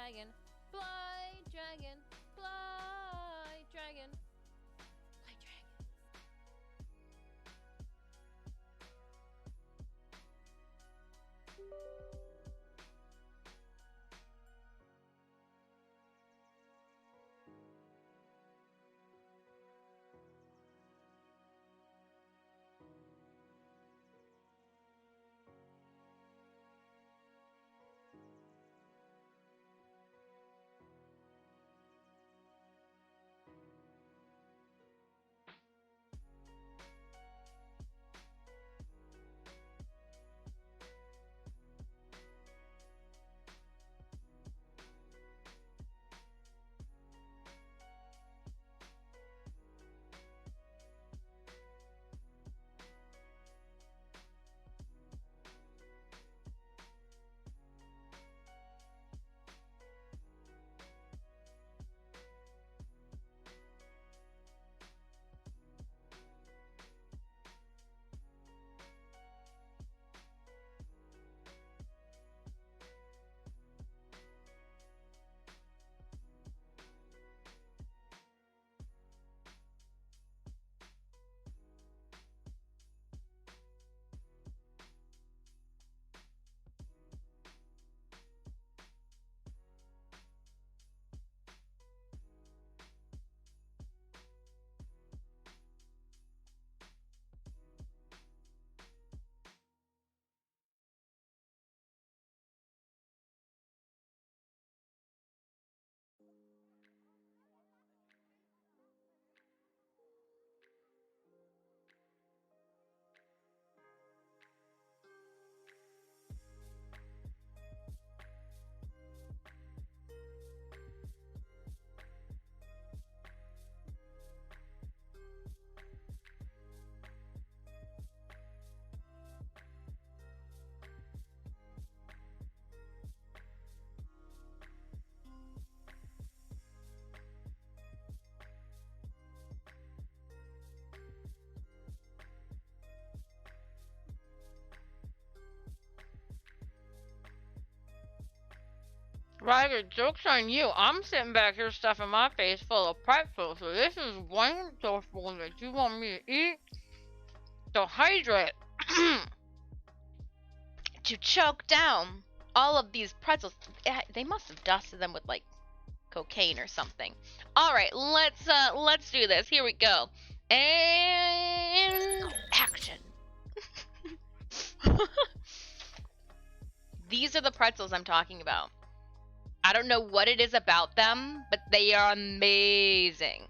dragon, fly, dragon, fly, dragon, fly, dragon. Ryder, joke's on you. I'm sitting back here stuffing my face full of pretzels, so this is wonderful that you want me to eat to hydrate, to choke down all of these pretzels. They must have dusted them with, like, cocaine or something. Alright, let's do this. Here we go. And action. These are the pretzels I'm talking about. I don't know what it is about them, but they are amazing.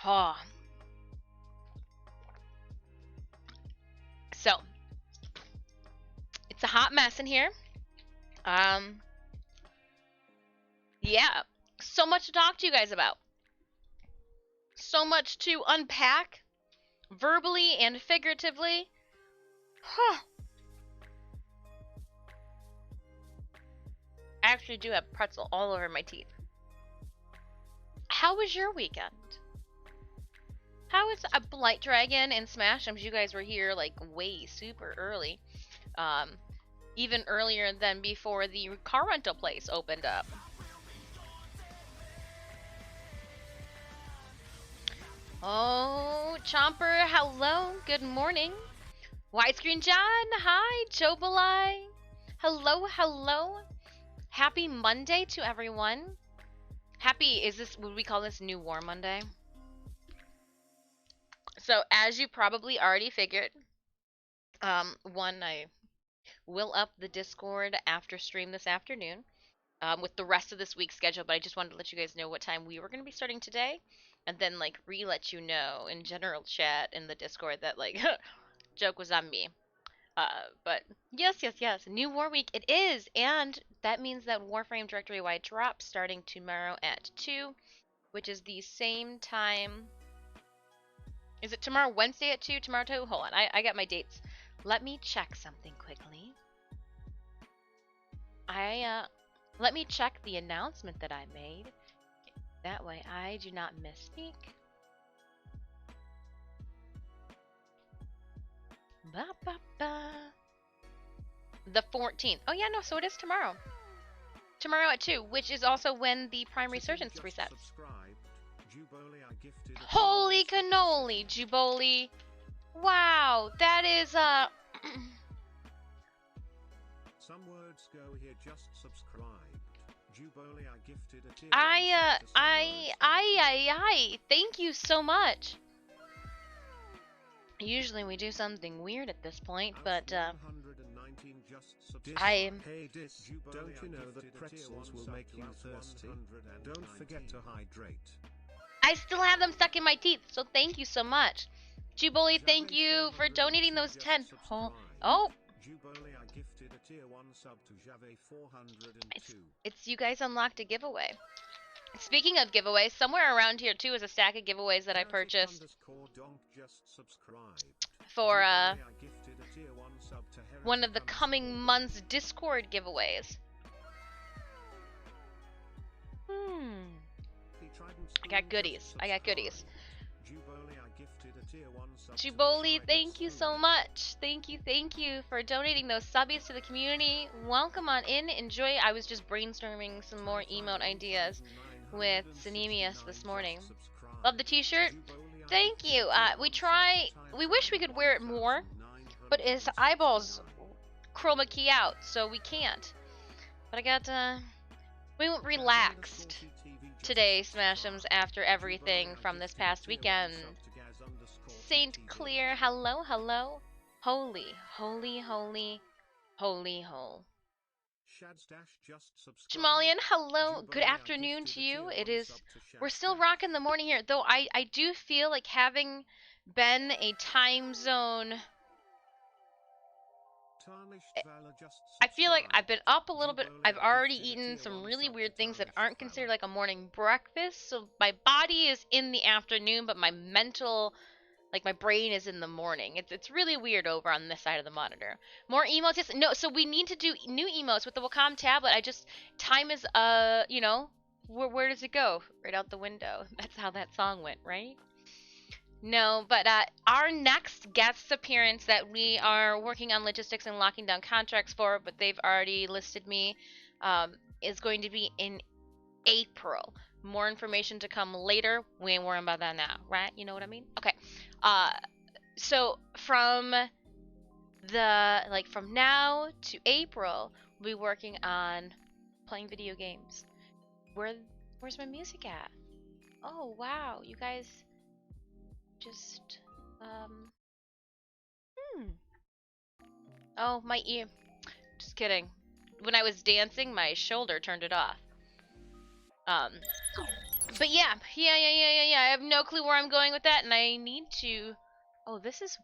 Oh. So, it's a hot mess in here. Yeah, so much to talk to you guys about. So much to unpack, verbally and figuratively. Huh. I actually do have pretzel all over my teeth. How was your weekend? How was a Blight Dragon and Smash? You guys were here like way super early. Even earlier than before the car rental place opened up. Oh, Chomper, hello, good morning. Widescreen John, hi, Jobalai. Hello, hello. Happy Monday to everyone. Would we call this New War Monday? So, as you probably already figured, I will up the Discord after stream this afternoon, with the rest of this week's schedule, but I just wanted to let you guys know what time we were going to be starting today, and then, like, let you know in general chat in the Discord that, like, joke was on me. But yes, New War Week it is, and that means that Warframe Directory Wide drops starting tomorrow at 2, which is the same time. Is it tomorrow, Wednesday at 2? Tomorrow 2? Hold on, I got my dates. Let me check something quickly. Let me check the announcement that I made. That way I do not misspeak. Ba ba ba. The 14th. Oh yeah, no, so it is tomorrow. Tomorrow at 2, which is also when the Prime Resurgence resets. Holy cannoli, Juboli. Wow, that is Some words go here, just subscribe. Juboli, I gifted a tier thank you so much. Usually we do something weird at this point, but Hey Dis, don't you know that pretzels will make you thirsty? Don't forget to hydrate. I still have them stuck in my teeth, so thank you so much. Juboli, thank you for donating those 10. Oh. It's you guys unlocked a giveaway. Speaking of giveaways, somewhere around here too is a stack of giveaways that I purchased for one of the coming months Discord giveaways. I got goodies. I got goodies. Juboli, thank you so much. Thank you for donating those subbies to the community. Welcome on in, enjoy. I was just brainstorming some more emote ideas with Cinemius this morning. Love the t-shirt. Thank you. We wish we could wear it more, but his eyeballs chroma key out, so we can't. But I got, we went relaxed today, Smash'ems, after everything from this past weekend. St. Clear, hello, hello. Holy, holy, holy, holy hole. Jamalian, hello. Good afternoon to you. We're still rocking the morning here, though I do feel like having been a time zone, I feel like I've been up a little bit. I've already eaten some really weird things that aren't considered like a morning breakfast, so my body is in the afternoon, but my mental, like my brain is in the morning. It's really weird over on this side of the monitor. More emotes? Yes. No, so we need to do new emotes with the Wacom tablet. Time is, you know, where does it go? Right out the window. That's how that song went, right? No, but our next guest appearance that we are working on logistics and locking down contracts for, but they've already listed me, is going to be in April. More information to come later. We ain't worrying about that now, right? You know what I mean? Okay. So from now to April, we'll be working on playing video games. Where's my music at? Oh wow, you guys just Oh, my ear. Just kidding. When I was dancing, my shoulder turned it off. But yeah. I have no clue where I'm going with that, and I need to. Oh, this is.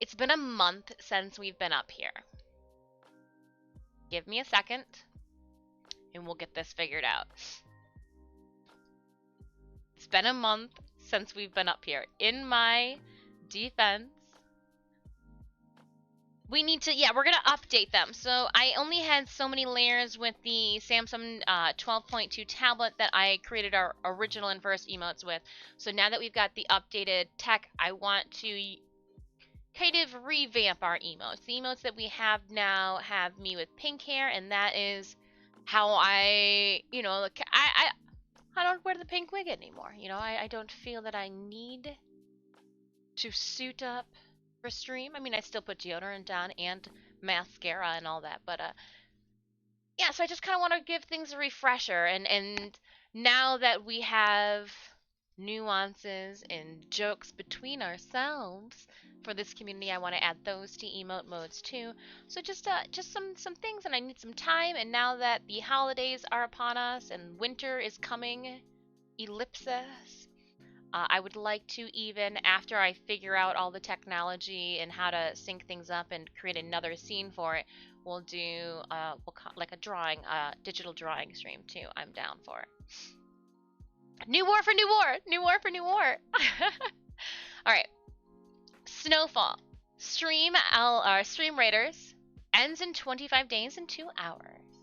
It's been a month since we've been up here. Give me a second, and we'll get this figured out. It's been a month since we've been up here. In my defense, we need to, we're going to update them. So I only had so many layers with the Samsung 12.2 tablet that I created our original and first emotes with. So now that we've got the updated tech, I want to kind of revamp our emotes. The emotes that we have now have me with pink hair, and that is how I don't wear the pink wig anymore. You know, I don't feel that I need to suit up for stream. I mean, I still put deodorant on and mascara and all that, but yeah, so I just kind of want to give things a refresher, and now that we have nuances and jokes between ourselves for this community, I want to add those to emote modes too. So just some things, and I need some time, and now that the holidays are upon us and winter is coming, ellipsis, I would like to, even after I figure out all the technology and how to sync things up and create another scene for it, we'll do like a drawing, digital drawing stream too. I'm down for it. New war for new war! New war for new war! Alright. Snowfall. Stream Raiders ends in 25 days and 2 hours.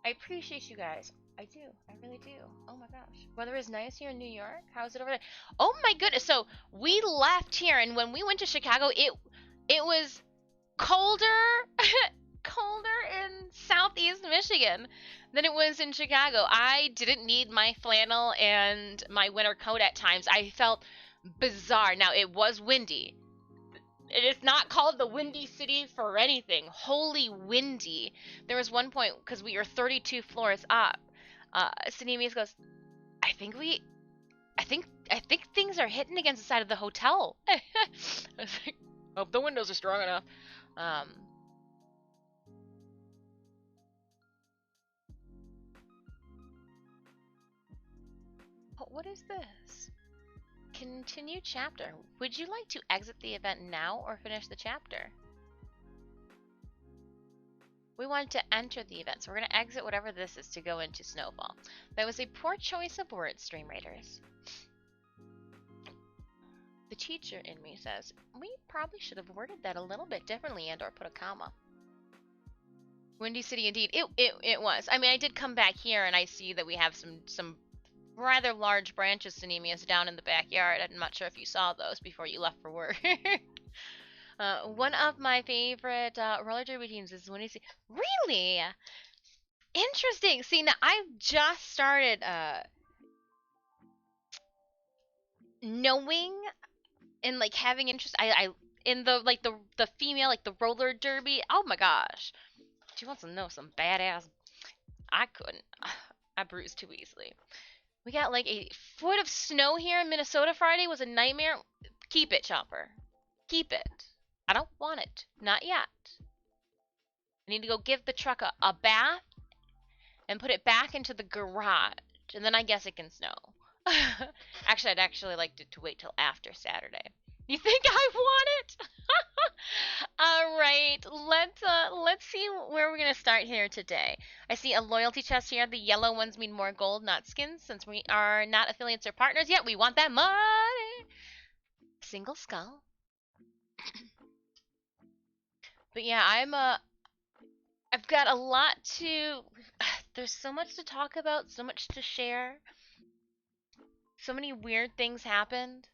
I appreciate you guys. I do. I really do. Oh my gosh. Weather is nice here in New York. How's it over there? Oh my goodness. So we left here, and when we went to Chicago, it was colder colder in southeast Michigan than it was in Chicago. I didn't need my flannel and my winter coat at times. I felt bizarre. Now it was windy. It is not called the Windy City for anything. Holy windy. There was one point because we were 32 floors up. Sinemis goes, I think we I think things are hitting against the side of the hotel. I was like, hope the windows are strong enough. What is this? Continue chapter. Would you like to exit the event now or finish the chapter? We want to enter the event, so we're going to exit whatever this is to go into Snowfall. That was a poor choice of words, Stream Raiders. The teacher in me says, we probably should have worded that a little bit differently and or put a comma. Windy City indeed. It was. I mean, I did come back here and I see that we have some rather large branches, Synemius, down in the backyard. I'm not sure if you saw those before you left for work. One of my favorite roller derby teams is Windy City. Really? Interesting. See, now I've just started knowing and like having interest. I in the like the female like the roller derby. Oh my gosh. She wants to know some badass. I couldn't. I bruised too easily. We got like a foot of snow here in Minnesota Friday was a nightmare. Keep it, Chomper. Keep it. I don't want it. Not yet. I need to go give the truck a bath and put it back into the garage. And then I guess it can snow. Actually, I'd actually like to wait till after Saturday. You think I want it? All right, let's see where we're gonna start here today. I see a loyalty chest here. The yellow ones mean more gold, not skins. Since we are not affiliates or partners yet, we want that money. Single skull. But yeah, I've got a lot to. There's so much to talk about, so much to share. So many weird things happened.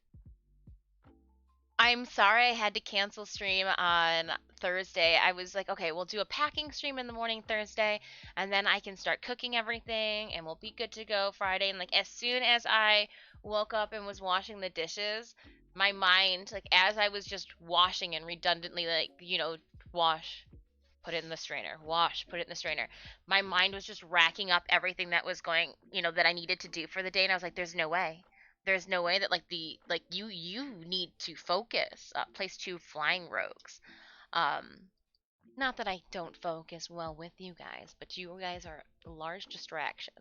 I'm sorry I had to cancel stream on Thursday. I was like, okay, we'll do a packing stream in the morning Thursday, and then I can start cooking everything, and we'll be good to go Friday. And like as soon as I woke up and was washing the dishes, my mind, like as I was just washing and redundantly, like, you know, wash, put it in the strainer, wash, put it in the strainer. My mind was just racking up everything that was going, you know, that I needed to do for the day, and I was like, there's no way. There's no way that like you need to focus. Place 2 flying rogues. Not that I don't focus well with you guys, but you guys are a large distraction.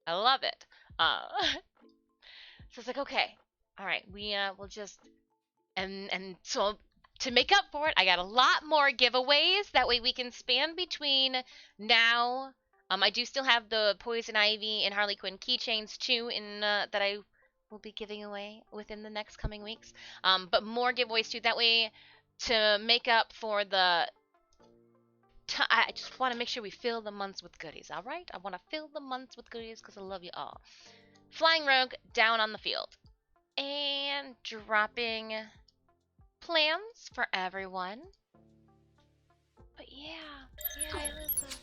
I love it. So it's like, okay, all right, we'll just and so to make up for it, I got a lot more giveaways. That way we can span between now. I do still have the Poison Ivy and Harley Quinn keychains too in that I will be giving away within the next coming weeks. But more giveaways too. That way to make up for the I just want to make sure we fill the months with goodies, all right? I want to fill the months with goodies because I love you all. Flying Rogue down on the field. And dropping plans for everyone. But yeah, Alyssa.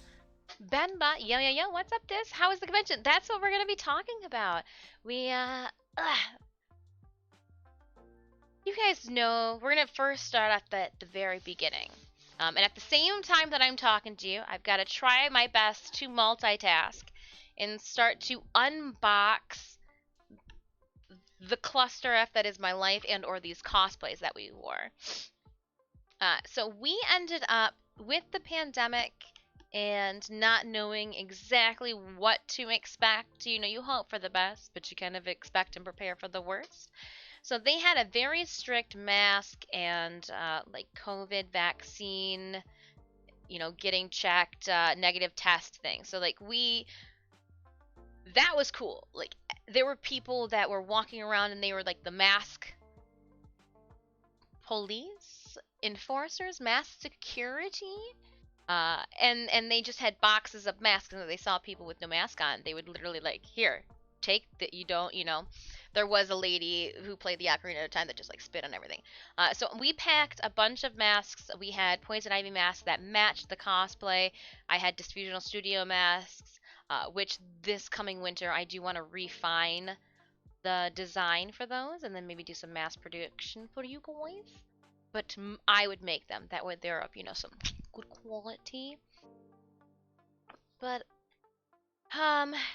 Benba, yo, what's up, Dis? How was the convention? That's what we're gonna be talking about. We, you guys know, we're gonna first start at the very beginning. And at the same time that I'm talking to you, I've got to try my best to multitask and start to unbox the cluster F that is my life and or these cosplays that we wore. So we ended up with the pandemic and not knowing exactly what to expect. You know, you hope for the best, but you kind of expect and prepare for the worst. So they had a very strict mask and like COVID vaccine, you know, getting checked, negative test thing. So like that was cool. Like there were people that were walking around and they were like the mask police, enforcers, mask security. And they just had boxes of masks, and they saw people with no mask on. They would literally like, here, take that, you don't, you know. there was a lady who played the ocarina at a time that just like spit on everything. So we packed a bunch of masks. We had poison ivy masks that matched the cosplay. I had Disfusional studio masks, which this coming winter I do want to refine the design for those, and then maybe do some mass production for you guys. But I would make them. That way they're of, some good quality. But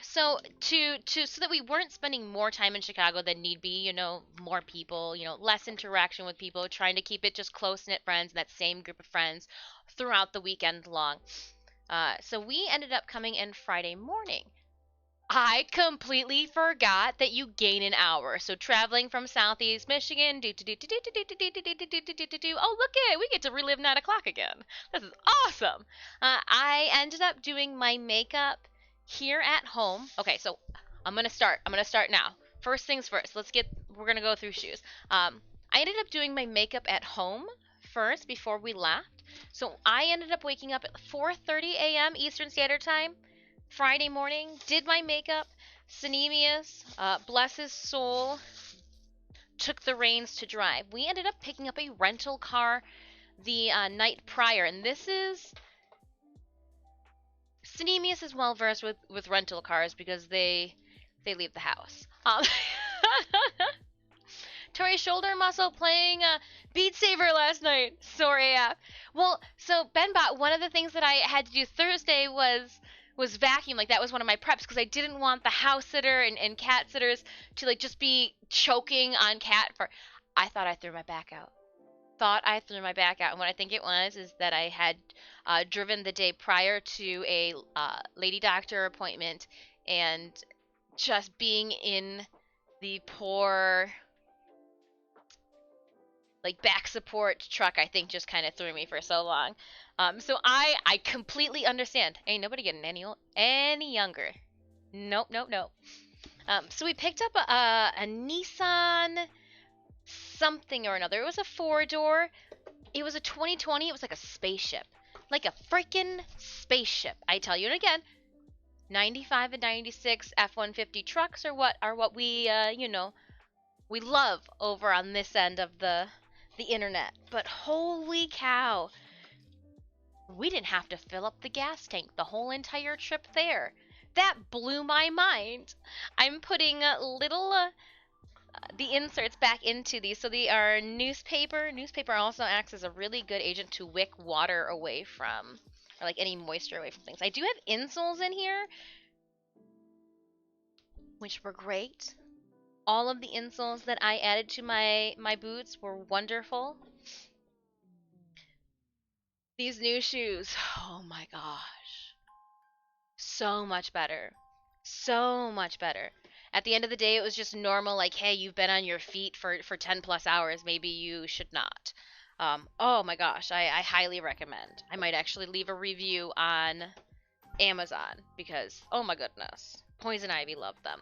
so that we weren't spending more time in Chicago than need be, more people, less interaction with people, trying to keep it just close-knit friends, that same group of friends throughout the weekend long. So we ended up coming in Friday morning. I completely forgot that you gain an hour. So traveling from Southeast Michigan, oh look it, we get to relive 9 o'clock again. This is awesome. I ended up doing my makeup here at home. Okay, so I'm gonna start now. First things first. We're gonna go through shoes. I ended up doing my makeup at home first before we left. So I ended up waking up at 4:30 a.m. Eastern Standard Time Friday morning, did my makeup. Synemius, bless his soul, took the reins to drive. We ended up picking up a rental car the night prior, and this is... Synemius is well versed with rental cars because they leave the house. Tori's shoulder muscle playing Beat Saber last night. Sorry, yeah. Well, so Benbot, one of the things that I had to do Thursday was vacuum. Like, that was one of my preps because I didn't want the house sitter and cat sitters to like just be choking on cat fur. I thought I threw my back out. And what I think it was is that I had driven the day prior to a lady doctor appointment, and just being in the poor like back support truck, I think, just kind of threw me for so long. So I completely understand. Ain't nobody getting any younger. Nope, nope, nope. So we picked up a Nissan something or another. It was a 4-door. It was a 2020. It was like a spaceship, like a freaking spaceship. I tell you, and again, 95 and 96 F-150 trucks are what we we love over on this end of the internet. But holy cow, we didn't have to fill up the gas tank the whole entire trip there. That blew my mind. I'm putting the inserts back into these. So they are newspaper. Newspaper also acts as a really good agent to wick water away from, or like any moisture away from things. I do have insoles in here, which were great. All of the insoles that I added to my boots were wonderful. These new shoes, oh my gosh. So much better. So much better. At the end of the day, it was just normal, like, hey, you've been on your feet for 10 plus hours. Maybe you should not. Oh my gosh, I highly recommend. I might actually leave a review on Amazon because, oh my goodness, Poison Ivy loved them.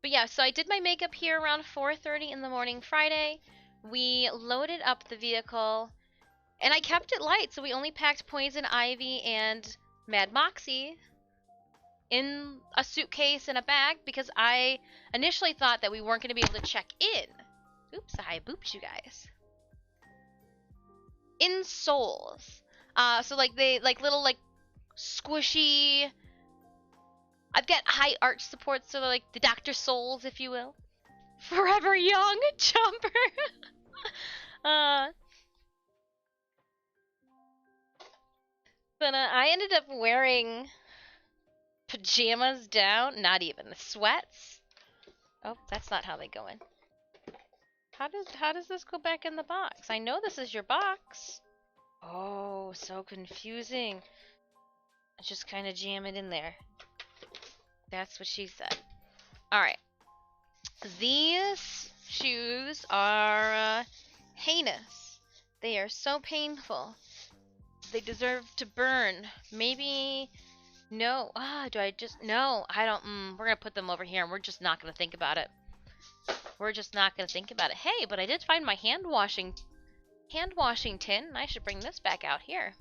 But yeah, so I did my makeup here around 4:30 in the morning Friday. We loaded up the vehicle, and I kept it light, so we only packed Poison Ivy and Mad Moxie in a suitcase and a bag because I initially thought that we weren't going to be able to check in. Oops, I booped you guys. Insoles. So like they like little like squishy. I've got high arch supports, so they're like the Dr. Souls, if you will. Forever Young jumper. But I ended up wearing pajamas down, not even sweats. Oh, that's not how they go in. How does this go back in the box? I know this is your box. Oh, so confusing. I just kind of jam it in there. That's what she said. All right. These shoes are heinous. They are so painful. They deserve to burn. Maybe... No. Do I just... No, I don't... we're gonna put them over here, and we're just not gonna think about it. We're just not gonna think about it. Hey, but I did find my hand washing tin. I should bring this back out here.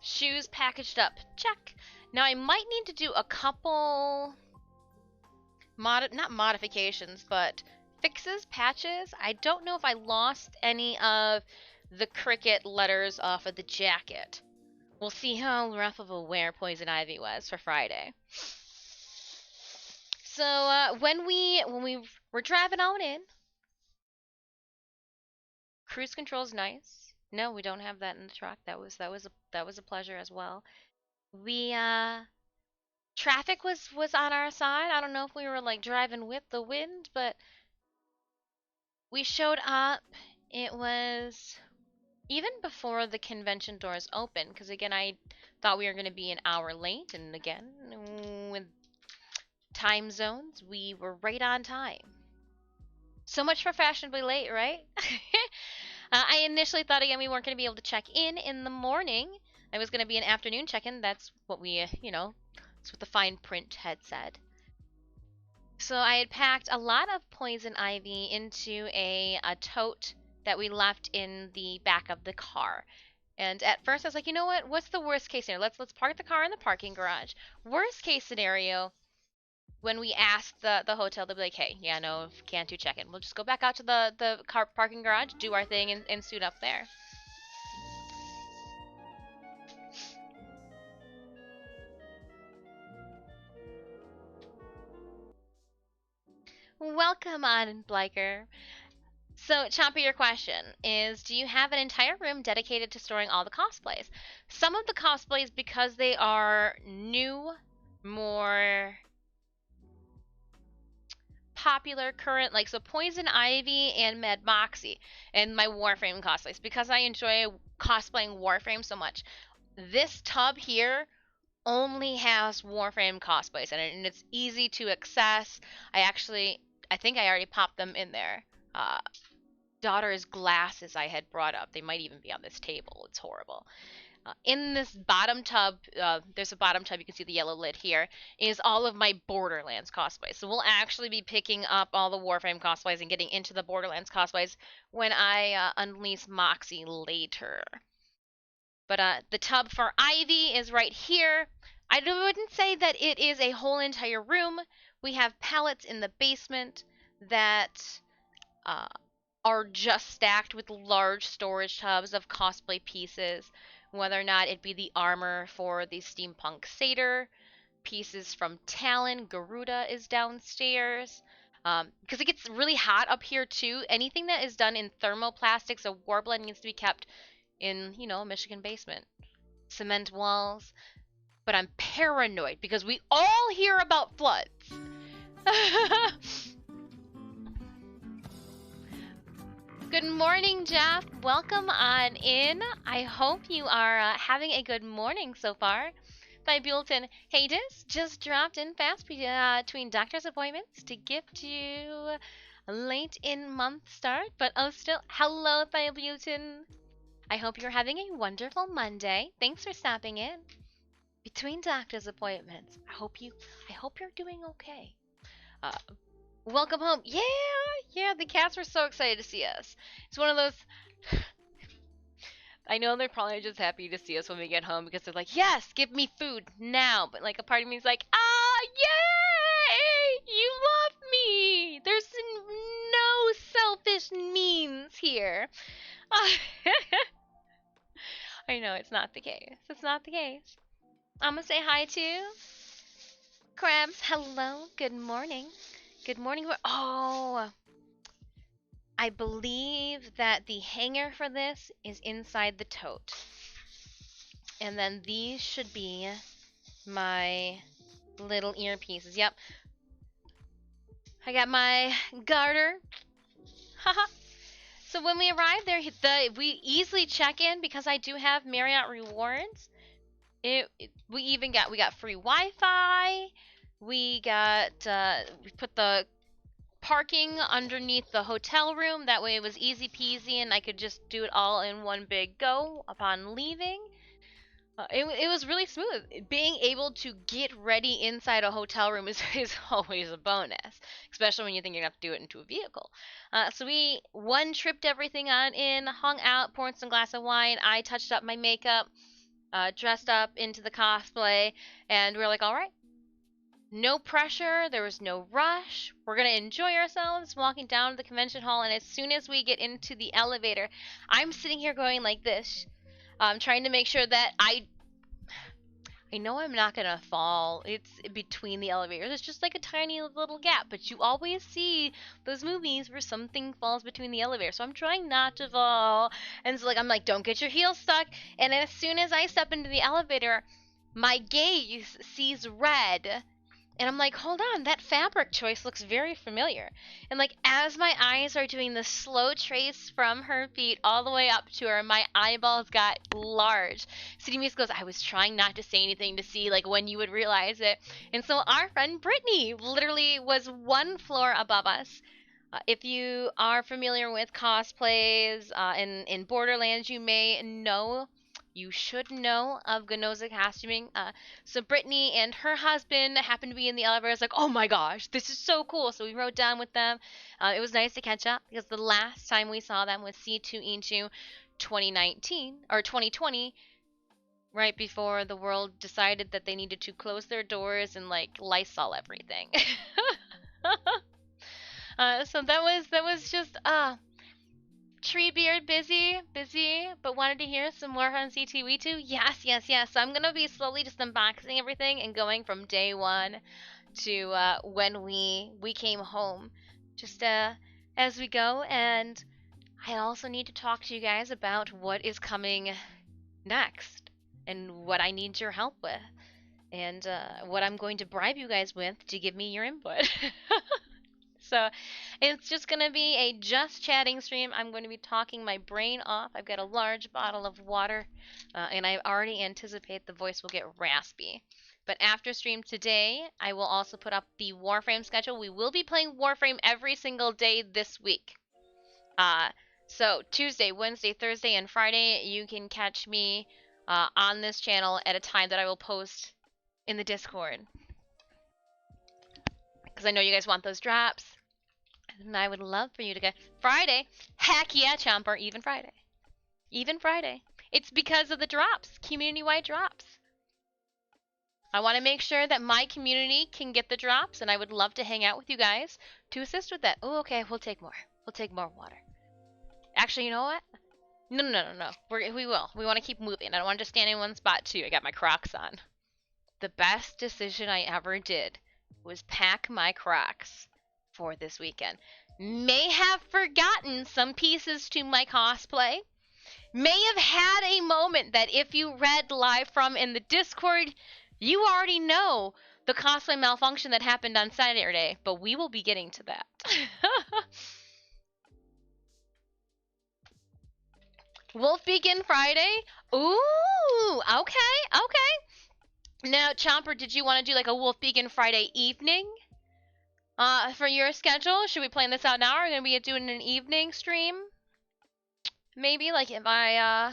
Shoes packaged up. Check. Now I might need to do a couple not modifications, but fixes, patches. I don't know if I lost any of the cricket letters off of the jacket. We'll see how rough of a wear Poison Ivy was for Friday. So when we were driving on in, cruise control's nice. No, we don't have that in the truck. That was a pleasure as well. We traffic was on our side. I don't know if we were like driving with the wind, but we showed up. It was even before the convention doors opened, because again, I thought we were going to be an hour late, and again, with time zones, we were right on time. So much for fashionably late, right? I initially thought again we weren't going to be able to check in the morning. I was going to be an afternoon check-in. That's what that's what the fine print had said. So I had packed a lot of poison ivy into a tote that we left in the back of the car. And at first I was like, you know what? What's the worst case scenario? Let's park the car in the parking garage. Worst case scenario, when we ask the hotel, they'll be like, hey, yeah, no, can't do check-in. We'll just go back out to the car parking garage, do our thing, and suit up there. Welcome on, Bliker. So, Chompy, your question is, do you have an entire room dedicated to storing all the cosplays? Some of the cosplays, because they are new, more popular, current, like, so Poison Ivy and Mad Moxie, and my Warframe cosplays, because I enjoy cosplaying Warframe so much. This tub here only has Warframe cosplays in it, and it's easy to access. I think I already popped them in there. Daughter's glasses I had brought up. They might even be on this table. It's horrible. In this bottom tub, there's a bottom tub, you can see the yellow lid here, is all of my Borderlands cosplays. So we'll actually be picking up all the Warframe cosplays and getting into the Borderlands cosplays when I unleash Moxie later. But the tub for Ivy is right here. I wouldn't say that it is a whole entire room. We have pallets in the basement that uh, are just stacked with large storage tubs of cosplay pieces, whether or not it be the armor for the steampunk satyr, pieces from Talon, Garuda is downstairs. Because it gets really hot up here too. Anything that is done in thermoplastics or warbleend needs to be kept in, a Michigan basement. Cement walls. But I'm paranoid because we all hear about floods. Good morning, Jeff. Welcome on in. I hope you are having a good morning so far. By Buellton, hey, just dropped in fast between doctor's appointments to gift you a late in month start, but still, hello, By Buellton. I hope you're having a wonderful Monday. Thanks for stopping in. Between doctor's appointments, I hope you're doing okay. Uh, Welcome home. Yeah, the cats were so excited to see us. It's one of those. I know they're probably just happy to see us when we get home because they're like, yes, give me food now. But like a part of me is like, yay! You love me. There's no selfish means here. I know it's not the case. It's not the case. I'm gonna say hi to Krabs. Hello. Good morning. Good morning. Oh, I believe that the hanger for this is inside the tote. And then these should be my little earpieces. Yep. I got my garter. Haha. So when we arrive there, we easily check in because I do have Marriott rewards. We got free Wi-Fi. We put the parking underneath the hotel room. That way it was easy peasy and I could just do it all in one big go upon leaving. It was really smooth. Being able to get ready inside a hotel room is always a bonus, especially when you think you're going to have to do it into a vehicle. So we one-tripped everything on in, hung out, poured some glass of wine. I touched up my makeup, dressed up into the cosplay, and we were like, all right, no pressure, there was no rush. We're gonna enjoy ourselves walking down to the convention hall, and as soon as we get into the elevator, I'm sitting here going like this, trying to make sure that I know I'm not gonna fall. It's between the elevators. It's just like a tiny little gap, but you always see those movies where something falls between the elevators. So I'm trying not to fall. And so like I'm like, don't get your heel stuck. And as soon as I step into the elevator, my gaze sees red. And I'm like, hold on, that fabric choice looks very familiar. And like as my eyes are doing the slow trace from her feet all the way up to her, my eyeballs got large. City Muse goes, I was trying not to say anything to see like when you would realize it. And so our friend Brittany literally was one floor above us. If you are familiar with cosplays in Borderlands, you should know of Ganoza costuming. So Brittany and her husband happened to be in the elevator. I was like, oh my gosh, this is so cool. So we rode down with them. It was nice to catch up because the last time we saw them was C2E2 2019 or 2020, right before the world decided that they needed to close their doors and like Lysol everything. So that was just Treebeard busy, but wanted to hear some more on C2E2? Yes. So I'm gonna be slowly just unboxing everything and going from day one to when we came home, just as we go. And I also need to talk to you guys about what is coming next and what I need your help with, and what I'm going to bribe you guys with to give me your input. So it's just going to be a just chatting stream. I'm going to be talking my brain off. I've got a large bottle of water, and I already anticipate the voice will get raspy. But after stream today, I will also put up the Warframe schedule. We will be playing Warframe every single day this week. So Tuesday, Wednesday, Thursday, and Friday, you can catch me on this channel at a time that I will post in the Discord. Because I know you guys want those drops. And I would love for you to get Friday. Heck yeah, Chomper, even Friday. Even Friday. It's because of the drops, community-wide drops. I want to make sure that my community can get the drops, and I would love to hang out with you guys to assist with that. Oh, okay, we'll take more. We'll take more water. Actually, you know what? No. We will. We want to keep moving. I don't want to just stand in one spot, too. I got my Crocs on. The best decision I ever did was pack my Crocs for this weekend. May have forgotten some pieces to my cosplay. May have had a moment that if you read live from in the Discord, you already know the cosplay malfunction that happened on Saturday, but we will be getting to that. Wolf Beacon Friday? Ooh, okay. Now, Chomper, did you want to do like a Wolf Beacon Friday evening? For your schedule, should we plan this out now? Or are we gonna be doing an evening stream? Maybe like if I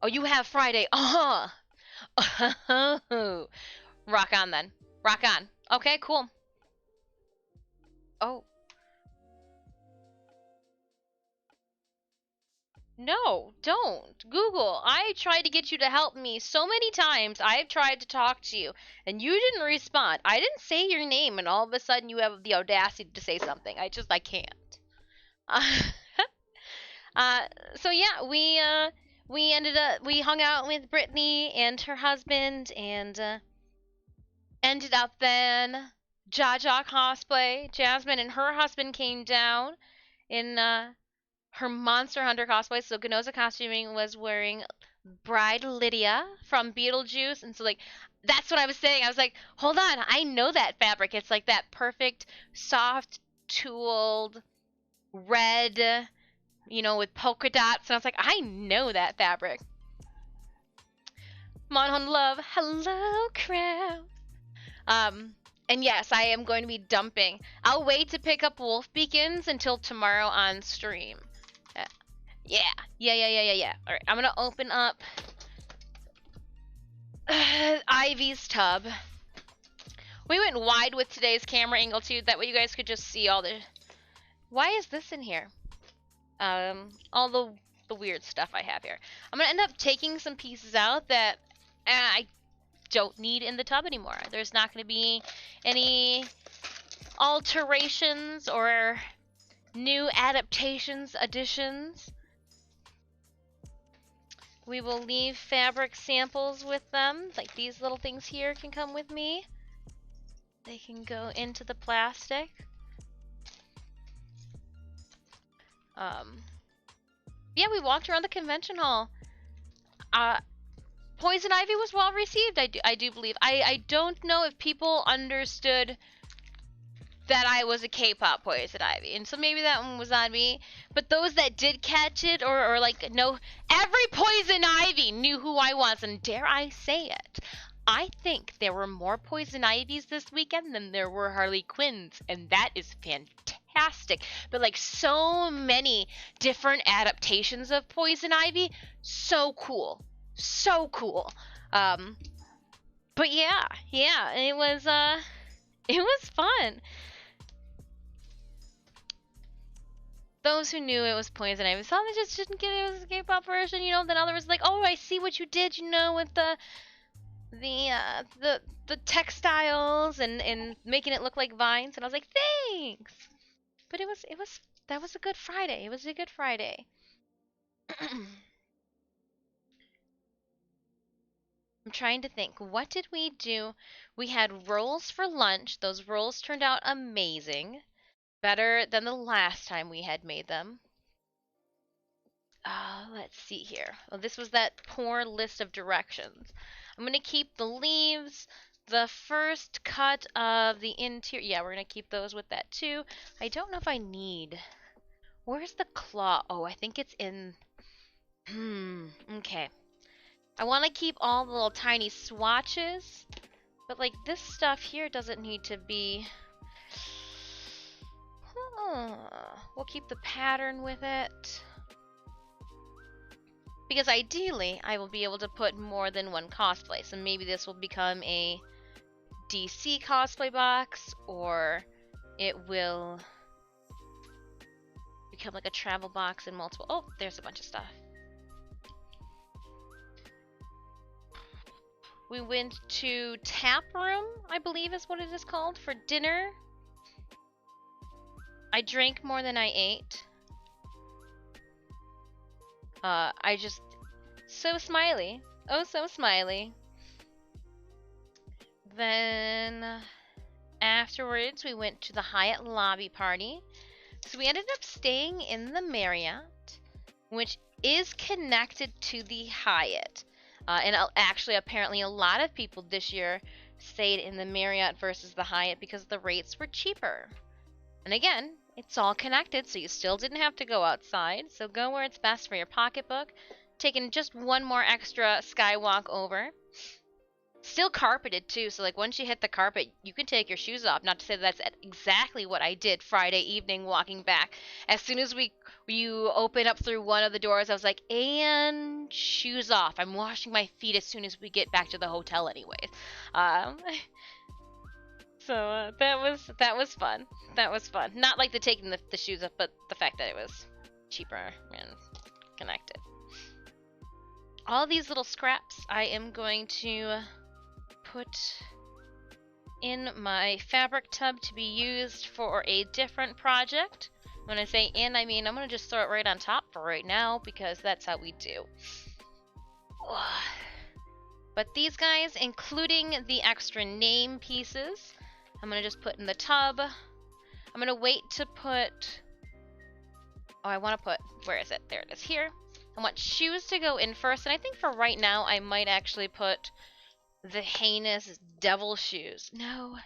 oh, you have Friday. Oh, rock on then. Rock on. Okay, cool. Oh. No, don't. Google. I tried to get you to help me so many times. I've tried to talk to you, and you didn't respond. I didn't say your name, and all of a sudden you have the audacity to say something. I can't. So yeah, we hung out with Brittany and her husband, and ended up then Jaja cosplay. Jasmine and her husband came down in her Monster Hunter cosplay. So Ganoza costuming was wearing Bride Lydia from Beetlejuice, and so like that's what I was saying. I was like, hold on, I know that fabric. It's like that perfect soft tooled red, with polka dots, and I was like, I know that fabric. Monhun Love, hello crowd. And yes, I am going to be dumping. I'll wait to pick up wolf beacons until tomorrow on stream. Yeah. Alright, I'm gonna open up Ivy's tub. We went wide with today's camera angle too, that way you guys could just see all the... Why is this in here? All the weird stuff I have here. I'm gonna end up taking some pieces out that I don't need in the tub anymore. There's not going to be any alterations or new adaptations, additions. We will leave fabric samples with them. Like these little things here can come with me. They can go into the plastic. Yeah, we walked around the convention hall. Poison Ivy was well received, I do believe. I don't know if people understood that I was a K-pop Poison Ivy, and so maybe that one was on me. But those that did catch it, or like, no, every Poison Ivy knew who I was, and dare I say it, I think there were more Poison Ivies this weekend than there were Harley Quinns, and that is fantastic. But like so many different adaptations of Poison Ivy, so cool. So cool. But yeah, it was fun. Those who knew it was Poison Ivy, some just didn't get it was a K-pop version, you know. Then others like, oh, I see what you did, you know, with the textiles and making it look like vines, and I was like, thanks. But that was a good Friday. It was a good Friday. I'm trying to think. What did we do? We had rolls for lunch. Those rolls turned out amazing. Better than the last time we had made them. Let's see here. Oh, this was that poor list of directions. I'm going to keep the leaves, the first cut of the interior. Yeah, we're going to keep those with that too. I don't know if I need... Where's the claw? Oh, I think it's in... okay. I want to keep all the little tiny swatches, but like this stuff here doesn't need to be... We'll keep the pattern with it. Because ideally, I will be able to put more than one cosplay, so maybe this will become a DC cosplay box, or it will become like a travel box in multiple... Oh, there's a bunch of stuff. We went to Tap Room, I believe is what it is called, for dinner. I drank more than I ate. I just... So smiley. Oh, so smiley. Then... afterwards, we went to the Hyatt lobby party. So we ended up staying in the Marriott, which is connected to the Hyatt. And actually, apparently, a lot of people this year stayed in the Marriott versus the Hyatt because the rates were cheaper. And again, it's all connected, so you still didn't have to go outside. So go where it's best for your pocketbook. Taking just one more extra skywalk over. Still carpeted too, so like once you hit the carpet, you can take your shoes off. Not to say that that's exactly what I did Friday evening walking back. As soon as you open up through one of the doors, I was like, and shoes off. I'm washing my feet as soon as we get back to the hotel anyways. So that was fun. That was fun. Not like the taking the shoes off, but the fact that it was cheaper and connected. All these little scraps I am going to put in my fabric tub to be used for a different project. When I say in, I mean I'm going to just throw it right on top for right now because that's how we do. But these guys, including the extra name pieces, I'm going to just put in the tub. I'm going to wait to put... Oh, I want to put... Where is it? There it is. Here. I want shoes to go in first, and I think for right now I might actually put the heinous devil shoes. No.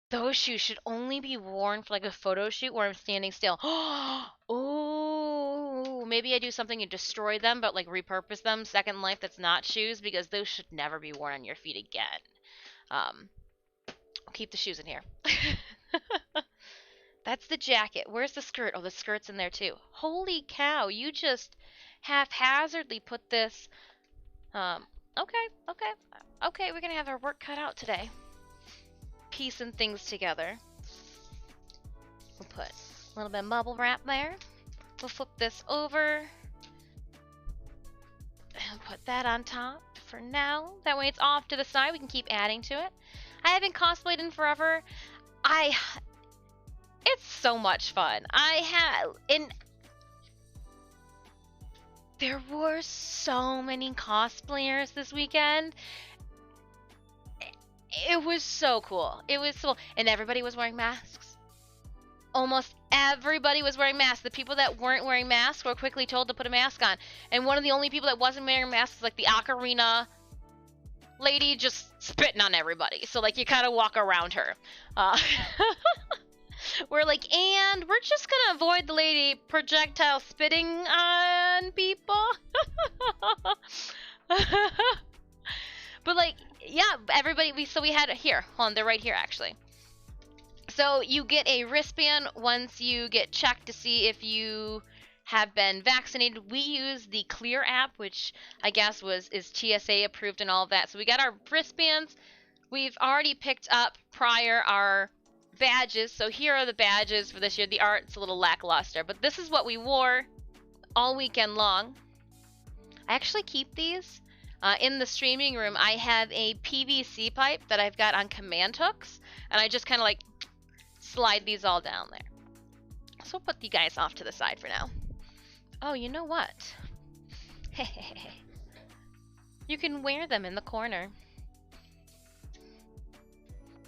Those shoes should only be worn for like a photo shoot where I'm standing still. Oh, maybe I do something and destroy them, but like repurpose them, Second Life that's not shoes, because those should never be worn on your feet again. I'll keep the shoes in here. That's the jacket. Where's the skirt? Oh, the skirt's in there too. Holy cow, you just haphazardly put this. Okay, we're gonna have our work cut out today. Piecing things together. We'll put a little bit of bubble wrap there. We'll flip this over. And put that on top. for now. That way it's off to the side. We can keep adding to it. I haven't cosplayed in forever. It's so much fun. There were so many cosplayers this weekend. It was so cool. It was so, and everybody was wearing masks. Almost everybody was wearing masks. The people that weren't wearing masks were quickly told to put a mask on. And one of the only people that wasn't wearing masks was like the ocarina lady just spitting on everybody. So like you kind of walk around her. We're like, and we're just gonna avoid the lady projectile spitting on people. But like, yeah, everybody, we had here, hold on, they're right here actually. So you get a wristband once you get checked to see if you have been vaccinated. We use the Clear app, which I guess is TSA approved and all of that. So we got our wristbands. We've already picked up prior our badges. So here are the badges for this year. The art's a little lackluster, but this is what we wore all weekend long. I actually keep these. In the streaming room, I have a PVC pipe that I've got on command hooks, and I just kind of like slide these all down there. So we'll put you guys off to the side for now. Oh, you know what? You can wear them in the corner.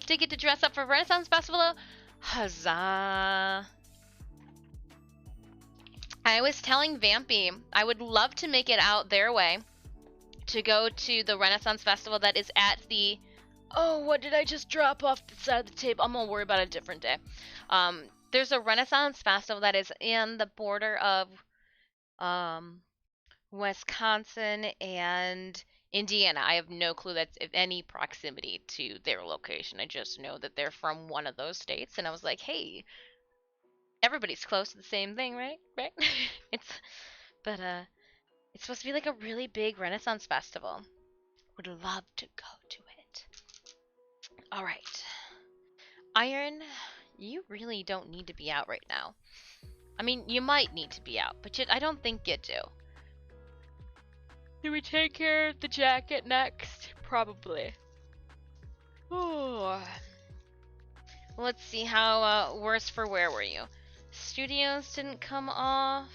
Did get to dress up for Renaissance Festival? Huzzah! I was telling Vampy I would love to make it out their way to go to the Renaissance Festival that is at the... Oh, what did I just drop off the side of the table? I'm gonna worry about it a different day. There's a Renaissance Festival that is in the border of Wisconsin and Indiana. I have no clue that's any proximity to their location. I just know that they're from one of those states, and I was like, hey, everybody's close to the same thing, right? Right? It's supposed to be like a really big Renaissance festival. Would love to go to it. All right. Iron, you really don't need to be out right now. I mean, you might need to be out, but I don't think you do. Do we take care of the jacket next? Probably. Oh. Let's see how worse for wear were you. Studios didn't come off.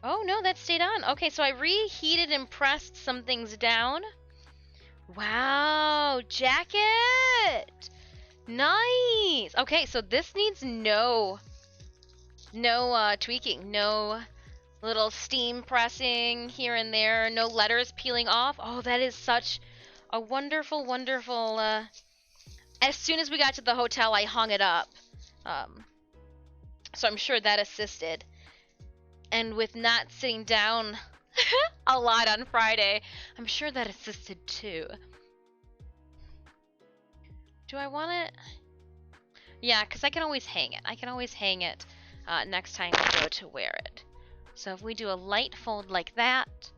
Oh no, that stayed on. Okay, so I reheated and pressed some things down. Wow, jacket! Nice! Okay, so this needs no tweaking, no little steam pressing here and there, no letters peeling off. Oh, that is such a wonderful, wonderful, as soon as we got to the hotel, I hung it up. So I'm sure that assisted. And with not sitting down a lot on Friday, I'm sure that assisted too. Do I want it? Yeah, because I can always hang it. I can always hang it next time we go to wear it. So if we do a light fold like that,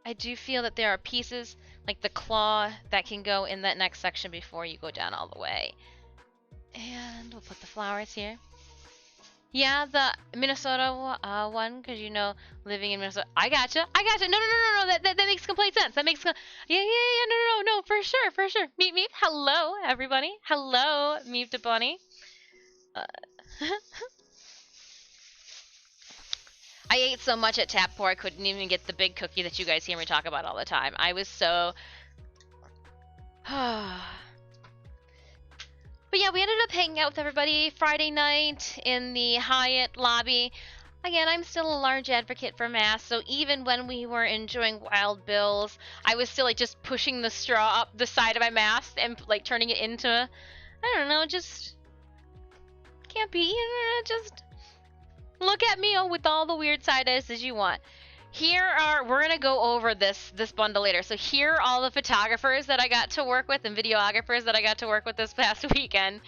I do feel that there are pieces like the claw that can go in that next section before you go down all the way. And we'll put the flowers here. Yeah, the Minnesota one, because you know, living in Minnesota. I gotcha. No. That makes complete sense. That makes yeah. No. For sure. Meep. Hello, everybody. Hello, Meep to Bunny. I ate so much at Tap Pour I couldn't even get the big cookie that you guys hear me talk about all the time. I was so. But yeah, we ended up hanging out with everybody Friday night in the Hyatt lobby. Again, I'm still a large advocate for masks, so even when we were enjoying Wild Bills, I was still like just pushing the straw up the side of my mask and like turning it into, I don't know, just can't be, just look at me with all the weird side eyes as you want. We're gonna go over this bundle later. So here are all the photographers that I got to work with and videographers that I got to work with this past weekend.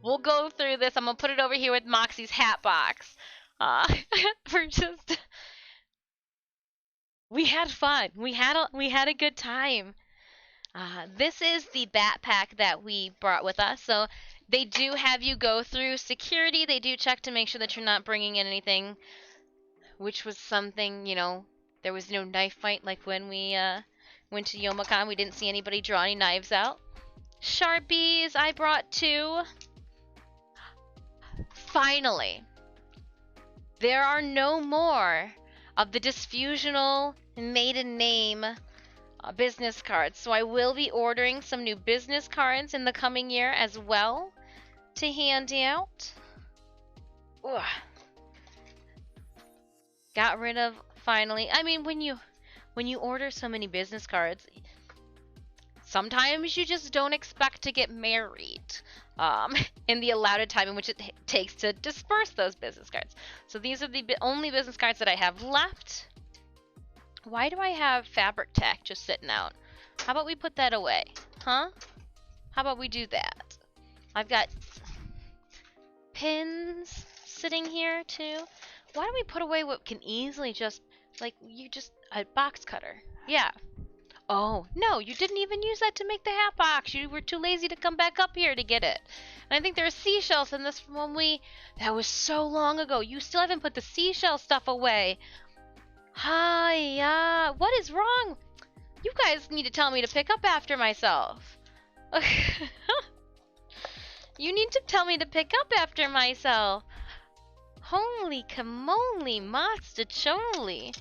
We'll go through this. I'm gonna put it over here with Moxie's hat box. We had fun. We had a good time. This is the backpack that we brought with us. So they do have you go through security. They do check to make sure that you're not bringing in anything which was something, you know, there was no knife fight like when we went to Youmacon. We didn't see anybody draw any knives out. Sharpies, I brought 2. Finally, there are no more of the Disfusional maiden name business cards. So I will be ordering some new business cards in the coming year as well to hand out. Ugh. Got rid of finally. I mean, when you order so many business cards, sometimes you just don't expect to get married in the allotted time in which it takes to disperse those business cards. So these are the only business cards that I have left. Why do I have fabric tack just sitting out? How about we put that away? Huh? How about we do that? I've got pins sitting here too. Why don't we put away what can easily just, like, a box cutter. Yeah. Oh, no, you didn't even use that to make the hat box. You were too lazy to come back up here to get it. And I think there are seashells in this from when that was so long ago. You still haven't put the seashell stuff away. Hiya, what is wrong? You guys need to tell me to pick up after myself. You need to tell me to pick up after myself. Holy camoli, master choli.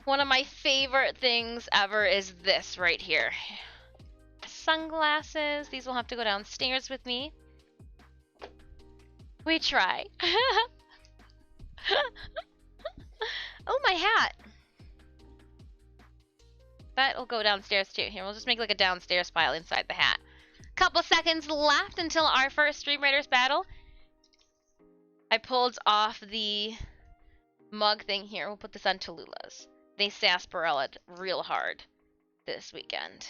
One of my favorite things ever is this right here. Sunglasses. These will have to go downstairs with me. We try. Oh, my hat. That'll go downstairs too. Here, we'll just make like a downstairs pile inside the hat. Couple seconds left until our first Stream Raiders battle. I pulled off the mug thing here. We'll put this on Tallulah's. They sarsaparellaed real hard this weekend.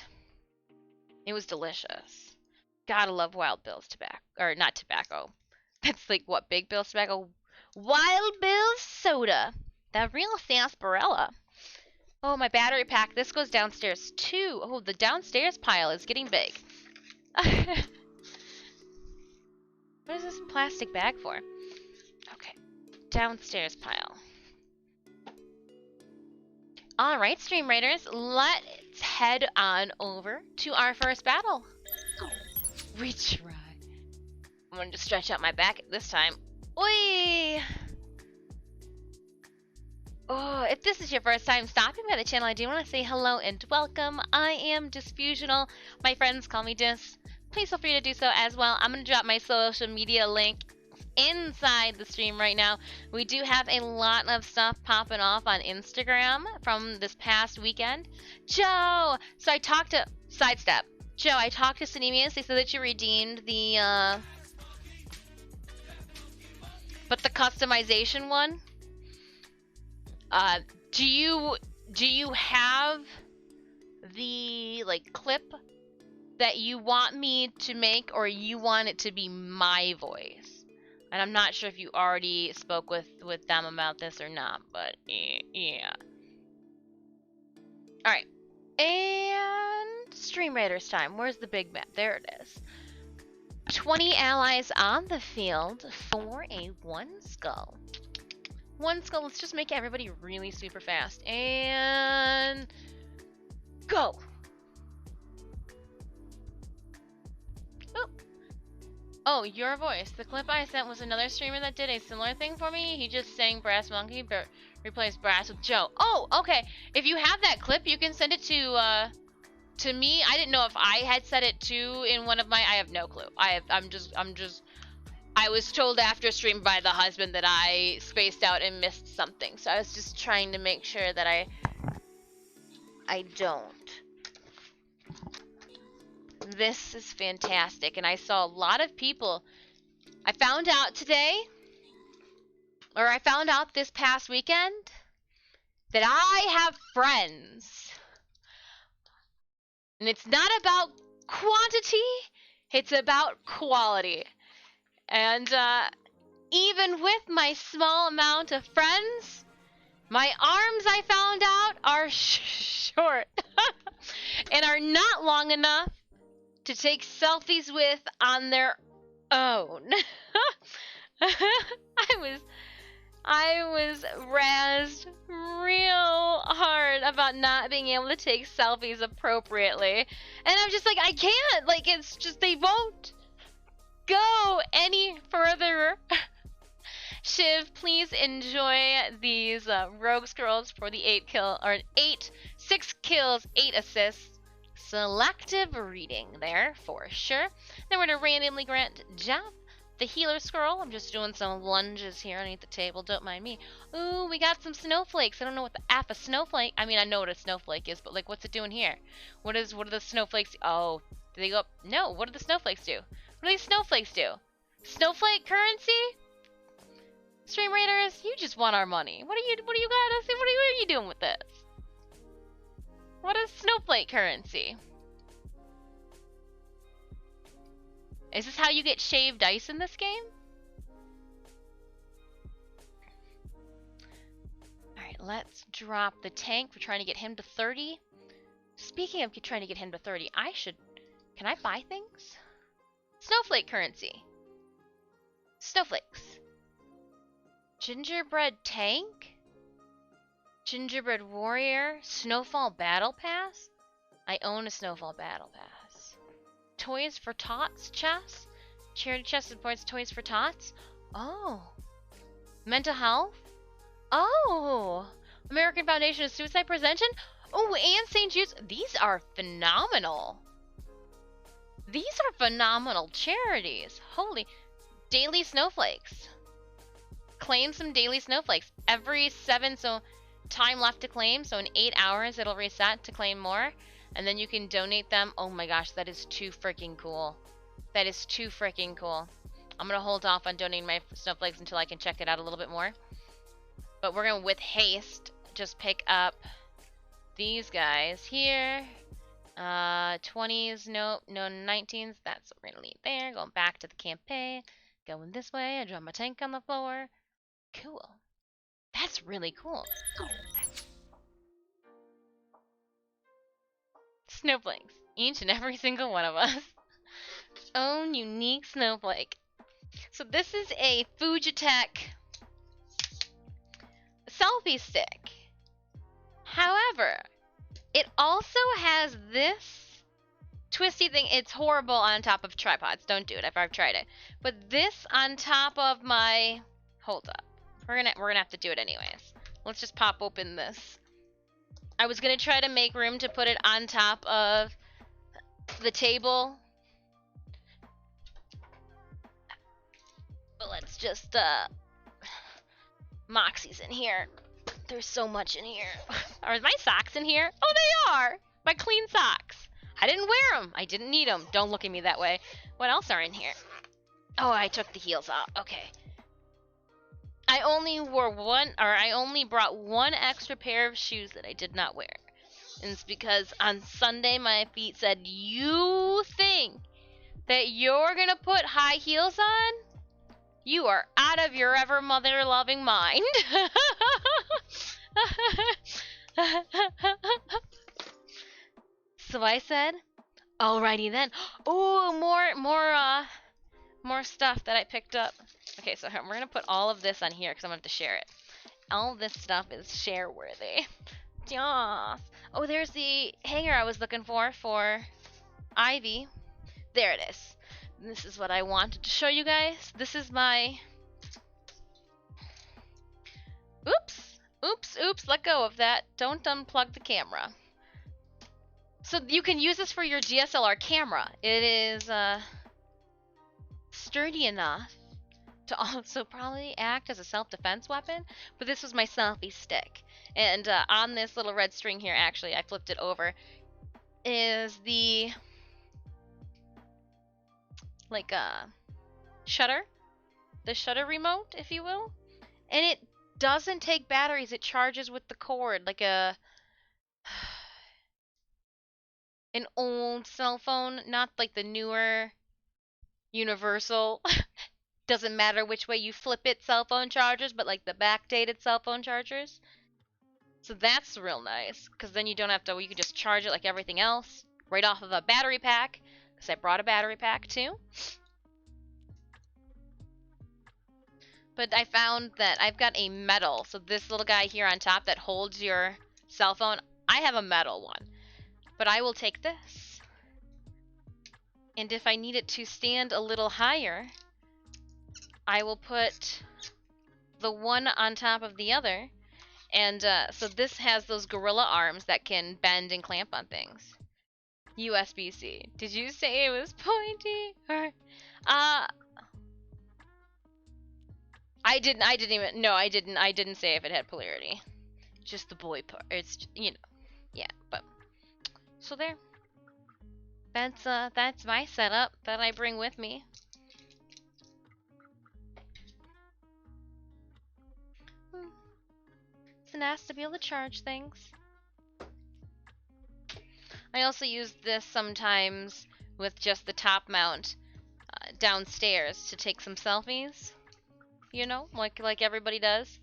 It was delicious. Gotta love Wild Bill's tobacco. Or not tobacco. That's like what, Big Bill's tobacco? Wild Bill's soda. That real sarsaparilla. Oh, my battery pack. This goes downstairs too. Oh, the downstairs pile is getting big. What is this plastic bag for? Okay. Downstairs pile. Alright, Stream Raiders, let's head on over to our first battle. We try. I'm going to stretch out my back this time. Oi! Oh, if this is your first time stopping by the channel, I do want to say hello and welcome. I am Disfusional. My friends call me Dis. Please feel free to do so as well. I'm going to drop my social media link inside the stream right now. We do have a lot of stuff popping off on Instagram from this past weekend. Joe! So I talked to... Sidestep. Joe, I talked to Cinemius. They said that you redeemed the... But the customization one? Do you have the, like, clip that you want me to make, or you want it to be my voice? And I'm not sure if you already spoke with them about this or not, but yeah. Alright. And Stream Raiders time. Where's the big map? There it is. 20 allies on the field for a 1 skull. 1 skull. Let's just make everybody really super fast. And go. Oh. Oh, your voice. The clip I sent was another streamer that did a similar thing for me. He just sang Brass Monkey, but replaced Brass with Joe. Oh, okay. If you have that clip, you can send it to me. I didn't know if I had said it too in one of my. I have no clue. I'm just. I was told after stream by the husband that I spaced out and missed something, so I was just trying to make sure that I don't. This is fantastic, and I saw a lot of people. I found out today, or I found out this past weekend, that I have friends. And it's not about quantity, it's about quality. And even with my small amount of friends, my arms, I found out, are short and are not long enough to take selfies with on their Oh no. I was I was razzed real hard about not being able to take selfies appropriately. And I'm just like, I can't. Like, it's just, they won't go any further. Shiv, please enjoy these rogue scrolls for the 6 kills, 8 assists. Selective reading there for sure. Then we're gonna randomly grant Jeff the healer scroll. I'm just doing some lunges here underneath the table, don't mind me. Ooh, we got some snowflakes. I don't know what the F a snowflake. I mean, I know what a snowflake is, but like, what's it doing here? What do the snowflakes? Oh, do they go up? No. What do the snowflakes do? What do these snowflakes do? Snowflake currency? Stream Raiders, you just want our money. What do you got to say? What are you doing with this? What is snowflake currency? Is this how you get shaved ice in this game? Alright, let's drop the tank. We're trying to get him to 30. Speaking of trying to get him to 30, can I buy things? Snowflake currency. Snowflakes. Gingerbread tank? Gingerbread warrior? Snowfall battle pass? I own a snowfall battle pass. Toys for Tots chest? Charity chest and points toys for tots? Oh. Mental health? Oh. American Foundation of Suicide Prevention? Oh, and St. Jude's. These are phenomenal. These are phenomenal charities. Holy. Daily snowflakes. Claim some daily snowflakes. Every 7, so time left to claim. So in 8 hours, it'll reset to claim more. And then you can donate them. Oh my gosh, that is too freaking cool. That is too freaking cool. I'm going to hold off on donating my snowflakes until I can check it out a little bit more. But we're going to, with haste, just pick up these guys here. 20s, no 19s. That's what we're going to leave there. Going back to the campaign. Going this way. I drop my tank on the floor. Cool. That's really cool. Snowflakes. Each and every single one of us. Own unique snowflake. So this is a Fujitech selfie stick. However, it also has this twisty thing. It's horrible on top of tripods. Don't do it. I've tried it. But this on top of my... Hold up. We're gonna have to do it anyways. Let's just pop open this. I was gonna try to make room to put it on top of the table. But let's just Moxie's in here. There's so much in here. Are my socks in here? Oh, they are! My clean socks. I didn't wear them. I didn't need them. Don't look at me that way. What else are in here? Oh, I took the heels off. Okay. I only brought one extra pair of shoes that I did not wear. And it's because on Sunday my feet said, you think that you're gonna put high heels on? You are out of your ever mother loving mind. So I said, alrighty then. Oh, more stuff that I picked up. Okay, so we're gonna put all of this on here because I'm gonna have to share it. All this stuff is share worthy. Yes. Oh, there's the hanger I was looking for Ivy. There it is. This is what I wanted to show you guys. This is my... Oops, let go of that. Don't unplug the camera. So you can use this for your DSLR camera. It is sturdy enough to also probably act as a self-defense weapon, but this was my selfie stick. And on this little red string here, actually, I flipped it over, is the shutter, the shutter remote, if you will. And it doesn't take batteries, it charges with the cord, like an old cell phone, not like the newer universal. Doesn't matter which way you flip it, cell phone chargers, but like the backdated cell phone chargers. So that's real nice, because then you don't have to, you can just charge it like everything else, right off of a battery pack, because I brought a battery pack too. But I found that I've got a metal, so this little guy here on top that holds your cell phone, I have a metal one. But I will take this. And if I need it to stand a little higher, I will put the one on top of the other. And so this has those gorilla arms that can bend and clamp on things. USB-C. Did you say it was pointy? Or, I didn't even, no, I didn't say if it had polarity. Just the boy part. It's, you know, yeah, but, so there. That's my setup that I bring with me. It's nice to be able to charge things. I also use this sometimes with just the top mount downstairs to take some selfies. You know, like everybody does.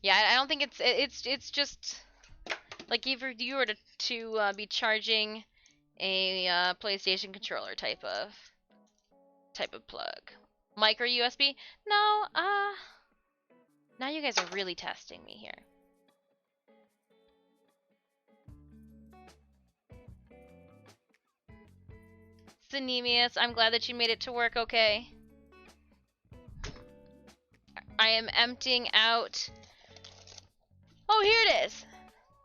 Yeah, I don't think it's just like if you were to be charging a PlayStation controller type of plug. Micro USB? No, now you guys are really testing me here. Synemius, I'm glad that you made it to work okay. I am emptying out. Oh, here it is.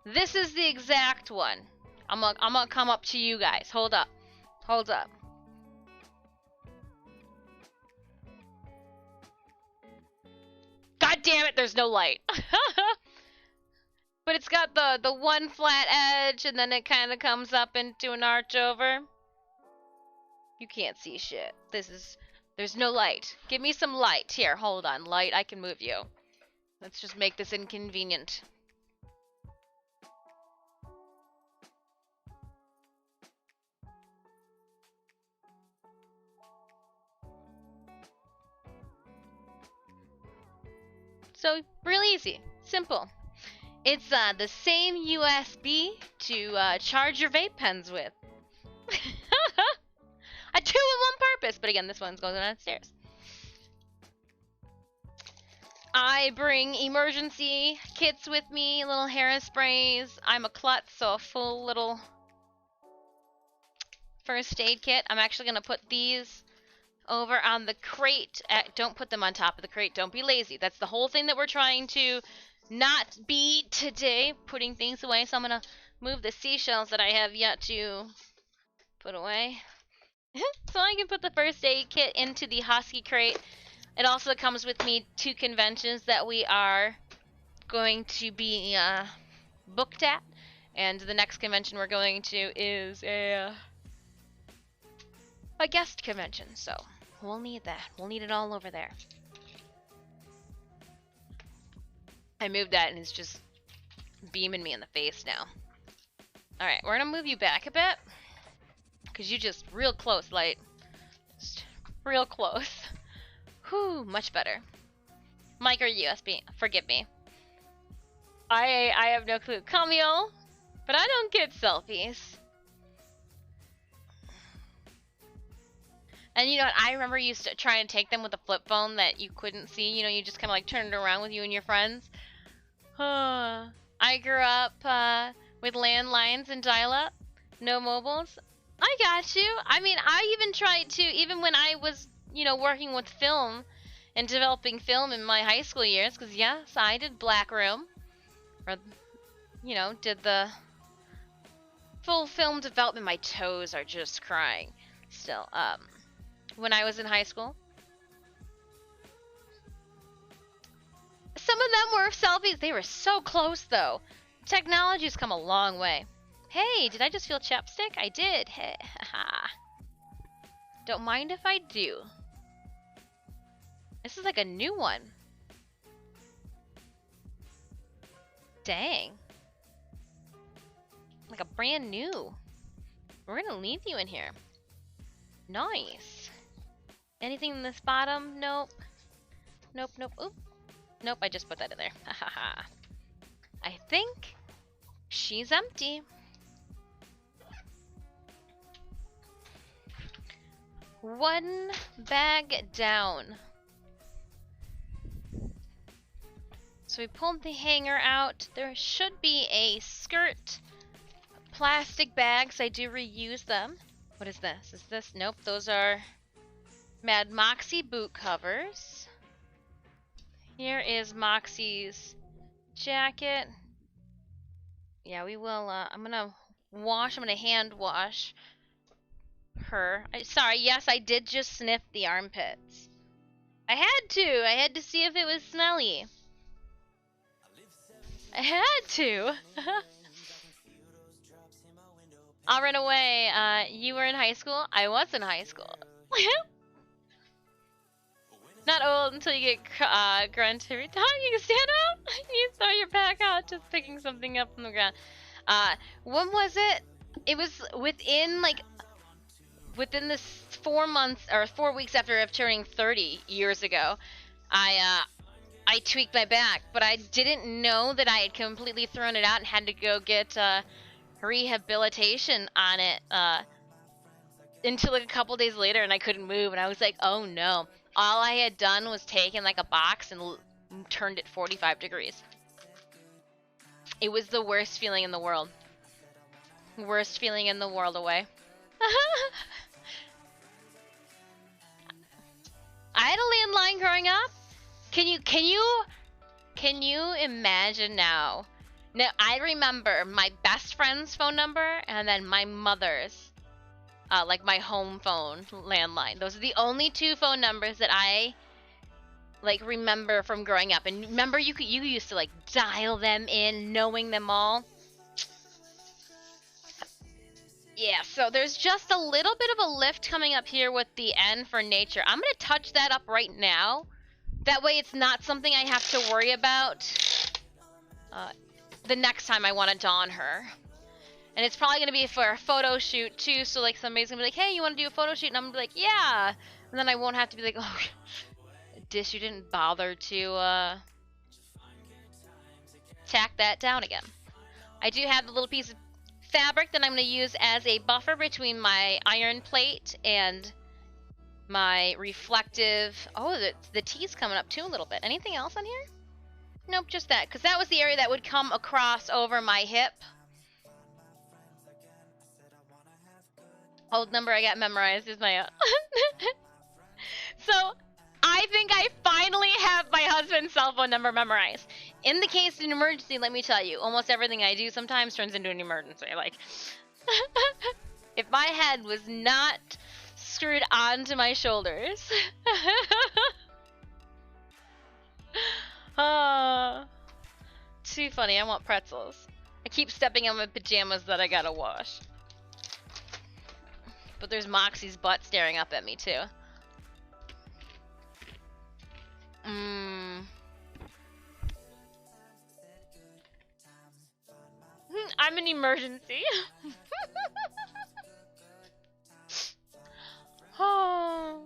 This is the exact one. I'm gonna come up to you guys. Hold up. Hold up. God damn it, there's no light. But it's got the one flat edge and then it kind of comes up into an arch over. You can't see shit. There's no light. Give me some light. Here, hold on. Light, I can move you. Let's just make this inconvenient. So, real easy. Simple. It's the same USB to charge your vape pens with. I do it on purpose, but again, this one's going downstairs. I bring emergency kits with me, little hairsprays. I'm a klutz, so a full little first aid kit. I'm actually going to put these over on the crate. Don't put them on top of the crate. Don't be lazy. That's the whole thing that we're trying to not be today, putting things away. So I'm going to move the seashells that I have yet to put away. So I can put the first aid kit into the Husky crate. It also comes with me 2 conventions that we are going to be booked at. And the next convention we're going to is a guest convention. So we'll need that. We'll need it all over there. I moved that and it's just beaming me in the face now. Alright, we're going to move you back a bit. Because you just real close, Light. Just real close. Whew, much better. Micro USB, forgive me. I have no clue. Camille, but I don't get selfies. And you know what, I remember you used to try and take them with a flip phone that you couldn't see. You know, you just kind of like turn it around with you and your friends. I grew up with landlines and dial-up. No mobiles. I got you. I mean, I even tried to, even when I was, you know, working with film and developing film in my high school years, because yes, I did Black Room, or, you know, did the full film development. My toes are just crying still. When I was in high school, some of them were selfies. They were so close, though. Technology's come a long way. Hey, did I just feel chapstick? I did. Hey, haha. Don't mind if I do. This is like a new one. Dang. Like a brand new. We're gonna leave you in here. Nice. Anything in this bottom? Nope. Nope, nope. Oop. Nope, I just put that in there. Hahaha. I think she's empty. One bag down. So we pulled the hanger out. There should be a skirt, plastic bags. I do reuse them. What is this? Is this? Nope, those are Mad Moxie boot covers. Here is Moxie's jacket. Yeah, we will, I'm gonna hand wash her. Sorry, yes, I did just sniff the armpits. I had to see if it was smelly. I had to. I'll run away. You were in high school? I was in high school. Not old until you get grunt every time you can stand up. You throw your back out just picking something up from the ground. When was it? It was within the 4 months or 4 weeks after turning 30 years ago. I tweaked my back, but I didn't know that I had completely thrown it out and had to go get rehabilitation on it until like a couple days later, and I couldn't move, and I was like, oh no. All I had done was taken like a box and turned it 45 degrees. It was the worst feeling in the world. Worst feeling in the world away. I had a landline growing up. Can you imagine now? Now I remember my best friend's phone number and then my mother's, like my home phone landline. Those are the only two phone numbers that I like remember from growing up. And remember, you used to like dial them in, knowing them all. Yeah, so there's just a little bit of a lift coming up here with the N for nature. I'm gonna touch that up right now. That way it's not something I have to worry about the next time I want to don her. And it's probably gonna be for a photo shoot too, so like somebody's gonna be like, hey, you wanna do a photo shoot? And I'm gonna be like, yeah. And then I won't have to be like, oh, Dish, you didn't bother to tack that down again. I do have the little piece of fabric that I'm gonna use as a buffer between my iron plate and my reflective. Oh, the tee's coming up too a little bit. Anything else on here? Nope, just that, because that was the area that would come across over my hip. Old number I got memorized is my own. So I think I finally have my husband's cell phone number memorized. In the case of an emergency, let me tell you, almost everything I do sometimes turns into an emergency. Like, if my head was not screwed onto my shoulders. Too funny, I want pretzels. I keep stepping on my pajamas that I gotta wash. But there's Moxie's butt staring up at me too. I'm an emergency. Oh.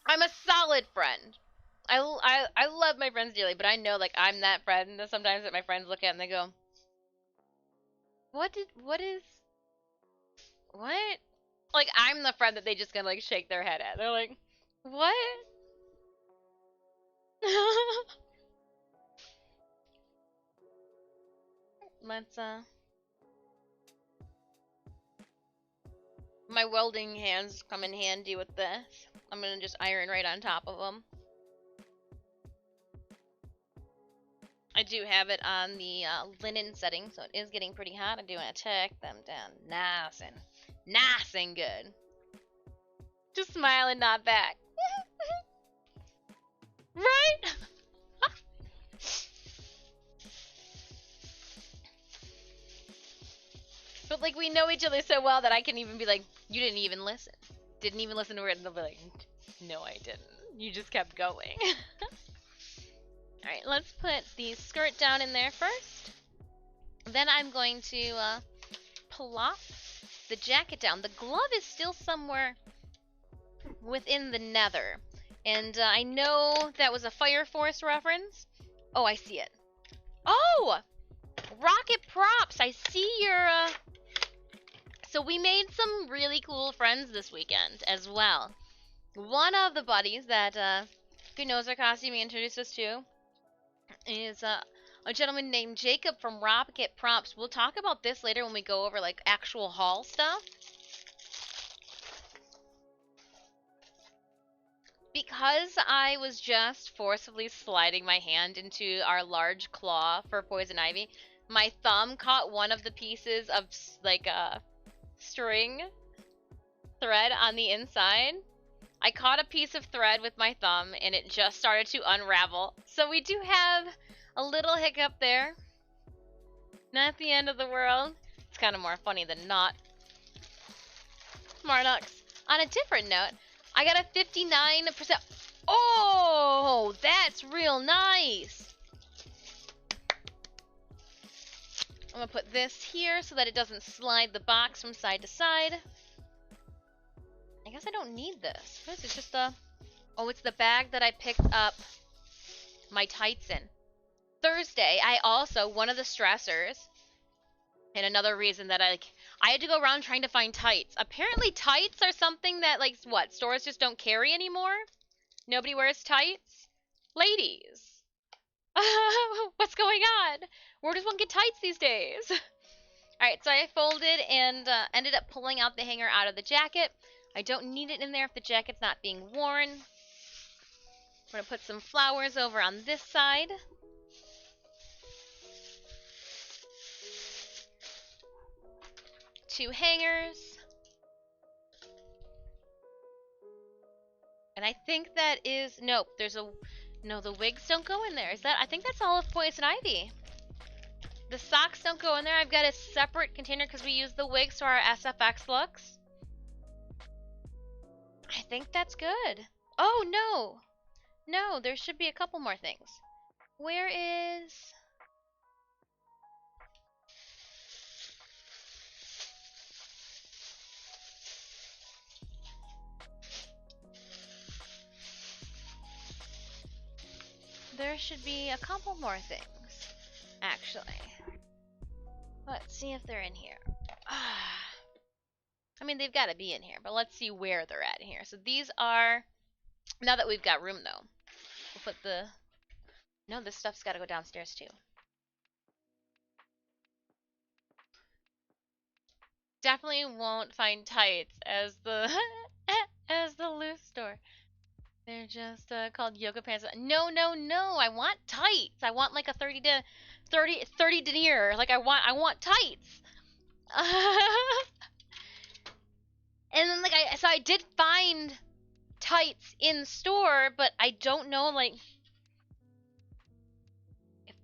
I'm a solid friend. I love my friends dearly, but I know like I'm that friend that sometimes that my friends look at and they go, what? Like I'm the friend that they just gonna like shake their head at. They're like, what? Let's my welding hands come in handy with this. I'm gonna just iron right on top of them. I do have it on the linen setting, so it is getting pretty hot. I do want to take them down nice and good. Just smile and nod back. Right? But like we know each other so well that I can even be like, you didn't even listen. Didn't even listen to her, and they'll be like, no, I didn't. You just kept going. Alright, let's put the skirt down in there first. Then I'm going to plop the jacket down. The glove is still somewhere within the nether. And I know that was a Fire Force reference. Oh, I see it. Oh! Rocket Props! I see your, So we made some really cool friends this weekend as well. One of the buddies that, who knows our costume he introduced us to is, a gentleman named Jacob from Rocket Props. We'll talk about this later when we go over, like, actual haul stuff. Because I was just forcibly sliding my hand into our large claw for poison ivy, my thumb caught one of the pieces of, like, string thread on the inside. I caught a piece of thread with my thumb and it just started to unravel. So we do have a little hiccup there. Not the end of the world. It's kind of more funny than not. Marnox. On a different note, I got a 59%. Oh, that's real nice. I'm gonna put this here so that it doesn't slide the box from side to side. I guess I don't need this. This is just a... Oh, it's the bag that I picked up my tights in. Thursday, I also, one of the stressors, and another reason that I had to go around trying to find tights. Apparently tights are something that, like, what, stores just don't carry anymore? Nobody wears tights? Ladies. What's going on? Where does one get tights these days? Alright, so I folded and ended up pulling out the hanger out of the jacket. I don't need it in there if the jacket's not being worn. I'm going to put some flowers over on this side. Two hangers. And I think that is... Nope, there's a... No, the wigs don't go in there. Is that... I think that's all of Poison Ivy. The socks don't go in there. I've got a separate container because we use the wigs for our SFX looks. I think that's good. Oh, no. No, there should be a couple more things. Where is... There should be a couple more things, actually. Let's see if they're in here. I mean, they've got to be in here, but let's see where they're at in here. So these are... Now that we've got room, though, we'll put the... No, this stuff's got to go downstairs, too. Definitely won't find tights as the... as the loose store. They're just called yoga pants. No, no, no. I want tights. I want like a 30 denier. Like I want tights. And then like I did find tights in store, but I don't know like if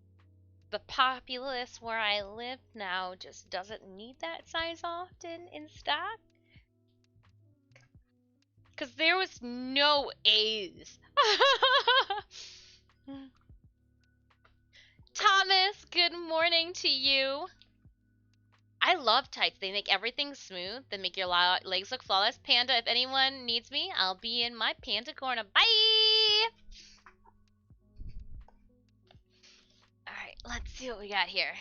the populace where I live now just doesn't need that size often in stock. Because there was no A's. Thomas, good morning to you. I love tights. They make everything smooth. They make your legs look flawless. Panda, if anyone needs me, I'll be in my panda corner. Bye! Alright, let's see what we got here.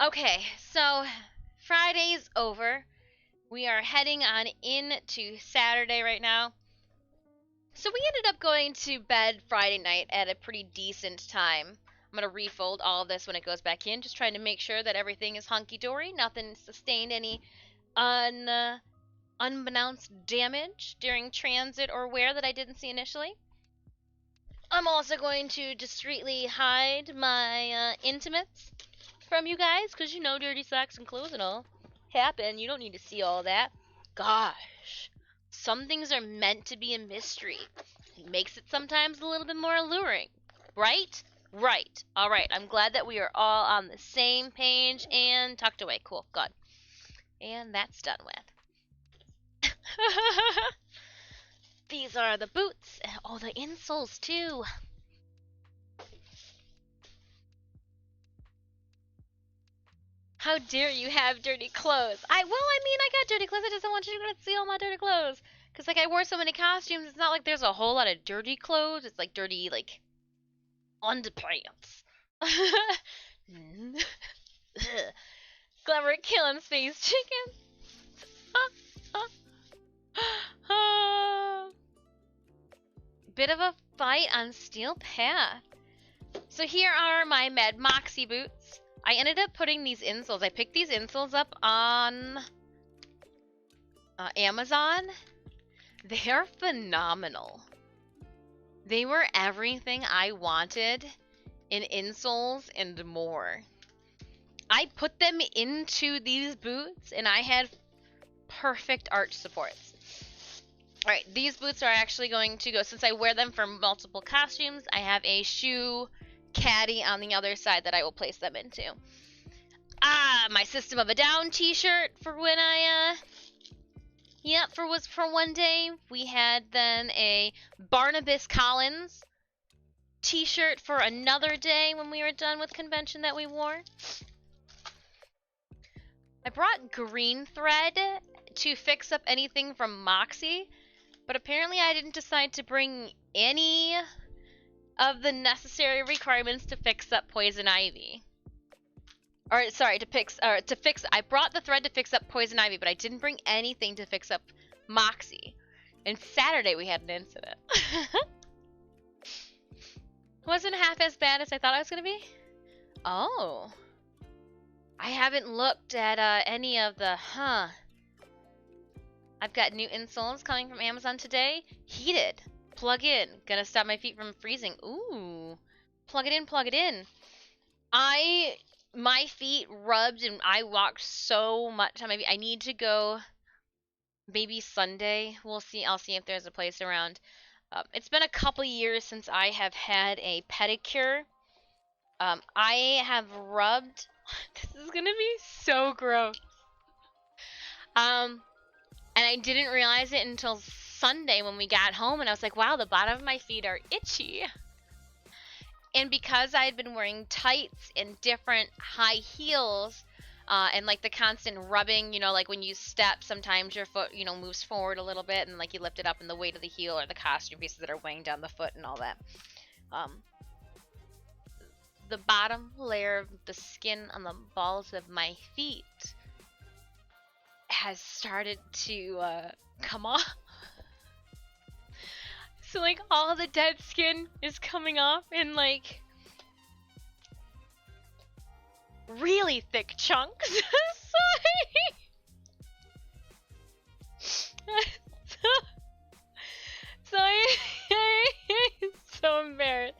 Okay, so Friday's over. We are heading on into Saturday right now. So we ended up going to bed Friday night at a pretty decent time. I'm going to refold all of this when it goes back in, just trying to make sure that everything is hunky-dory, nothing sustained any unbeknownst damage during transit or wear that I didn't see initially. I'm also going to discreetly hide my intimates from you guys, because you know dirty socks and clothes and all happen. You don't need to see all that. Gosh. Some things are meant to be a mystery. It makes it sometimes a little bit more alluring. Right? Right. Alright, I'm glad that we are all on the same page and tucked away. Cool, good. And that's done with. These are the boots. Oh, the insoles too. How dare you have dirty clothes? I mean, I got dirty clothes. I just don't want you to see all my dirty clothes. Cause like I wore so many costumes, it's not like there's a whole lot of dirty clothes. It's like dirty like underpants. Clever killing space chicken. Bit of a fight on Steel Path. So here are my Mad Moxie boots. I ended up putting these insoles. I picked these insoles up on Amazon. They are phenomenal. They were everything I wanted in insoles and more. I put them into these boots and I had perfect arch supports. Alright, these boots are actually going to go, since I wear them for multiple costumes, I have a shoe caddy on the other side that I will place them into. My System of a Down t-shirt for when I, for one day. We had then a Barnabas Collins t-shirt for another day when we were done with convention that we wore. I brought green thread to fix up anything from Moxie, but apparently I didn't decide to bring any of the necessary requirements to fix up Poison Ivy. Or sorry, I brought the thread to fix up Poison Ivy, but I didn't bring anything to fix up Moxie. And Saturday we had an incident. Wasn't half as bad as I thought it was gonna be. Oh. I haven't looked at any of the, I've got new insoles coming from Amazon today. Heated. Plug in. Gonna stop my feet from freezing. Ooh. Plug it in, plug it in. My feet rubbed and I walked so much. Maybe I need to go maybe Sunday. We'll see. I'll see if there's a place around. It's been a couple years since I have had a pedicure. I have rubbed. This is gonna be so gross. And I didn't realize it until Sunday when we got home, and I was like, wow, the bottom of my feet are itchy. And because I had been wearing tights and different high heels, and like the constant rubbing, like when you step, sometimes your foot, moves forward a little bit, and like you lift it up, and the weight of the heel or the costume pieces that are weighing down the foot and all that. The bottom layer of the skin on the balls of my feet has started to come off. So like all the dead skin is coming off in like really thick chunks. so I'm so embarrassed.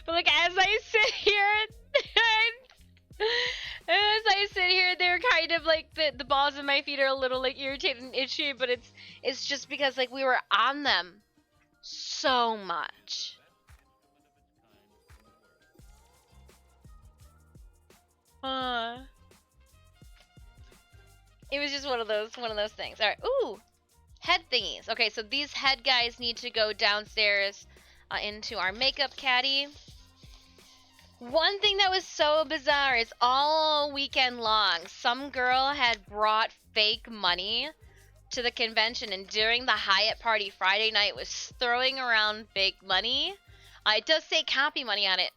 But like as I sit here, they're kind of like the balls of my feet are a little like irritated and itchy, but it's just because like we were on them so much. It was just one of those things. All right. Ooh, head thingies. Okay, so these head guys need to go downstairs into our makeup caddy. One thing that was so bizarre is all weekend long, some girl had brought fake money to the convention, and during the Hyatt party Friday night was throwing around fake money. It does say copy money on it,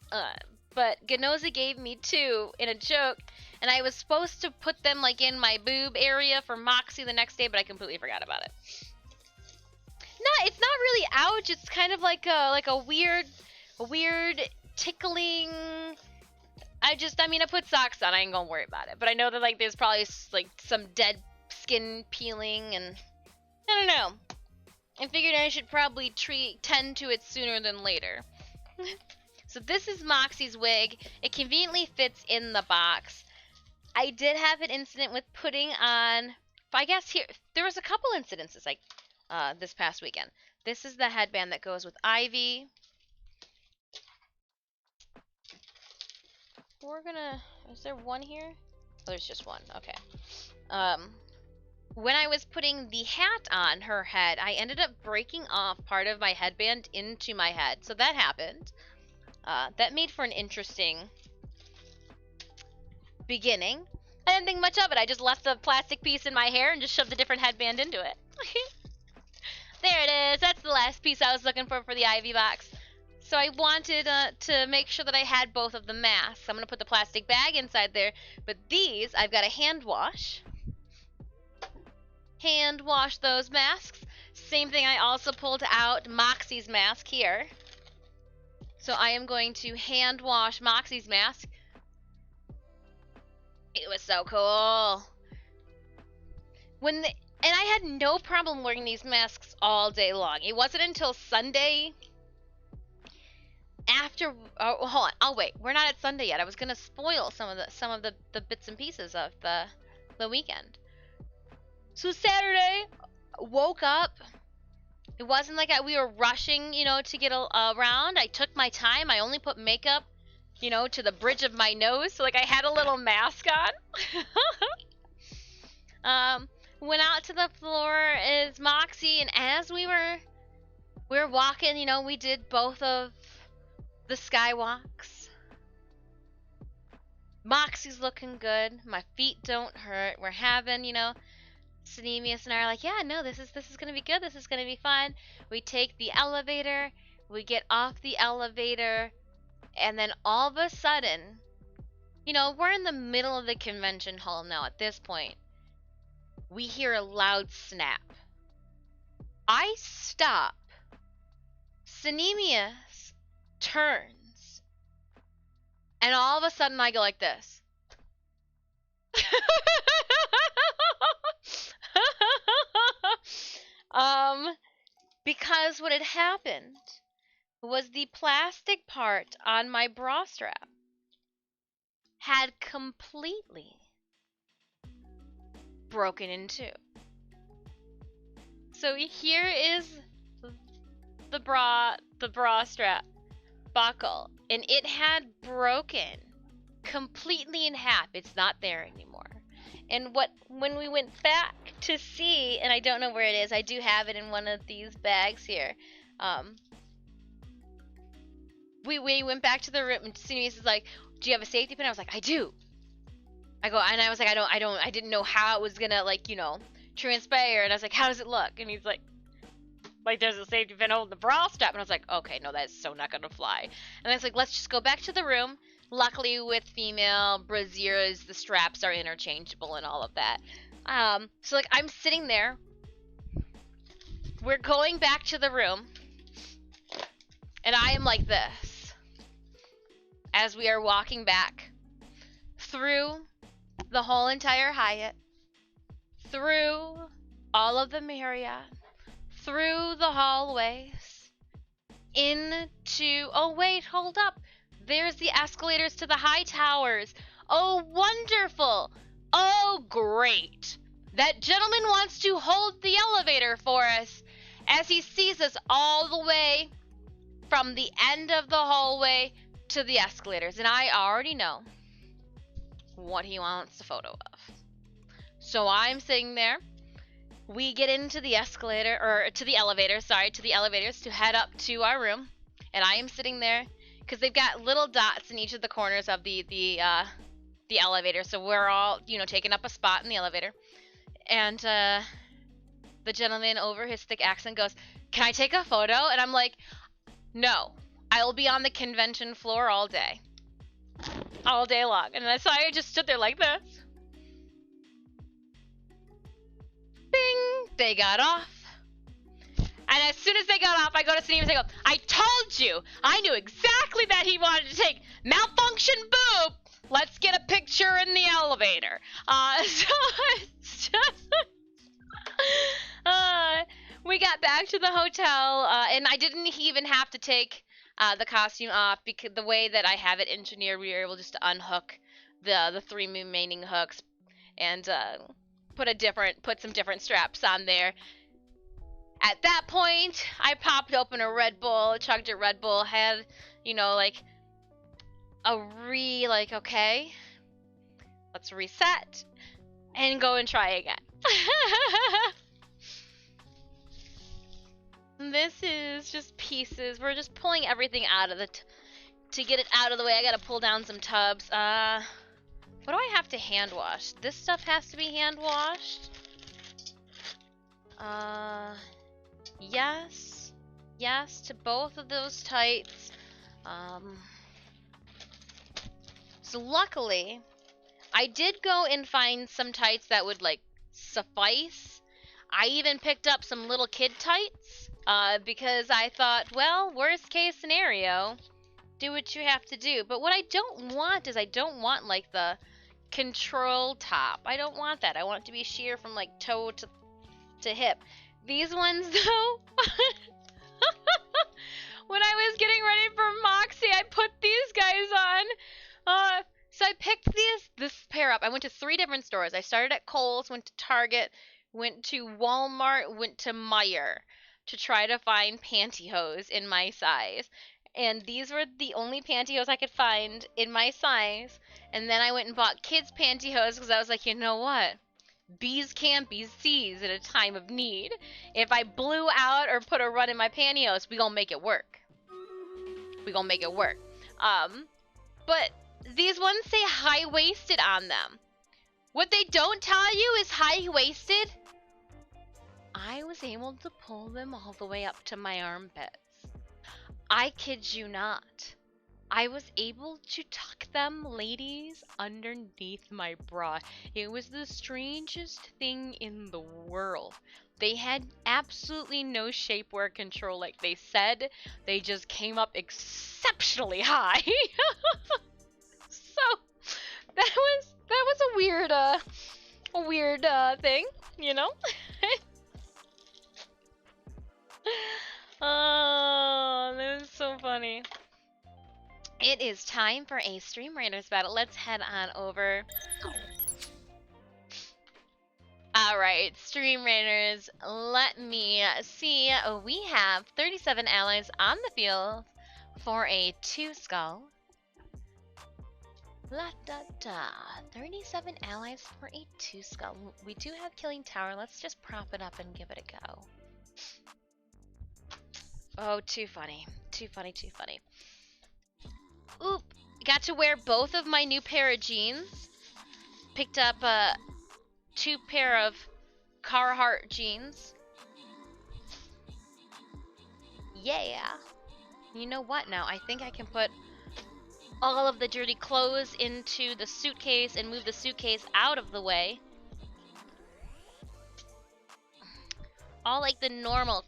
but Ganoza gave me 2 in a joke, and I was supposed to put them like in my boob area for Moxie the next day, but I completely forgot about it. No, it's not really ouch. It's kind of like a weird tickling. I put socks on. I ain't gonna worry about it. But I know that like there's probably like some dead skin peeling, and I don't know. I figured I should probably tend to it sooner than later. So this is Moxie's wig. It conveniently fits in the box. I did have an incident with putting on. I guess there was a couple incidences like this past weekend. This is the headband that goes with Ivy. Is there one here? Oh, there's just one. Okay. When I was putting the hat on her head, I ended up breaking off part of my headband into my head. So that happened. That made for an interesting beginning. I didn't think much of it. I just left the plastic piece in my hair and just shoved a different headband into it. There it is. That's the last piece I was looking for the Ivy box. So I wanted to make sure that I had both of the masks. I'm going to put the plastic bag inside there. But these, I've got to hand wash. Hand wash those masks. Same thing, I also pulled out Moxie's mask here. So I am going to hand wash Moxie's mask. It was so cool. And I had no problem wearing these masks all day long. It wasn't until Sunday after. Oh, hold on. I'll wait. We're not at Sunday yet. I was gonna spoil some of the bits and pieces of the weekend. So Saturday, woke up. It wasn't like we were rushing, you know, to get around. I took my time. I only put makeup, you know, to the bridge of my nose. So like I had a little mask on. Went out to the floor as Moxie, and as we were walking, you know, we did both of the skywalks. Moxie's looking good. My feet don't hurt. We're having, you know, Synemius and I are like, yeah, no, this is gonna be good. This is gonna be fun. We take the elevator. We get off the elevator, and then all of a sudden, you know, we're in the middle of the convention hall now at this point. We hear a loud snap. I stop. Synemius turns. And all of a sudden I go like this. Because what had happened was the plastic part on my bra strap had completely broken in two. So here is the bra strap buckle, and it had broken completely in half. It's not there anymore. And when we went back to see, and I don't know where it is, I do have it in one of these bags here. We went back to the room, and Sinius is like, "Do you have a safety pin?" I was like, "I do." I was like, I didn't know how it was gonna, like, you know, transpire. And I was like, "How does it look?" And he's like, there's a safety pin holding the bra strap. And I was like, okay, no, that's so not gonna fly. And I was like, let's just go back to the room. Luckily, with female brassieres, the straps are interchangeable and all of that. So like, I'm sitting there. We're going back to the room, and I am like this as we are walking back through the whole entire Hyatt, through all of the Marriott, through the hallways, into... Oh, wait, hold up. There's the escalators to the high towers. Oh, wonderful. Oh, great. That gentleman wants to hold the elevator for us as he sees us all the way from the end of the hallway to the escalators. And I already know what he wants a photo of. So I'm sitting there. We get into the escalator, or to the elevator, sorry, to the elevators to head up to our room. And I am sitting there because they've got little dots in each of the corners of the elevator. So we're all, you know, taking up a spot in the elevator. And the gentleman over his thick accent goes, "Can I take a photo?" And I'm like, "No, I will be on the convention floor all day. All day long." And so I just stood there like this. Bing! They got off. And as soon as they got off, I go to Steve and I go, "I told you! I knew exactly that he wanted to take malfunction boob! Let's get a picture in the elevator." So it's just... we got back to the hotel, and I didn't even have to take the costume off, because the way that I have it engineered, we were able just to unhook the three remaining hooks and put some different straps on there. At that point, I popped open a Red Bull, chugged a Red Bull, had, you know, like okay, let's reset and go and try again. This is just pieces. We're just pulling everything out of to get it out of the way. I gotta pull down some tubs. What do I have to hand wash? This stuff has to be hand washed. yes, yes to both of those tights. Um, so luckily, I did go and find some tights that would like suffice. I even picked up some little kid tights because I thought, well, worst case scenario, do what you have to do. But what I don't want is I don't want like the control top. I don't want that. I want it to be sheer from like toe to hip. These ones though, when I was getting ready for Moxie, I put these guys on. So I picked this pair up. I went to 3 different stores. I started at Kohl's, went to Target, went to Walmart, went to Meijer to try to find pantyhose in my size. And these were the only pantyhose I could find in my size. And then I went and bought kids' pantyhose because I was like, you know what? Bees can't be C's in a time of need. If I blew out or put a run in my pantyhose, we gonna make it work. We gonna make it work. But these ones say high-waisted on them. What they don't tell you is high-waisted. I was able to pull them all the way up to my armpits. I kid you not. I was able to tuck them, ladies, underneath my bra. It was the strangest thing in the world. They had absolutely no shapewear control, like they said. They just came up exceptionally high. So that was a weird thing, you know. Oh, that was so funny. It is time for a Stream Raiders battle. Let's head on over. Alright, Stream Raiders, let me see. We have 37 allies on the field for a 2 skull. La da da. 37 allies for a 2 skull. We do have Killing Tower. Let's just prop it up and give it a go. Oh, too funny. Too funny, too funny. Oop. Got to wear both of my new pair of jeans. Picked up 2 pair of Carhartt jeans. Yeah. You know what now? I think I can put all of the dirty clothes into the suitcase and move the suitcase out of the way. All like the normal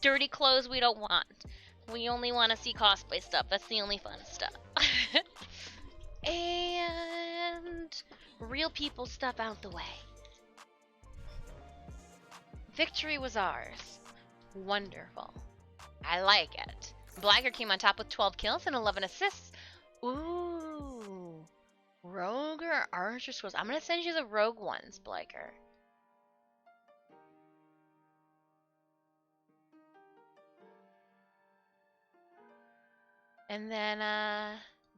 dirty clothes we don't want. We only want to see cosplay stuff. That's the only fun stuff. And real people stuff out the way. Victory was ours. Wonderful. I like it. Blacker came on top with 12 kills and 11 assists. Ooh. Rogue or Archer Schools. I'm going to send you the rogue ones, Blaker. And then,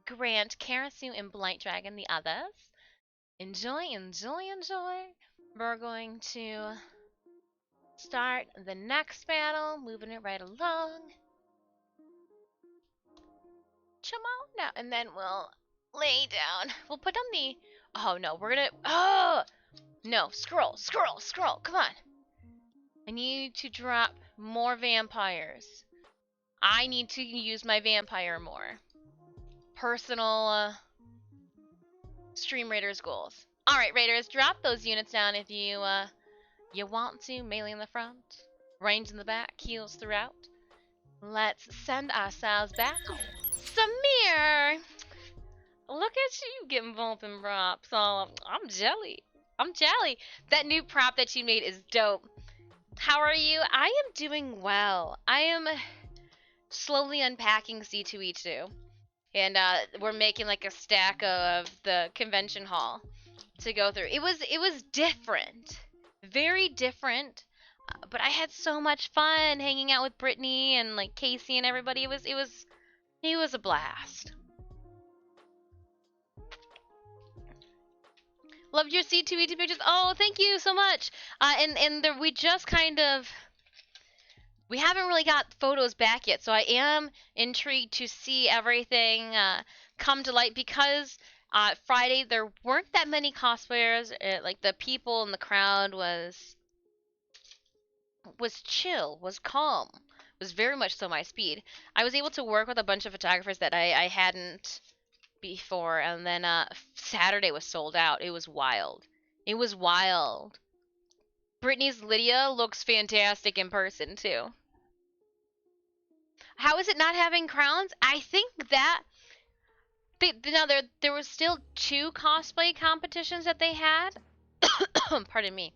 Grant, Karasu, and Blight Dragon, the others. Enjoy, enjoy, enjoy. We're going to start the next battle, moving it right along. Come on now, and then we'll lay down. We'll put on the. Oh no, we're gonna. Oh no, scroll, scroll, scroll. Come on. I need to drop more vampires. I need to use my vampire more. Personal Stream Raiders goals. Alright, Raiders, drop those units down if you want to. Melee in the front, range in the back, heals throughout. Let's send ourselves back. Samir! Look at you getting bumping props. Oh, I'm jelly. I'm jelly. That new prop that you made is dope. How are you? I am doing well. I am slowly unpacking C2E2. And we're making like a stack of the convention hall to go through. It was different. Very different. But I had so much fun hanging out with Brittany and like Casey and everybody. It was a blast. Loved your C2E2 pictures. Oh, thank you so much. We just kind of we haven't really got photos back yet, so I am intrigued to see everything come to light because Friday there weren't that many cosplayers. Like the people in the crowd was was chill, was calm, was very much so my speed. I was able to work with a bunch of photographers that I hadn't before, and then Saturday was sold out. It was wild. It was wild. Brittany's Lydia looks fantastic in person too. How is it not having crowns? I think that now there was still 2 cosplay competitions that they had. Pardon me.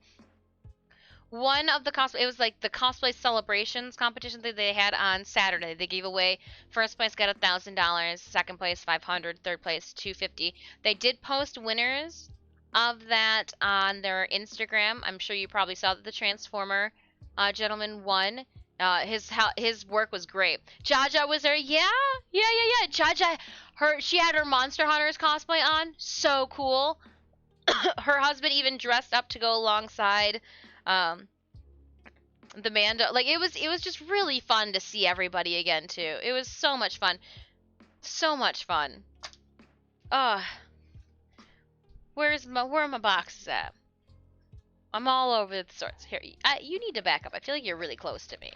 One of the cosplay, it was like the cosplay celebrations competition that they had on Saturday. They gave away, first place got $1,000, second place 500, third place 250. They did post winners of that on their Instagram. I'm sure you probably saw that the Transformer gentleman won. His work was great. Jaja was there. Yeah. Jaja, she had her Monster Hunters cosplay on. So cool. Her husband even dressed up to go alongside the Mando. Like it was just really fun to see everybody again too. It was so much fun. So much fun. Where are my boxes at? I'm all over the sorts. Here, you need to back up. I feel like you're really close to me.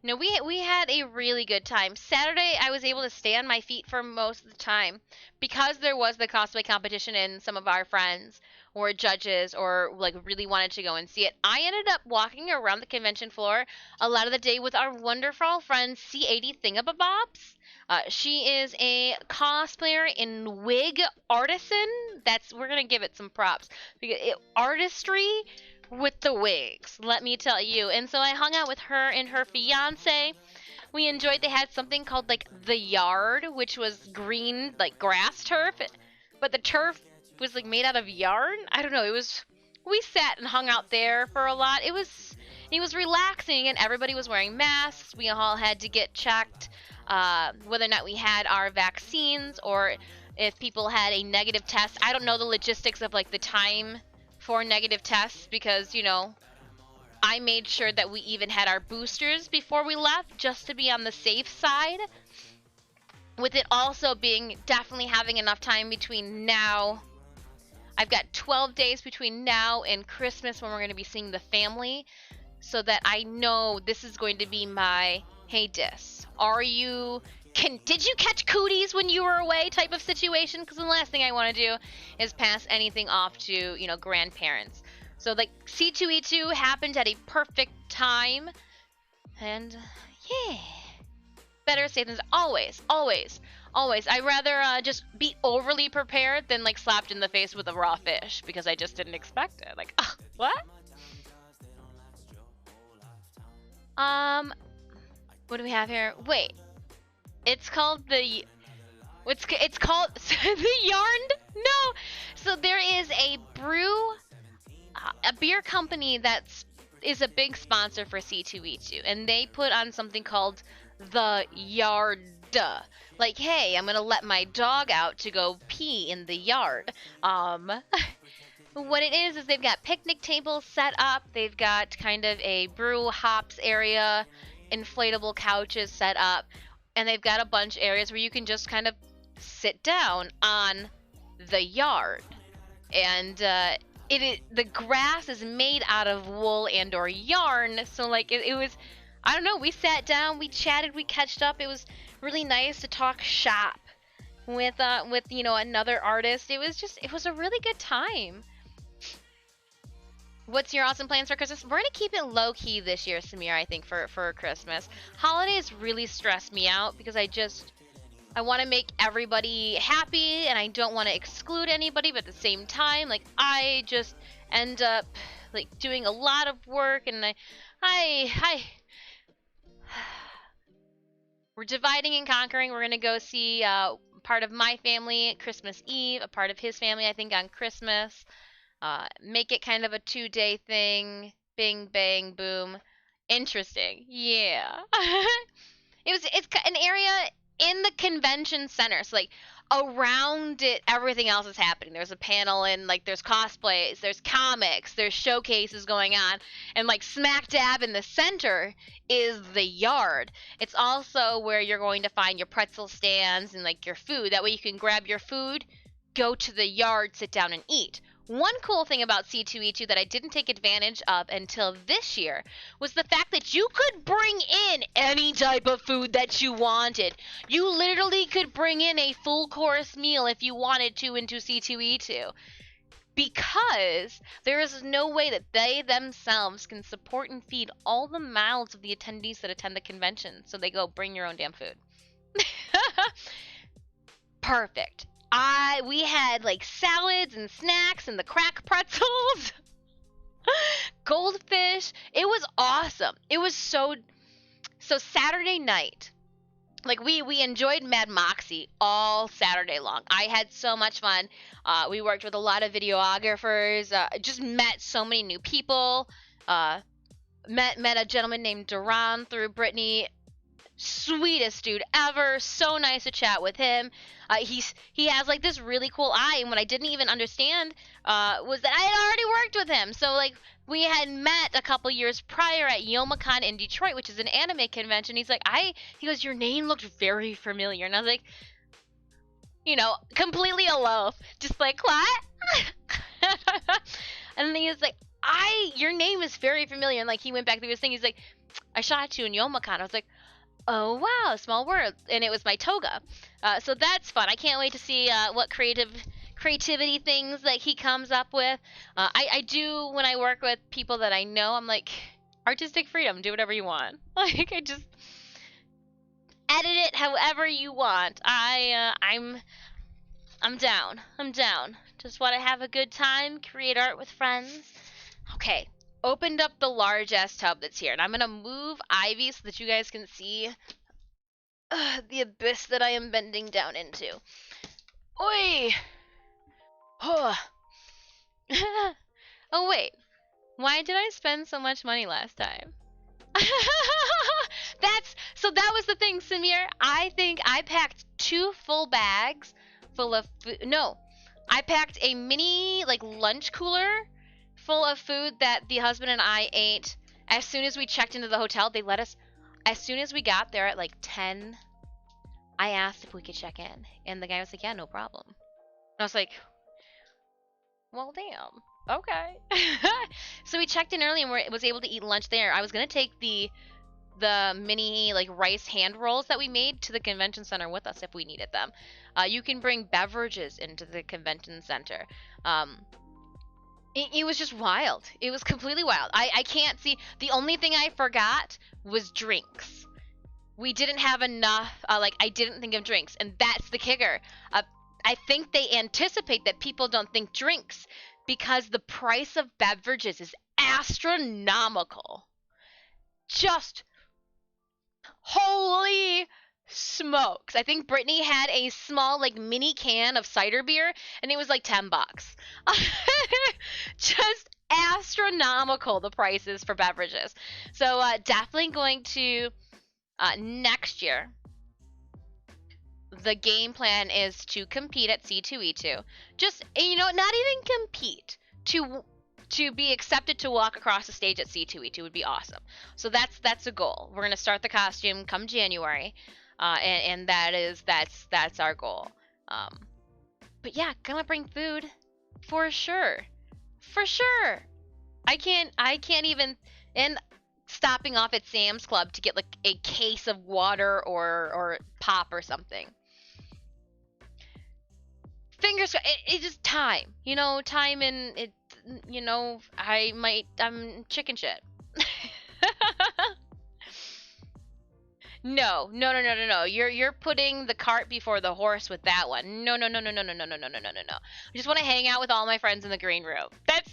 No, we had a really good time. Saturday, I was able to stay on my feet for most of the time because there was the cosplay competition and some of our friends or judges or like really wanted to go and see it. I ended up walking around the convention floor a lot of the day with our wonderful friend C80 Thingamabobs. She is a cosplayer in wig artisan. We're gonna give it some props because artistry with the wigs, let me tell you. And so I hung out with her and her fiance. We enjoyed, they had something called like the yard, which was green like grass turf, but the turf was like made out of yarn. I don't know, we sat and hung out there for a lot. It was relaxing and everybody was wearing masks. We all had to get checked whether or not we had our vaccines or if people had a negative test. I don't know the logistics of like the time for negative tests because, I made sure that we even had our boosters before we left just to be on the safe side. With it also being definitely having enough time between now. I've got 12 days between now and Christmas when we're going to be seeing the family so that I know this is going to be my, hey Dis, did you catch cooties when you were away type of situation? Because the last thing I want to do is pass anything off to, grandparents. So like C2E2 happened at a perfect time. And yeah. Better safe than always. I'd rather just be overly prepared than like slapped in the face with a raw fish because I just didn't expect it. Like, what? What do we have here? Wait. It's called it's called the Yarn? No. So there is a beer company is a big sponsor for C2E2, and they put on something called the Yard. Like, hey, I'm gonna let my dog out to go pee in the yard. What it is they've got picnic tables set up. They've got kind of a brew hops area, inflatable couches set up. And they've got a bunch of areas where you can just kind of sit down on the yard. And the grass is made out of wool and or yarn. So like it was, I don't know, we sat down, we chatted, we catched up. It was really nice to talk shop with another artist. It was a really good time. What's your awesome plans for Christmas? We're going to keep it low-key this year, Samir, I think, for Christmas. Holidays really stress me out because I want to make everybody happy and I don't want to exclude anybody, but at the same time, like, I just end up, like, doing a lot of work and we're dividing and conquering. We're going to go see part of my family Christmas Eve, a part of his family, I think, on Christmas. Make it kind of a 2-day thing. Bing, bang, boom. Interesting. Yeah. It's an area in the convention center. So like around it, everything else is happening. There's a panel and like there's cosplays, there's comics, there's showcases going on, and like smack dab in the center is the yard. It's also where you're going to find your pretzel stands and like your food. That way you can grab your food, go to the yard, sit down and eat. one cool thing about C2E2 that I didn't take advantage of until this year was the fact that you could bring in any type of food that you wanted. You literally could bring in a full course meal if you wanted to into C2E2. Because there is no way that they themselves can support and feed all the mouths of the attendees that attend the convention. So they go, bring your own damn food. Perfect. We had like salads and snacks and the crack pretzels, goldfish. It was awesome. It was so Saturday night. Like we enjoyed Mad Moxie all Saturday long. I had so much fun. We worked with a lot of videographers. Just met so many new people. Met a gentleman named Duran through Brittany. Sweetest dude ever. So nice to chat with him. He has like this really cool eye, and what I didn't even understand was that I had already worked with him. So like we had met a couple years prior at Youmacon in Detroit, which is an anime convention. He's like, he goes, your name looked very familiar, and I was like, completely aloof, just like what? And then he was like, your name is very familiar, and like he went back to his thing. He's like, I shot you in Youmacon. I was like, oh wow, small world, and it was my toga. So that's fun. I can't wait to see what creativity things that he comes up with. I do when I work with people that I know. I'm like, artistic freedom. Do whatever you want. Like I just edit it however you want. I'm down. I'm down. Just want to have a good time, create art with friends. Okay, opened up the large ass tub that's here, and I'm gonna move Ivy so that you guys can see the abyss that I am bending down into. Oi! Oh. Oh wait, why did I spend so much money last time? That was the thing, Samir. I think I packed 2 full bags full of food. No, I packed a mini like lunch cooler full of food that the husband and I ate as soon as we checked into the hotel. They let us, as soon as we got there at like 10, I asked if we could check in, and the guy was like, yeah, no problem. And I was like, well, damn. Okay. So we checked in early and was able to eat lunch there. I was gonna take the mini like rice hand rolls that we made to the convention center with us if we needed them. You can bring beverages into the convention center. It was just wild. It was completely wild. I can't see. The only thing I forgot was drinks. We didn't have enough. I didn't think of drinks, and that's the kicker. I think they anticipate that people don't think drinks because the price of beverages is astronomical. Just holy smokes. I think Brittany had a small like mini can of cider beer and it was like $10. Just astronomical the prices for beverages. So definitely going to next year. The game plan is to compete at C2E2. Just not even compete, to be accepted to walk across the stage at C2E2 would be awesome. So that's a goal. We're gonna start the costume come January, and that's our goal. But yeah, gonna bring food for sure, for sure. I can't even, and stopping off at Sam's Club to get like a case of water or pop or something. Fingers crossed. It's just time, time, and it, I'm chicken shit. No. You're putting the cart before the horse with that one. No. I just want to hang out with all my friends in the green room. That's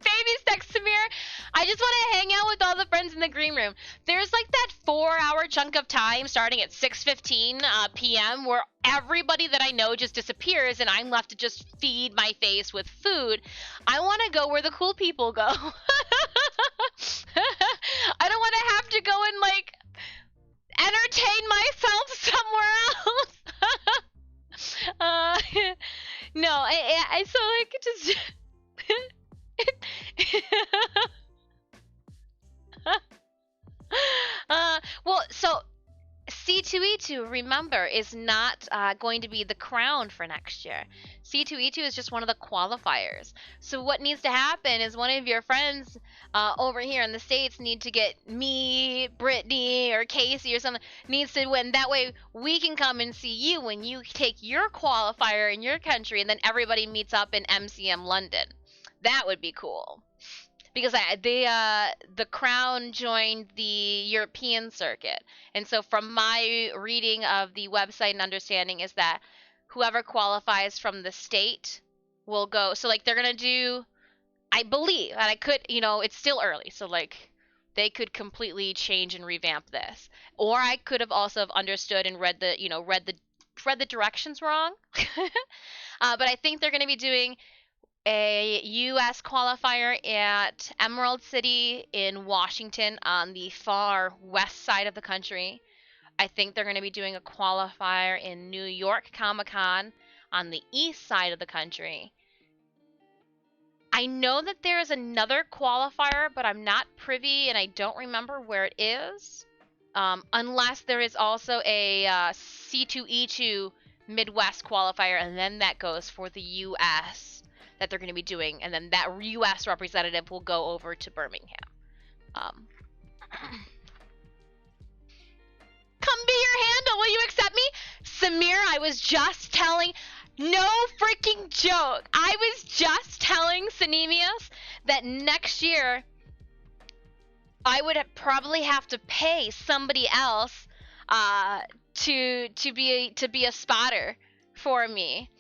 baby sex, Samir. I just want to hang out with all the friends in the green room. There's like that 4-hour chunk of time starting at 6:15 p.m. where everybody that I know just disappears and I'm left to just feed my face with food. I want to go where the cool people go. I don't want to have to go and like entertain myself somewhere else. No, I so like just. Well, so C2E2, remember, is not going to be the crown for next year. C2E2 is just one of the qualifiers. So what needs to happen is one of your friends over here in the States need to get me, Brittany, or Casey or something, needs to win. That way we can come and see you when you take your qualifier in your country, and then everybody meets up in MCM London. That would be cool. Because the Crown joined the European circuit, and so from my reading of the website and understanding is that whoever qualifies from the state will go. So like they're gonna do, I believe, and I could, it's still early, so like they could completely change and revamp this, or I could have also have understood and read the directions wrong. But I think they're gonna be doing a U.S. qualifier at Emerald City in Washington on the far west side of the country. I think they're going to be doing a qualifier in New York Comic Con on the east side of the country. I know that there is another qualifier, but I'm not privy and I don't remember where it is. Unless there is also a C2E2 Midwest qualifier, and then that goes for the U.S. that they're going to be doing, and then that U.S. representative will go over to Birmingham. Come be your handle. Will you accept me? Samir, I was just telling... No freaking joke. I was just telling Sanemius that next year I would probably have to pay somebody else to be a spotter for me.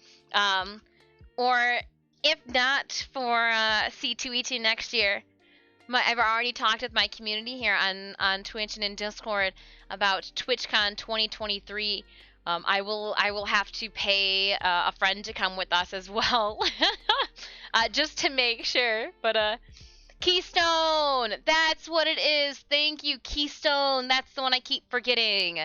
Or if not for C2E2 next year, I've already talked with my community here on Twitch and in Discord about TwitchCon 2023. I will have to pay a friend to come with us as well, just to make sure. But Keystone, that's what it is. Thank you, Keystone. That's the one I keep forgetting.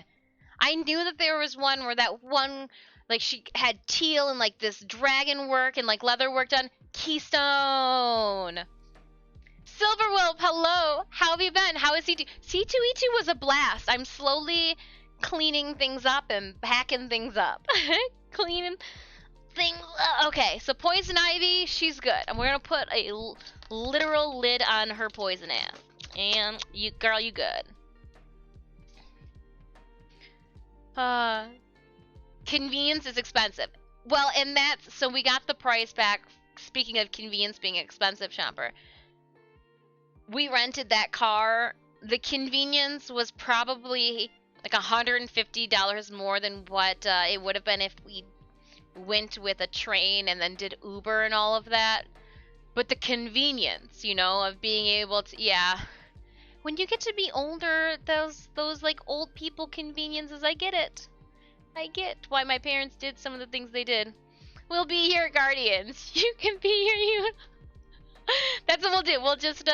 I knew that there was one where that one, like, she had teal and like this dragon work and like leather work done. Keystone. Silverwolf, hello. How have you been? How is C2? C2E2 was a blast. I'm slowly cleaning things up and packing things up. Cleaning things up. Okay, so Poison Ivy, she's good. And we're going to put a literal lid on her poison ass. And you, girl, you good. Convenience is expensive. Well, and that's, so we got the price back. Speaking of convenience being expensive, Chomper, we rented that car. The convenience was probably like $150 more than what it would have been if we went with a train and then did Uber and all of that. But the convenience, of being able to, yeah. When you get to be older, those like old people conveniences, I get it. I get why my parents did some of the things they did. We'll be here, Guardians. You can be here, you. That's what we'll do. We'll just,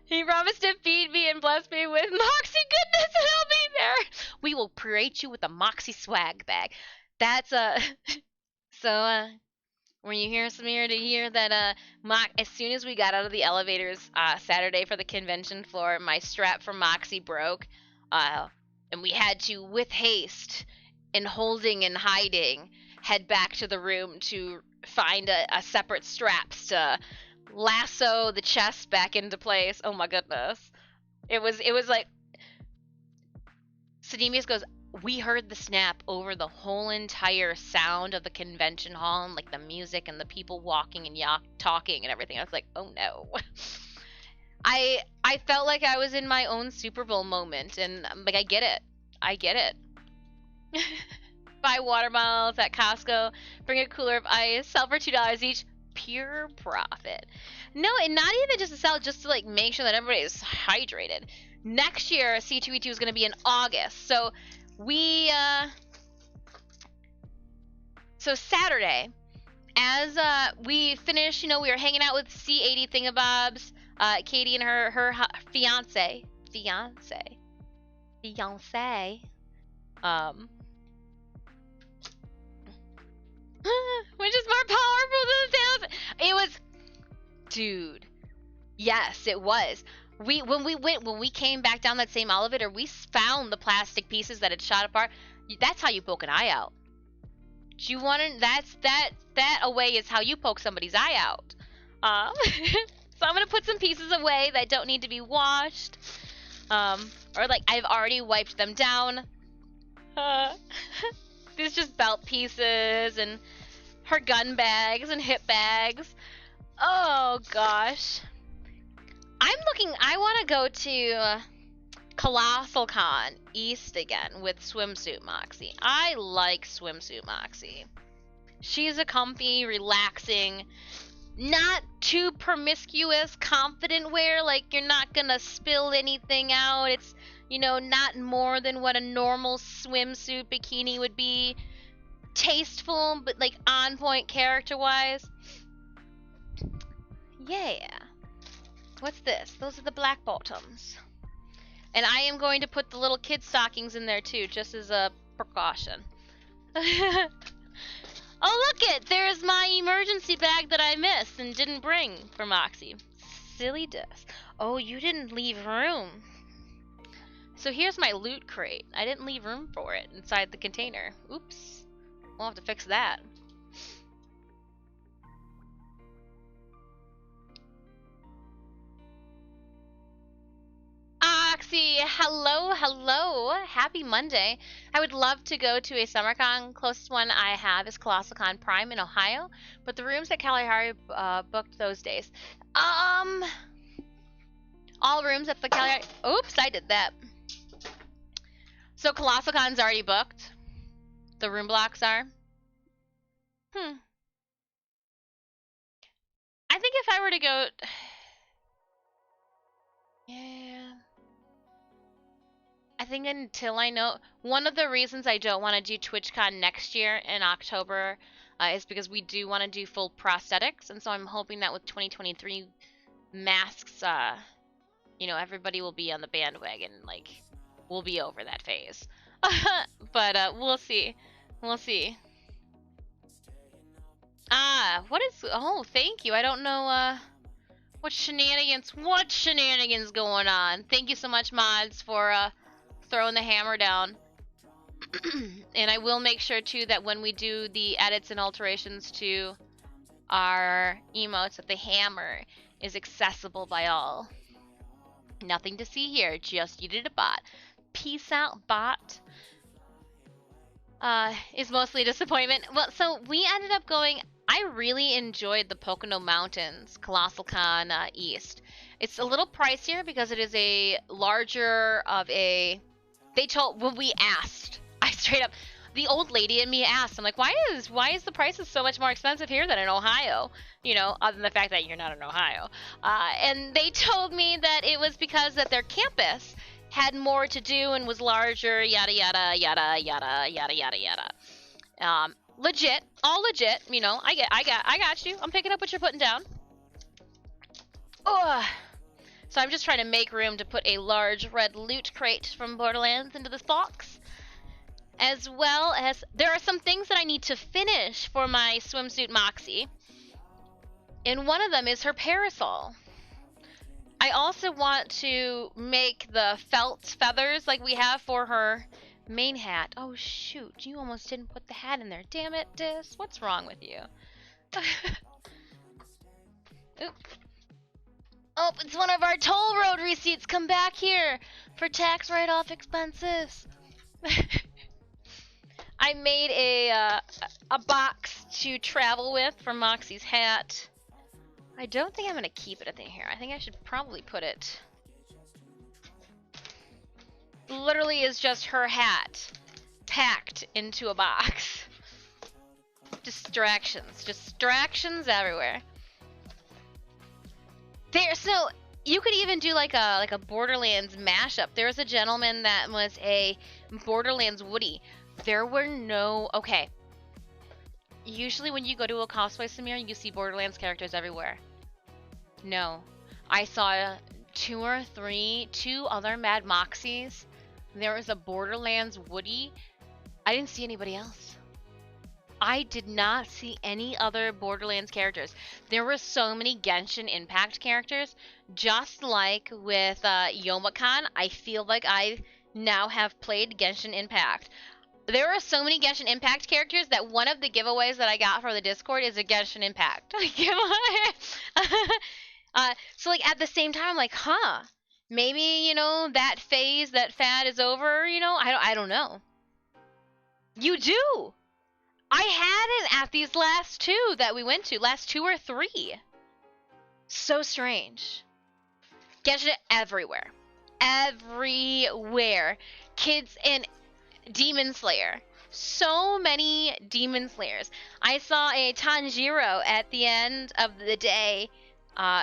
He promised to feed me and bless me with Moxie goodness, and I'll be there. We will parade you with a Moxie swag bag. That's, so, when you hear Samir, to hear that, as soon as we got out of the elevators, Saturday for the convention floor, my strap from Moxie broke, and we had to, with haste, and holding and hiding, head back to the room to find a separate straps to lasso the chest back into place. Oh my goodness. It was like, Sidemius goes, we heard the snap over the whole entire sound of the convention hall and like the music and the people walking and talking and everything. I was like, oh no. I felt like I was in my own Super Bowl moment, and like, I get it. Buy water bottles at Costco, bring a cooler of ice, sell for $2 each, pure profit. No, and not even just to sell, just to like make sure that everybody is hydrated. Next year, C2E2 is going to be in August, so we, so Saturday, as we finished, we were hanging out with C80 Thingabobs, Katie and her fiance, which is more powerful than the sales. It was, dude, yes, it was. When we came back down that same elevator, we found the plastic pieces that had shot apart. That's how you poke an eye out. Do you want to? That away is how you poke somebody's eye out. So I'm gonna put some pieces away that don't need to be washed. Or like I've already wiped them down. These just belt pieces and her gun bags and hip bags. Oh gosh. I want to go to Colossal Con East again with Swimsuit Moxie. I like Swimsuit Moxie. She's a comfy, relaxing, not too promiscuous, confident wear. Like, you're not gonna spill anything out. It's, you know, not more than what a normal swimsuit bikini would be. Tasteful, but like on point character-wise. Yeah. What's this? Those are the black bottoms. And I am going to put the little kid stockings in there too, just as a precaution. Oh, look it! There's my emergency bag that I missed and didn't bring for Moxie. Silly dust. Oh, you didn't leave room. So here's my loot crate. I didn't leave room for it inside the container. Oops. We'll have to fix that. Oxy, hello, hello. Happy Monday. I would love to go to a SummerCon. Closest one I have is Colossal Con Prime in Ohio, but the rooms at Kalahari booked those days. All rooms at the Kalahari. Oops, I did that. So Colossal Con's already booked. The room blocks are. I think if I were to go, yeah. I think until I know, one of the reasons I don't want to do TwitchCon next year in October is because we do want to do full prosthetics, and so I'm hoping that with 2023 masks, you know, everybody will be on the bandwagon, like, we'll be over that phase. But we'll see. We'll see. What is, oh, thank you. I don't know, what shenanigans going on. Thank you so much, mods, for, throwing the hammer down. And I will make sure too that when we do the edits and alterations to our emotes, that the hammer is accessible by all. Nothing to see here, just you did a bot. Peace out, bot. Is mostly a disappointment. Well, so we ended up going, I really enjoyed the Pocono Mountains Colossal Con East. It's a little pricier because it is a larger of a, they told, when we asked, I straight up, the old lady and me asked, I'm like, why is the prices so much more expensive here than in Ohio? You know, other than the fact that you're not in Ohio. And they told me that it was because that their campus had more to do and was larger, yada yada yada yada yada yada yada. Legit, all legit. You know, I got you. I'm picking up what you're putting down. Ugh. So I'm just trying to make room to put a large red loot crate from Borderlands into this box. As well as, there are some things that I need to finish for my swimsuit Moxie. And one of them is her parasol. I also want to make the felt feathers like we have for her main hat. Oh shoot, you almost didn't put the hat in there. Damn it, Dis. What's wrong with you? Oop. Oh, it's one of our toll road receipts. Come back here for tax write-off expenses. I made a box to travel with for Moxie's hat. I don't think I'm gonna keep it in here. I think I should probably put it. Literally is just her hat packed into a box. Distractions everywhere. There, so you could even do like a Borderlands mashup. There was a gentleman that was a Borderlands Woody. There were no, okay. Usually when you go to a cosplay seminar, you see Borderlands characters everywhere. No. I saw two other Mad Moxies. There was a Borderlands Woody. I didn't see anybody else. I did not see any other Borderlands characters. There were so many Genshin Impact characters. Just like with Yomakan, I feel like I now have played Genshin Impact. There are so many Genshin Impact characters that one of the giveaways that I got for the Discord is a Genshin Impact giveaway. So like at the same time, I'm like, huh, maybe that phase, that fad is over. I don't know. You do. I had it at these last two that we went to, last 2 or 3. So strange. Genshin everywhere, everywhere. Kids in Demon Slayer. So many Demon Slayers. I saw a Tanjiro at the end of the day,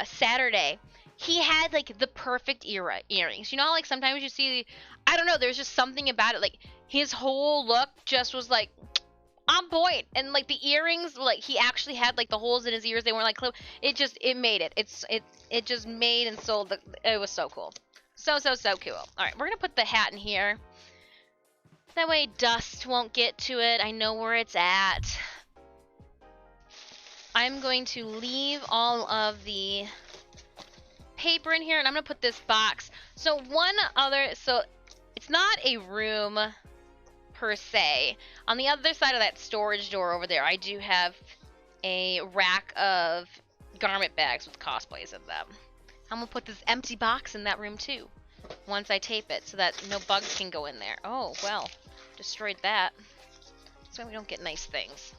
Saturday. He had like the perfect earrings. You know, like sometimes you see, I don't know, there's just something about it. Like his whole look just was like on point, and like the earrings, like he actually had like the holes in his ears. They weren't like it made it. It just made and sold. It was so cool. So cool. All right, we're gonna put the hat in here. That way dust won't get to it. I know where it's at. I'm going to leave all of the paper in here, and I'm going to put this box. So it's not a room per se. On the other side of that storage door over there, I do have a rack of garment bags with cosplays in them. I'm going to put this empty box in that room too, once I tape it, so that no bugs can go in there. Oh, well. Destroyed that. That's why we don't get nice things.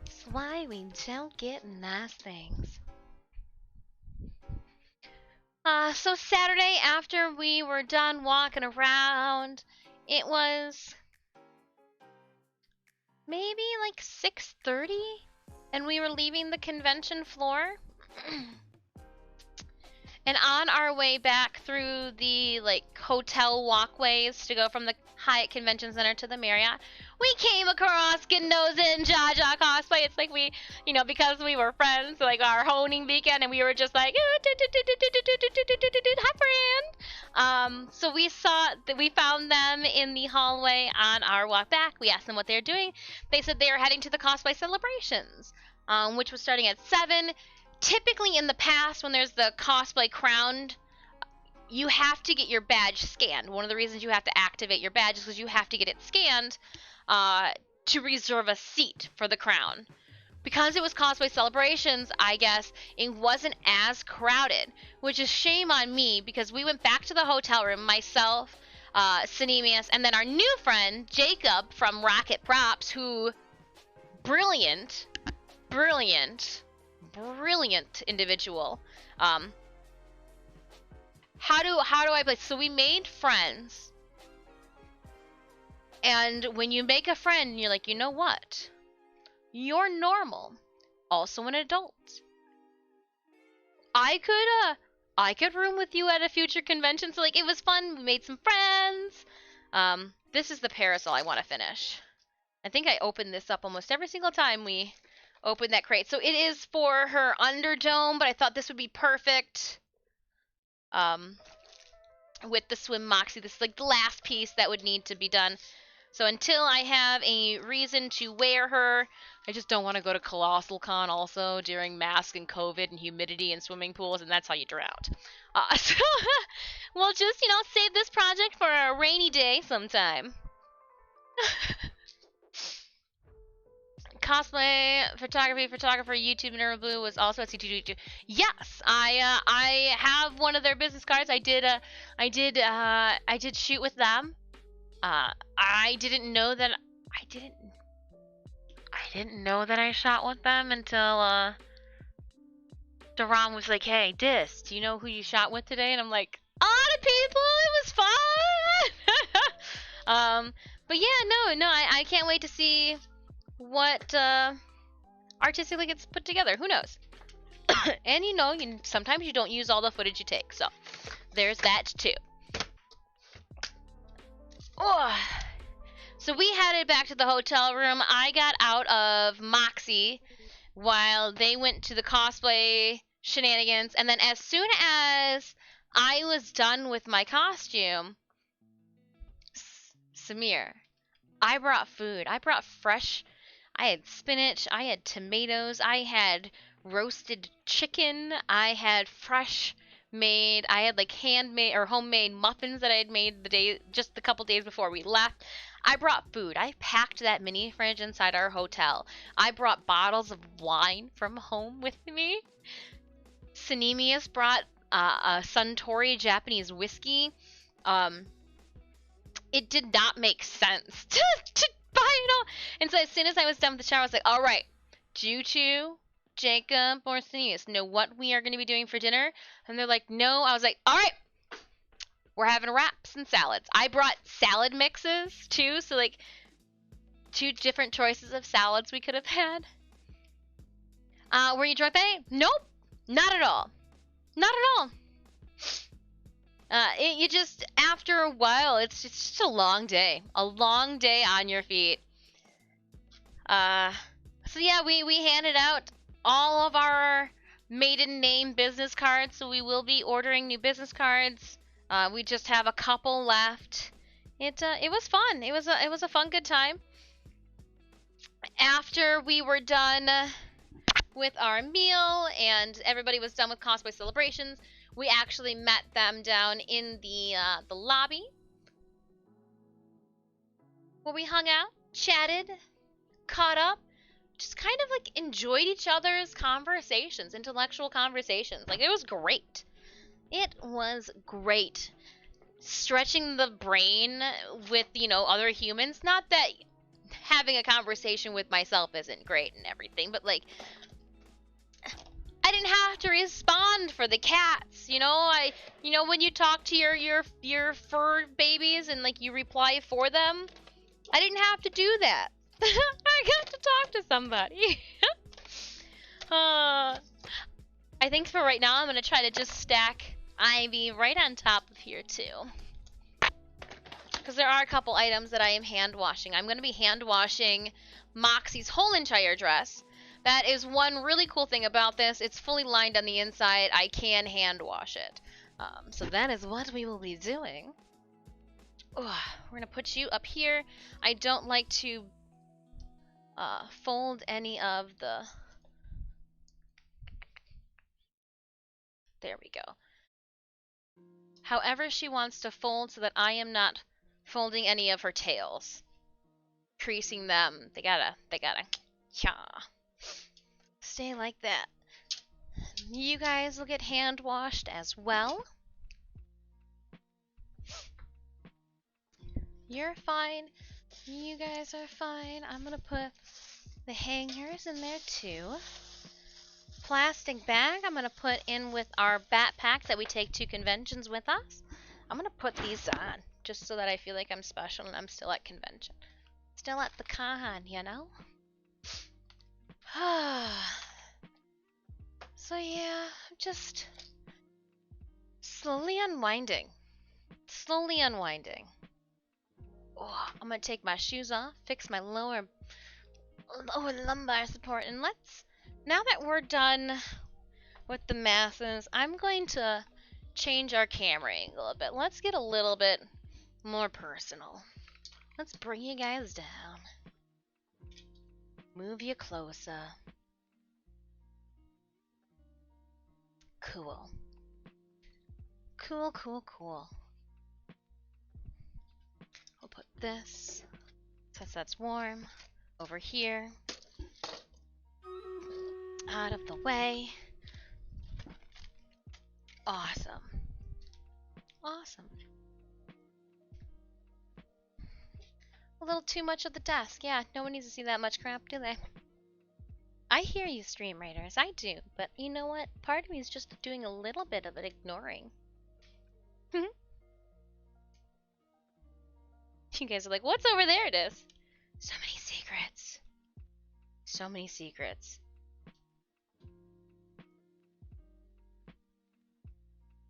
That's why we don't get nice things. So Saturday, after we were done walking around, it was maybe like 6:30, and we were leaving the convention floor. And on our way back through the like hotel walkways to go from the Hyatt Convention Center to the Marriott, we came across Gendoza and Jaja cosplay. It's like we, because we were friends, like our honing weekend, and we were just like, hi friend. So we found them in the hallway on our walk back. We asked them what they were doing. They said they were heading to the cosplay celebrations, which was starting at 7. Typically in the past, when there's the cosplay crowned, you have to get your badge scanned. One of the reasons you have to activate your badge is because you have to get it scanned to reserve a seat for the crown. Because it was cosplay celebrations, I guess it wasn't as crowded, which is shame on me because we went back to the hotel room, myself, Cinemius, and then our new friend, Jacob from Rocket Props, who, brilliant individual. How do I play? So we made friends, and when you make a friend, you're like, you know what? You're normal, also an adult. I could room with you at a future convention. So like it was fun. We made some friends. This is the parasol I want to finish. I think I open this up almost every single time we open that crate. So it is for her underdome, but I thought this would be perfect with the Swim Moxie. This is like the last piece that would need to be done. So until I have a reason to wear her, I just don't want to go to Colossal Con also during mask and COVID and humidity and swimming pools, and that's how you drown. So we'll just, save this project for a rainy day sometime. Cosplay, photographer, YouTube, Nerd Blue was also at C2E2. Yes, I have one of their business cards. I did shoot with them. I didn't know that I shot with them until Daron was like, "Hey, Dis, do you know who you shot with today?" And I'm like, "A lot of people. It was fun." But yeah, no, I can't wait to see what artistically gets put together. Who knows? And sometimes you don't use all the footage you take, so there's that too. Oh. So we headed back to the hotel room. I got out of Moxie while they went to the cosplay shenanigans, and then as soon as I was done with my costume, Samir, I brought food. I brought fresh I had spinach, I had tomatoes, I had roasted chicken, I had fresh made, I had like handmade or homemade muffins that I had made just a couple days before we left. I brought food. I packed that mini fridge inside our hotel. I brought bottles of wine from home with me. Sinemius brought a Suntory Japanese whiskey. Um, it did not make sense to buy it all. And so as soon as I was done with the shower, I was like, all right, Juchu, Jacob, or Sinemius, know what we are going to be doing for dinner? And they're like, no. I was like, all right, we're having wraps and salads. I brought salad mixes too, so like 2 different choices of salads we could have had. Were you drunk that night? Nope, not at all. Not at all. You just, after a while, it's just a long day. A long day on your feet. So yeah, we handed out all of our maiden name business cards, so we will be ordering new business cards. We just have a couple left. It was fun. It was a fun, good time. After we were done with our meal and everybody was done with cosplay celebrations, we actually met them down in the lobby where we hung out, chatted, caught up, just kind of like enjoyed each other's conversations, intellectual conversations. Like, it was great. It was great. Stretching the brain with, other humans. Not that having a conversation with myself isn't great and everything, but like, I didn't have to respond for the cats, when you talk to your fur babies and like you reply for them, I didn't have to do that. I got to talk to somebody. I think for right now I'm gonna try to just stack Ivy right on top of here too, because there are a couple items that I am hand washing. I'm gonna be hand washing Moxie's whole entire dress. That is one really cool thing about this. It's fully lined on the inside. I can hand wash it. So that is what we will be doing. We're going to put you up here. I don't like to fold any of the... There we go. However she wants to fold so that I am not folding any of her tails. Creasing them. They gotta, yeah. Stay like that. You guys will get hand washed as well. You're fine. You guys are fine. I'm gonna put the hangers in there too. Plastic bag I'm gonna put in with our backpacks that we take to conventions with us. I'm gonna put these on just so that I feel like I'm special and I'm still at convention. Still at the con, So yeah, just slowly unwinding. Slowly unwinding. Oh, I'm gonna take my shoes off, fix my lower lumbar support, and now that we're done with the masses, I'm going to change our camera angle a bit. Let's get a little bit more personal. Let's bring you guys down. Move you closer. Cool. Cool, cool, cool. We'll put this, since that's warm, over here. Out of the way. Awesome. Awesome. A little too much of the desk. Yeah, no one needs to see that much crap, do they? I hear you, stream raiders. I do. But you know what? Part of me is just doing a little bit of it ignoring. You guys are like, what's over there? It is. So many secrets. So many secrets.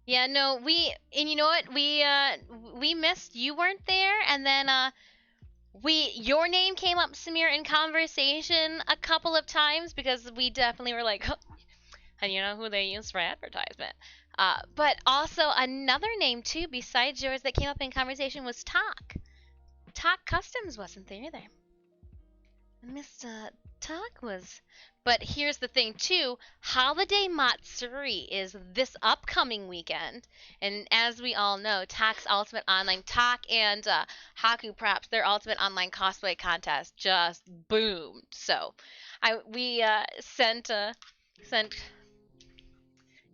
Yeah, no, and you know what? We missed, you weren't there, and then, your name came up, Samir, in conversation a couple of times, because we definitely were like, and you know who they use for advertisement. But also another name, too, besides yours that came up in conversation was Talk. Talk Customs wasn't there either. Mr. Talk was. But here's the thing, too. Holiday Matsuri is this upcoming weekend. And as we all know, Talk's Ultimate Online Talk and Haku Props, their Ultimate Online Cosplay contest just boomed. So we sent a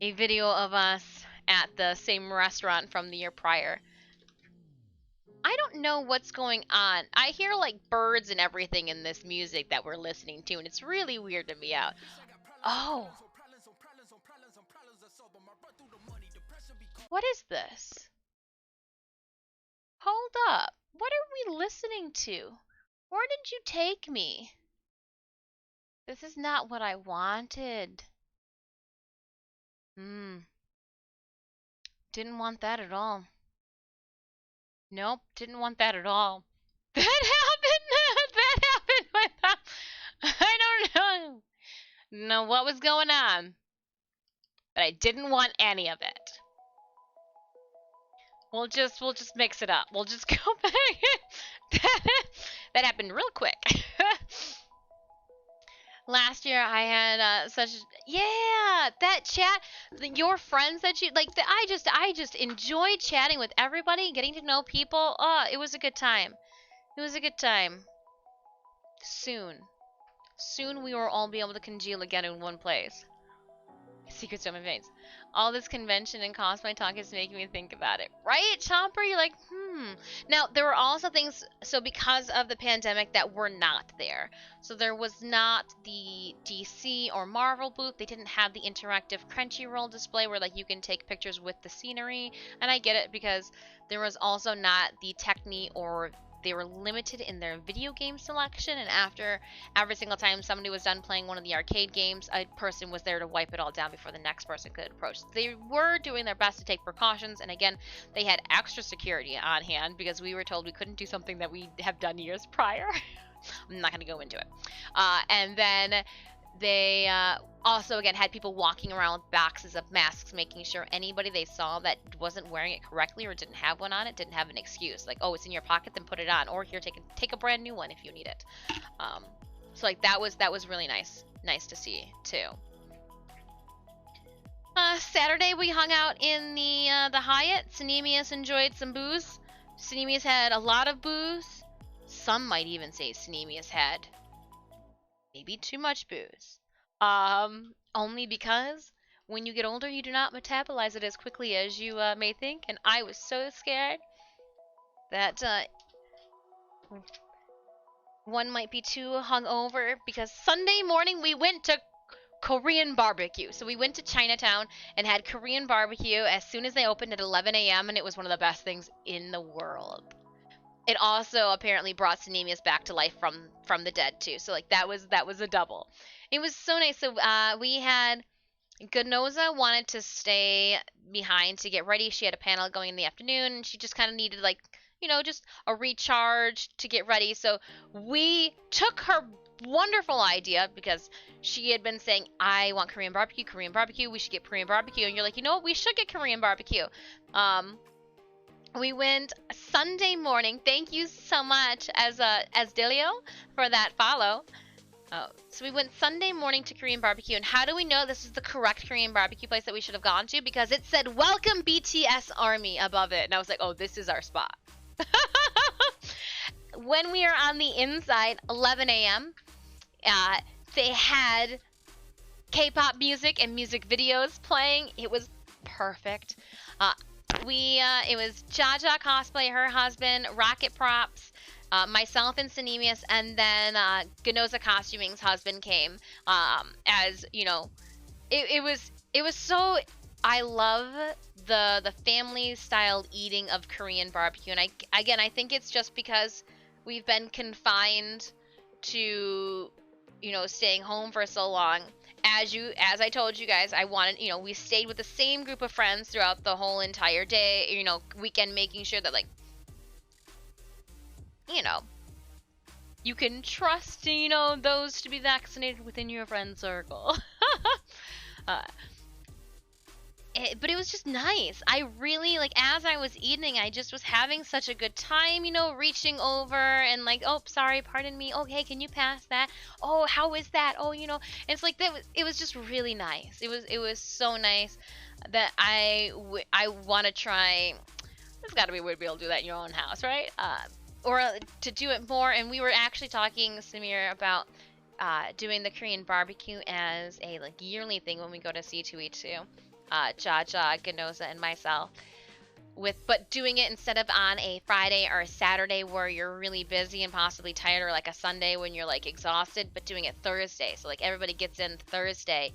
video of us at the same restaurant from the year prior. I don't know what's going on. I hear like birds and everything in this music that we're listening to, and it's really weirding me out. Oh, what is this? Hold up. What are we listening to? Where did you take me? This is not what I wanted. Didn't want that at all. Nope, didn't want that at all. That happened. That happened without. I don't know what was going on, but I didn't want any of it. We'll just mix it up. We'll just go back. That happened real quick. Last year I had that chat, your friends that you like. I just enjoyed chatting with everybody, getting to know people. It was a good time. It was a good time. Soon we will all be able to congeal again in one place. Secrets of my veins. All this convention and cosplay talk is making me think about it. Right, Chomper? You're like, Now, there were also things, so because of the pandemic, that were not there. So there was not the DC or Marvel booth. They didn't have the interactive Crunchyroll display where, like, you can take pictures with the scenery. And I get it because there was also not the Techni, or they were limited in their video game selection, and after every single time somebody was done playing one of the arcade games, a person was there to wipe it all down before the next person could approach. They were doing their best to take precautions, and again, they had extra security on hand because we were told we couldn't do something that we have done years prior. I'm not going to go into it. And then they also, again, had people walking around with boxes of masks, making sure anybody they saw that wasn't wearing it correctly or didn't have one on it didn't have an excuse. Like, oh, it's in your pocket, then put it on. Or here, take a brand new one if you need it. So, like, that was really nice to see, too. Saturday, we hung out in the Hyatt. Synemius enjoyed some booze. Synemius had a lot of booze. Some might even say Synemius had maybe too much booze. Only because when you get older, you do not metabolize it as quickly as you may think, and I was so scared that one might be too hungover, because Sunday morning we went to Korean barbecue. So we went to Chinatown and had Korean barbecue as soon as they opened at 11 a.m., and it was one of the best things in the world. It also apparently brought Synemius back to life from the dead too. So like that was a double. It was so nice. So we had Ganoza wanted to stay behind to get ready. She had a panel going in the afternoon, and she just kind of needed, like, just a recharge to get ready. So we took her wonderful idea, because she had been saying, I want Korean barbecue, we should get Korean barbecue. And you're like, you know what, we should get Korean barbecue. We went Sunday morning. Thank you so much as Delio for that follow. So we went Sunday morning to Korean barbecue, and how do we know this is the correct Korean barbecue place that we should have gone to? Because it said "Welcome BTS Army" above it, and I was like, oh, this is our spot. When we are on the inside, 11 a.m., they had K-pop music and music videos playing. It was perfect. It was Jaja Cosplay, her husband, Rocket Props, myself and Synemius, and then Ganoza Costuming's husband came. It was so. I love the family style eating of Korean barbecue, and I think it's just because we've been confined to staying home for so long. As I told you guys, I wanted, we stayed with the same group of friends throughout the whole entire day, weekend, making sure that, like, you can trust, those to be vaccinated within your friend circle. but it was just nice. I really, like, as I was eating, I just was having such a good time, you know, reaching over and like, oh, sorry, pardon me. Okay, can you pass that? Oh, how is that? Oh, you know, it's like that. It was just really nice. It was so nice that I want to try. It's got to be weird to be able to do that in your own house, right? Or to do it more. And we were actually talking, Samir, about doing the Korean barbecue as a like yearly thing when we go to C2E2. Jaja, Ganoza, and myself. But doing it instead of on a Friday or a Saturday where you're really busy and possibly tired, or like a Sunday when you're like exhausted, but doing it Thursday. So like everybody gets in Thursday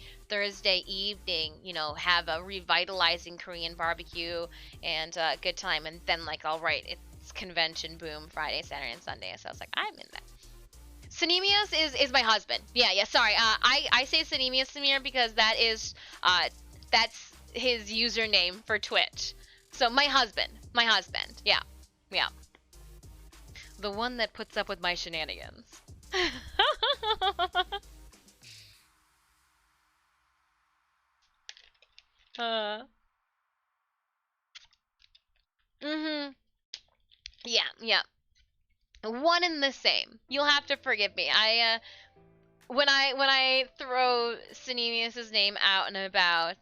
evening, you know, have a revitalizing Korean barbecue and a good time, and then like, all right, it's convention boom Friday, Saturday, and Sunday. So I was like, I'm in that. Synemius is my husband. Yeah. Sorry. I say Synemius Samir because that's his username for Twitch. So my husband. Yeah. Yeah. The one that puts up with my shenanigans. uh. Mhm. Yeah. One and the same. You'll have to forgive me. When I throw Synemius's name out and about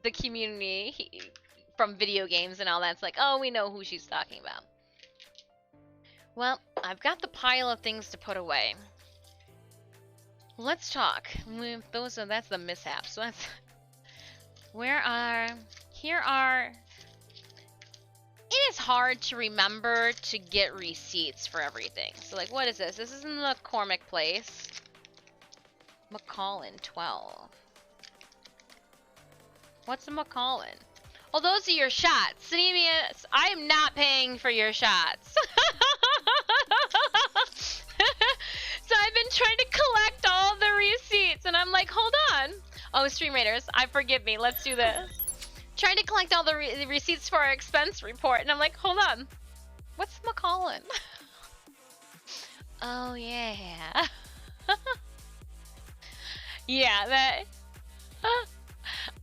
the community from video games and all that, it's like, oh, we know who she's talking about. Well, I've got the pile of things to put away. Let's talk. That's the mishaps. So that's here are. It is hard to remember to get receipts for everything. So like, what is this? This is in the McCormick place. McCollin 12. What's a McCollin? Oh, those are your shots. Synemius, I am not paying for your shots. So I've been trying to collect all the receipts, and I'm like, hold on. Oh, Stream Raiders, forgive me. Let's do this. Trying to collect all the receipts for our expense report, and I'm like, hold on. What's McCollin? Oh, yeah. Yeah, that...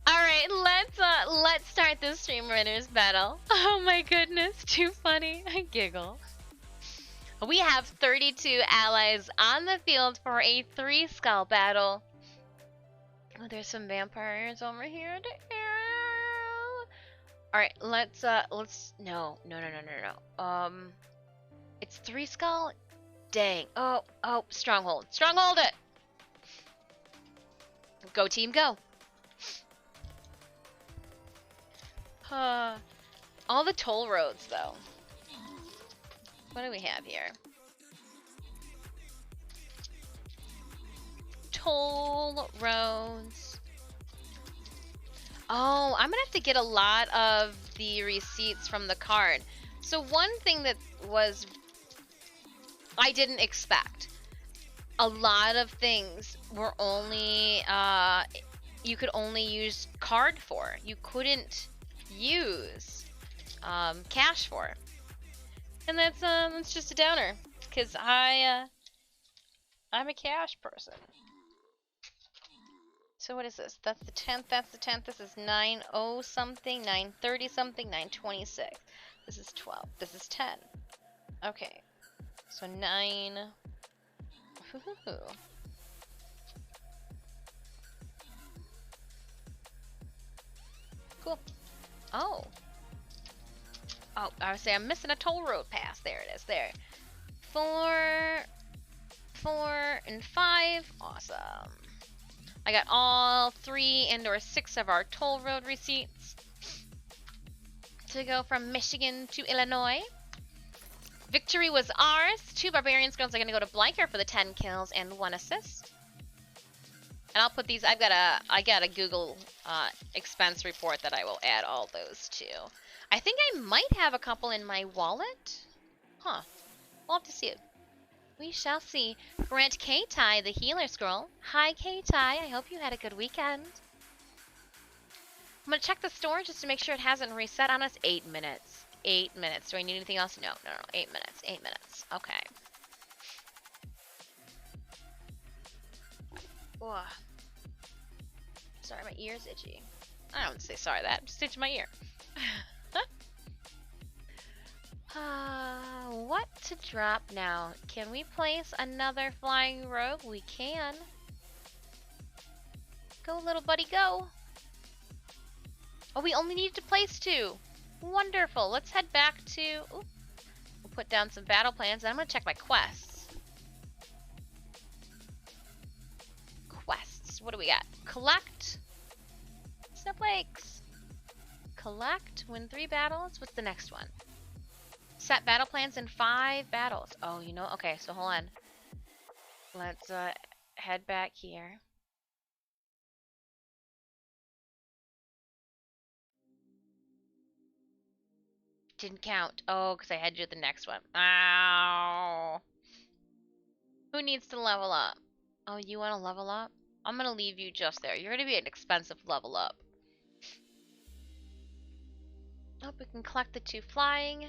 Alright, let's start this Stream Raiders battle. Oh my goodness, too funny. I giggle. We have 32 allies on the field for a 3-skull battle. Oh, there's some vampires over here. Alright, let's no. It's 3-skull? Dang. Oh, stronghold. Stronghold it! Go team, go. All the toll roads, though. What do we have here? Toll roads. Oh, I'm gonna have to get a lot of the receipts from the card. So one thing that was I didn't expect. A lot of things were only you could only use card for. You couldn't use cash for. And that's just a downer, because I'm a cash person. So what is this? That's the 10th, that's the 10th, this is 9-0 something, 9:30 something, 9:26. This is 12, this is 10. Okay, so 9. Cool. Oh, I would say I'm missing a toll road pass. There it is. There. 4, and 5. Awesome. I got all 3 and/or 6 of our toll road receipts to go from Michigan to Illinois. Victory was ours. 2 barbarian girls are going to go to Blanker for the 10 kills and 1 assist. And I'll put these. I got a Google expense report that I will add all those to. I think I might have a couple in my wallet. Huh. We'll have to see it. We shall see. Grant K-Tai, the healer scroll. Hi, K-Tai. I hope you had a good weekend. I'm going to check the store just to make sure it hasn't reset on us. 8 minutes. 8 minutes. Do I need anything else? No. 8 minutes. 8 minutes. Okay. Ugh. Sorry, my ear's itchy. I don't say sorry that. Just stitch my ear. What to drop now? Can we place another flying rogue? We can. Go, little buddy, go. Oh, we only need to place 2. Wonderful. Let's head back to... Ooh, we'll put down some battle plans, and I'm going to check my quests. Quests. What do we got? Collect. Snowflakes. Collect. Win 3 battles. What's the next one? Set battle plans in 5 battles. Oh, you know... Okay, so hold on. Let's head back here. Didn't count. Oh, because I had to do the next one. Ow. Who needs to level up? Oh, you want to level up? I'm going to leave you just there. You're going to be an expensive level up. Oh, we can collect the 2 flying.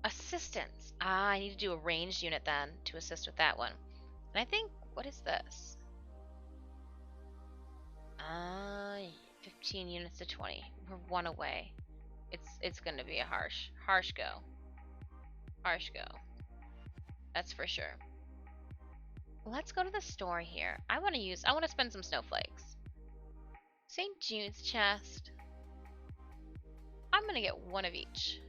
Assistance. Ah, I need to do a ranged unit then to assist with that one. And I think, what is this? 15 units to 20. We're 1 away. It's gonna be a harsh go. Harsh go. That's for sure. Let's go to the store here. I want to spend some snowflakes. St. Jude's chest. I'm gonna get 1 of each.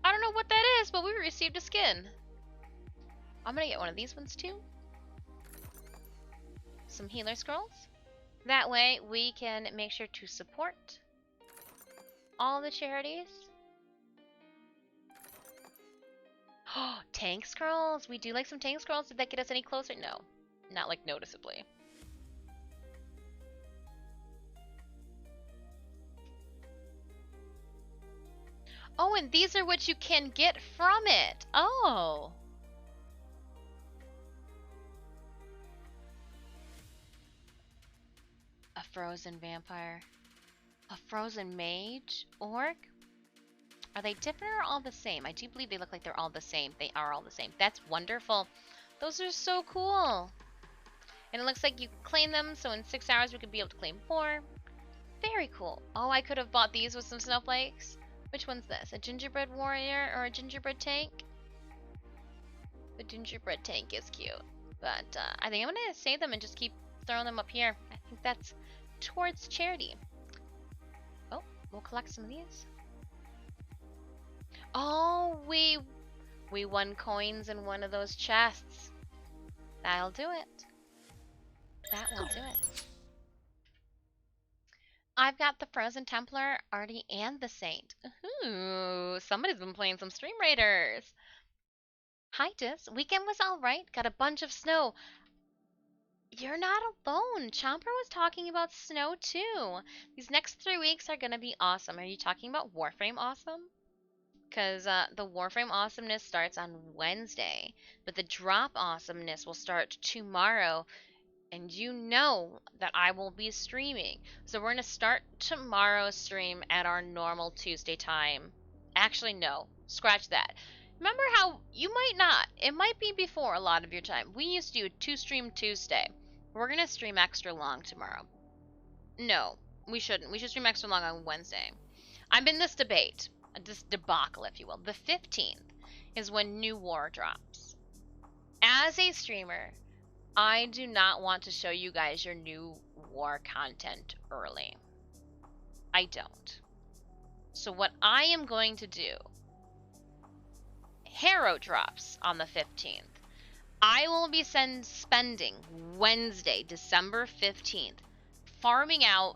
I don't know what that is, but we received a skin. I'm gonna get 1 of these ones too. Some healer scrolls. That way we can make sure to support all the charities. Oh, tank scrolls. We do like some tank scrolls. Did that get us any closer? No. Not like noticeably. Oh, and these are what you can get from it. Oh. A frozen vampire. A frozen mage? Orc? Are they different or all the same? I do believe they look like they're all the same. They are all the same. That's wonderful. Those are so cool. And it looks like you claim them, so in 6 hours we could be able to claim 4. Very cool. Oh, I could have bought these with some snowflakes. Which one's this? A gingerbread warrior or a gingerbread tank? The gingerbread tank is cute. But I think I'm going to save them and just keep throwing them up here. I think that's towards charity. Oh, we'll collect some of these. Oh, we won coins in one of those chests. That'll do it. That will do it. I've got the Frozen Templar, Artie, and the Saint. Ooh, somebody's been playing some Stream Raiders. Hi, Dis. Weekend was alright. Got a bunch of snow. You're not alone. Chomper was talking about snow, too. These next 3 weeks are going to be awesome. Are you talking about Warframe awesome? Because the Warframe awesomeness starts on Wednesday, but the drop awesomeness will start tomorrow, and you know that I will be streaming. So we're going to start tomorrow's stream at our normal Tuesday time. Actually, no. Scratch that. Remember how you might not. It might be before a lot of your time. We used to do a 2-stream Tuesday. We're going to stream extra long tomorrow. No, we shouldn't. We should stream extra long on Wednesday. I'm in this debate. This debacle, if you will. The 15th is when New War drops. As a streamer, I do not want to show you guys your New War content early. I don't. So what I am going to do, Harrow drops on the 15th. I will be spending Wednesday, December 15th, farming out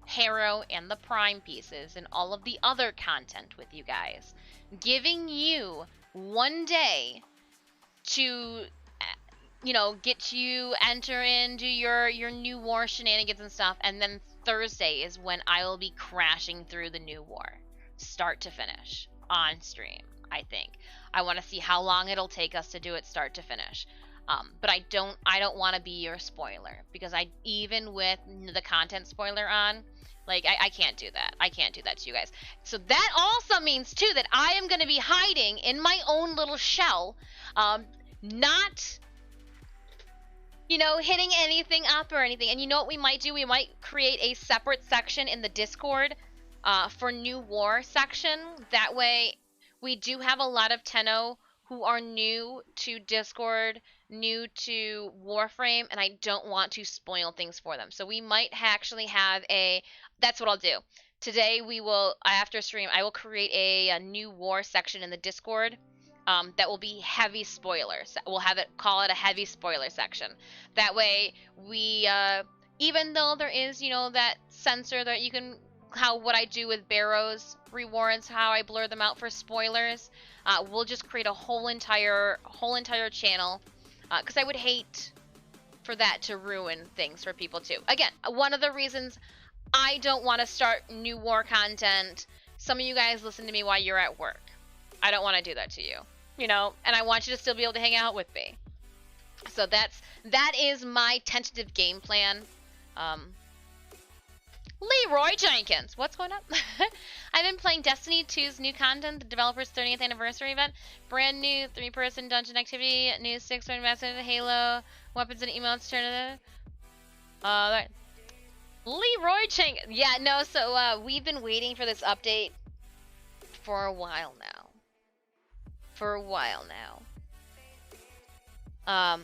Harrow and the Prime pieces and all of the other content with you guys, giving you 1 day to, you know, get you enter into your New War shenanigans and stuff, and then Thursday is when I will be crashing through the New War, start to finish, on stream. I think I want to see how long it'll take us to do it start to finish. But I don't want to be your spoiler, because even with the content spoiler on, like, I can't do that. I can't do that to you guys. So that also means, too, that I am going to be hiding in my own little shell, not you know, hitting anything up or anything. And you know what we might do? We might create a separate section in the Discord for new war section. That way, we do have a lot of Tenno who are new to Discord, new to Warframe, and I don't want to spoil things for them. So we might actually have a. That's what I'll do. Today we will, after stream, I will create a new war section in the Discord. That will be heavy spoilers. We'll have it, call it a heavy spoiler section. That way, we, even though there is, you know, that censor that you can, how what I do with Barrows rewards, how I blur them out for spoilers, we'll just create a whole entire channel, because I would hate for that to ruin things for people too. Again, one of the reasons I don't want to start new war content. Some of you guys listen to me while you're at work. I don't want to do that to you. You know, and I want you to still be able to hang out with me. So that is my tentative game plan. Leroy Jenkins, what's going on? I've been playing Destiny 2's new content, the developer's 30th anniversary event, brand new 3-person dungeon activity, new 6-man message, Halo, weapons and emotes, turn right. Leroy Jenkins, yeah, no, so we've been waiting for this update for a while now.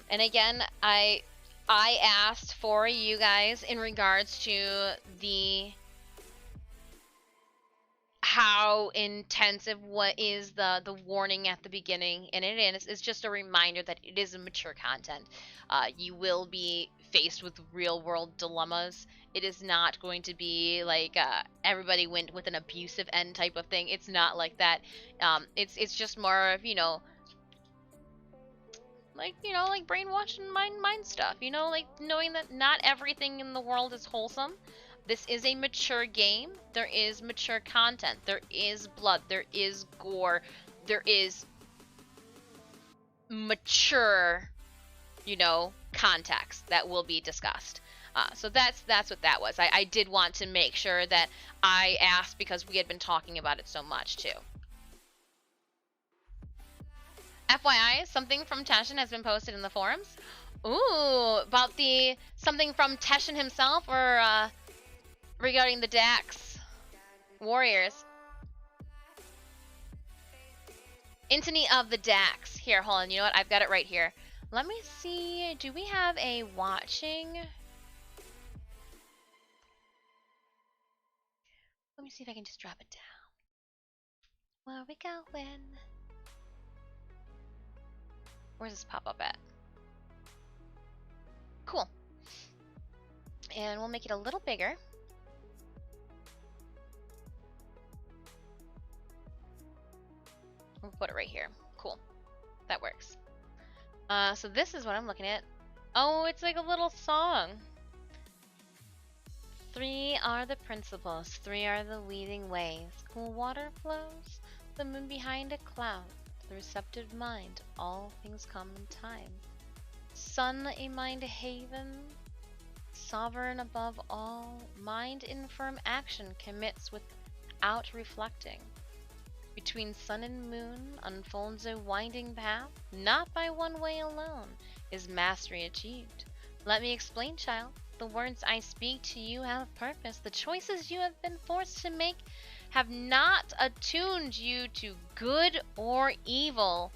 And again, I asked for you guys in regards to the how intensive what is the warning at the beginning, and it's just a reminder that it is a mature content. You will be faced with real world dilemmas. It is not going to be like everybody went with an abusive end type of thing. It's not like that. It's just more of, you know, like brainwashing mind stuff, you know, like knowing that not everything in the world is wholesome. This is a mature game. There is mature content. There is blood. There is gore. There is mature, you know, context that will be discussed. So that's what that was. I did want to make sure that I asked because we had been talking about it so much too. FYI, something from Teshin has been posted in the forums. Ooh, about something from Teshin himself, or regarding the Dax warriors. Intony of the Dax. Here, hold on. You know what? I've got it right here. Let me see. Do we have a watching? Let me see if I can just drop it down. Where are we going? Where's this pop up at? Cool. And we'll make it a little bigger. We'll put it right here. Cool. That works. So this is what I'm looking at. Oh, it's like a little song. 3 are the principles, 3 are the leading ways. Cool water flows, the moon behind a cloud. The receptive mind, all things come in time. Sun, a mind haven, sovereign above all. Mind in firm action commits without reflecting. Between sun and moon unfolds a winding path. Not by one way alone is mastery achieved. Let me explain, child. The words I speak to you have purpose. The choices you have been forced to make have not attuned you to good or evil,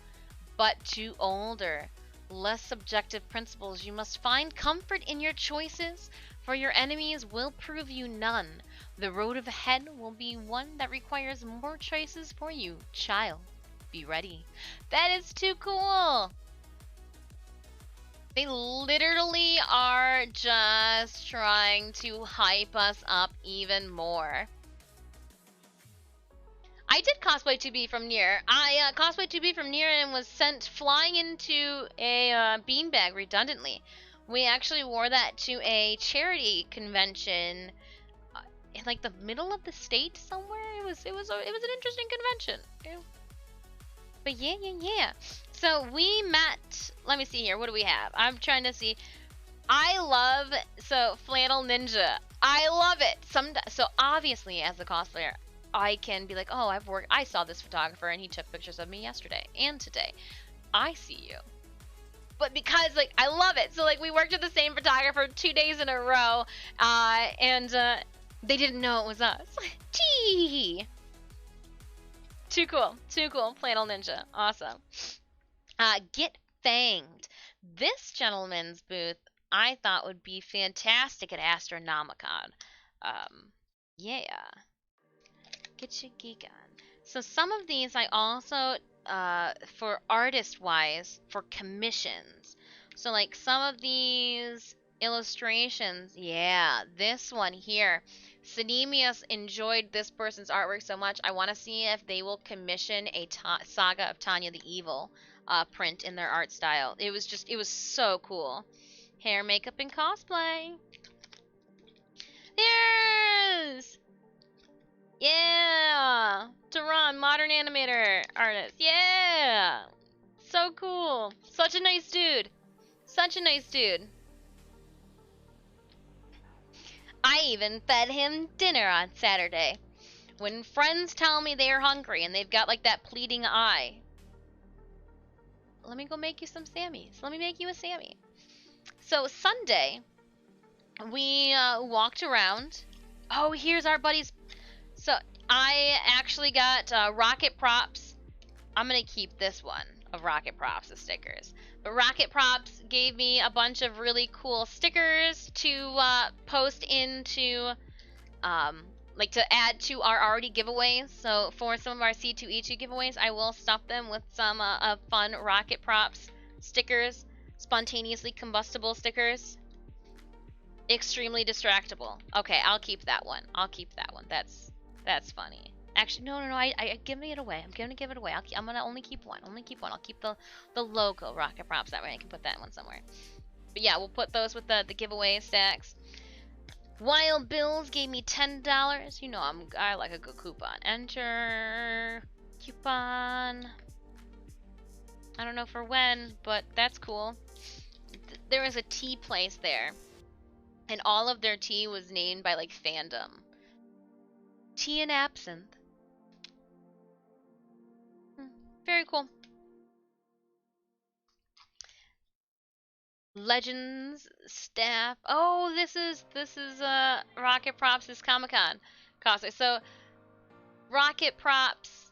but to older, less subjective principles. You must find comfort in your choices, for your enemies will prove you none. The road ahead will be one that requires more choices for you, child. Be ready. That is too cool! They literally are just trying to hype us up even more. I did cosplay 2B from Nier. I cosplayed 2B from Nier and was sent flying into a beanbag redundantly. We actually wore that to a charity convention in like the middle of the state somewhere. It was an interesting convention. But yeah. So we met. Let me see here. What do we have? I'm trying to see. I love Flannel Ninja. I love it. So obviously, as a cosplayer, I can be like, oh, I saw this photographer and he took pictures of me yesterday and today. I see you. but because like I love it. So like we worked with the same photographer 2 days in a row, and they didn't know it was us. Tee. Too cool. Flannel Ninja, awesome. Get Fanged. This gentleman's booth I thought would be fantastic at Astronomicon. Yeah. Get your geek on. So some of these I also, for artist-wise, for commissions. So like some of these illustrations, yeah, this one here. Cinemius enjoyed this person's artwork so much, I want to see if they will commission a Saga of Tanya the Evil print in their art style. It was so cool. Hair, makeup, and cosplay. Yes! Yeah! Tehran, modern animator artist. Yeah! So cool. Such a nice dude. Such a nice dude. I even fed him dinner on Saturday. When friends tell me they're hungry and they've got like that pleading eye, let me go make you some Sammys. Let me make you a Sammy. So Sunday, we walked around. Oh, here's our buddies. So I actually got Rocket Props. I'm going to keep this one of Rocket Props as stickers. But Rocket Props gave me a bunch of really cool stickers to post into, like to add to our already giveaways. So for some of our C2E2 giveaways, I will stuff them with some fun Rocket Props stickers, spontaneously combustible stickers. Extremely distractible. Okay, I'll keep that one. That's funny. Actually, no. I'm giving it away. I'm gonna give it away. I'm gonna only keep one. I'll keep the logo Rocket Props. That way I can put that one somewhere. But yeah, we'll put those with the giveaway stacks. Wild Bills gave me $10. You know I like a good coupon. Enter coupon. I don't know for when, but that's cool. There was a tea place there, and all of their tea was named by like fandom. Tea and absinthe. Very cool. Legends staff. Oh, this is Rocket Props' Comic-Con cosplay. So Rocket Props,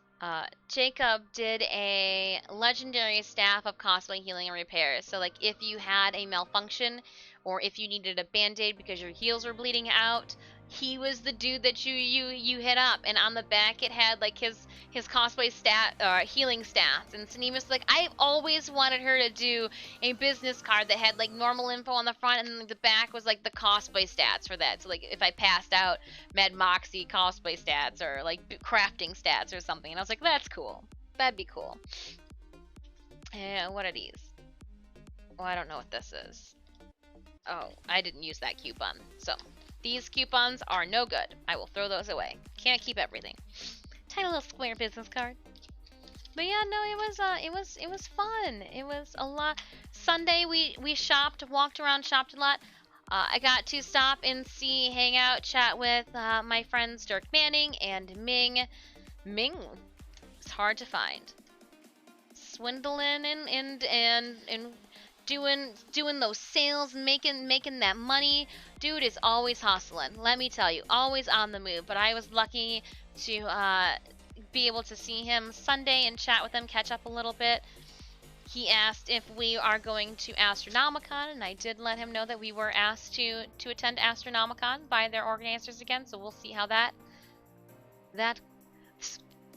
Jacob did a legendary staff of cosplay healing and repairs. So like if you had a malfunction or if you needed a band-aid because your heels were bleeding out, he was the dude that you hit up. And on the back it had like his cosplay healing stats. And Sanim was like, I've always wanted her to do a business card that had like normal info on the front and the back was like the cosplay stats for that. So like if I passed out, Mad Moxie cosplay stats or like crafting stats or something. And I was like, that's cool. That'd be cool. And what are these? Oh, I don't know what this is. Oh, I didn't use that coupon. So these coupons are no good. I will throw those away. Can't keep everything. Tiny little square business card. But yeah, no, it was fun. It was a lot. Sunday we shopped, walked around, shopped a lot. I got to stop and hang out, chat with my friends Dirk Manning and Ming. Ming, it's hard to find. Swindling and doing those sales, making that money. Dude is always hustling. Let me tell you, always on the move. But I was lucky to be able to see him Sunday and chat with him, catch up a little bit. He asked if we are going to Astronomicon, and I did let him know that we were asked to attend Astronomicon by their organizers again. So we'll see how that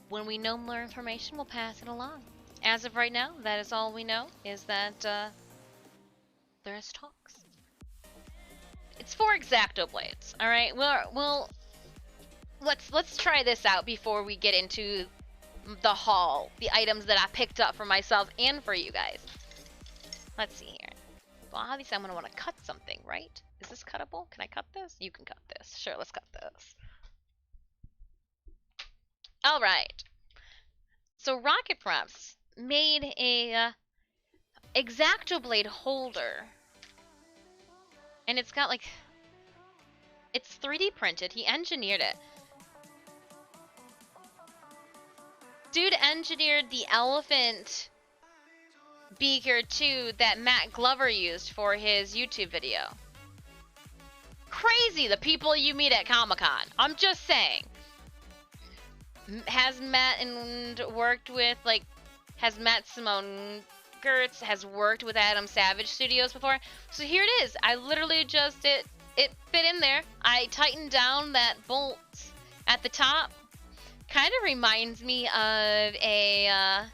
when we know more information, we'll pass it along. As of right now, that is all we know, is that there's talks. It's for X-Acto blades. All right, we'll let's try this out before we get into the haul, the items that I picked up for myself and for you guys. Let's see here. Well, obviously I'm gonna want to cut something, right? Is this cuttable? Can I cut this? You can cut this. Sure, let's cut this. All right. So Rocket Props made a X-Acto blade holder, and it's got like, it's 3D printed. He engineered it. Dude engineered the elephant beaker too that Matt Glover used for his YouTube video. Crazy the people you meet at Comic-Con. I'm just saying. Has Matt worked with, like, has Matt Simone Gertz has worked with Adam Savage Studios before? So here it is. I literally just, it fit in there. I tightened down that bolt at the top. Kind of reminds me of a,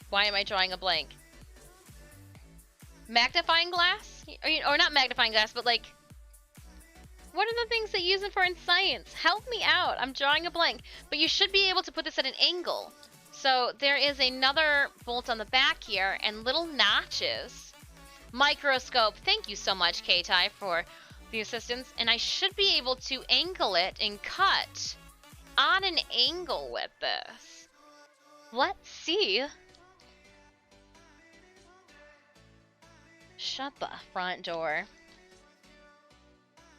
why am I drawing a blank? Magnifying glass? Or not magnifying glass, but like, what are the things they use it for in science? Help me out. I'm drawing a blank. But you should be able to put this at an angle. So there is another bolt on the back here and little notches. Microscope. Thank you so much, K-Tai, for the assistance. And I should be able to angle it and cut on an angle with this. Let's see. Shut the front door.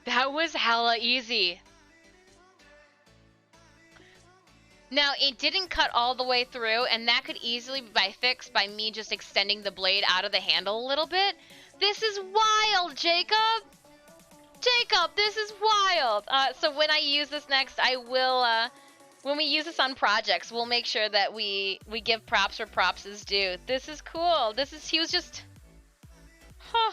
That was hella easy. Now, it didn't cut all the way through, and that could easily be fixed by me just extending the blade out of the handle a little bit. This is wild, Jacob! Jacob, this is wild! So when I use this next, I will, when we use this on projects, we'll make sure that we give props where props is due. This is cool. He was just... Huh.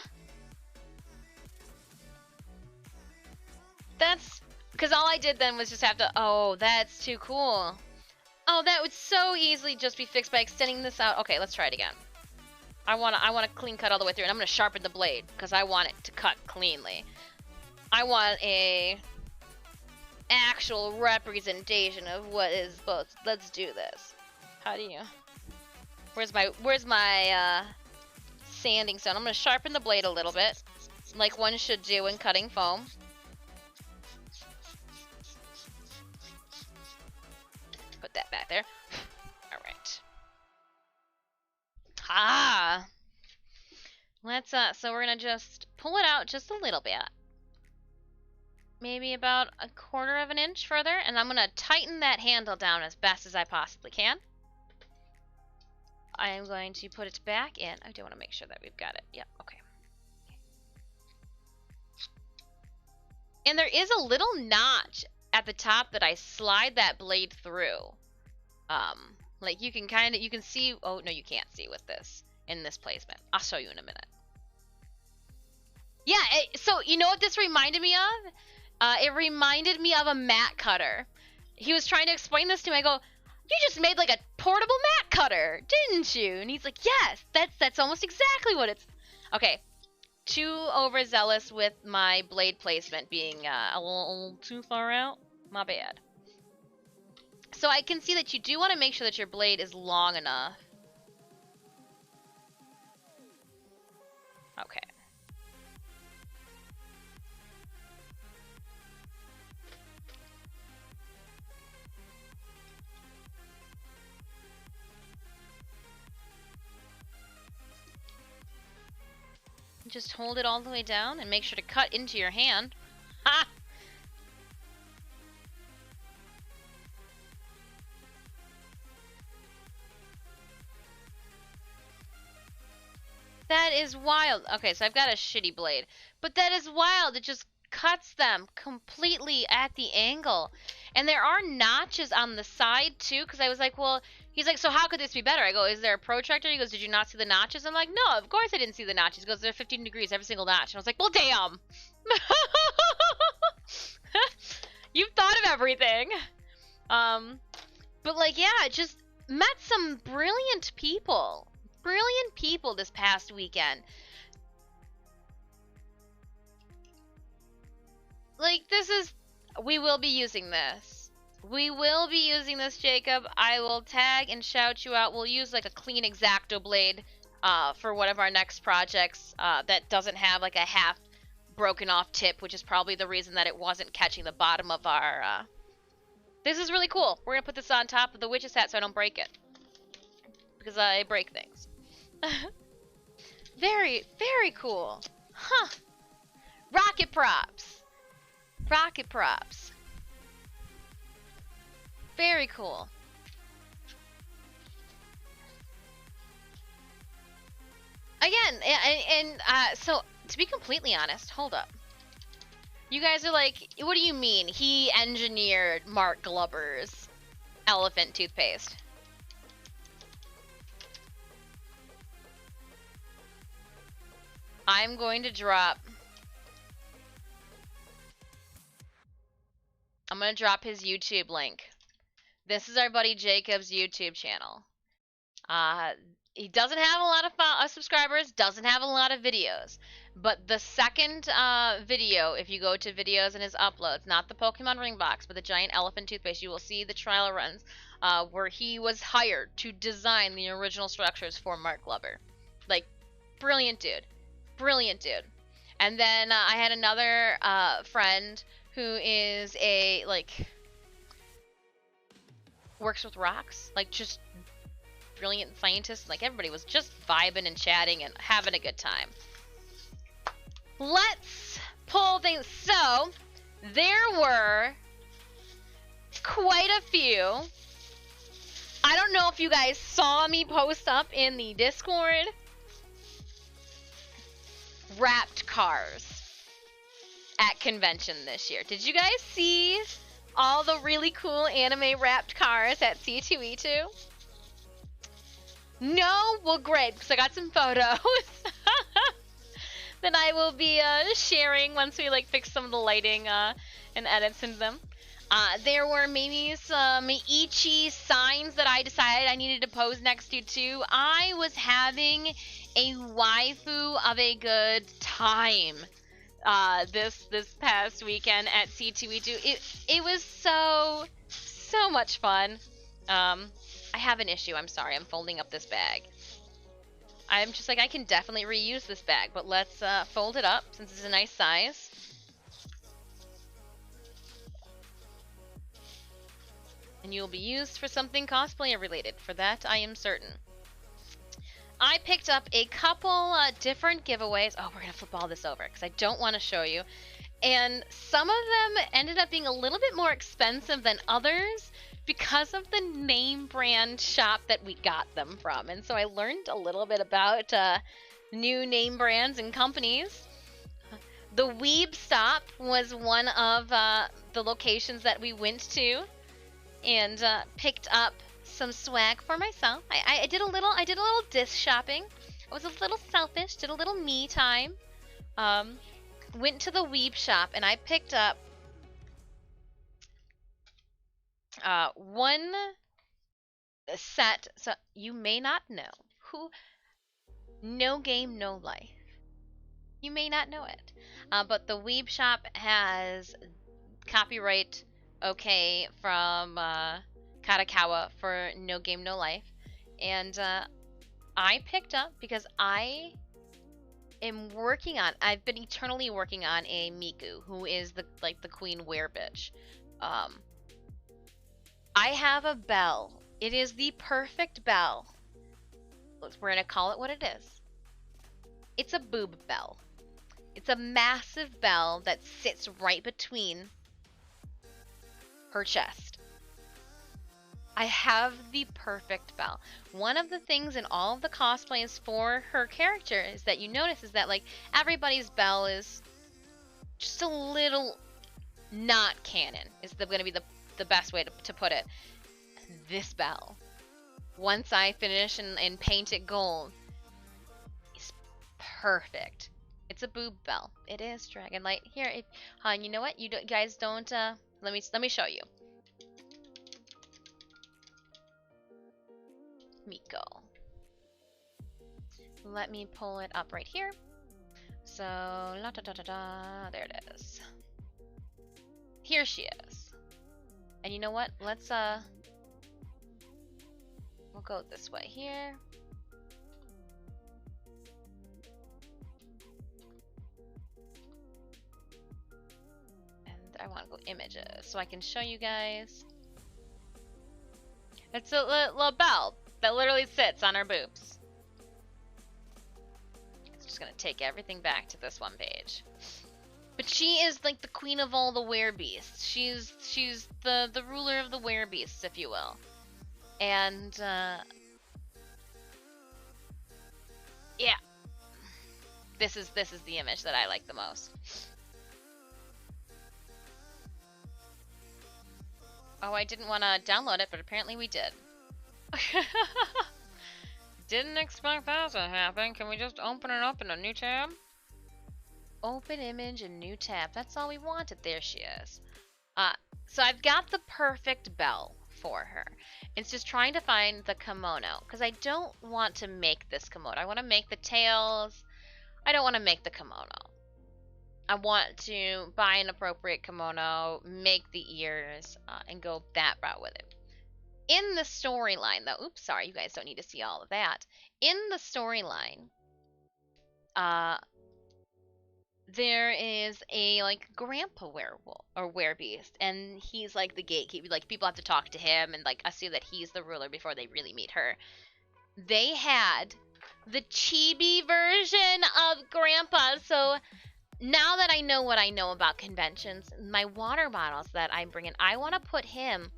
That's because all I did then was just have to, oh, that's too cool. Oh, that would so easily just be fixed by extending this out. Okay, let's try it again. I want to clean cut all the way through, and I'm going to sharpen the blade because I want it to cut cleanly. I want a actual representation of what is both. Let's do this. How do you? Where's my sanding stone? I'm going to sharpen the blade a little bit, like one should do in cutting foam. Put that back there. All right. Ah. Let's so we're gonna just pull it out just a little bit, maybe about 1/4 of an inch further, and I'm gonna tighten that handle down as best as I possibly can. I am going to put it back in. I do want to make sure that we've got it. Yep. Okay. And there is a little notch at the top that I slide that blade through. Like you can see, oh no, you can't see with this, in this placement. I'll show you in a minute. Yeah, so you know what this reminded me of? It reminded me of a mat cutter. He was trying to explain this to me. I go, you just made like a portable mat cutter, didn't you? And he's like, yes, that's almost exactly what it's, okay. Too overzealous with my blade placement being a little too far out. My bad. So I can see that you do want to make sure that your blade is long enough. Okay. Just hold it all the way down and make sure to cut into your hand. Ha! That is wild. Okay, so I've got a shitty blade. But that is wild. It just cuts them completely at the angle. And there are notches on the side, too, because I was like, well, he's like, so how could this be better? I go, is there a protractor? He goes, did you not see the notches? I'm like, no, of course I didn't see the notches. He goes, they're 15 degrees, every single notch. And I was like, well, damn. You've thought of everything. But, like, yeah, just met some brilliant people. Brilliant people this past weekend. Like, we will be using this. We will be using this, Jacob. I will tag and shout you out. We'll use like a clean X-Acto blade for one of our next projects that doesn't have like a half broken off tip, which is probably the reason that it wasn't catching the bottom of our... This is really cool. We're going to put this on top of the witch's hat so I don't break it. Because I break things. Very, very cool. Huh. Rocket props. Rocket props. Very cool. Again, so to be completely honest, hold up. You guys are like, what do you mean? He engineered Mark Glover's elephant toothpaste. I'm going to drop his YouTube link. This is our buddy Jacob's YouTube channel. He doesn't have a lot of subscribers, doesn't have a lot of videos. But the second video, if you go to videos in his uploads, not the Pokemon ring box, but the giant elephant toothpaste, you will see the trial runs where he was hired to design the original structures for Mark Glover. Like, brilliant dude. Brilliant dude. And then I had another friend who is a, like, works with rocks. Like, just brilliant scientist. Like, everybody was just vibing and chatting and having a good time. Let's pull things. So, there were quite a few. I don't know if you guys saw me post up in the Discord. Wrapped cars at convention this year. Did you guys see all the really cool anime wrapped cars at C2E2? No? Well, great, because I got some photos that I will be sharing once we like fix some of the lighting and edits into them. There were maybe some Ichi signs that I decided I needed to pose next to too. I was having a waifu of a good time this past weekend at C2E2. It was so much fun. I have an issue. I'm sorry. I'm folding up this bag. I'm just like, I can definitely reuse this bag, but let's fold it up since it's a nice size. And you'll be used for something cosplayer related. For that, I am certain. I picked up a couple different giveaways. Oh, we're going to flip all this over because I don't want to show you. And some of them ended up being a little bit more expensive than others because of the name brand shop that we got them from. And so I learned a little bit about new name brands and companies. The Weeb Stop was one of the locations that we went to and picked up some swag for myself. I did a little disc shopping. I was a little selfish, did a little me time. Went to the Weeb shop and I picked up one set. So you may not know who. No Game, No Life. You may not know it, but the Weeb shop has copyright okay from Katakawa for No Game, No Life, and I picked up because I've been eternally working on a Miku, who is the queen werebitch. I have a bell. It is the perfect bell. We're gonna call it what it is. It's a boob bell. It's a massive bell that sits right between her chest. I have the perfect bell. One of the things in all of the cosplays for her character is that you notice is that like everybody's bell is just a little not canon. Is going to be the best way to put it. This bell, once I finish and paint it gold, is perfect. It's a boob bell. It is Dragonlight. Here, you know what? You guys don't. Let me show you. Miko. Let me pull it up right here. So la da da da da. There it is. Here she is. And you know what? Let's we'll go this way here. I want to go images so I can show you guys. It's a little bell that literally sits on her boobs. It's just gonna take everything back to this one page. But she is like the queen of all the werebeasts. She's the ruler of the werebeasts, if you will. And yeah, This is the image that I like the most. Oh, I didn't want to download it, but apparently we did. Didn't expect that to happen. Can we just open it up in a new tab? Open image and new tab. That's all we wanted. There she is. So I've got the perfect bell for her. It's just trying to find the kimono, because I don't want to make this kimono. I want to make the tails. I don't want to make the kimono. I want to buy an appropriate kimono, make the ears, and go that route with it. In the storyline, though, oops, sorry, you guys don't need to see all of that. In the storyline, there is a like grandpa werewolf or werebeast, and he's like the gatekeeper. Like people have to talk to him and like assume that he's the ruler before they really meet her. They had the chibi version of Grandpa, so now that I know what I know about conventions, my water bottles that I bring in, I want to put him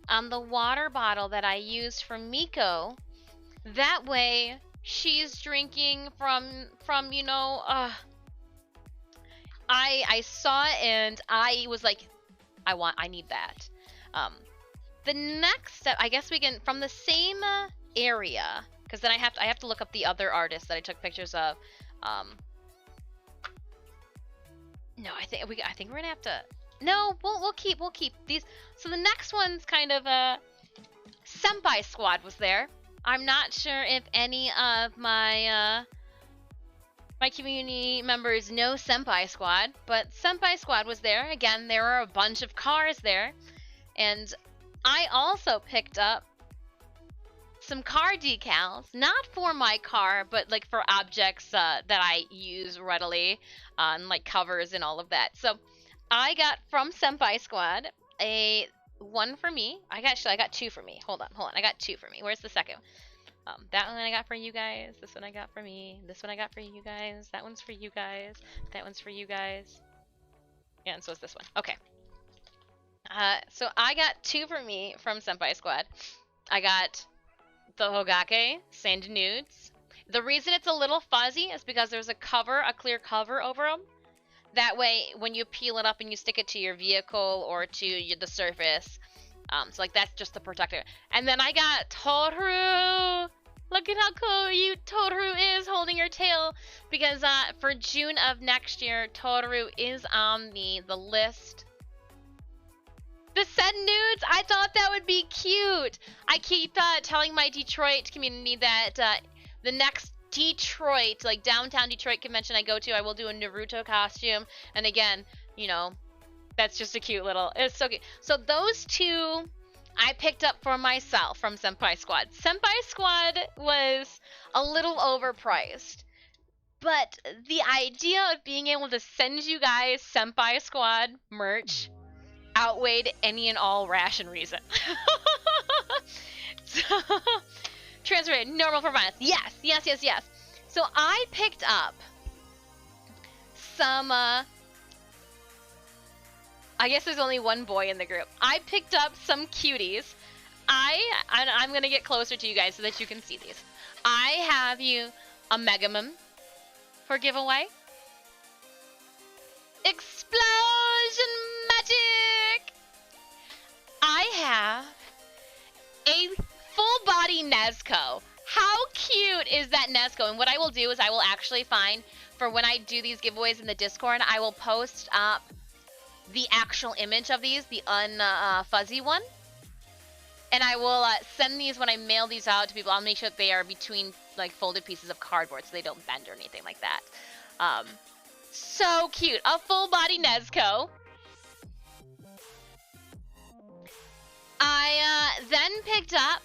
on the water bottle that I used for Miko. That way, she's drinking from you know, I saw it and I was like, I need that. The next step, I guess we can, from the same area, because then I have to look up the other artists that I took pictures of. No, I think we're gonna have to. No, we'll keep these. So the next one's kind of a Senpai Squad was there. I'm not sure if any of my my community members know Senpai Squad, but Senpai Squad was there. Again, there were a bunch of cars there, and I also picked up some car decals, not for my car, but like for objects that I use readily, and like covers and all of that. So I got from Senpai Squad a one for me. I got two for me. Hold on. I got two for me. Where's the second? That one I got for you guys. This one I got for me. This one I got for you guys. That one's for you guys. That one's for you guys. Yeah, and so is this one. Okay. So I got two for me from Senpai Squad. I got the Hogake Sand Nudes. The reason it's a little fuzzy is because there's a clear cover over them. That way, when you peel it up and you stick it to your vehicle or to the surface, so like that's just the protector. And then I got Toru. Look at how cool Toru is holding her tail, because for June of next year, Toru is on the list. The said nudes, I thought that would be cute. I keep telling my Detroit community that the next Detroit, like downtown Detroit convention I go to, I will do a Naruto costume. And again, you know, that's just a cute little, it's so cute. So those two I picked up for myself from Senpai Squad. Senpai Squad was a little overpriced, but the idea of being able to send you guys Senpai Squad merch outweighed any and all ration reason. So, transfer rate, normal for violence. Yes. So I picked up some, I guess there's only one boy in the group. I picked up some cuties. I'm gonna get closer to you guys so that you can see these. I have you a Megamon for giveaway. Explosion magic! I have a full body Nezuko. How cute is that Nezuko? And what I will do is I will actually find, for when I do these giveaways in the Discord, I will post up the actual image of these, the fuzzy one. And I will send these when I mail these out to people. I'll make sure that they are between like folded pieces of cardboard so they don't bend or anything like that. So cute. A full body Nezuko. I then picked up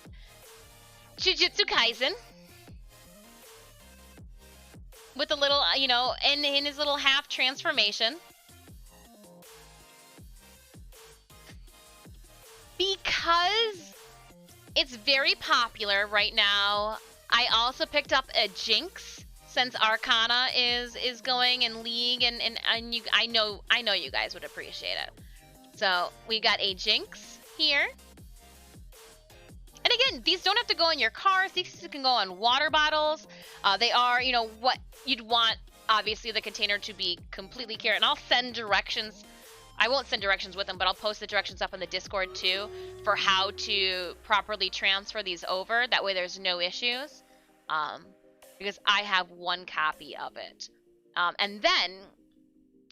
Jujutsu Kaisen with a little, you know, in his little half transformation. Because it's very popular right now, I also picked up a Jinx, since Arcana is going in League, and you, I know you guys would appreciate it. So we got a Jinx here. And again, these don't have to go in your cars. These can go on water bottles. They are, you know, what you'd want obviously the container to be completely clear, and I'll send directions. I won't send directions with them, but I'll post the directions up in the Discord too for how to properly transfer these over. That way there's no issues. Because I have one copy of it. And then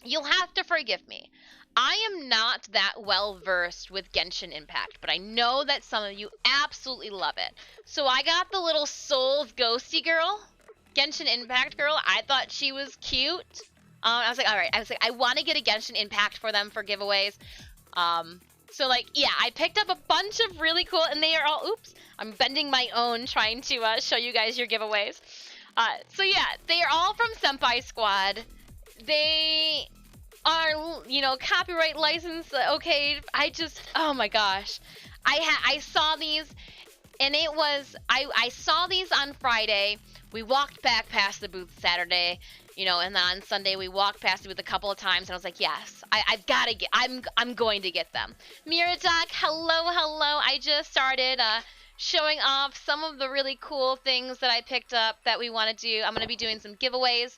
you'll have to forgive me. I am not that well versed with Genshin Impact, but I know that some of you absolutely love it. So I got the little Souls Ghosty girl, Genshin Impact girl. I thought she was cute. I was like, all right. I was like, I want to get a Genshin Impact for them for giveaways. So like, yeah, I picked up a bunch of really cool, and they are all. Oops, I'm bending my own trying to show you guys your giveaways. So yeah, they are all from Senpai Squad. They are, you know, copyright license. Okay, oh my gosh, I saw these, and it was I saw these on Friday. We walked back past the booth Saturday, you know, and then on Sunday we walked past the booth a couple of times, and I was like, yes, I've got to get, I'm going to get them. Miradoc, hello. I just started showing off some of the really cool things that I picked up that we want to do. I'm going to be doing some giveaways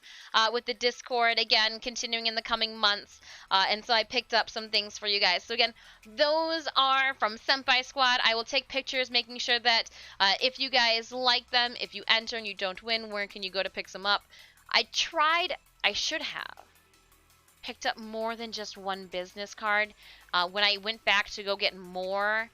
with the Discord, again, continuing in the coming months. And so I picked up some things for you guys. So again, those are from Senpai Squad. I will take pictures, making sure that if you guys like them, if you enter and you don't win, where can you go to pick some up? I should have picked up more than just one business card. When I went back to go get more,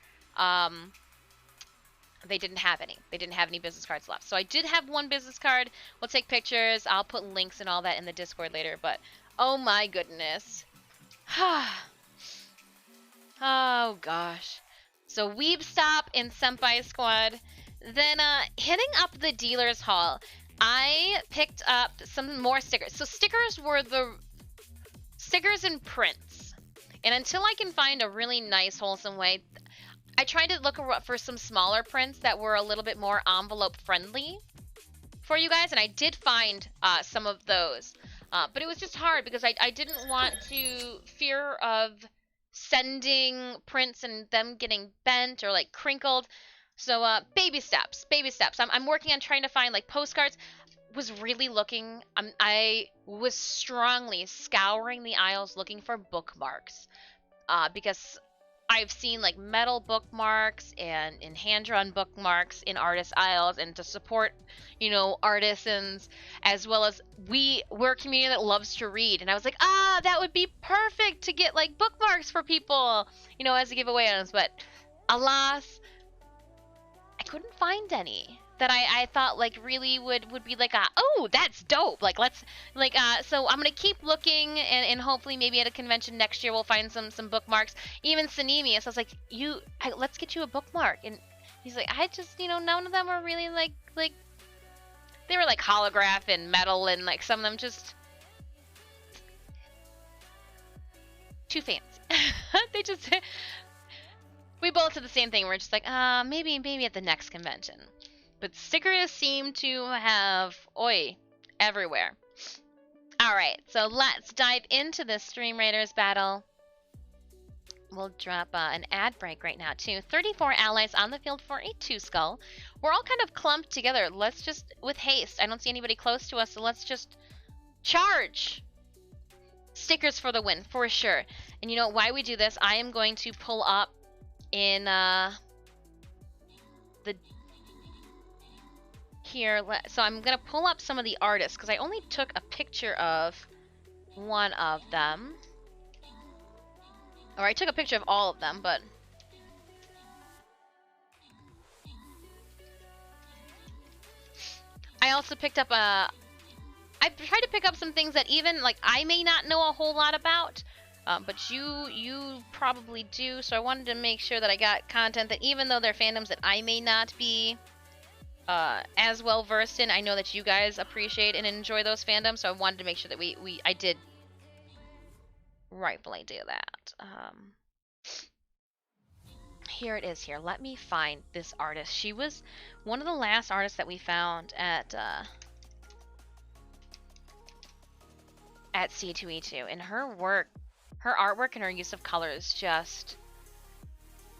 they didn't have any. They didn't have any business cards left. So I did have one business card. We'll take pictures. I'll put links and all that in the Discord later. But, oh my goodness. Oh gosh. So Weeb Stop in Senpai Squad. Then hitting up the dealer's hall, I picked up some more stickers. So stickers were the stickers and prints. And until I can find a really nice, wholesome way, I tried to look for some smaller prints that were a little bit more envelope friendly for you guys, and I did find some of those. But it was just hard because I didn't want to fear of sending prints and them getting bent or like crinkled. So baby steps. I'm working on trying to find like postcards. Was really looking. I was strongly scouring the aisles looking for bookmarks because I've seen like metal bookmarks and hand-drawn bookmarks in artist aisles, and to support, you know, artisans, as well as we're a community that loves to read. And I was like, that would be perfect to get like bookmarks for people, you know, as a giveaway items. But alas, I couldn't find any that I thought like really would be like oh, that's dope, like let's like so I'm gonna keep looking, and hopefully maybe at a convention next year we'll find some bookmarks. Even Sanemius, I was like, let's get you a bookmark, and he's like, I just, you know, none of them are really like they were like holograph and metal, and like some of them just too fancy. They just we both said the same thing. We're just like, maybe at the next convention. But stickers seem to have everywhere. Alright, so let's dive into this Stream Raiders battle. We'll drop an ad break right now too. 34 allies on the field for a 2 skull. We're all kind of clumped together. Let's just, with haste. I don't see anybody close to us, so let's just charge. Stickers for the win, for sure. And you know why we do this? I am going to pull up in the here, so I'm gonna pull up some of the artists because I only took a picture of one of them, or I took a picture of all of them, but I also picked up I tried to pick up some things that even like I may not know a whole lot about, but you probably do, so I wanted to make sure that I got content that even though they're fandoms that I may not be as well versed in, I know that you guys appreciate and enjoy those fandoms, so I wanted to make sure that I did rightfully do that. Here it is here. Let me find this artist. She was one of the last artists that we found at C2E2, and her artwork and her use of colors, just,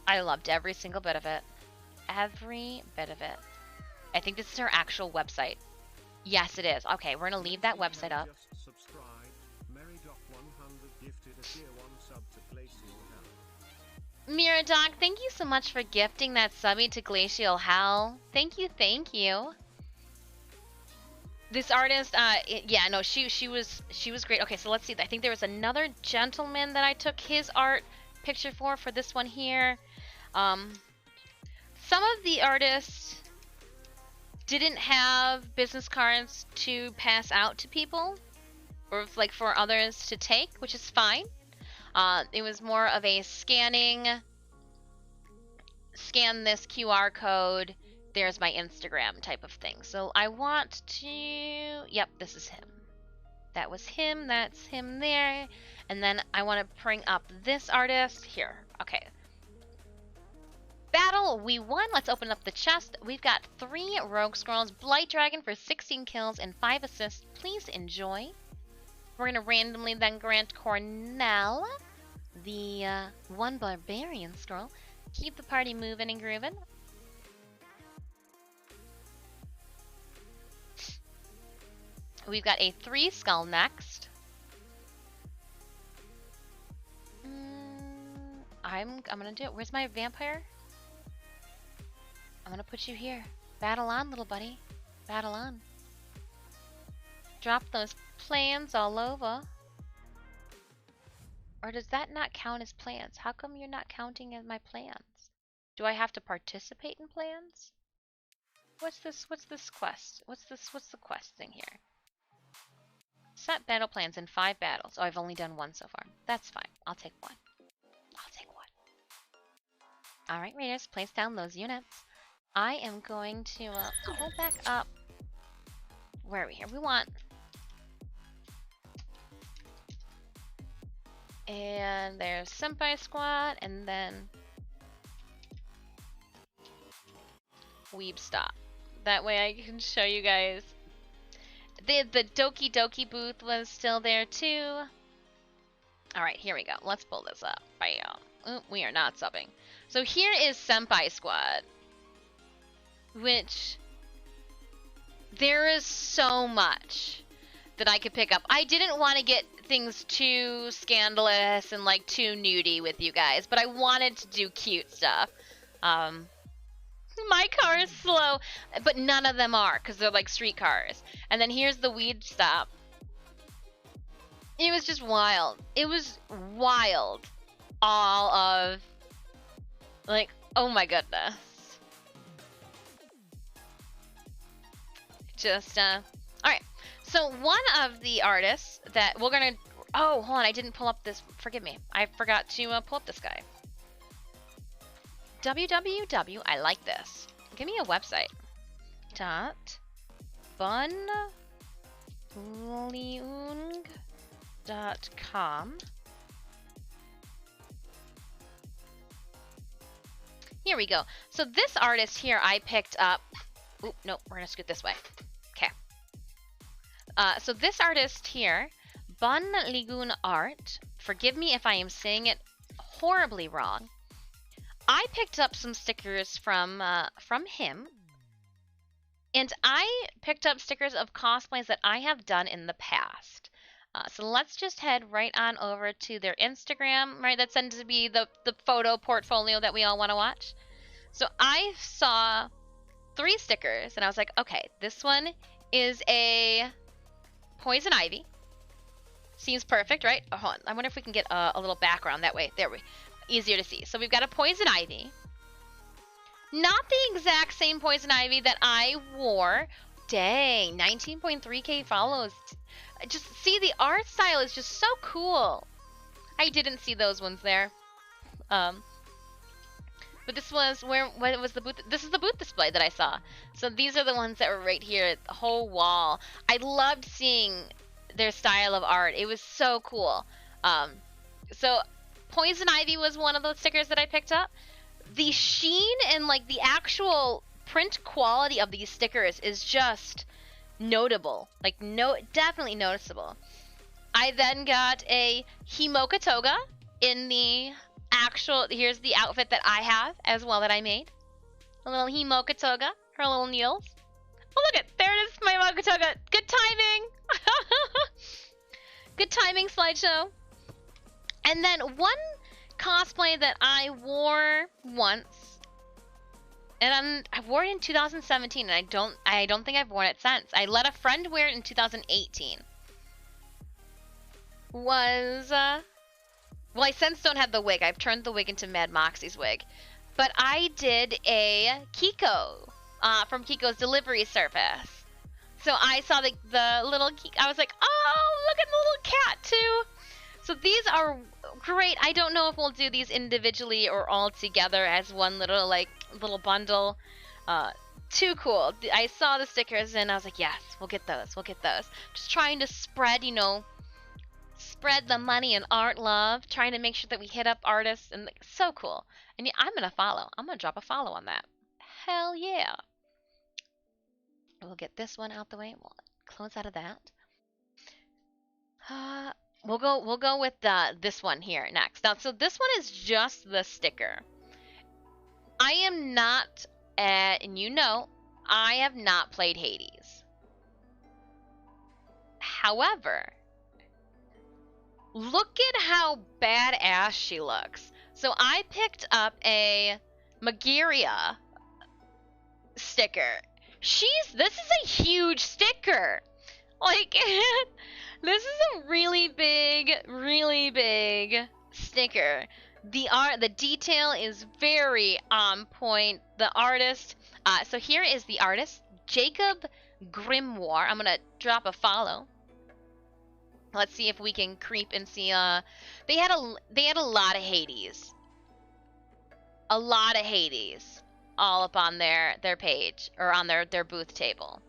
I loved every single bit of it. Every bit of it. I think this is her actual website. Yes, it is. Okay, we're gonna leave that website up. Miradog, thank you so much for gifting that subby to Glacial Hal. Thank you, thank you. This artist, yeah, no, she was great. Okay, so let's see. I think there was another gentleman that I took his art picture for this one here. Some of the artists didn't have business cards to pass out to people, or like for others to take, which is fine. It was more of a scan this QR code, there's my Instagram type of thing. So I want to, yep, this is him. That was him, that's him there. And then I want to bring up this artist here. Okay. Battle, we won. Let's open up the chest. We've got 3 Rogue Scrolls, Blight Dragon for 16 kills and 5 assists. Please enjoy. We're going to randomly then grant Cornell the 1 Barbarian Scroll. Keep the party moving and grooving. We've got a 3 Skull next. I'm gonna do it. Where's my vampire? I'm gonna put you here. Battle on, little buddy. Battle on. Drop those plans all over. Or does that not count as plans? How come you're not counting as my plans? Do I have to participate in plans? What's this quest? What's the quest thing here? Set battle plans in 5 battles. Oh, I've only done 1 so far. That's fine. I'll take 1. I'll take 1. Alright, Raiders, place down those units. I am going to pull back up. Where are we here? We want... And there's Senpai Squad, and then Weeb Stop. That way I can show you guys. The Doki Doki booth was still there too. Alright, here we go. Let's pull this up. Bam. Oh, we are not subbing. So here is Senpai Squad. Which... There is so much that I could pick up. I didn't want to get things too scandalous and like too nudie with you guys, but I wanted to do cute stuff. My car is slow, but none of them are because they're like street cars. And then here's the weed stop. It was just wild. It was wild. All of like, oh my goodness. Just alright. So one of the artists that we're gonna... Oh, hold on, I didn't pull up this... Forgive me. I forgot to pull up this guy. www, I like this. Give me a website. .bunliung.com. Here we go. So this artist here I picked up... Oop, no, we're gonna scoot this way. Okay. So this artist here, Bun Ligun Art, forgive me if I am saying it horribly wrong. I picked up some stickers from him, and I picked up stickers of cosplays that I have done in the past. So let's just head right on over to their Instagram, right? That tends to be the photo portfolio that we all want to watch. So I saw 3 stickers, and I was like, okay, this one is a Poison Ivy. Seems perfect, right? Oh, hold on. I wonder if we can get a little background that way. There we easier to see. So we've got a Poison Ivy. Not the exact same Poison Ivy that I wore. Dang, 19.3k follows. Just see, the art style is just so cool. I didn't see those ones there. But this was what was the booth? This is the booth display that I saw. So these are the ones that were right here, the whole wall. I loved seeing their style of art. It was so cool. So Poison Ivy was one of those stickers that I picked up. The sheen and like the actual print quality of these stickers is just notable. Like definitely noticeable. I then got a Himoka Toga in the actual, here's the outfit that I have as well that I made. A little Himoka Toga, her little nails. Oh look it, there it is, my Himoka Toga. Good timing. Good timing, slideshow. And then one cosplay that I wore once, and I wore it in 2017, and I don't think I've worn it since. I let a friend wear it in 2018. Was well, I since don't have the wig. I've turned the wig into Mad Moxie's wig, but I did a Kiko from Kiko's delivery service. So I saw the little Kiko. I was like, oh, look at the little cat too. So these are great. I don't know if we'll do these individually or all together as one little bundle. Too cool. I saw the stickers and I was like, yes, we'll get those. We'll get those. Just trying to spread, spread the money and art love. Trying to make sure that we hit up artists, and so cool. And yeah, I'm gonna follow. I'm gonna drop a follow on that. Hell yeah. We'll get this one out the way. We'll close out of that. We'll go with this one here next. Now, so this one is just the sticker. I am not, and I have not played Hades. However, look at how badass she looks. So I picked up a Mageria sticker. This is a huge sticker. Like, this is a really big sticker. The detail is very on point. The artist, so here is the artist, Jacob Grimoire. I'm gonna drop a follow. Let's see if we can creep and see. They had a lot of Hades. A lot of Hades all up on their page, or on their booth table.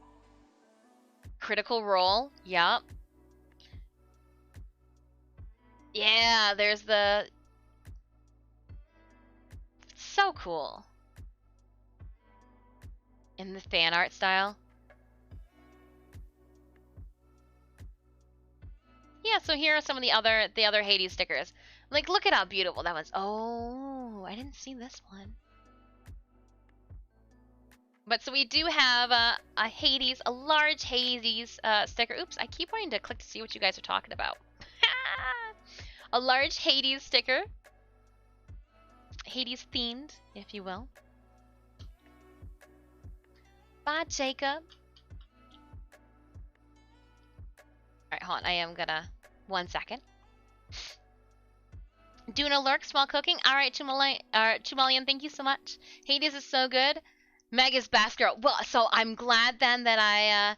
Critical Role, yup. Yeah, there's the... So cool. In the fan art style. Yeah, so here are some of the other Hades stickers. Like, look at how beautiful that was. Oh, I didn't see this one. But so we do have a Hades, a large Hades sticker. Oops, I keep wanting to click to see what you guys are talking about. A large Hades sticker. Hades themed, if you will. Bye, Jacob. Alright, hold on. I am gonna... 1 second. Doing a lurk, small cooking. Alright, Chumalian, thank you so much. Hades is so good. Meg is best girl. Well, so I'm glad then that I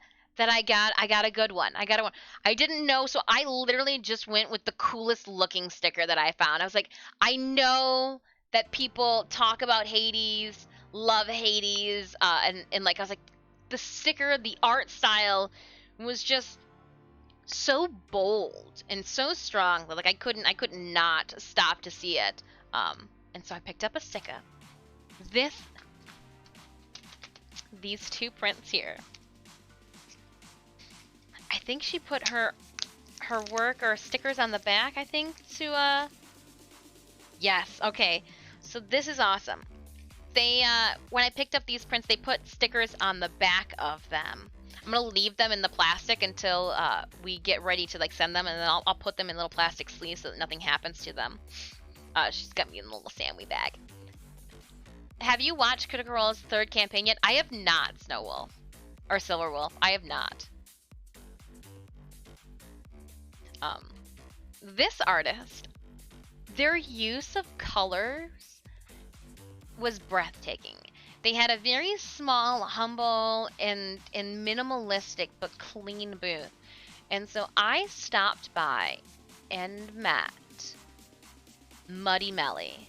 got a good one. I got a one. I didn't know, so I literally just went with the coolest looking sticker that I found. I was like, I know that people talk about Hades, love Hades, and like I was like, the sticker, the art style was just so bold and so strong that like I couldn't not stop to see it. And so I picked up a sticker. These two prints here. I think she put her work or stickers on the back, I think, to yes, okay. So this is awesome. They when I picked up these prints, they put stickers on the back of them. I'm gonna leave them in the plastic until we get ready to like send them, and then I'll put them in little plastic sleeves so that nothing happens to them. She's got me in a little Sammy bag. Have you watched Critical Role's third campaign yet? I have not, Snow Wolf. Or Silver Wolf. I have not. This artist, their use of colors was breathtaking. They had a very small, humble, and minimalistic but clean booth. And so I stopped by and met Muddy Melly.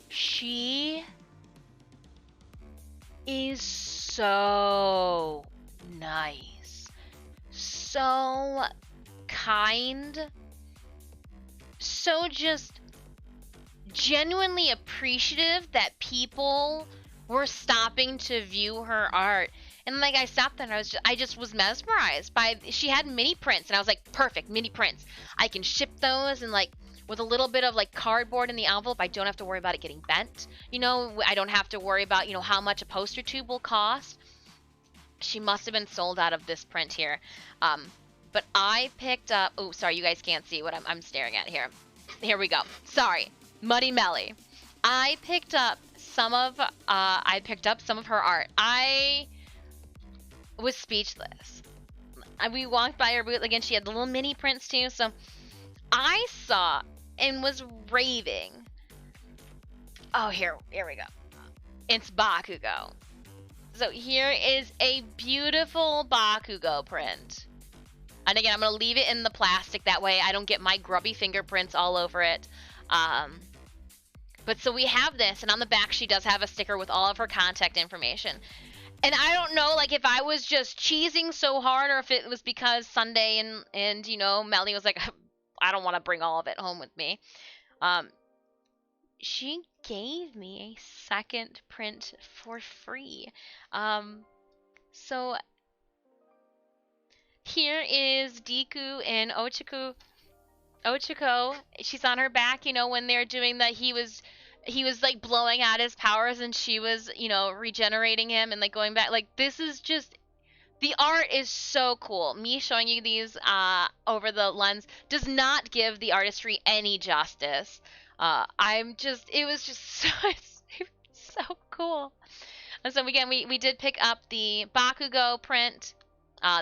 She is so nice, so kind, so just genuinely appreciative that people were stopping to view her art. And like I stopped there and I just was mesmerized by, she had mini prints and I was like, perfect, mini prints. I can ship those, and like with a little bit of like cardboard in the envelope, I don't have to worry about it getting bent. I don't have to worry about, how much a poster tube will cost. She must have been sold out of this print here. But I picked up, oh, sorry, you guys can't see what I'm staring at here. here we go. Sorry, Muddy Melly. I picked up some of her art. I was speechless. We walked by her booth again. She had the little mini prints too. So I saw and was raving. Oh, here we go. It's Bakugo. So here is a beautiful Bakugo print. And again, I'm going to leave it in the plastic. That way I don't get my grubby fingerprints all over it. But so we have this, and on the back she does have a sticker with all of her contact information. And I don't know, like, if I was just cheesing so hard or if it was because Sunday and you know, Melly was like, I don't want to bring all of it home with me. She gave me a second print for free. So here is Deku and Ochiko. She's on her back, you know, when they're doing that. He was like blowing out his powers and she was, you know, regenerating him and like going back. Like, this is just, the art is so cool. Me showing you these over the lens does not give the artistry any justice. It was just so, so cool. And so again, we did pick up the Bakugo print.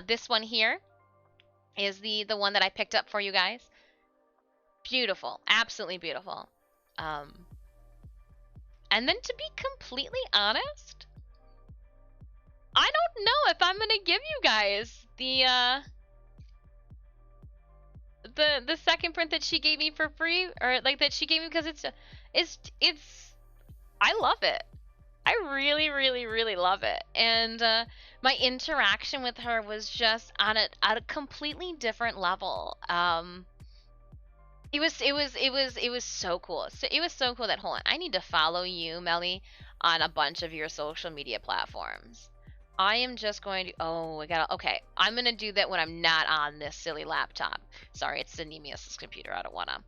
This one here is the one that I picked up for you guys. Beautiful, absolutely beautiful. And then to be completely honest, I don't know if I'm gonna give you guys the second print that she gave me for free, or like that she gave me, because it's I love it. I really, really, really love it. And my interaction with her was just on a completely different level. It was so cool. So it was so cool that, hold on, I need to follow you, Melly, on a bunch of your social media platforms. I am just going to, okay, I'm going to do that when I'm not on this silly laptop. Sorry, it's Anemius' computer. I don't want to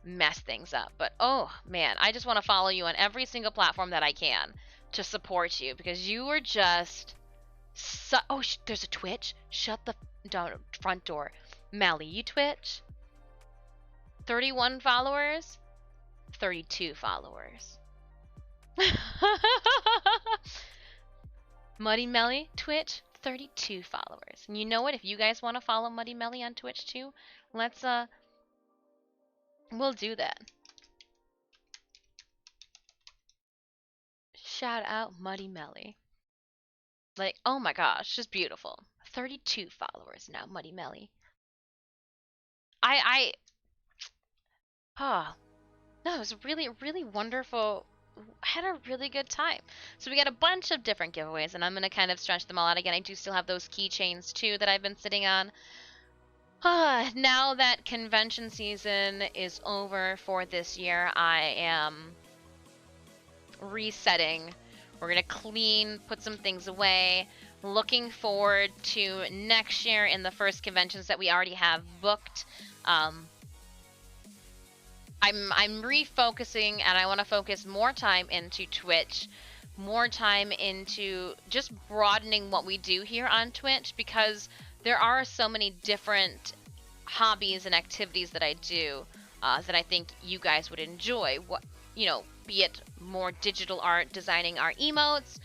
mess things up. But, oh, man, I just want to follow you on every single platform that I can to support you, because you were just so, there's a Twitch. Shut the front door. Melly, you Twitch? 31 followers? 32 followers. Muddy Melly, Twitch, 32 followers. And you know what? If you guys want to follow Muddy Melly on Twitch too, let's, we'll do that. Shout out Muddy Melly. Like, oh my gosh, just beautiful. 32 followers now, Muddy Melly. No, it was really, really wonderful. I had a really good time. So we got a bunch of different giveaways, and I'm going to kind of stretch them all out again. I do still have those keychains, too, that I've been sitting on. Now that convention season is over for this year, I am resetting. We're going to clean, put some things away. Looking forward to next year in the first conventions that we already have booked. I'm refocusing, and I want to focus more time into Twitch, more time into just broadening what we do here on Twitch, because there are so many different hobbies and activities that I do that I think you guys would enjoy. What, you know, be it more digital art, designing our emotes,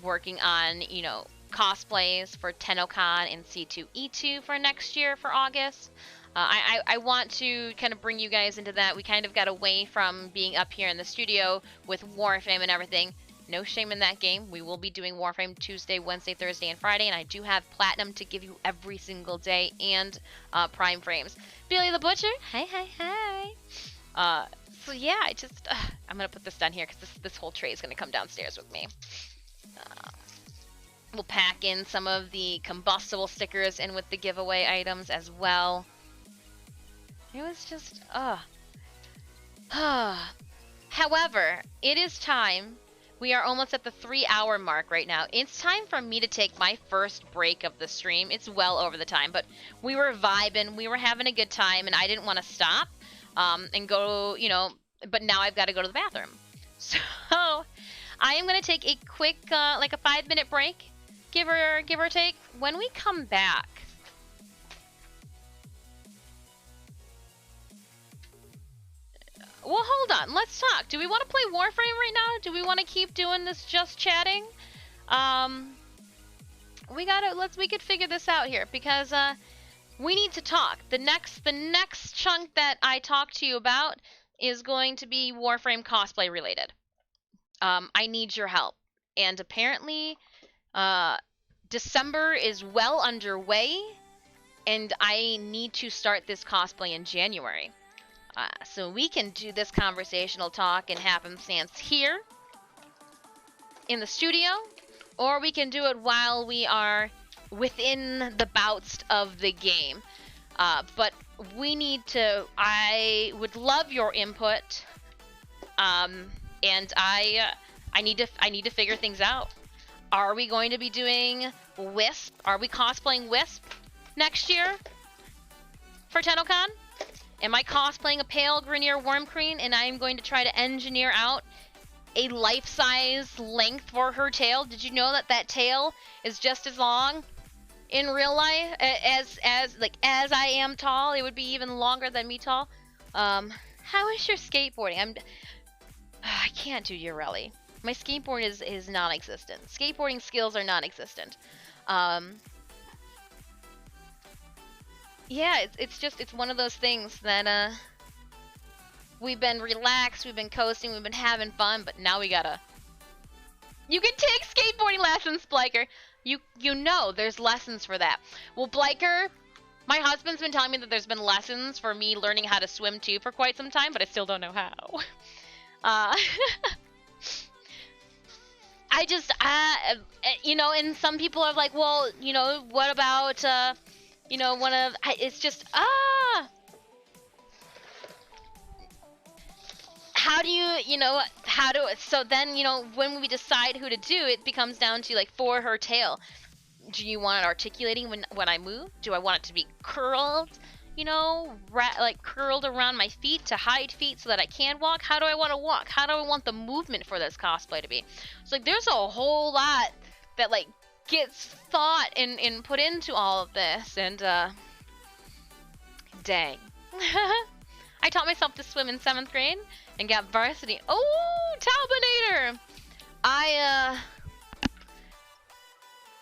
working on, you know, cosplays for TennoCon and C2E2 for next year for August. I want to kind of bring you guys into that. We kind of got away from being up here in the studio with Warframe and everything. No shame in that game. We will be doing Warframe Tuesday, Wednesday, Thursday, and Friday, and I do have Platinum to give you every single day, and Prime Frames. Billy the Butcher, hi. So yeah, I'm going to put this down here because this whole tray is going to come downstairs with me. We'll pack in some of the combustible stickers in with the giveaway items as well. It was just, However, it is time. We are almost at the 3-hour mark right now. It's time for me to take my first break of the stream. It's well over the time, but we were vibing. We were having a good time, and I didn't want to stop and go, you know, but now I've got to go to the bathroom. So I am going to take a quick, like a 5-minute break, give or take. When we come back, Well, hold on. Let's talk. Do we want to play Warframe right now? Do we want to keep doing this just chatting? We could figure this out here because we need to talk. The next chunk that I talk to you about is going to be Warframe cosplay related. I need your help. And apparently, December is well underway, and I need to start this cosplay in January. So we can do this conversational talk and happenstance here in the studio, or we can do it while we are within the bouts of the game. But we need to. I would love your input, and I need to figure things out. Are we going to be doing Wisp? Are we cosplaying Wisp next year for TennoCon? Am I cosplaying a pale Grenier Worm Queen, and I'm going to try to engineer out a life-size length for her tail? Did you know that tail is just as long in real life as I am tall? It would be even longer than me tall. How is your skateboarding? I can't do Urelli. My skateboard is non-existent. Skateboarding skills are non-existent. Yeah, it's one of those things that we've been relaxed, we've been coasting, we've been having fun, but now we gotta. You can take skateboarding lessons, Bliker. You know there's lessons for that. Well, Bliker, my husband's been telling me that there's been lessons for me learning how to swim too for quite some time, but I still don't know how. I just, and some people are like, well, what about, it's just, how do so then, when we decide who to do, it becomes down to, like, for her tail. Do you want it articulating when I move? Do I want it to be curled, curled around my feet to hide feet so that I can walk? How do I want to walk? How do I want the movement for this cosplay to be? So, like, there's a whole lot that, like, gets thought and put into all of this, and, dang. I taught myself to swim in 7th grade and got varsity. Oh, Talbonator! I,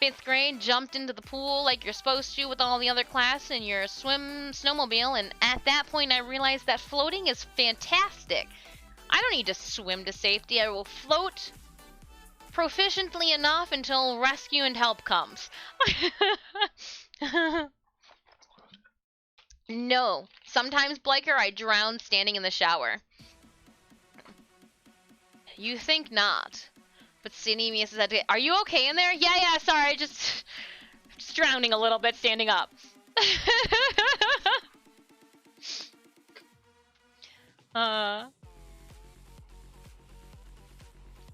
5th grade, jumped into the pool like you're supposed to with all the other class in your snowmobile, and at that point I realized that floating is fantastic. I don't need to swim to safety. I will float proficiently enough until rescue and help comes. No. Sometimes, Bliker, I drown standing in the shower. You think not. But Sydney Mia says, are you okay in there? Yeah, sorry, just drowning a little bit standing up.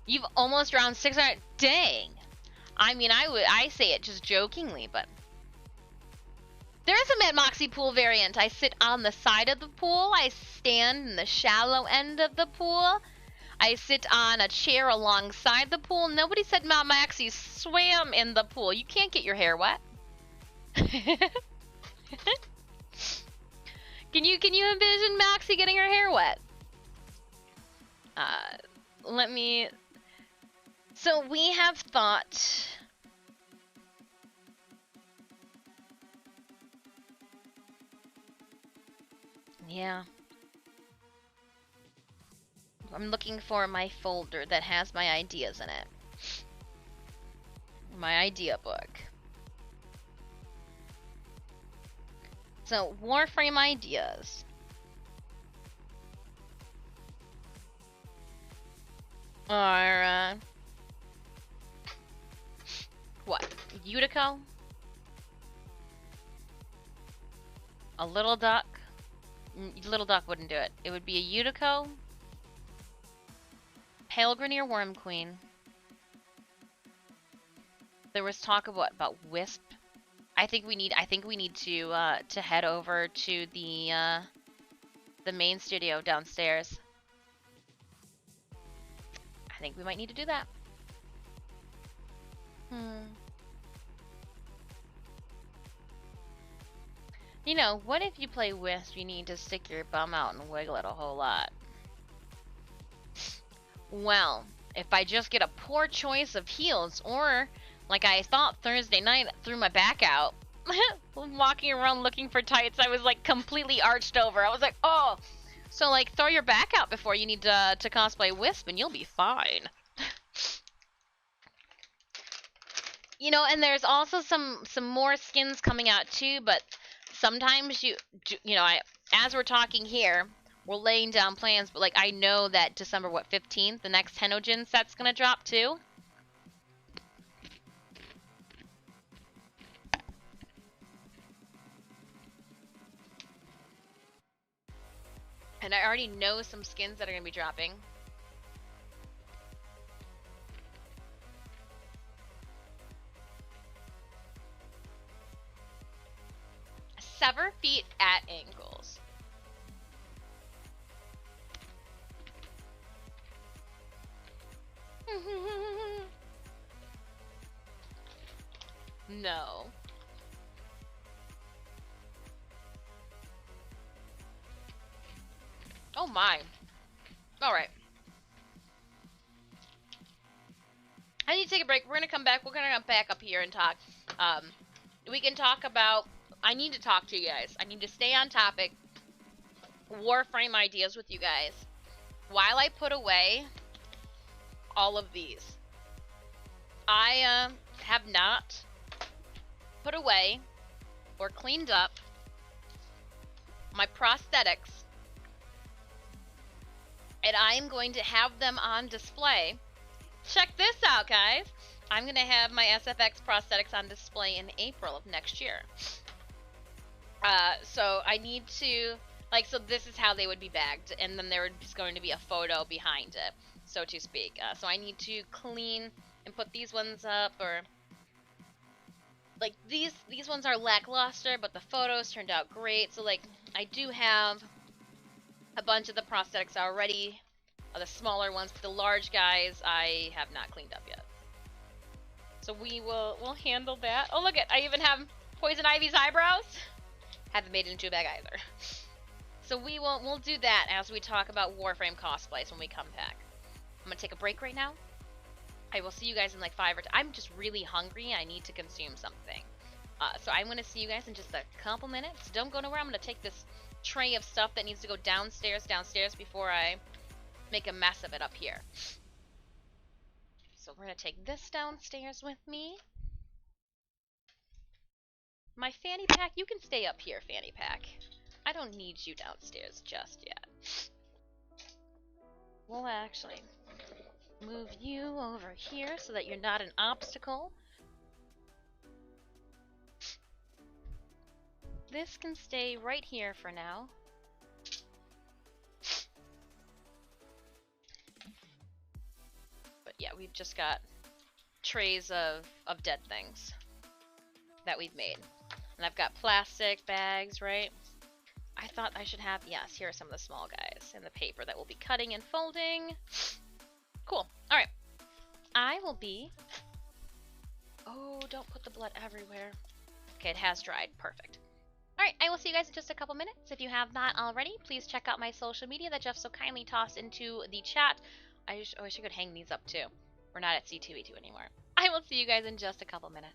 You've almost drowned 600. Dang. I mean, I say it just jokingly, but there is a Mad Moxie pool variant. I sit on the side of the pool. I stand in the shallow end of the pool. I sit on a chair alongside the pool. Nobody said Mad Moxie swam in the pool. You can't get your hair wet. Can you envision Maxie getting her hair wet? So we have thought. Yeah. I'm looking for my folder that has my ideas in it. My idea book. So, Warframe ideas. Are, what? Utico? A little duck? Little duck wouldn't do it. It would be a Utico. Pale Grenier Worm Queen. There was talk about Wisp. I think we need to head over to the main studio downstairs. I think we might need to do that. You know, what if you play Wisp, you need to stick your bum out and wiggle it a whole lot? Well, if I just get a poor choice of heels, or like I thought Thursday night, threw my back out, walking around looking for tights, I was like completely arched over. I was like, oh, so like throw your back out before you need to cosplay Wisp, and you'll be fine. You know, and there's also some more skins coming out too, but sometimes you know, as we're talking here, we're laying down plans, but like I know that December 15th, the next Henogen set's gonna drop too. And I already know some skins that are gonna be dropping. Sever feet at ankles. No. Oh my. Alright. I need to take a break. We're gonna come back. We're gonna come back up here and talk. We can talk about. I need to talk to you guys. I need to stay on topic. Warframe ideas with you guys. While I put away all of these, I have not put away or cleaned up my prosthetics, and I am going to have them on display. Check this out, guys. I'm going to have my SFX prosthetics on display in April of next year. So I need to, like, so this is how they would be bagged, and then there is going to be a photo behind it, so to speak. So I need to clean and put these ones up, or, like, these ones are lackluster, but the photos turned out great. So, like, I do have a bunch of the prosthetics already, the smaller ones, but the large guys I have not cleaned up yet. So we'll handle that. Oh, look it, I even have Poison Ivy's eyebrows. Haven't made it into a bag either. So we'll do that as we talk about Warframe cosplays when we come back. I'm gonna take a break right now. I will see you guys in like 5 or 10. I'm just really hungry. I need to consume something. So I'm gonna see you guys in just a couple minutes. Don't go nowhere. I'm gonna take this tray of stuff that needs to go downstairs before I make a mess of it up here. So we're gonna take this downstairs with me. My fanny pack, you can stay up here, fanny pack. I don't need you downstairs just yet. We'll actually move you over here so that you're not an obstacle. This can stay right here for now. But yeah, we've just got trays of dead things that we've made. And I've got plastic bags, right? I thought I should have, yes, here are some of the small guys and the paper that we'll be cutting and folding. Cool. Alright. I will be... Oh, don't put the blood everywhere. Okay, it has dried. Perfect. Alright, I will see you guys in just a couple minutes. If you have not already, please check out my social media that Jeff so kindly tossed into the chat. I wish I could hang these up too. We're not at C2E2 anymore. I will see you guys in just a couple minutes.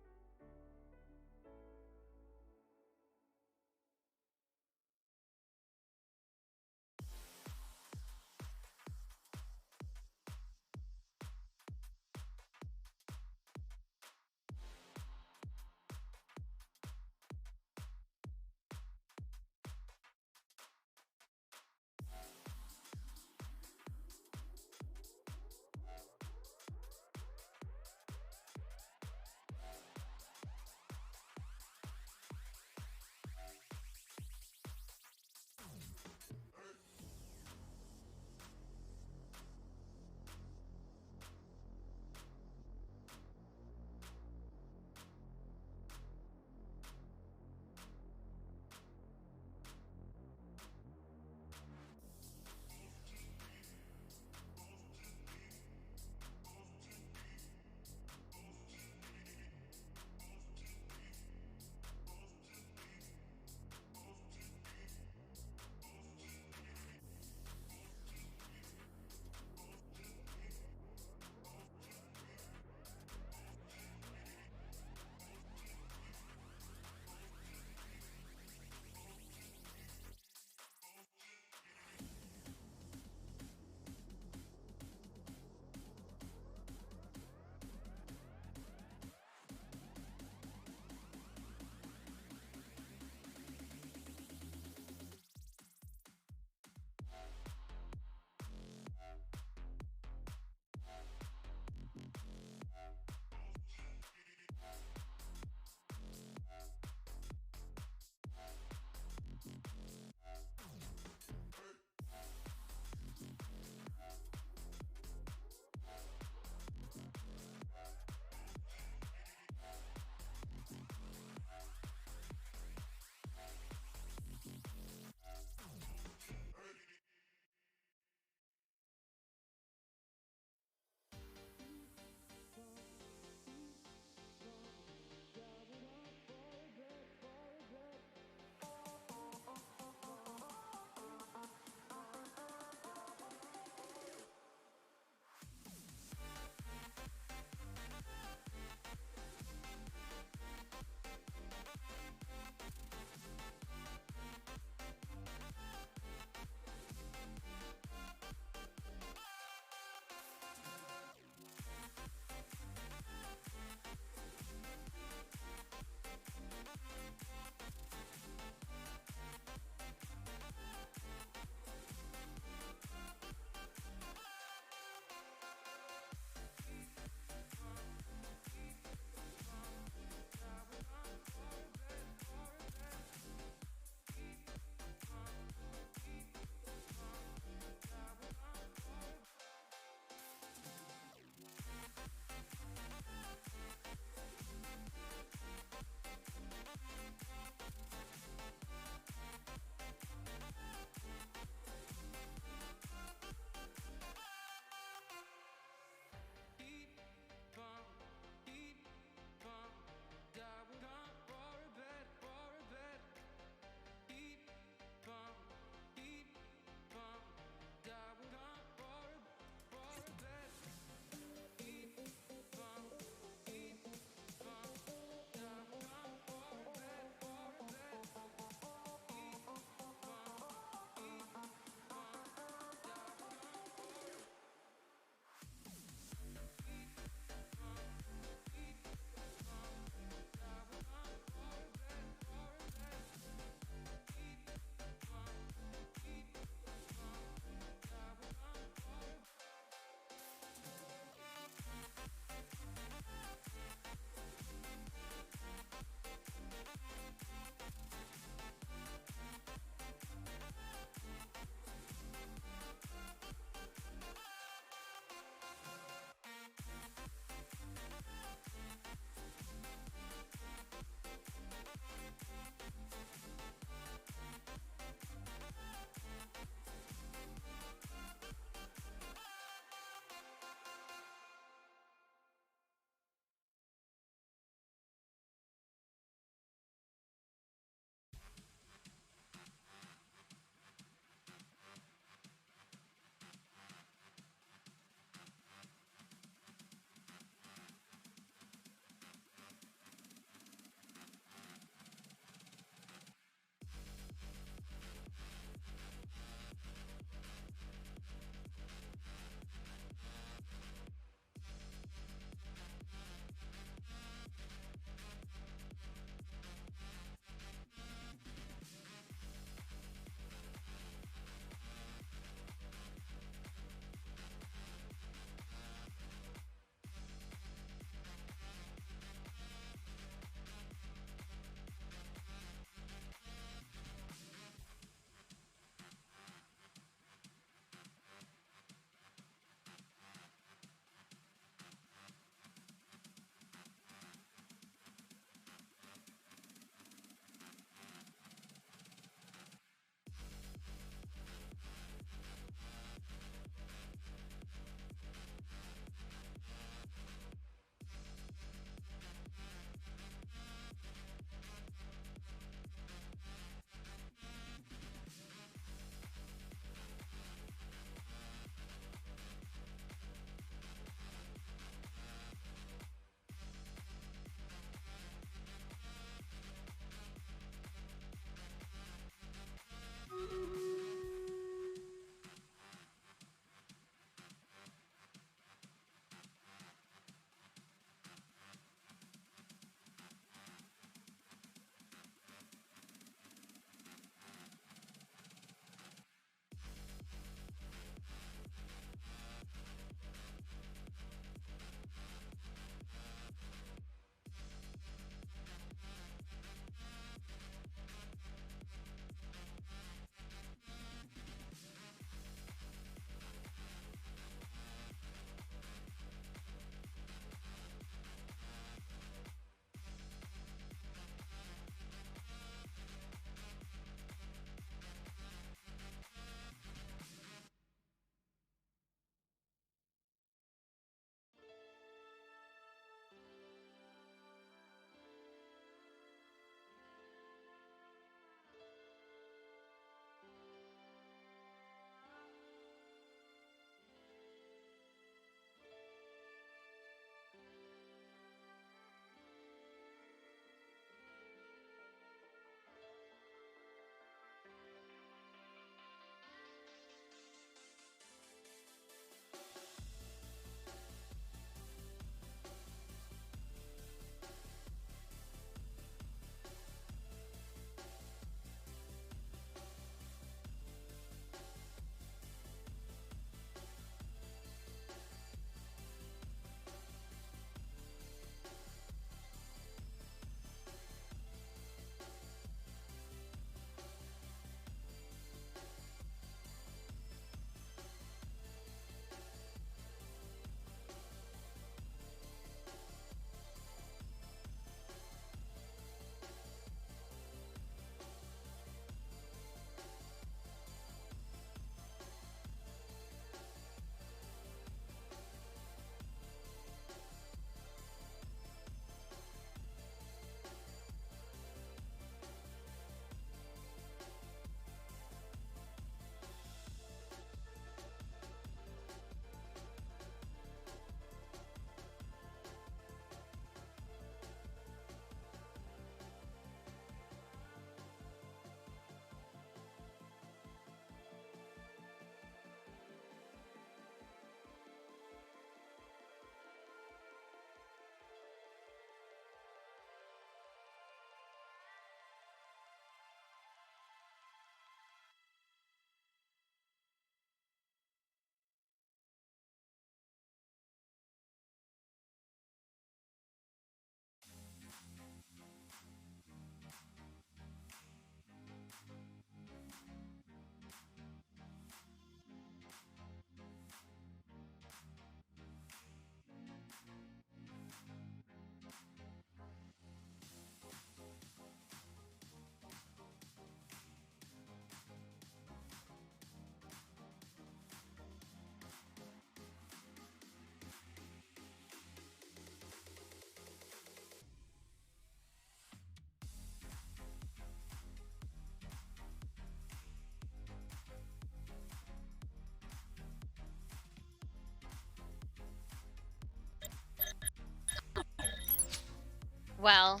Well,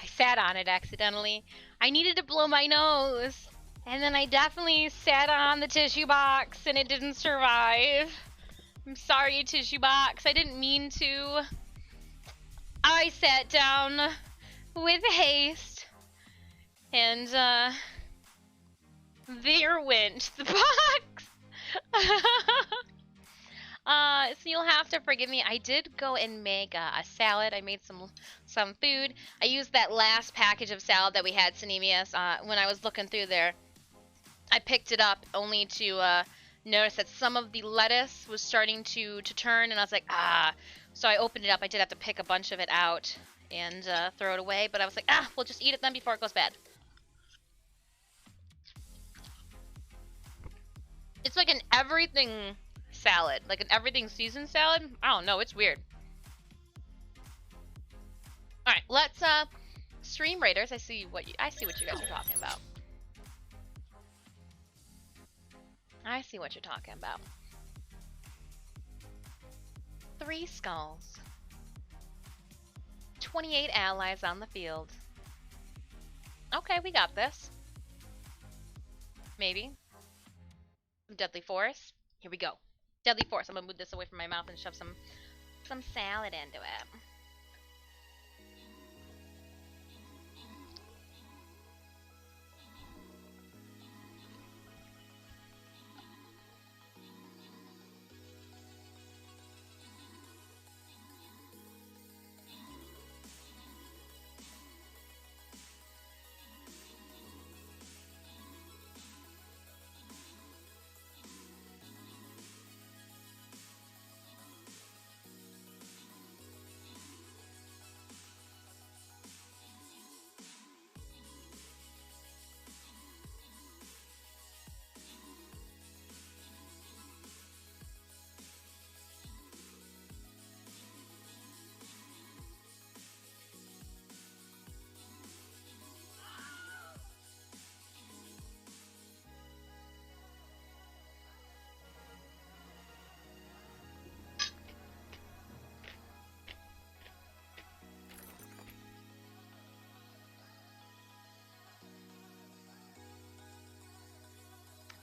I sat on it accidentally. I needed to blow my nose. And then I definitely sat on the tissue box and it didn't survive. I'm sorry, tissue box. I didn't mean to. I sat down with haste. And, there went the box. So you'll have to forgive me. I did go and make a salad. I made some food. I used that last package of salad that we had, Sinemius, when I was looking through there. I picked it up only to notice that some of the lettuce was starting to turn, and I was like, ah. So I opened it up. I did have to pick a bunch of it out and throw it away, but I was like, ah, we'll just eat it then before it goes bad. It's like an everything salad, like an everything season salad. I don't know, it's weird. All right, let's stream Raiders. I see what you guys are talking about. I see what you're talking about. 3 skulls. 28 allies on the field. Okay, we got this. Maybe. Deadly Force. Here we go. Deadly Force. I'm gonna move this away from my mouth and shove some salad into it.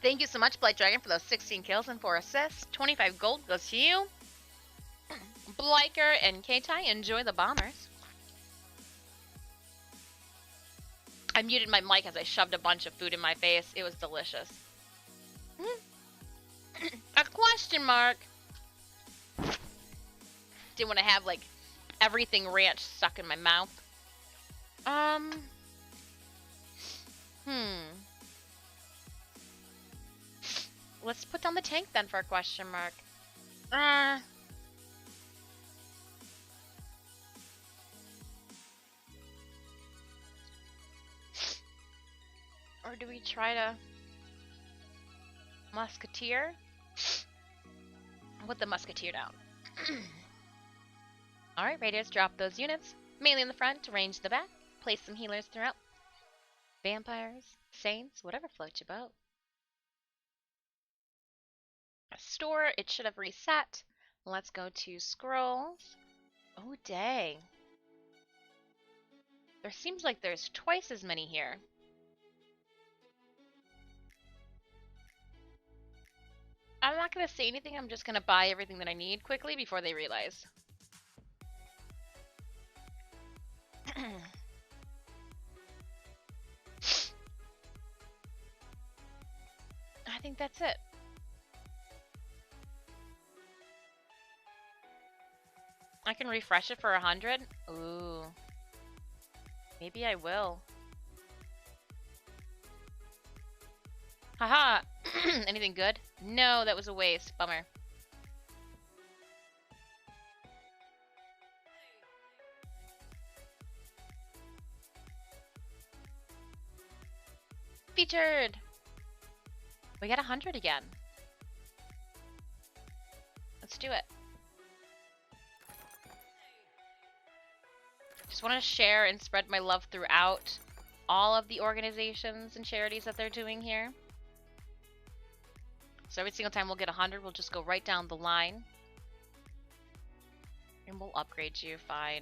Thank you so much, Blight Dragon, for those 16 kills and 4 assists. 25 gold goes to you. Bliker and K-Tai, enjoy the bombers. I muted my mic as I shoved a bunch of food in my face. It was delicious. A question mark. Didn't want to have, like, everything ranch stuck in my mouth. Let's put down the tank then for a question mark. Or do we try to Musketeer? Put the Musketeer down. Alright, Raiders, drop those units. Melee in the front, range in the back. Place some healers throughout. Vampires, Saints, whatever floats your boat. Store, it should have reset. Let's go to scrolls. Oh, dang. There seems like there's twice as many here. I'm not going to say anything. I'm just going to buy everything that I need quickly before they realize. I think that's it. I can refresh it for 100. Ooh. Maybe I will. Haha! Anything good? No, that was a waste. Bummer. Featured! We got 100 again. Let's do it. Just want to share and spread my love throughout all of the organizations and charities that they're doing here. So every single time we'll get 100, we'll just go right down the line. And we'll upgrade you, fine.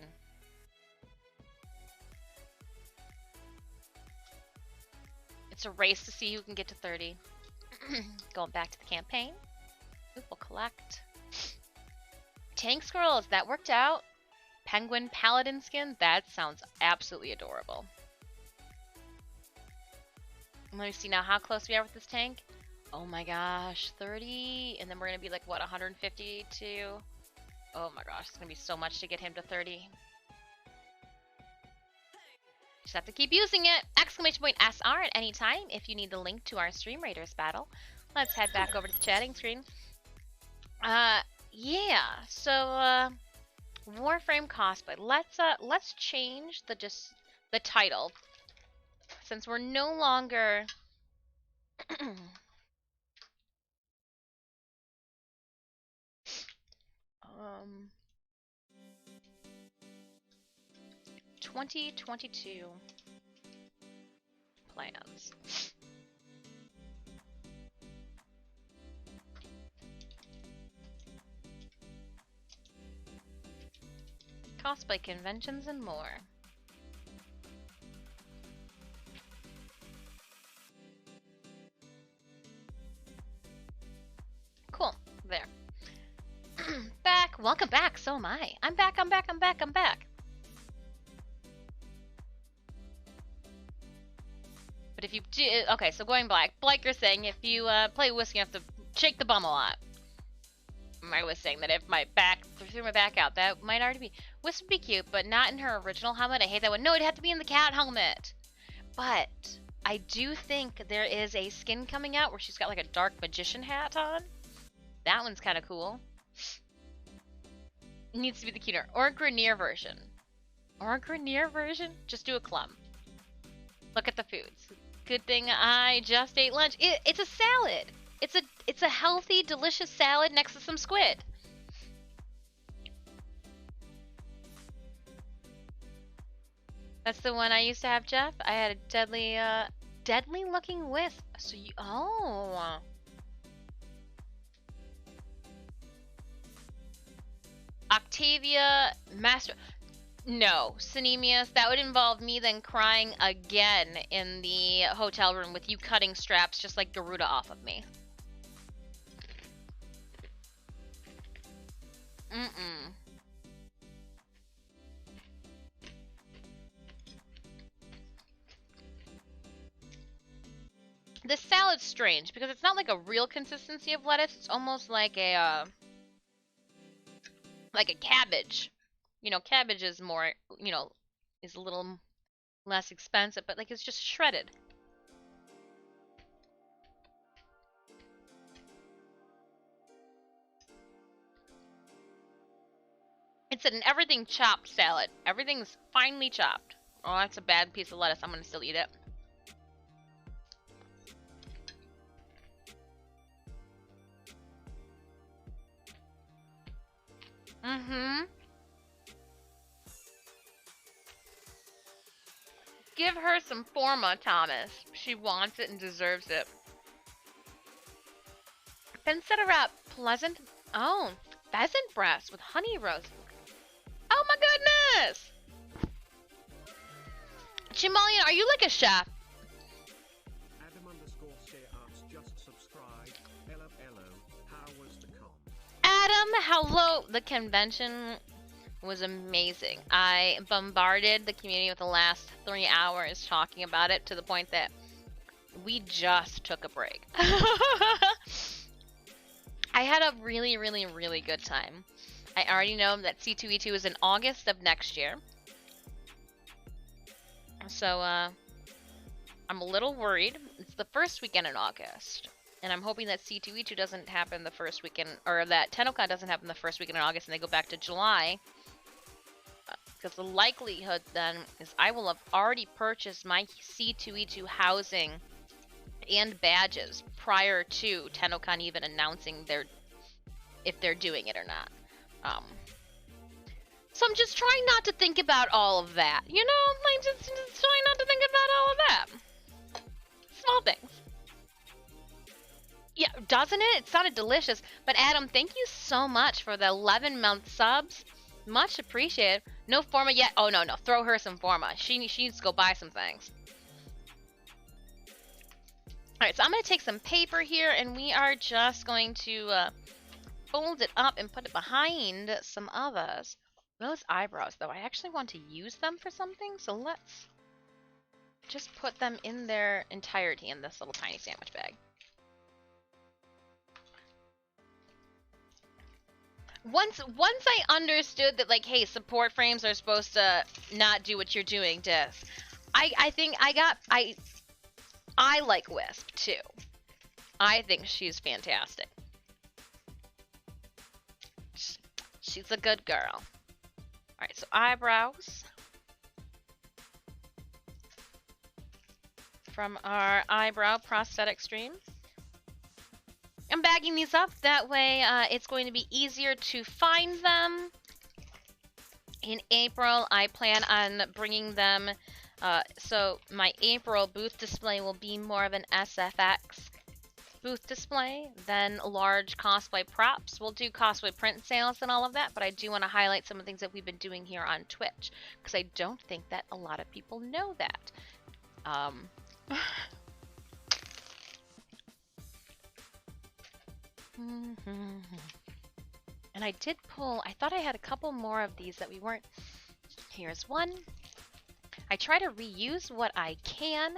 It's a race to see who can get to 30. Going back to the campaign. Oop, we'll collect. Tank scrolls, that worked out. Penguin paladin skin, that sounds absolutely adorable. Let me see now how close we are with this tank. Oh my gosh, 30, and then we're gonna be like, what, 152? Oh my gosh, it's gonna be so much to get him to 30. Just have to keep using it. Exclamation point SR at any time if you need the link to our Stream Raiders battle. Let's head back over to the chatting screen. Yeah, so, Warframe cosplay. Let's change the title. Since we're no longer 2022 plans. Cosplay conventions and more. Cool. There. Back. Welcome back. So am I. I'm back. I'm back. I'm back. I'm back. But if you do, okay, so going black. Bliker's saying if you play whiskey, you have to shake the bum a lot. I was saying that if my back threw my back out, that might already be. Wisp would be cute, but not in her original helmet. I hate that one. No, it'd have to be in the cat helmet. But I do think there is a skin coming out where she's got like a dark magician hat on. That one's kind of cool. It needs to be the cuter. Or a Grenier version. Or a Grenier version? Just do a clum. Look at the foods. Good thing I just ate lunch. It's a salad. It's a healthy, delicious salad next to some squid. That's the one I used to have, Jeff. I had a deadly looking wisp. So you, oh. Octavia Master. No, Synemius, that would involve me then crying again in the hotel room with you cutting straps just like Garuda off of me. Mm-mm. This salad's strange because it's not like a real consistency of lettuce. It's almost like a cabbage. You know, cabbage is more, you know, is a little less expensive, but like it's just shredded. It's an everything chopped salad. Everything's finely chopped. Oh, that's a bad piece of lettuce. I'm gonna still eat it. Mm-hmm. Give her some Forma, Thomas. She wants it and deserves it. Then set her up. Pleasant. Oh, pheasant breast with honey roast. Oh my goodness! Chimalian, are you like a chef? Adam_Share just subscribe. Hello, how was the con? Adam, hello. The convention was amazing. I bombarded the community with the last 3 hours talking about it to the point that we just took a break. I had a really, really, really good time. I already know that C2E2 is in August of next year. So, I'm a little worried. It's the first weekend in August. And I'm hoping that C2E2 doesn't happen the first weekend, or that TennoCon doesn't happen the first weekend in August and they go back to July. Because the likelihood then is I will have already purchased my C2E2 housing and badges prior to TennoCon even announcing if they're doing it or not. So I'm just trying not to think about all of that. You know, like just trying not to think about all of that. Small things. Yeah, doesn't it? It sounded delicious. But Adam, thank you so much for the 11-month subs. Much appreciated. No Forma yet. Oh, no. Throw her some Forma. She needs to go buy some things. Alright, so I'm going to take some paper here, and we are just going to fold it up and put it behind some others. Those eyebrows, though, I actually want to use them for something, so let's just put them in their entirety in this little tiny sandwich bag. Once I understood that, like, hey, support frames are supposed to not do what you're doing, Dis, I think I like Wisp too. I think she's fantastic. She's a good girl. Alright, so eyebrows from our eyebrow prosthetic stream. I'm bagging these up, that way it's going to be easier to find them. In April, I plan on bringing them, so my April booth display will be more of an SFX booth display than large cosplay props. We'll do cosplay print sales and all of that, but I do want to highlight some of the things that we've been doing here on Twitch, because I don't think that a lot of people know that. And I did pull, I thought I had a couple more of these that we weren't. Here's one. I try to reuse what I can.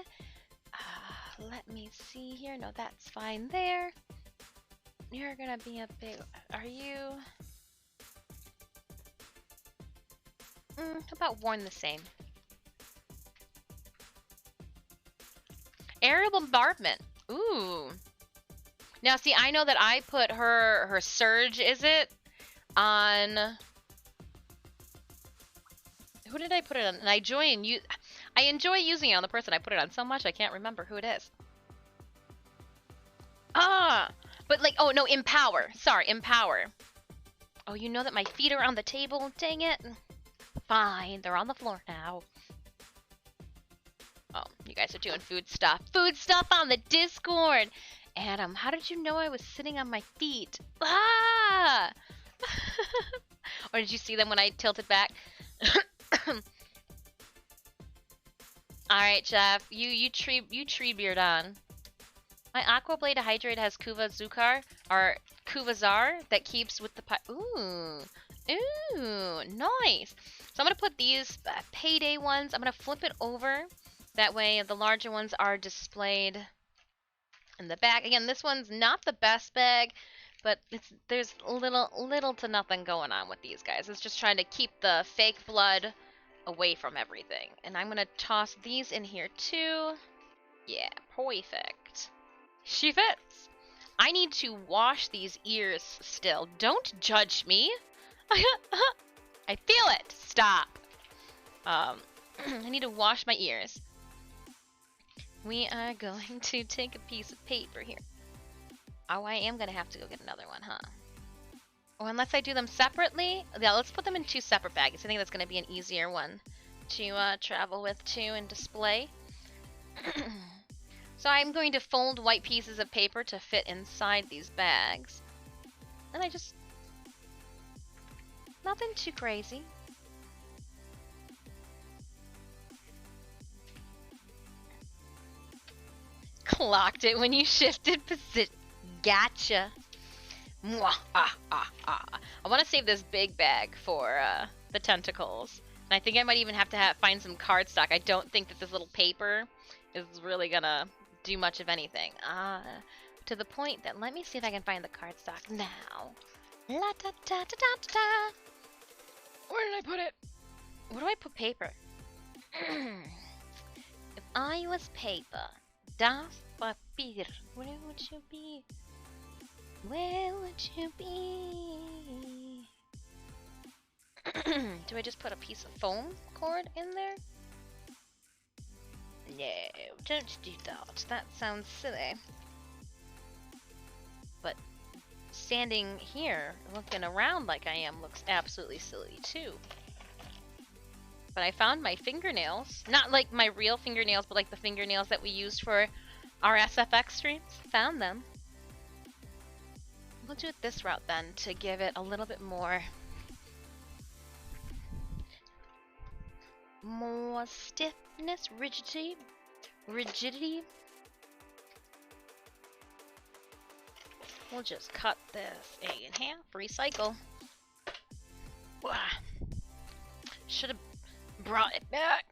Let me see here. No, that's fine there. You're gonna be a big, are you? About worn the same. Aerial bombardment. Ooh. Now, see, I know that I put her surge, is it? On... Who did I put it on? And I enjoy using it on the person I put it on so much I can't remember who it is. But like, oh no, Empower. Sorry, Empower. Oh, you know that my feet are on the table? Dang it. Fine, they're on the floor now. Oh, you guys are doing food stuff. Food stuff on the Discord! Adam, how did you know I was sitting on my feet? Ah! Or did you see them when I tilted back? Alright, Jeff, you tree beard on. My Aqua Blade Hydrate has Kuvazar that keeps with the ooh, nice. So I'm gonna put these payday ones. I'm gonna flip it over. That way, the larger ones are displayed in the bag. Again, this one's not the best bag, but there's little to nothing going on with these guys. It's just trying to keep the fake blood away from everything. And I'm gonna toss these in here too. Yeah, perfect. She fits. I need to wash these ears still. Don't judge me. I feel it. Stop. I need to wash my ears. We are going to take a piece of paper here. Oh, I am gonna have to go get another one, huh? Or unless I do them separately. Yeah, let's put them in 2 separate bags. I think that's gonna be an easier one to travel with too and display. So I'm going to fold white pieces of paper to fit inside these bags. And I just... nothing too crazy. Clocked it when you shifted position. Gotcha. Mwah, I want to save this big bag for the tentacles. And I think I might even have to find some cardstock. I don't think that this little paper is really gonna do much of anything. To the point that let me see if I can find the cardstock now. La da da da da da. Where did I put it? Where do I put paper? If I was paper, das Papier, where would you be? Where would you be? Do I just put a piece of foam cord in there? No, don't do that. That sounds silly. But standing here, looking around like I am, looks absolutely silly too. But I found my fingernails. Not like my real fingernails, but like the fingernails that we used for our SFX streams. Found them. We'll do it this route then to give it a little bit more stiffness, rigidity. We'll just cut this egg in half. Recycle. Should have brought it back.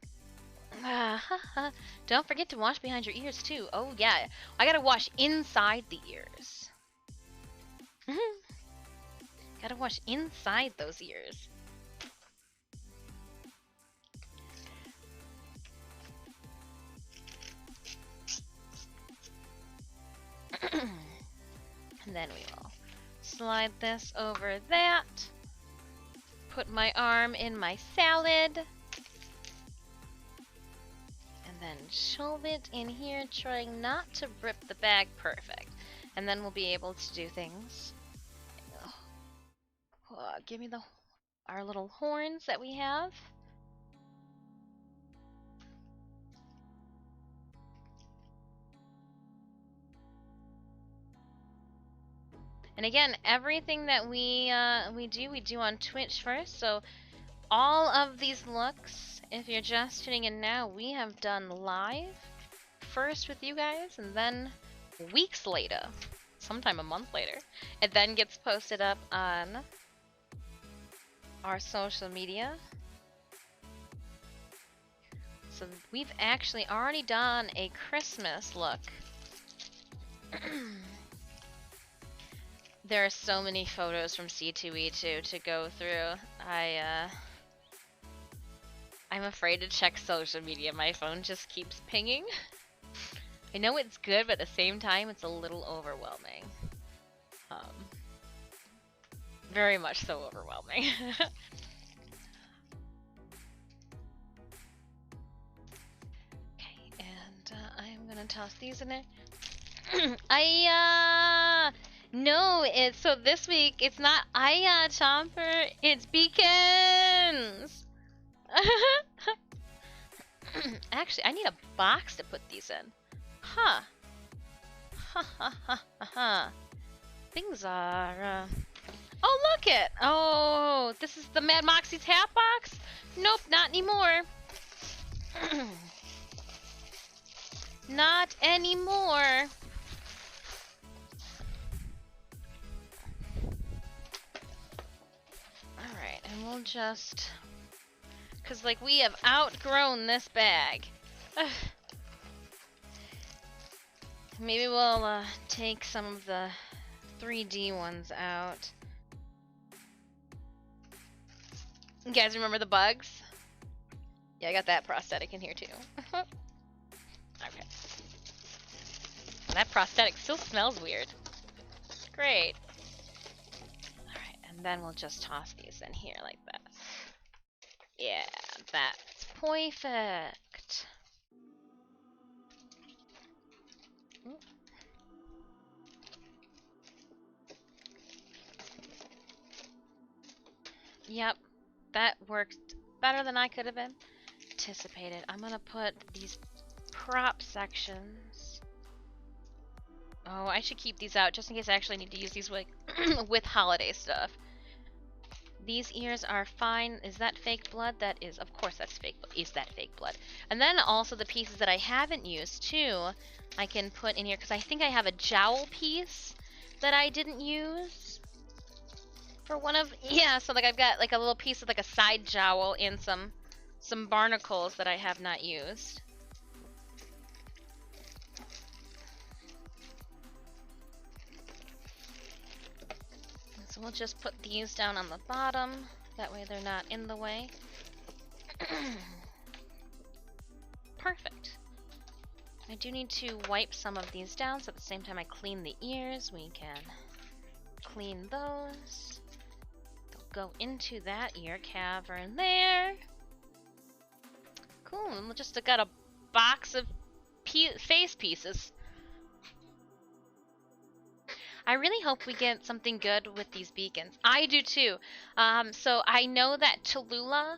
Don't forget to wash behind your ears too. Oh yeah, I gotta wash inside the ears. Gotta wash inside those ears. And then we will slide this over that. Put my arm in my salad. And then shove it in here, trying not to rip the bag perfect. And then we'll be able to do things. Give me our little horns that we have. And again, everything that we do on Twitch first. So all of these looks, if you're just tuning in now, we have done live first with you guys, and then weeks later, sometime a month later, it then gets posted up on our social media. So we've actually already done a Christmas look. There are so many photos from C2E2 to go through. I'm afraid to check social media. My phone just keeps pinging. I know it's good, but at the same time, it's a little overwhelming. Very much so overwhelming. Okay, and I'm gonna toss these in there. No, so this week it's not Chomper, it's Beacons! Actually, I need a box to put these in. Huh. Things are, oh, look it! Oh, this is the Mad Moxie's hat box? Nope, not anymore. Not anymore. Alright, and we'll just... Because, like, we have outgrown this bag. Maybe we'll take some of the 3D ones out. You guys remember the bugs? Yeah, I got that prosthetic in here too. Okay. That prosthetic still smells weird. Great. Alright, and then we'll just toss these in here like that. Yeah, that's perfect. Yep, that worked better than I could have anticipated. I'm gonna put these prop sections. Oh, I should keep these out just in case I actually need to use these with, with holiday stuff. These ears are fine. Is that fake blood? That is, of course that's fake. Is that fake blood? And then also the pieces that I haven't used too, I can put in here because I think I have a jowl piece that I didn't use for one of, yeah, so like I've got like a little piece of like a side jowl and some barnacles that I have not used. So we'll just put these down on the bottom, that way they're not in the way. Perfect. I do need to wipe some of these down, so at the same time I clean the ears, we can clean those. They'll go into that ear cavern there. Cool, and we just got a box of face pieces. I really hope we get something good with these beacons. I do too. So I know that Tallulah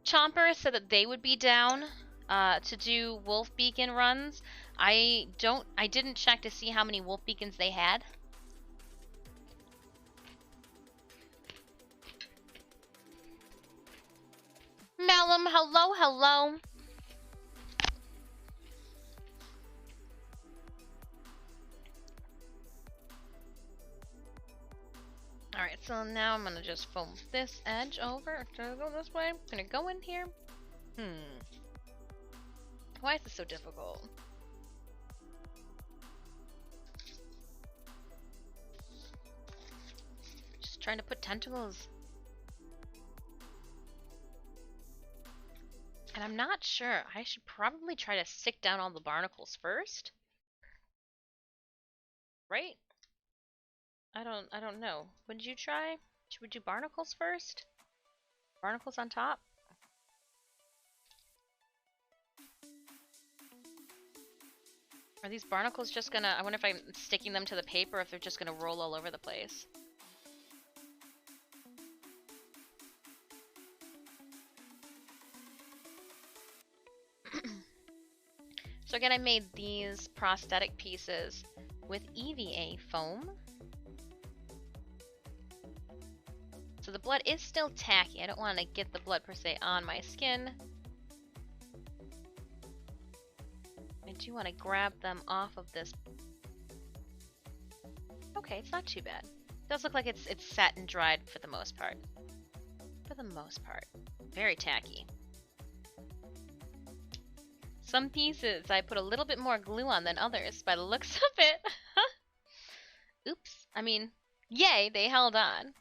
Chomper said that they would be down to do wolf beacon runs. I didn't check to see how many wolf beacons they had. Malum, hello, hello. So now I'm gonna just foam this edge over. Should I go this way? I'm gonna go in here. Why is this so difficult? Just trying to put tentacles. And I'm not sure. I should probably try to stick down all the barnacles first. Right? I don't know. Would you try? Should we do barnacles first? Barnacles on top? Are these barnacles just gonna... I wonder if I'm sticking them to the paper or if they're just gonna roll all over the place. So again, I made these prosthetic pieces with EVA foam. So the blood is still tacky. I don't want to get the blood per se on my skin. I do want to grab them off of this. Okay, it's not too bad. It does look like it's set and dried for the most part. For the most part. Very tacky. Some pieces I put a little bit more glue on than others by the looks of it. Oops. I mean, yay, they held on.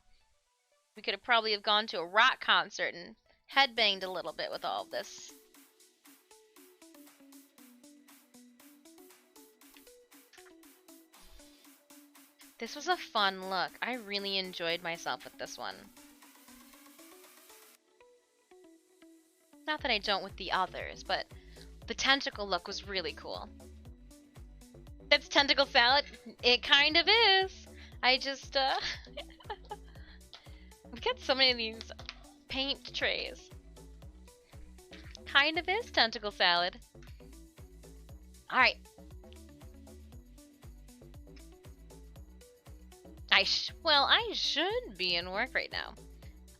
We could have probably have gone to a rock concert and headbanged a little bit with all of this. This was a fun look. I really enjoyed myself with this one. Not that I don't with the others, but the tentacle look was really cool. That's tentacle salad? It kind of is. I just, I've got so many of these paint trays. Kind of is tentacle salad. Alright. Well, I should be in work right now.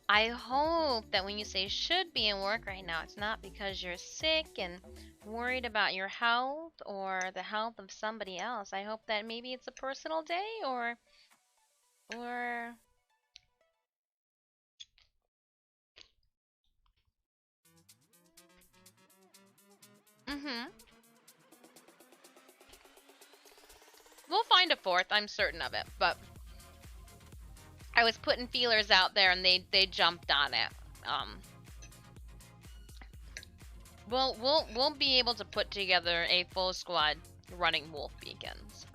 I hope that when you say should be in work right now, it's not because you're sick and worried about your health or the health of somebody else. I hope that maybe it's a personal day or We'll find a fourth, I'm certain of it, but I was putting feelers out there and they jumped on it. We'll be able to put together a full squad running wolf beacons.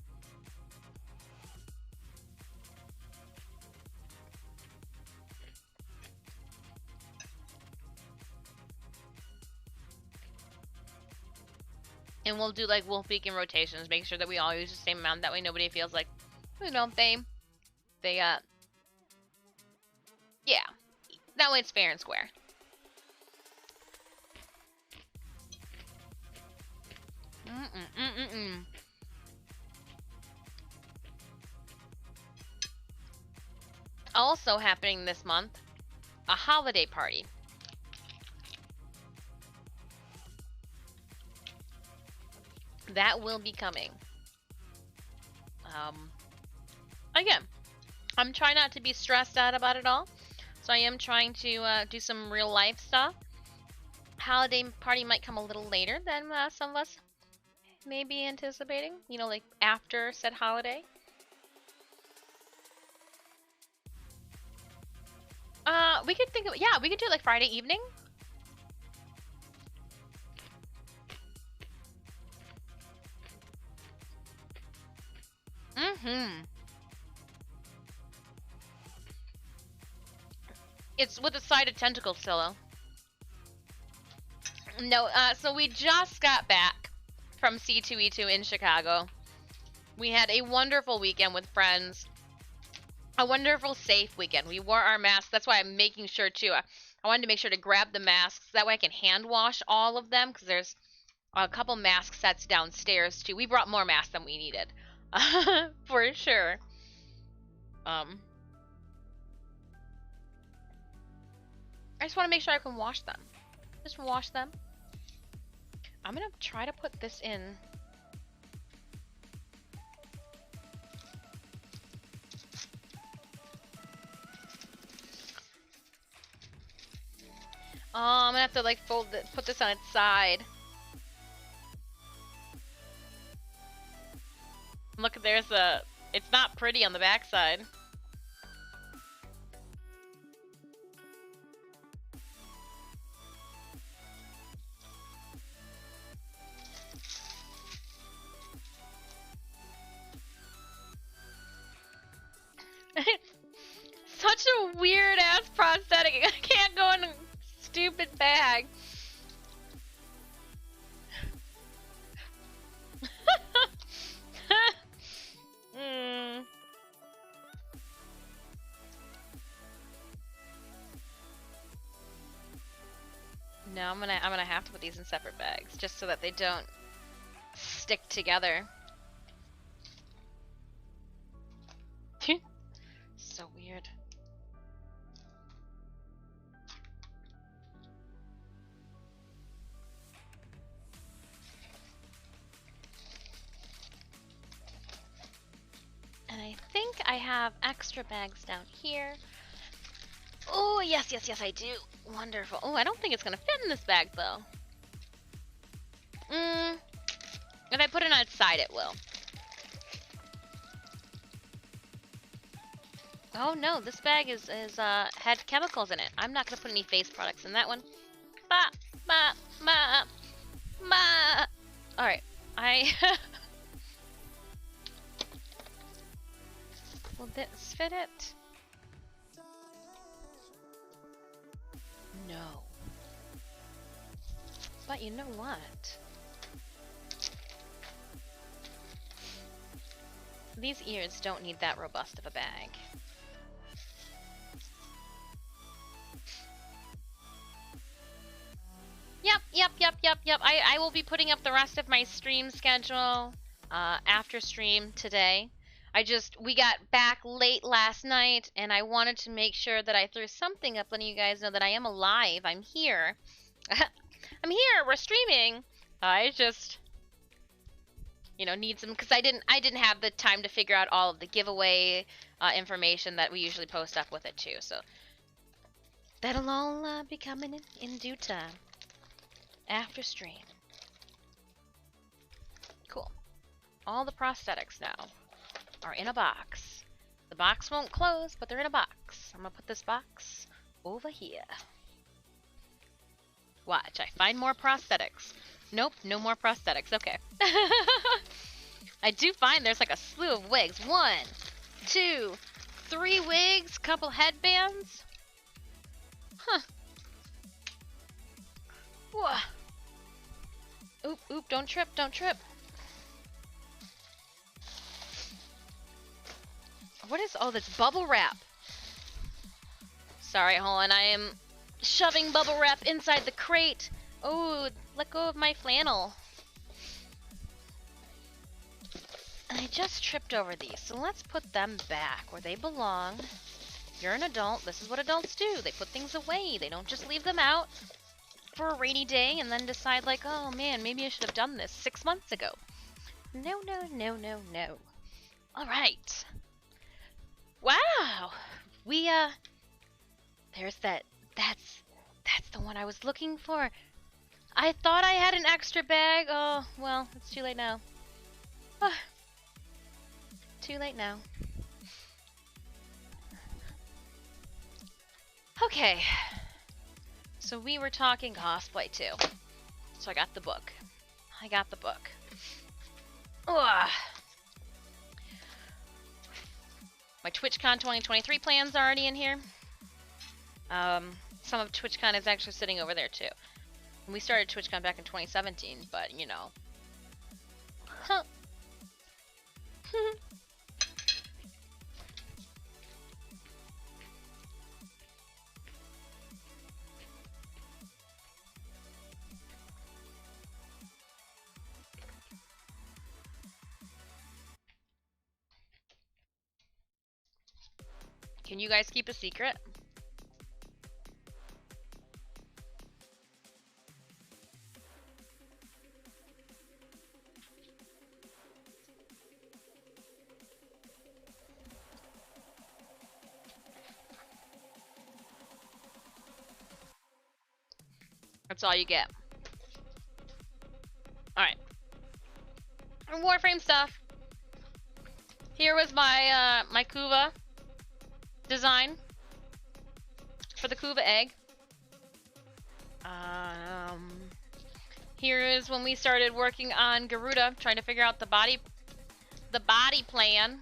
And we'll do like wolf beacon rotations, make sure that we all use the same amount. That way nobody feels like, you know, yeah. That way it's fair and square. Also happening this month, a holiday party. That will be coming. Again, I'm trying not to be stressed out about it all. So I am trying to do some real life stuff. Holiday party might come a little later than some of us may be anticipating. You know, like after said holiday. We could think of, yeah, we could do it like Friday evening. It's with a side of tentacle silo. No, so we just got back from C2E2 in Chicago. We had a wonderful weekend with friends. A wonderful, safe weekend. We wore our masks. That's why I'm making sure, too. I wanted to make sure to grab the masks. That way I can hand wash all of them, because there's a couple mask sets downstairs, too. We brought more masks than we needed. For sure. I just want to make sure I can wash them. Just wash them. I'm going to try to put this in. I'm gonna have to like put this on its side. Look, there's a. It's not pretty on the backside. Such a weird ass prosthetic. I can't go in a stupid bag. mm. No, I'm gonna have to put these in separate bags just so that they don't stick together. So weird. And I think I have extra bags down here. Oh, yes, yes, yes, I do. Wonderful. Oh, I don't think it's gonna fit in this bag, though. If I put it on its side, it will. Oh, no, this bag had chemicals in it. I'm not gonna put any face products in that one. Ba, ba, ba, ba. Alright, Will this fit it? No. But you know what? These ears don't need that robust of a bag. Yep. I will be putting up the rest of my stream schedule after stream today. We got back late last night, and I wanted to make sure that I threw something up letting you guys know that I am alive. I'm here. I'm here. We're streaming. I just, need some, because I didn't have the time to figure out all of the giveaway information that we usually post up with it too. So that'll all be coming in due time after stream. Cool. All the prosthetics now are in a box. The box won't close, but they're in a box. I'm gonna put this box over here. Watch, I find more prosthetics. Nope, no more prosthetics. Okay. I do find there's like a slew of wigs. 1, 2, 3 wigs, couple headbands. Huh. Whoa. Oop, don't trip. What is all this bubble wrap? Sorry, hold on. I am shoving bubble wrap inside the crate. Oh, let go of my flannel. I just tripped over these, so let's put them back where they belong. You're an adult. This is what adults do. They put things away. They don't just leave them out for a rainy day and then decide like, oh man, maybe I should have done this 6 months ago. No. All right. Wow. There's that's the one I was looking for. I thought I had an extra bag. Oh, well, it's too late now. Too late now. Okay. So we were talking cosplay too. So I got the book. Ugh. My TwitchCon 2023 plan's already in here. Some of TwitchCon is actually sitting over there too. We started TwitchCon back in 2017, but Huh. Can you guys keep a secret? That's all you get. Alright. And Warframe stuff. Here was my my Kuva design for the Kuva egg. Here is when we started working on Garuda, trying to figure out the body plan.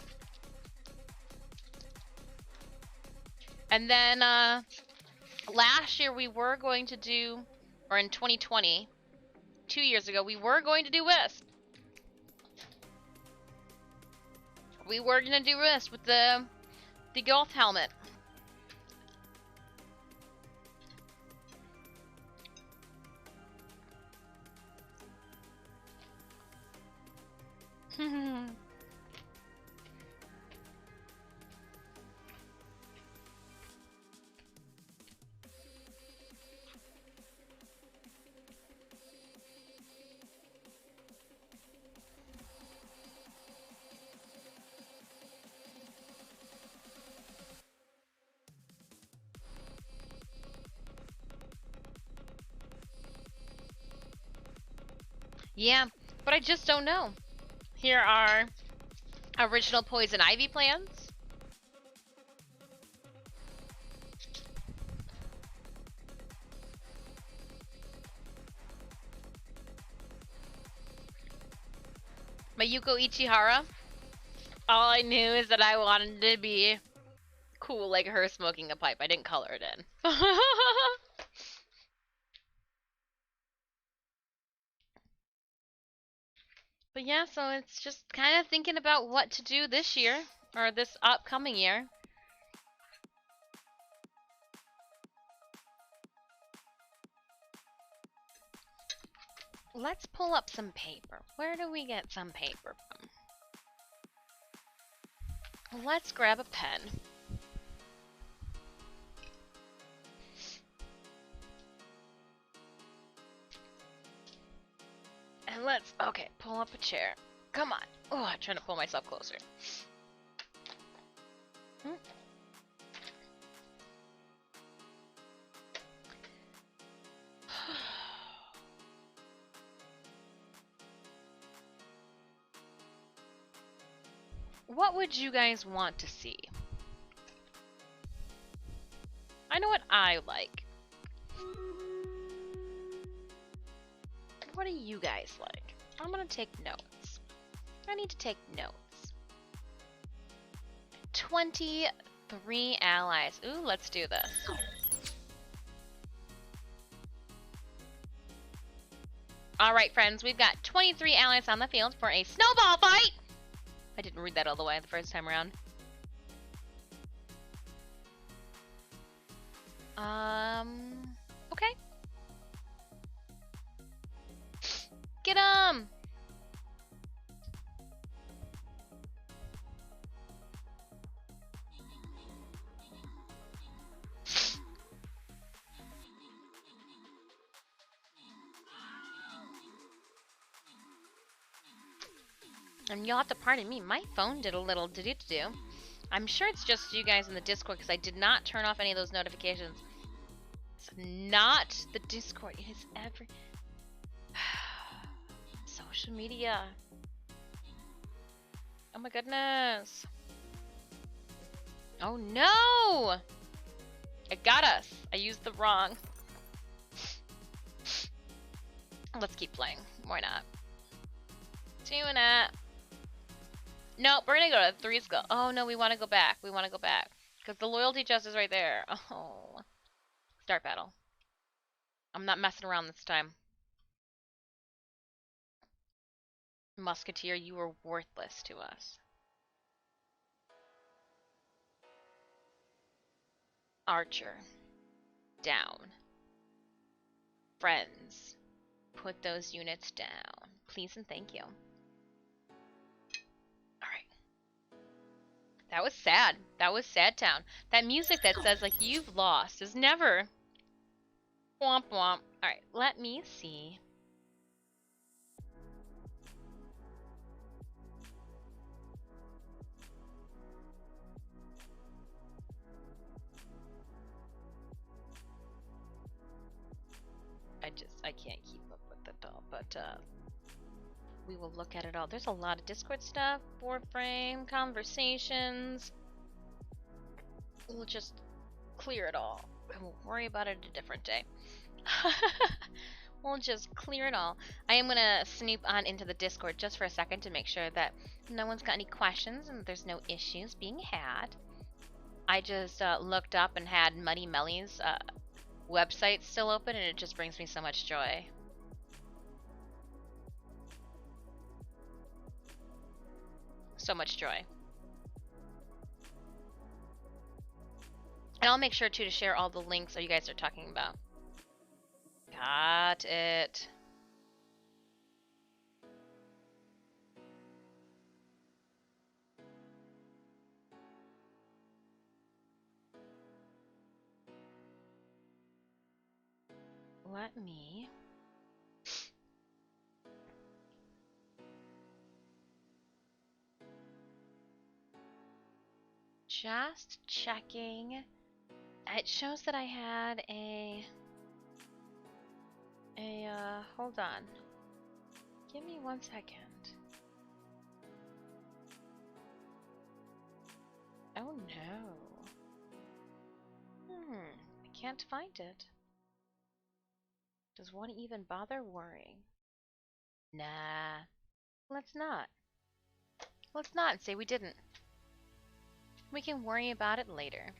And then last year we were going to do, or in 2020, 2 years ago, we were going to do Wisp. We were gonna do Wisp with the golf helmet. Yeah, but I just don't know. Here are original poison ivy plans. Mayuko Ichihara. All I knew is that I wanted to be cool like her smoking a pipe. I didn't color it in. But yeah, so it's just kind of thinking about what to do this year, or this upcoming year. Let's pull up some paper. Where do we get some paper from? Let's grab a pen. And let's, okay, pull up a chair. Come on. Oh, I'm trying to pull myself closer. What would you guys want to see? I know what I like. What do you guys like? I'm gonna take notes. I need to take notes. 23 allies. Ooh, let's do this. Alright, friends, we've got 23 allies on the field for a snowball fight! I didn't read that all the way the first time around. Okay. Get 'em! And you'll have to pardon me, my phone did a little do-do-do. I'm sure it's just you guys in the Discord because I did not turn off any of those notifications. It's not the Discord, it is every... social media. Oh my goodness. Oh no! It got us. I used the wrong. Let's keep playing. Why not? Doing it. Nope, we're gonna go to 3 skill. Oh no, we want to go back. We want to go back. Because the loyalty chest is right there. Oh. Start battle. I'm not messing around this time. Musketeer, you were worthless to us. Archer. Down. Friends. Put those units down. Please and thank you. Alright. That was sad. That was Sad Town. That music that says, like, you've lost is never... Womp womp. Alright, let me see. I just... can't keep up with it all, but we will look at it all. There's a lot of Discord stuff, Warframe, conversations. We'll just clear it all, and we'll worry about it a different day. We'll just clear it all. I am gonna snoop on into the Discord just for a second to make sure that no one's got any questions and there's no issues being had. I just looked up and had Muddy Melly's website still open, and it just brings me so much joy. So much joy. And I'll make sure too to share all the links that you guys are talking about. Got it. Let me just checking. It shows that I had hold on. Give me 1 second. Oh no. I can't find it. Does one even bother worrying? Nah. Let's not. Let's not say we didn't. We can worry about it later.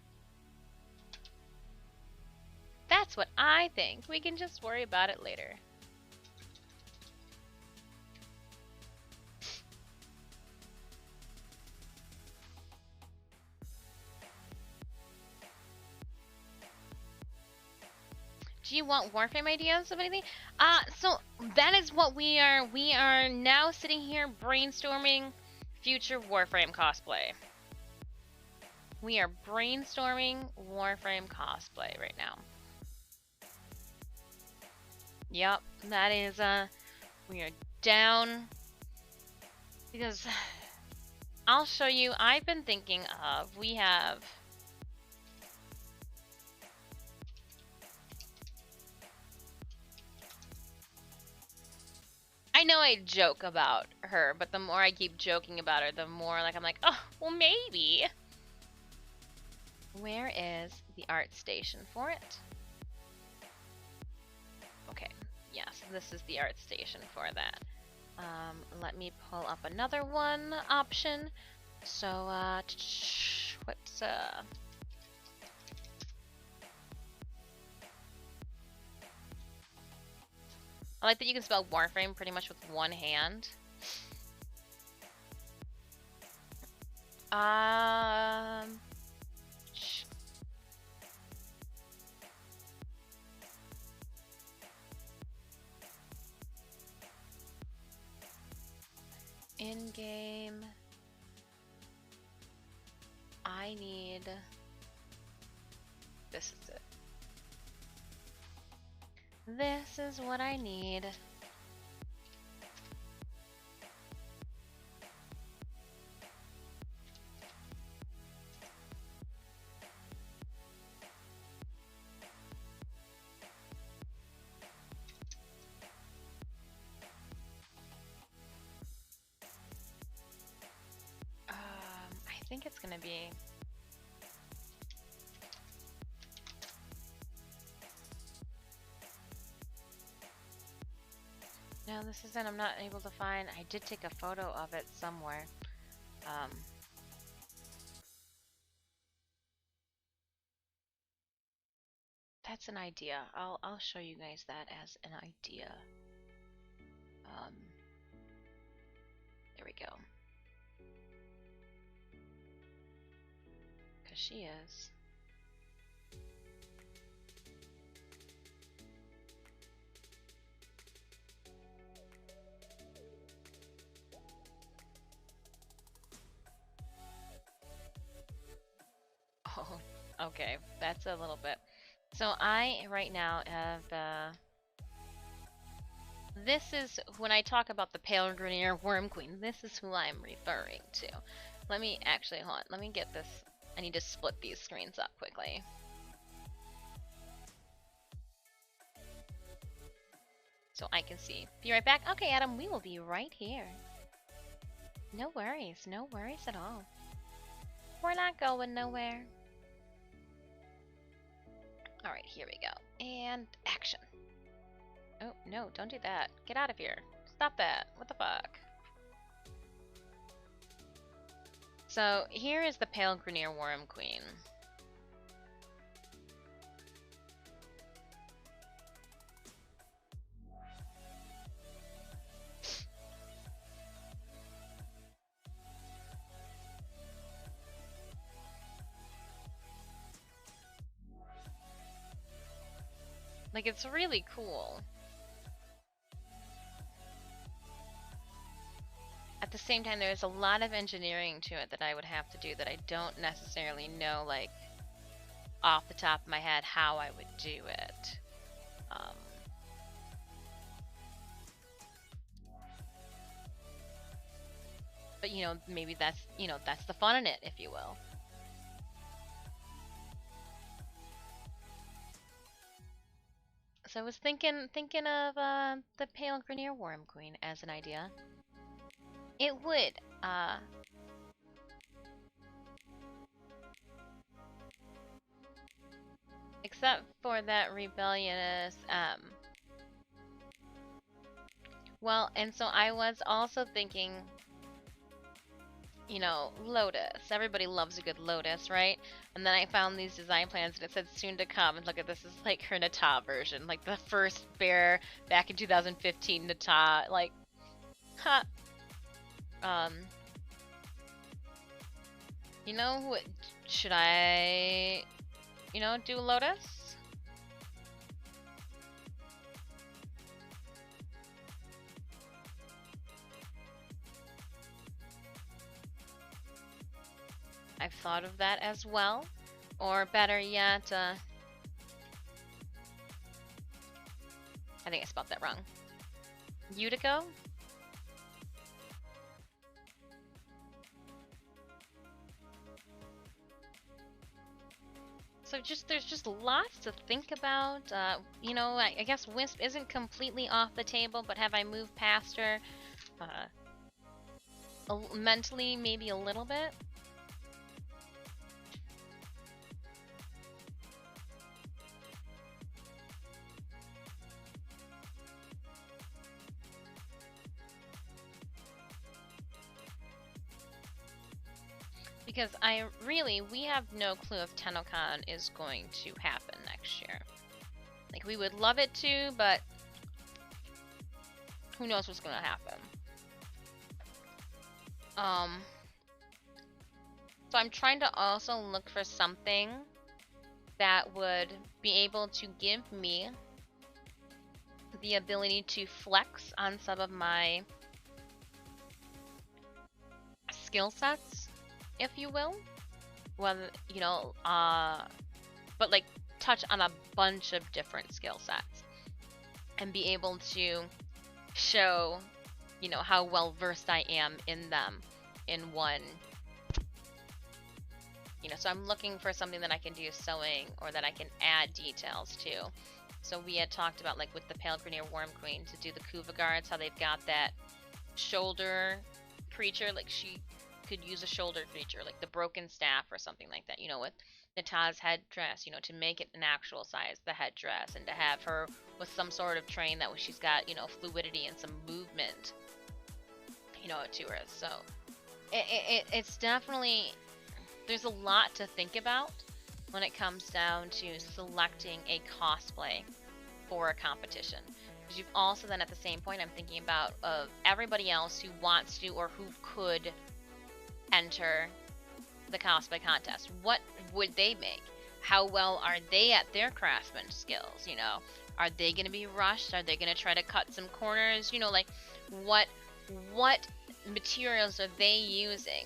That's what I think. We can just worry about it later. Do you want Warframe ideas of anything? So that is what we are. We are now sitting here brainstorming future Warframe cosplay. We are brainstorming Warframe cosplay right now. Yep, that is, we are down. Because, I'll show you, I've been thinking of, we have... I know I joke about her, but the more I keep joking about her, the more like I'm like, oh, well maybe. Where is the art station for it? Okay, yes, this is the art station for that. Let me pull up another one option. So, what's, I like that you can spell Warframe pretty much with one hand. In-game. I need... This is it. This is what I need. I think it's gonna be... No, this isn't. I'm not able to find. I did take a photo of it somewhere. That's an idea. I'll show you guys that as an idea. There we go. Cause she is. Oh, okay. That's a little bit. So I right now have this is when I talk about the Pale Grenier Worm Queen, this is who I'm referring to. Let me actually hold on, let me get this. I need to split these screens up quickly. so I can see. Be right back. Okay, Adam, we will be right here. No worries at all. We're not going nowhere. Alright, here we go. And action. Oh, no, don't do that. Get out of here. Stop that. What the fuck? So, here is the Pale Grenier Worm Queen. Like, it's really cool. At the same time, there's a lot of engineering to it that I would have to do that I don't necessarily know, like, off the top of my head how I would do it. But, you know, maybe that's, you know, that's the fun in it, if you will. So I was thinking of the Pale Grenier Worm Queen as an idea. It would, except for that rebellious, well, and so I was also thinking, you know, Lotus. Everybody loves a good Lotus, right? And then I found these design plans and it said soon to come. And look at this, is like her Nata version. Like the first bear back in 2015 Nata. Like, huh. You know, should I, you know, do Lotus? I've thought of that as well. Or better yet, I think I spelled that wrong. Utico? So there's just lots to think about. You know, I guess Wisp isn't completely off the table, but have I moved past her? Mentally, maybe a little bit. Because we have no clue if TennoCon is going to happen next year. Like, we would love it to, but who knows what's gonna happen. So I'm trying to also look for something that would be able to give me the ability to flex on some of my skill sets, if you will. Whether, you know, but like touch on a bunch of different skill sets and be able to show, you know, how well versed I am in them in one. You know, so I'm looking for something that I can do sewing or that I can add details to. So we had talked about, like, with the Pale Grenier Worm Queen, to do the Kuva guards, how they've got that shoulder creature, like she could use a shoulder creature, like the broken staff or something like that, you know, with Nata's headdress, you know, to make it an actual size, the headdress, and to have her with some sort of train that she's got, you know, fluidity and some movement, you know, to her. So it's definitely, there's a lot to think about when it comes down to selecting a cosplay for a competition. Because you've also then at the same point, I'm thinking about everybody else who wants to or who could enter the cosplay contest. What would they make? How well are they at their craftsman skills? You know, are they going to be rushed? Are they going to try to cut some corners? You know, like what materials are they using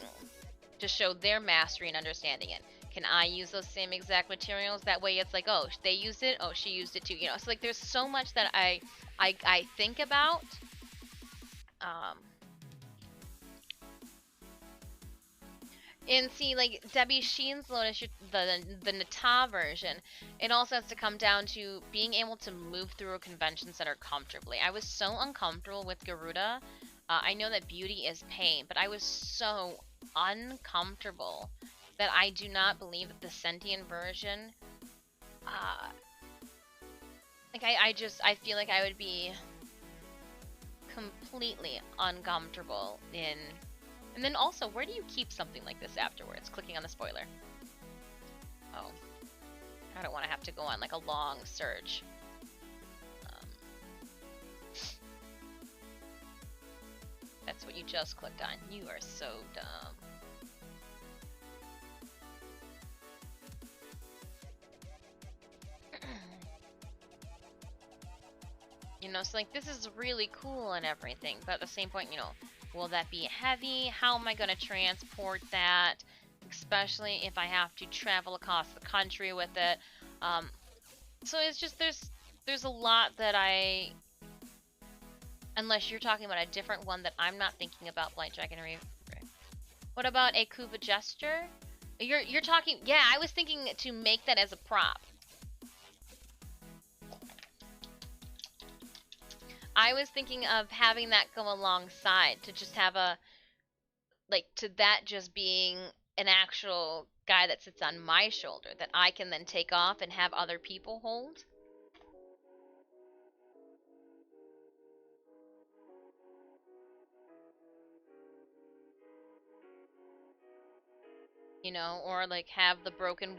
to show their mastery and understanding it? Can I use those same exact materials? That way it's like, oh, they used it, oh, she used it too. You know, so like there's so much that I think about. And see, like Debbie Sheen's Lotus, the Nata version, it also has to come down to being able to move through a convention center comfortably. I was so uncomfortable with Garuda. I know that beauty is pain, but I was so uncomfortable that I do not believe that the sentient version, uh, like I feel like I would be completely uncomfortable in. And then also, where do you keep something like this afterwards? Clicking on the spoiler. Oh, I don't want to have to go on like a long search. That's what you just clicked on. You are so dumb. You know, so like this is really cool and everything, but at the same point, you know, will that be heavy? How am I going to transport that? Especially if I have to travel across the country with it. So it's just there's a lot that I, unless you're talking about a different one that I'm not thinking about, Blight Dragon. What about a Kuva Gesture? You're talking, yeah, I was thinking to make that as a prop. I was thinking of having that go alongside to just have a, like, to that just being an actual guy that sits on my shoulder that I can then take off and have other people hold. You know, or like have the broken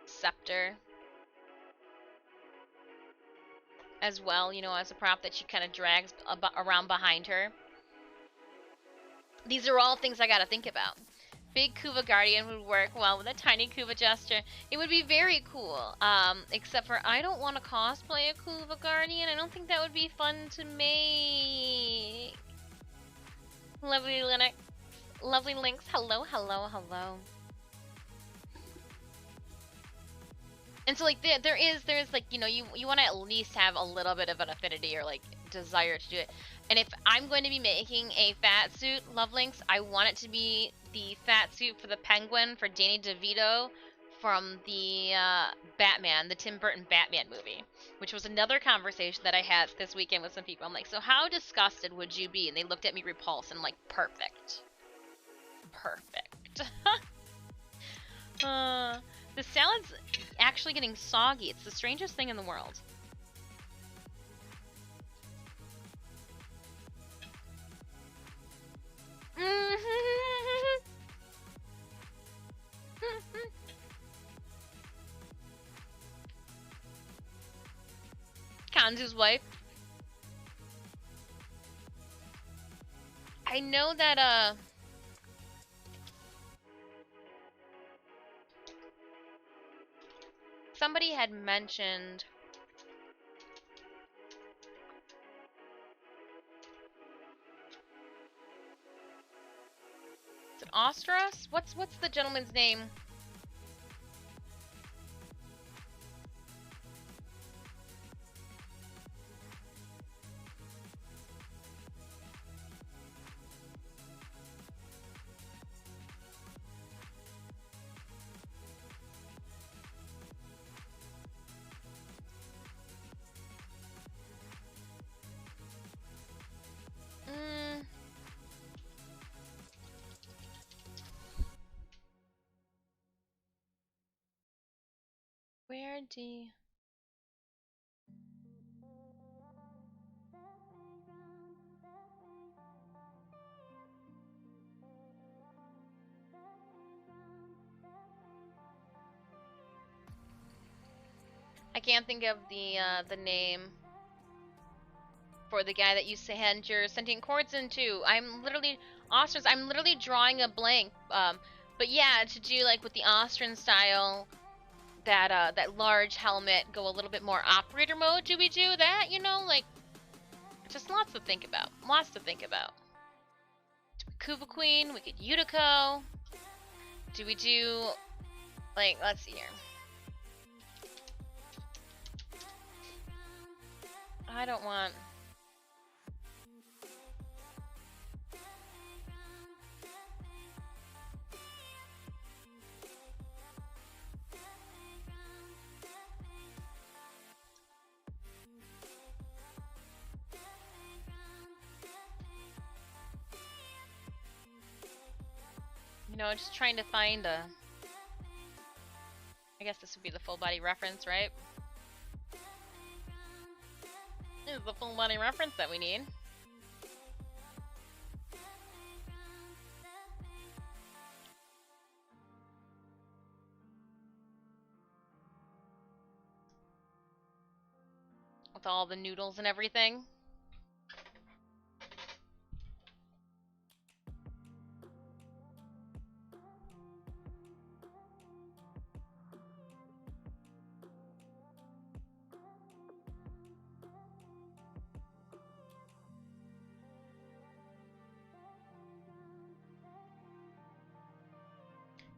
scepter as well, you know, as a prop that she kind of drags around behind her. These are all things I gotta think about. Big Kuva Guardian would work well with a tiny Kuva Gesture. It would be very cool. Except for I don't want to cosplay a Kuva Guardian. I don't think that would be fun to make. Lovely Linux. Lovely Links. Hello, hello, hello. And so like there's like, you know, you want to at least have a little bit of an affinity or like desire to do it. And if I'm going to be making a fat suit, Love Links, I want it to be the fat suit for the Penguin for Danny DeVito from the Batman, the Tim Burton Batman movie, which was another conversation that I had this weekend with some people. I'm like, so how disgusted would you be? And they looked at me repulsed, and I'm like, perfect. Perfect. The salad's actually getting soggy. It's the strangest thing in the world. Kanzu's wife. I know that, somebody had mentioned... Is it Ostros? What's the gentleman's name? Where do you... I can't think of the name for the guy that you send your sentient chords into. I'm literally... Ostrins, I'm literally drawing a blank. But yeah, to do like with the Ostrin style, that large helmet, go a little bit more operator mode. Do we do that? You know, like, just lots to think about. Lots to think about. Kuva Queen, we could Yutiko. Do we do, like, let's see here. I don't want... No, just trying to find a... I guess this would be the full body reference, right? This is the full body reference that we need. With all the noodles and everything.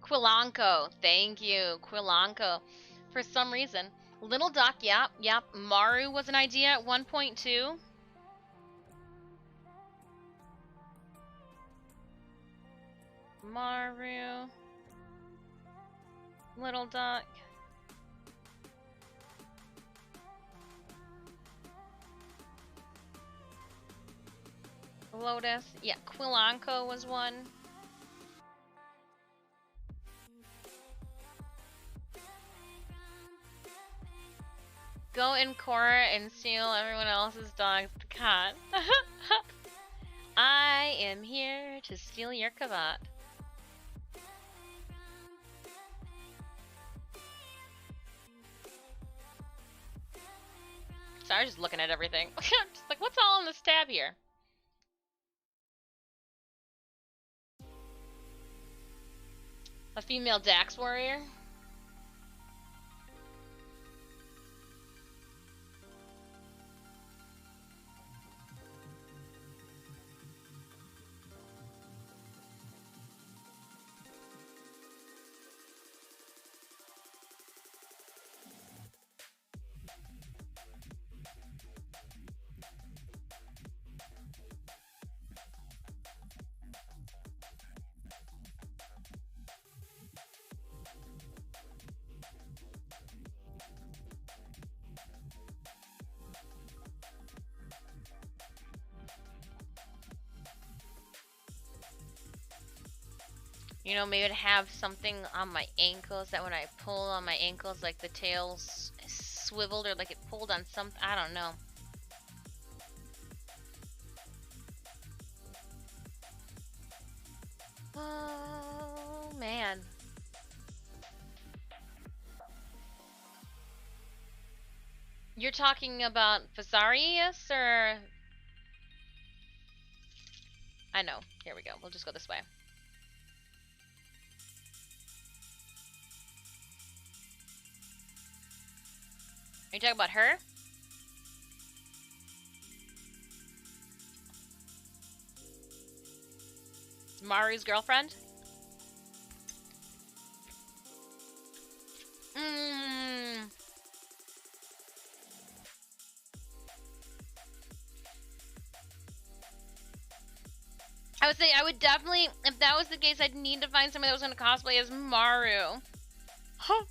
Quilanco, thank you, Quilanco. For some reason, Little Doc, yep. Maru was an idea at 1.2. Maru, Little Doc. Lotus, yeah, Quilanco was one. Go in Cora and steal everyone else's dog's cat. I am here to steal your kavat. So I was just looking at everything. Just like, what's all in this tab here? A female Dax warrior? You know, maybe I'd have something on my ankles that when I pull on my ankles, like the tail's swiveled or like it pulled on some, I don't know. Oh, man. You're talking about Phasarius or... I know. Here we go. We'll just go this way. Are you talking about her? Maru's girlfriend? I would say I would definitely, if that was the case, I'd need to find somebody that was going to cosplay as Maru. Huh.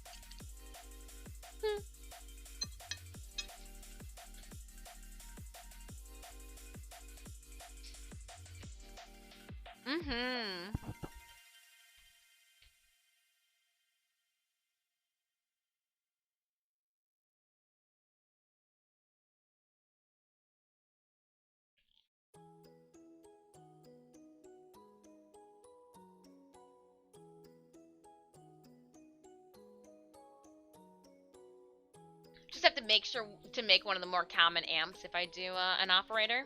Mm-hmm. Just have to make sure to make one of the more common amps if I do an operator.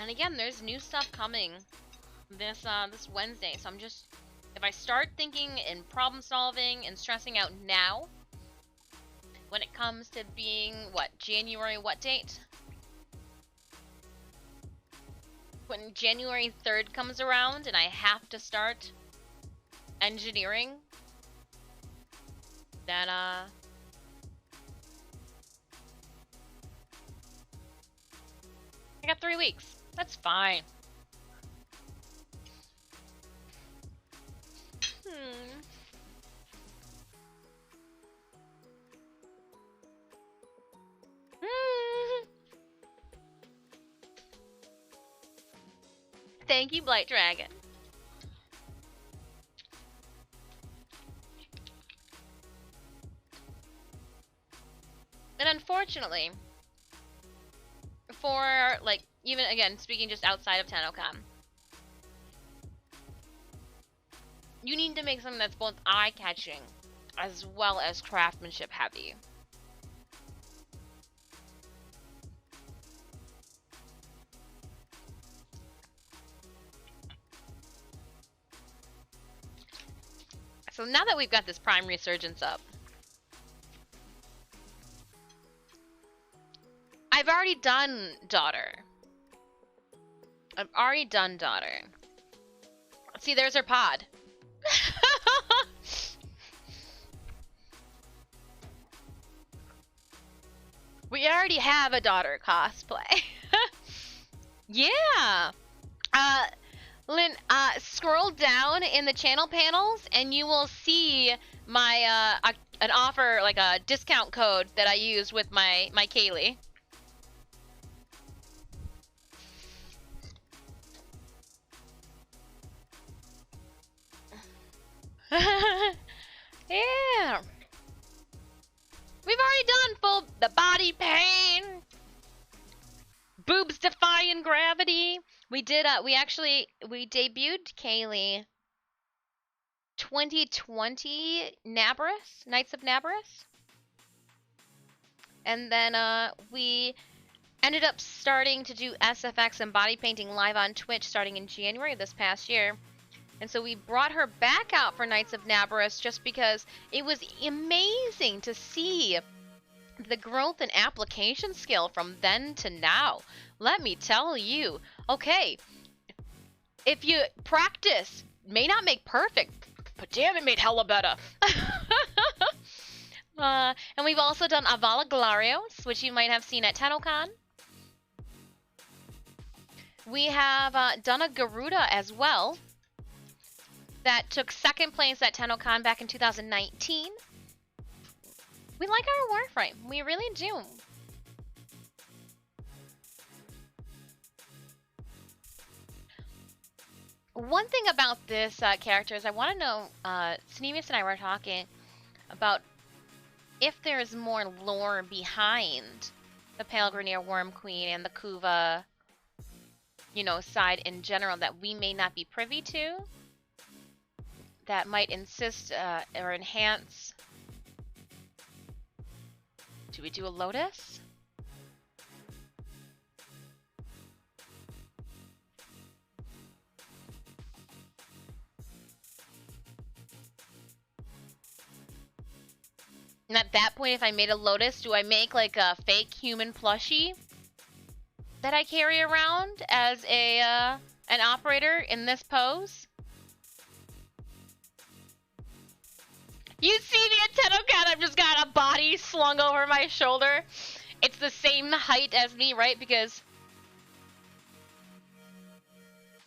And again, there's new stuff coming this this Wednesday. So I'm just, if I start thinking and problem solving and stressing out now, when it comes to being what, January what date? When January 3rd comes around and I have to start engineering, then I got 3 weeks. That's fine. Thank you, Blight Dragon. And unfortunately, for, like, even, again, speaking just outside of TanoCon, you need to make something that's both eye-catching as well as craftsmanship heavy. So now that we've got this Prime Resurgence up, I've already done Daughter. I've already done Daughter. See, there's her pod. We already have a Daughter cosplay. Yeah. Lynn, scroll down in the channel panels and you will see my an offer, like a discount code that I used with my Kaylee. Yeah. We've already done full the body pain. Boobs defying gravity. We did we debuted Kaylee 2020 Nabrus, Knights of Nabrus. And then we ended up starting to do SFX and body painting live on Twitch starting in January of this past year. And so we brought her back out for Knights of Nabrus just because it was amazing to see the growth and application skill from then to now. Let me tell you. Okay, if you practice, may not make perfect, but damn, it made hella better. And we've also done Avala Glarios, which you might have seen at TanoCon. We have done a Garuda as well that took second place at TanoCon back in 2019. We like our Warframe. We really do. One thing about this character is I want to know, Sneemius and I were talking about if there's more lore behind the Pale Grenier Worm Queen and the Kuva, you know, side in general that we may not be privy to, that might insist or enhance. Do we do a Lotus? And at that point, if I made a Lotus, do I make like a fake human plushie that I carry around as a an operator in this pose? You see me at TenoCat, I've just got a body slung over my shoulder. It's the same height as me, right? Because,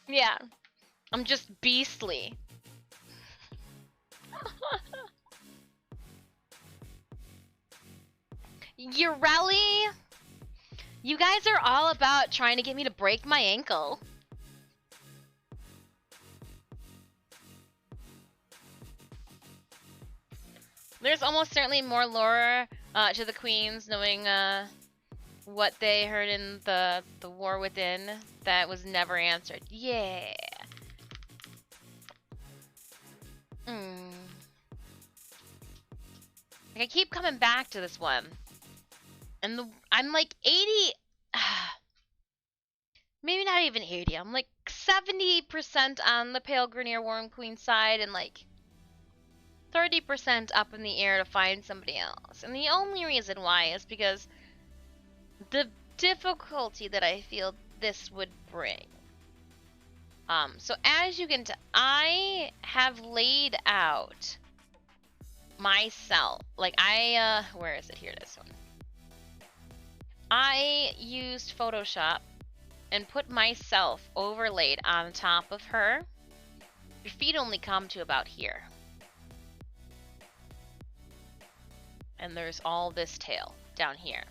yeah, I'm just beastly. Urelli, you guys are all about trying to get me to break my ankle. There's almost certainly more lore to the queens, knowing what they heard in the War Within that was never answered. Yeah. Like, I keep coming back to this one. And I'm like 80, maybe not even 80, I'm like 70% on the Pale Grenier Worm Queen side and like 30% up in the air to find somebody else. And the only reason why is because the difficulty that I feel this would bring. So as you can tell, I have laid out myself, like where is it? Here it is. I used Photoshop and put myself overlaid on top of her. Your feet only come to about here. And there's all this tail down here.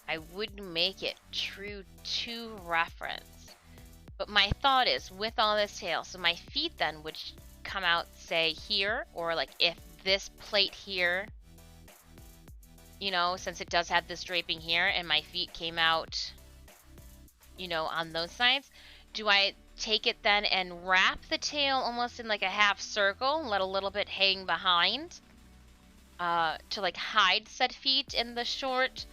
I would make it true to reference. But my thought is, with all this tail, so my feet then would come out, say, here, or like if this plate here, you know, since it does have this draping here, and my feet came out, you know, on those sides, do I take it then and wrap the tail almost in like a half circle, let a little bit hang behind, to like hide said feet in the short,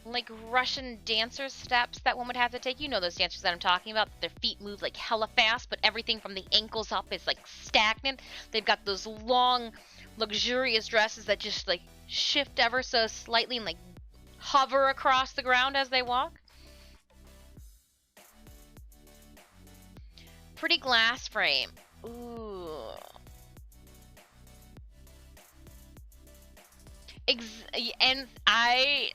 like Russian dancer steps that one would have to take? You know those dancers that I'm talking about. Their feet move like hella fast, but everything from the ankles up is like stagnant. They've got those long, luxurious dresses that just like shift ever so slightly and like hover across the ground as they walk. Pretty glass frame. Ooh. And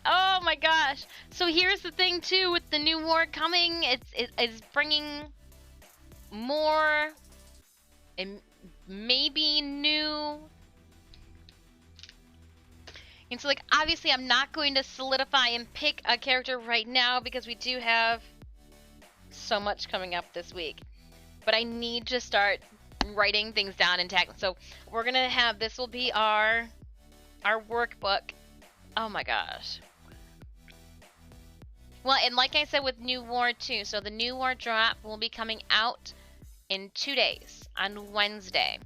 oh my gosh. So here's the thing too with the new war coming. It's bringing more and maybe new. And so like obviously I'm not going to solidify and pick a character right now because we do have so much coming up this week. But I need to start writing things down and tagging. So we're gonna have, this will be our workbook. Oh my gosh. Well, and like I said with New War too, so the New War drop will be coming out in 2 days, on Wednesday.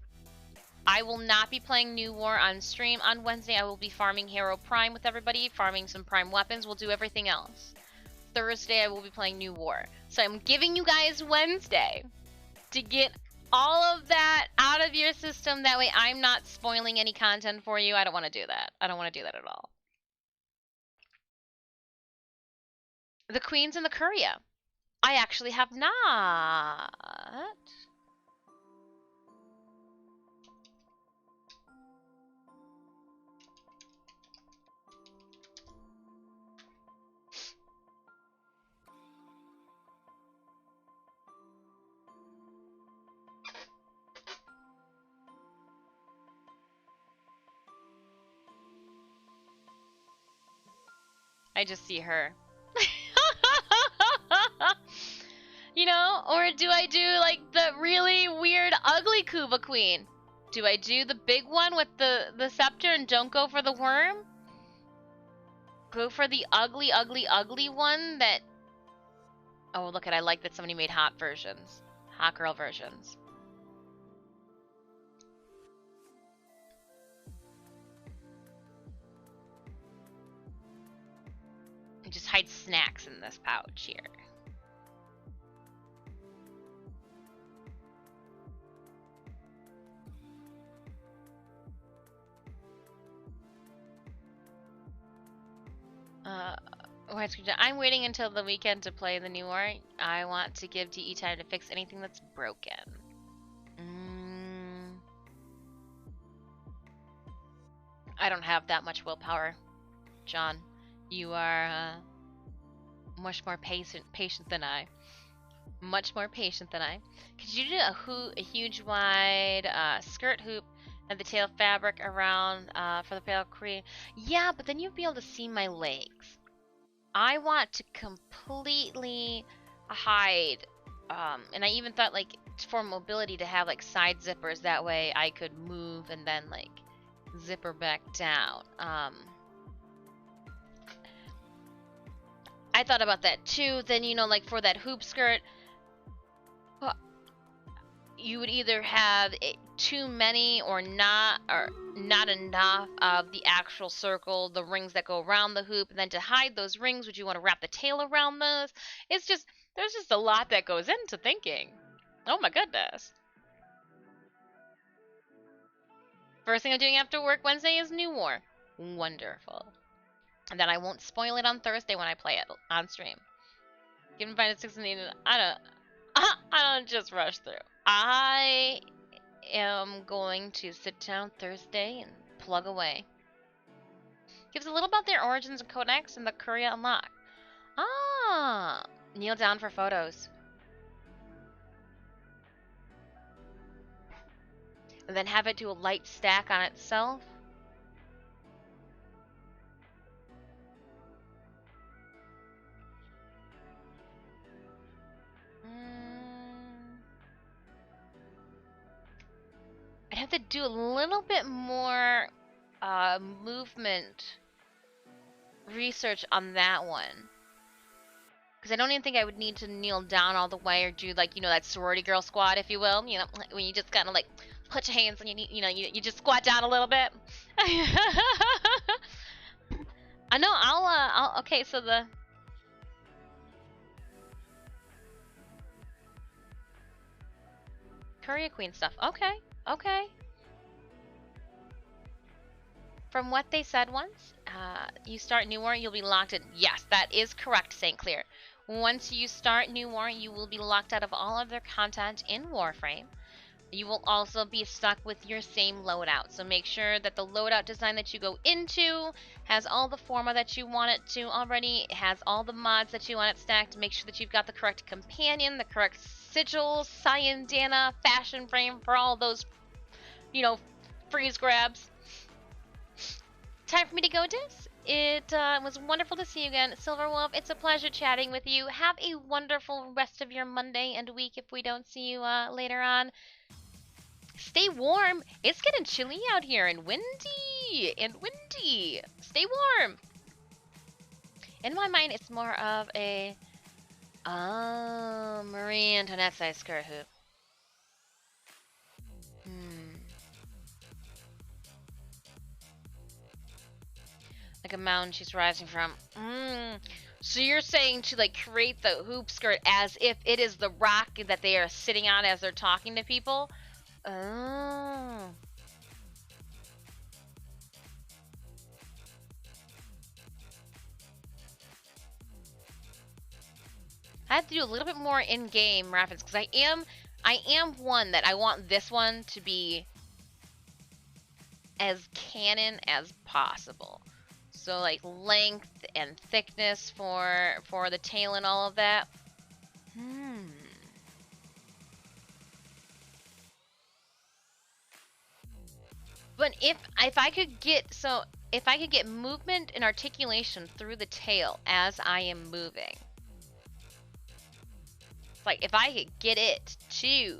I will not be playing New War on stream on Wednesday. I will be farming Hero Prime with everybody, farming some Prime weapons. We'll do everything else. Thursday, I will be playing New War. So I'm giving you guys Wednesday to get all of that out of your system. That way I'm not spoiling any content for you. I don't want to do that. I don't want to do that at all. The Queens and the Courier. I actually have not. I just see her. You know, or do I do like the really weird ugly Kuva Queen? Do I do the big one with the scepter and don't go for the worm? Go for the ugly, ugly, ugly one that... Oh, look at, I like that somebody made hot versions. Hot girl versions. And just hide snacks in this pouch here. I'm waiting until the weekend to play the new war. I want to give DE time to fix anything that's broken. I don't have that much willpower, John. You are much more patient than I. Much more patient than I. Could you do a huge wide skirt hoop and the tail fabric around for the pale cream? Yeah, but then you'd be able to see my legs. I want to completely hide, and I even thought like for mobility to have like side zippers, that way I could move and then like zipper back down. I thought about that too. Then, you know, like for that hoop skirt, you would either have too many or not enough of the actual circle, the rings that go around the hoop, and then to hide those rings, would you want to wrap the tail around those? It's just, there's just a lot that goes into thinking. Oh my goodness. First thing I'm doing after work Wednesday is New War. Wonderful. And then I won't spoil it on Thursday when I play it on stream. Given 5 to 6 and 8, I don't just rush through. I am going to sit down Thursday and plug away. Gives a little about their origins and codex and the Courier unlock. Ah, kneel down for photos. And then have it do a light stack on itself. to do a little bit more movement research on that one. Because I don't even think I would need to kneel down all the way or do, like, you know, that sorority girl squat, if you will. You know, when you just kind of, like, put your hands on your knee, you know, you just squat down a little bit. I know, okay, so the... Courier Queen stuff. Okay, okay. From what they said once, you start New War, you'll be locked in. Yes, that is correct, St. Clair. Once you start New War, you will be locked out of all other content in Warframe. You will also be stuck with your same loadout. So make sure that the loadout design that you go into has all the forma that you want it to already, has all the mods that you want it stacked. Make sure that you've got the correct companion, the correct sigil, Cyandana, fashion frame for all those, you know, freeze grabs. Time for me to go, Dis. It was wonderful to see you again. Silverwolf, it's a pleasure chatting with you. Have a wonderful rest of your Monday and week if we don't see you later on. Stay warm. It's getting chilly out here and windy. Stay warm. In my mind, it's more of a Marie Antoinette size skirt hoop. Like a mountain she's rising from. So you're saying to, like, create the hoop skirt as if it is the rock that they are sitting on as they're talking to people? Oh. I have to do a little bit more in-game reference because I am one that I want this one to be as canon as possible. So, like, length and thickness for the tail and all of that. But if I could get movement and articulation through the tail as I am moving. Like, if I could get it to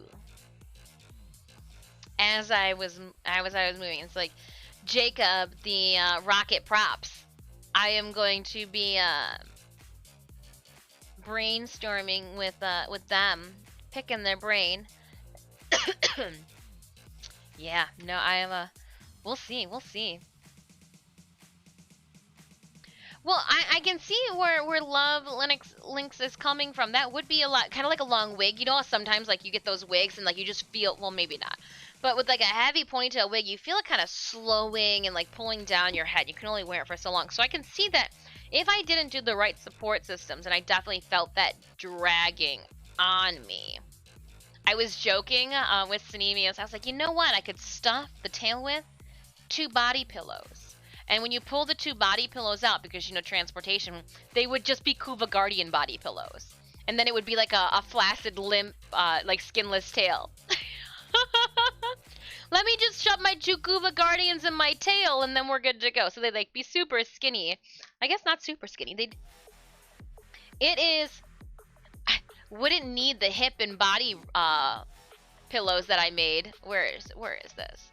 as I was moving. It's like Jacob, the rocket props. I am going to be brainstorming with them, picking their brain. Yeah, no, I am a. We'll see. Well, I can see where Love Linux is coming from. That would be a lot, kind of like a long wig. You know, sometimes like you get those wigs and like you just feel, well, maybe not. But with like a heavy ponytail wig, you feel it kind of slowing and like pulling down your head. You can only wear it for so long. So I can see that if I didn't do the right support systems, and I definitely felt that dragging on me. I was joking with Sanemios. I was like, you know what? I could stuff the tail with 2 body pillows. And when you pull the 2 body pillows out, because, you know, transportation, they would just be Kuva Guardian body pillows. And then it would be like a flaccid, limp, like skinless tail. Let me just shove my 2 Kuva Guardians in my tail, and then we're good to go. So they'd like be super skinny. I guess not super skinny. It is. I wouldn't need the hip and body pillows that I made. Where is this?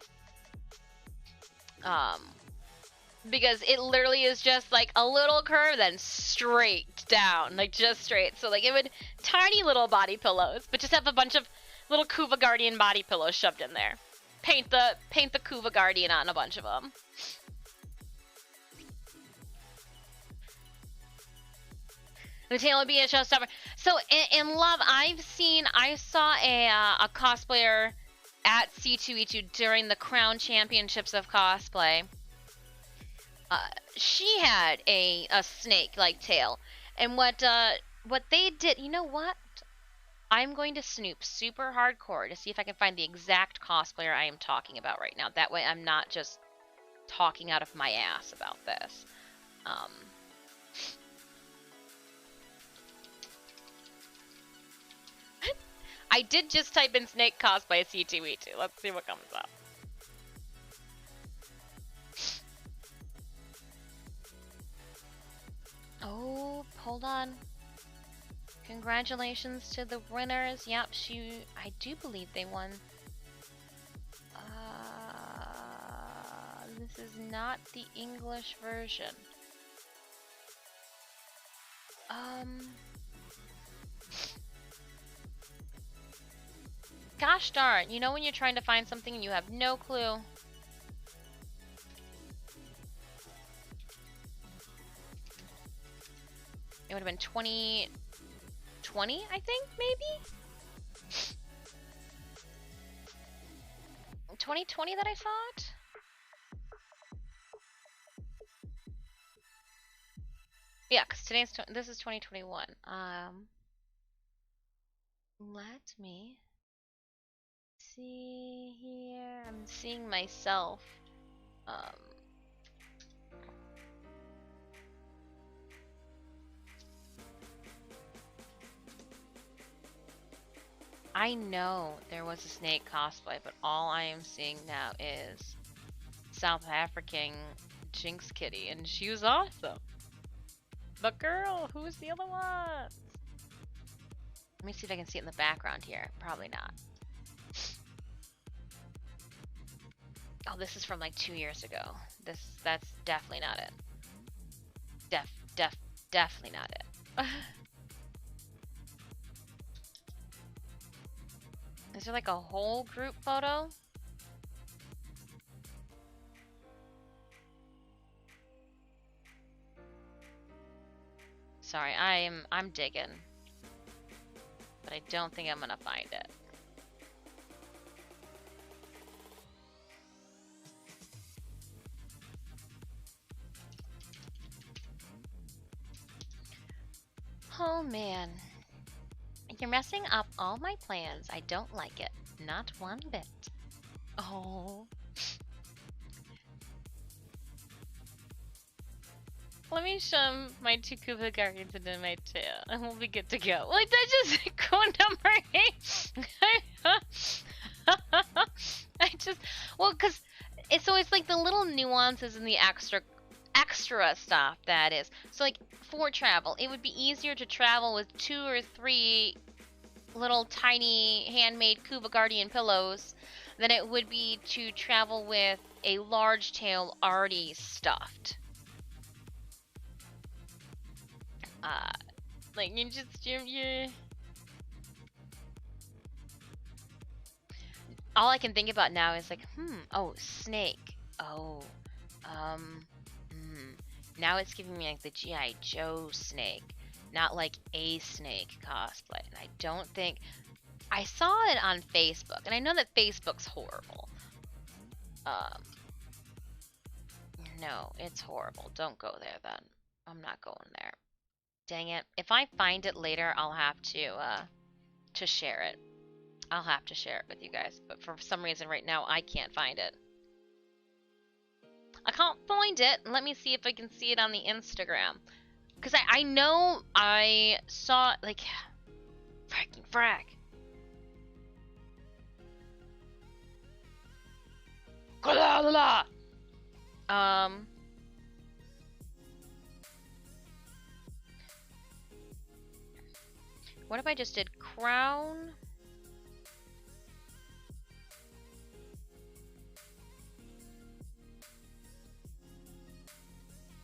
Because it literally is just like a little curve, then straight down, like just straight. So like it would tiny little body pillows, but just have a bunch of little Kuva Guardian body pillows shoved in there. Paint the Kuva Guardian on a bunch of them. The tail would be a showstopper. So in Love, I saw a cosplayer at C2E2 during the Crown Championships of Cosplay. She had a snake-like tail, and what they did, you know what? I'm going to snoop super hardcore to see if I can find the exact cosplayer I am talking about right now. That way I'm not just talking out of my ass about this. I did just type in snake cosplay C2E2. Let's see what comes up. Oh, hold on. Congratulations to the winners. Yep, I do believe they won. This is not the English version. Gosh darn, you know when you're trying to find something and you have no clue? It would have been 2020, I think, maybe? 2020 that I saw it? Yeah, because this is 2021. Let me see here. I'm seeing myself. I know there was a snake cosplay, but all I am seeing now is South African Jinx Kitty, and she was awesome. But girl, who's the other one? Let me see if I can see it in the background here. Probably not. Oh, this is from like 2 years ago. That's definitely not it. Definitely not it. Is there like a whole group photo? Sorry, I'm digging. But I don't think I'm gonna find it. Oh man. You're messing up all my plans. I don't like it. Not one bit. Oh. Let me shove my two Koopa guardians into my tail and we'll be good to go. Like, that just go number 8. I just, well, because it's always like the little nuances and the extra stuff that is. So, like, for travel, it would be easier to travel with 2 or 3 little tiny handmade Koopa Guardian pillows than it would be to travel with a large tail already stuffed. Like, you're all I can think about now is like, oh, snake. Oh, now it's giving me like the G.I. Joe snake, not like a snake cosplay. And I don't think, I saw it on Facebook, and I know that Facebook's horrible. No, it's horrible. Don't go there then. I'm not going there. Dang it. If I find it later, I'll have to share it. I'll have to share it with you guys, but for some reason right now I can't find it. I can't find it. Let me see if I can see it on the Instagram. Because I know I saw, like, fracking frack. What if I just did crown?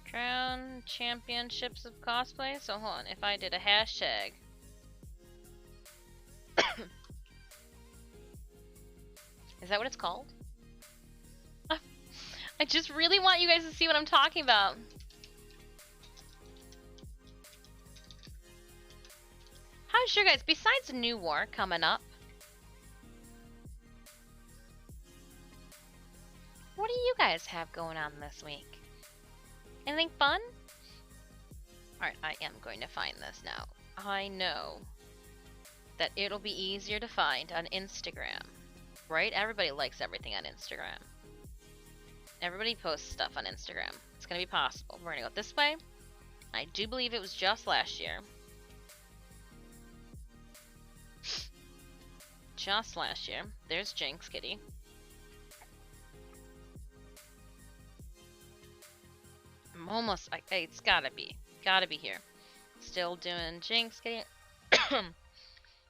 Crown Championships of Cosplay? So hold on, if I did a hashtag. Is that what it's called? I just really want you guys to see what I'm talking about. How's your guys, besides New War coming up, what do you guys have going on this week? Anything fun? Alright, I am going to find this now. I know that it'll be easier to find on Instagram, right? Everybody likes everything on Instagram. Everybody posts stuff on Instagram. It's gonna be possible. We're gonna go this way. I do believe it was just last year. Just last year. There's Jinx Kitty. I'm almost, it's gotta be here. Still doing Jinx Kitty.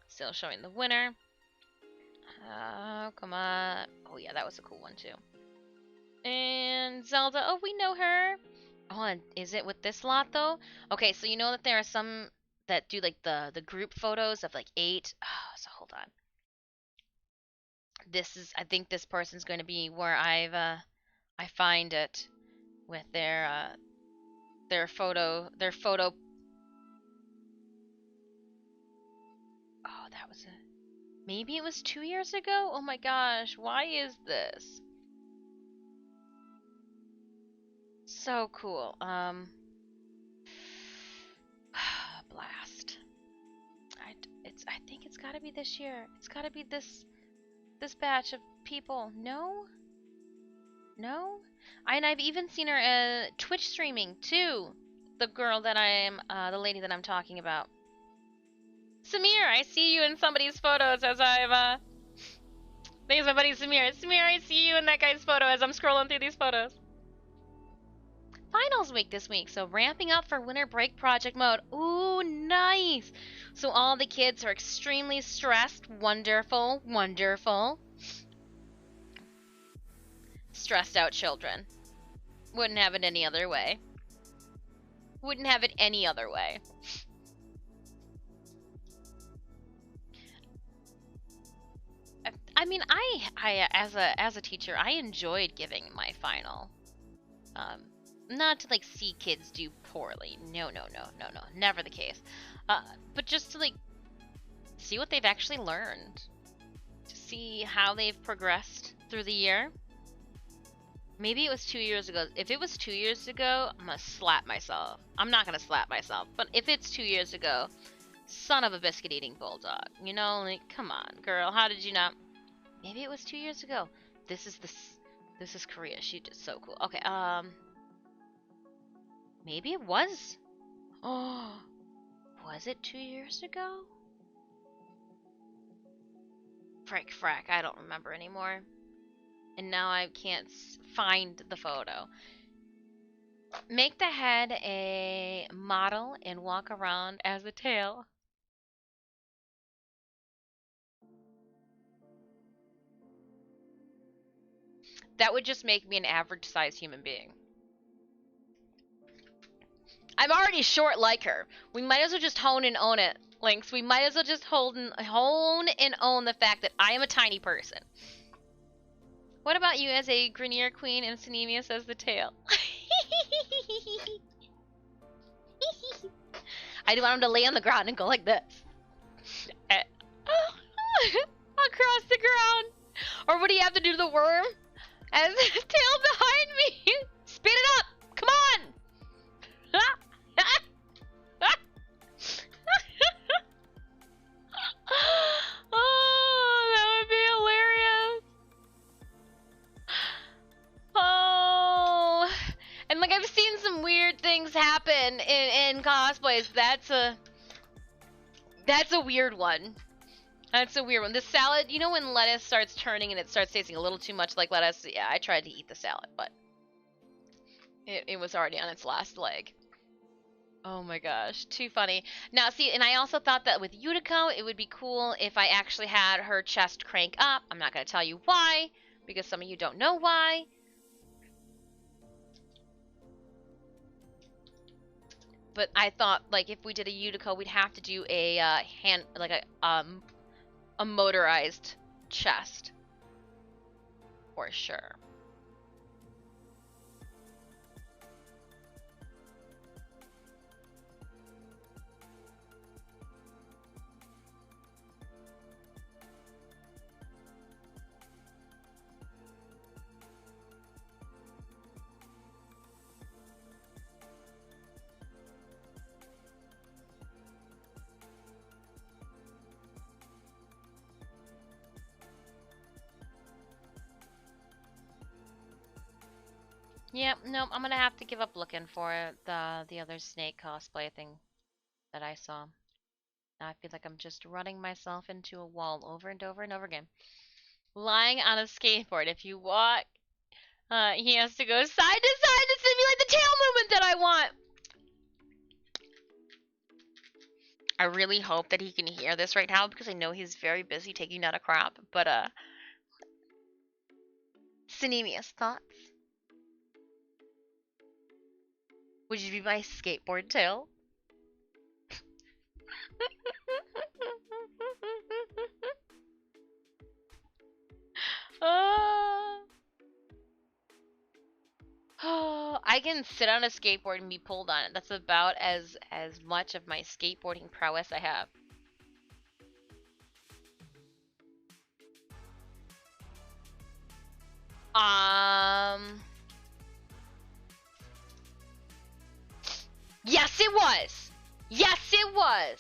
Still showing the winner. Oh, come on. Oh yeah, that was a cool one too. And Zelda, oh, we know her. Oh, and is it with this lot though? Okay, so you know that there are some that do like the group photos of like 8. Oh, so hold on. This is, I think this person's going to be where I find it with their photo. Oh, that was a, maybe it was 2 years ago. Oh my gosh, why is this so cool? Blast. I think it's got to be this year. It's got to be this batch of people. No, no. And I've even seen her Twitch streaming too. The girl that the lady that I'm talking about. Samir, I see you in somebody's photos as there's my buddy Samir. Samir, I see you in that guy's photo as I'm scrolling through these photos. Finals week this week, so ramping up for winter break project mode. Ooh, nice! So all the kids are extremely stressed. Wonderful, wonderful. Stressed out children. Wouldn't have it any other way. Wouldn't have it any other way. I mean, I as a teacher, I enjoyed giving my final. Not to like see kids do poorly. No, no, no, no, no, never the case. But just to like see what they've actually learned, to see how they've progressed through the year. Maybe it was 2 years ago. If it was 2 years ago, I'm gonna slap myself. I'm not gonna slap myself, but if it's 2 years ago, son of a biscuit eating bulldog. You know, like, come on, girl, how did you not? Maybe it was 2 years ago. This is Korea. She did so cool. Okay, maybe it was. Oh, was it 2 years ago? Frick, frack, I don't remember anymore. And now I can't find the photo. Make the head a model and walk around as a tail. That would just make me an average sized human being. I'm already short like her. We might as well just hone and own it, Lynx. We might as well just hone and own the fact that I am a tiny person. What about you as a Grenier Queen and Synemius as the tail? I do want him to lay on the ground and go like this. Across the ground. Or would he have to do the worm? As the tail behind me. Spin it up. Come on. Oh, that would be hilarious. Oh, and like I've seen some weird things happen in cosplays. That's a weird one. That's a weird one. The salad, you know when lettuce starts turning and it starts tasting a little too much like lettuce? Yeah, I tried to eat the salad, but it was already on its last leg. Oh my gosh, too funny. Now, see, and I also thought that with Yutiko, it would be cool if I actually had her chest crank up. I'm not going to tell you why, because some of you don't know why. But I thought, like, if we did a Yutiko, we'd have to do a a motorized chest, for sure. Yep, no, I'm gonna have to give up looking for the other snake cosplay thing that I saw. Now I feel like I'm just running myself into a wall over and over and over again. Lying on a skateboard. If you walk, he has to go side to side to simulate the tail movement that I want. I really hope that he can hear this right now because I know he's very busy taking down a crop. But Synemius, thoughts? Would you be my skateboard tail? Oh, I can sit on a skateboard and be pulled on it. That's about as much of my skateboarding prowess I have. Um, yes, it was. Yes, it was.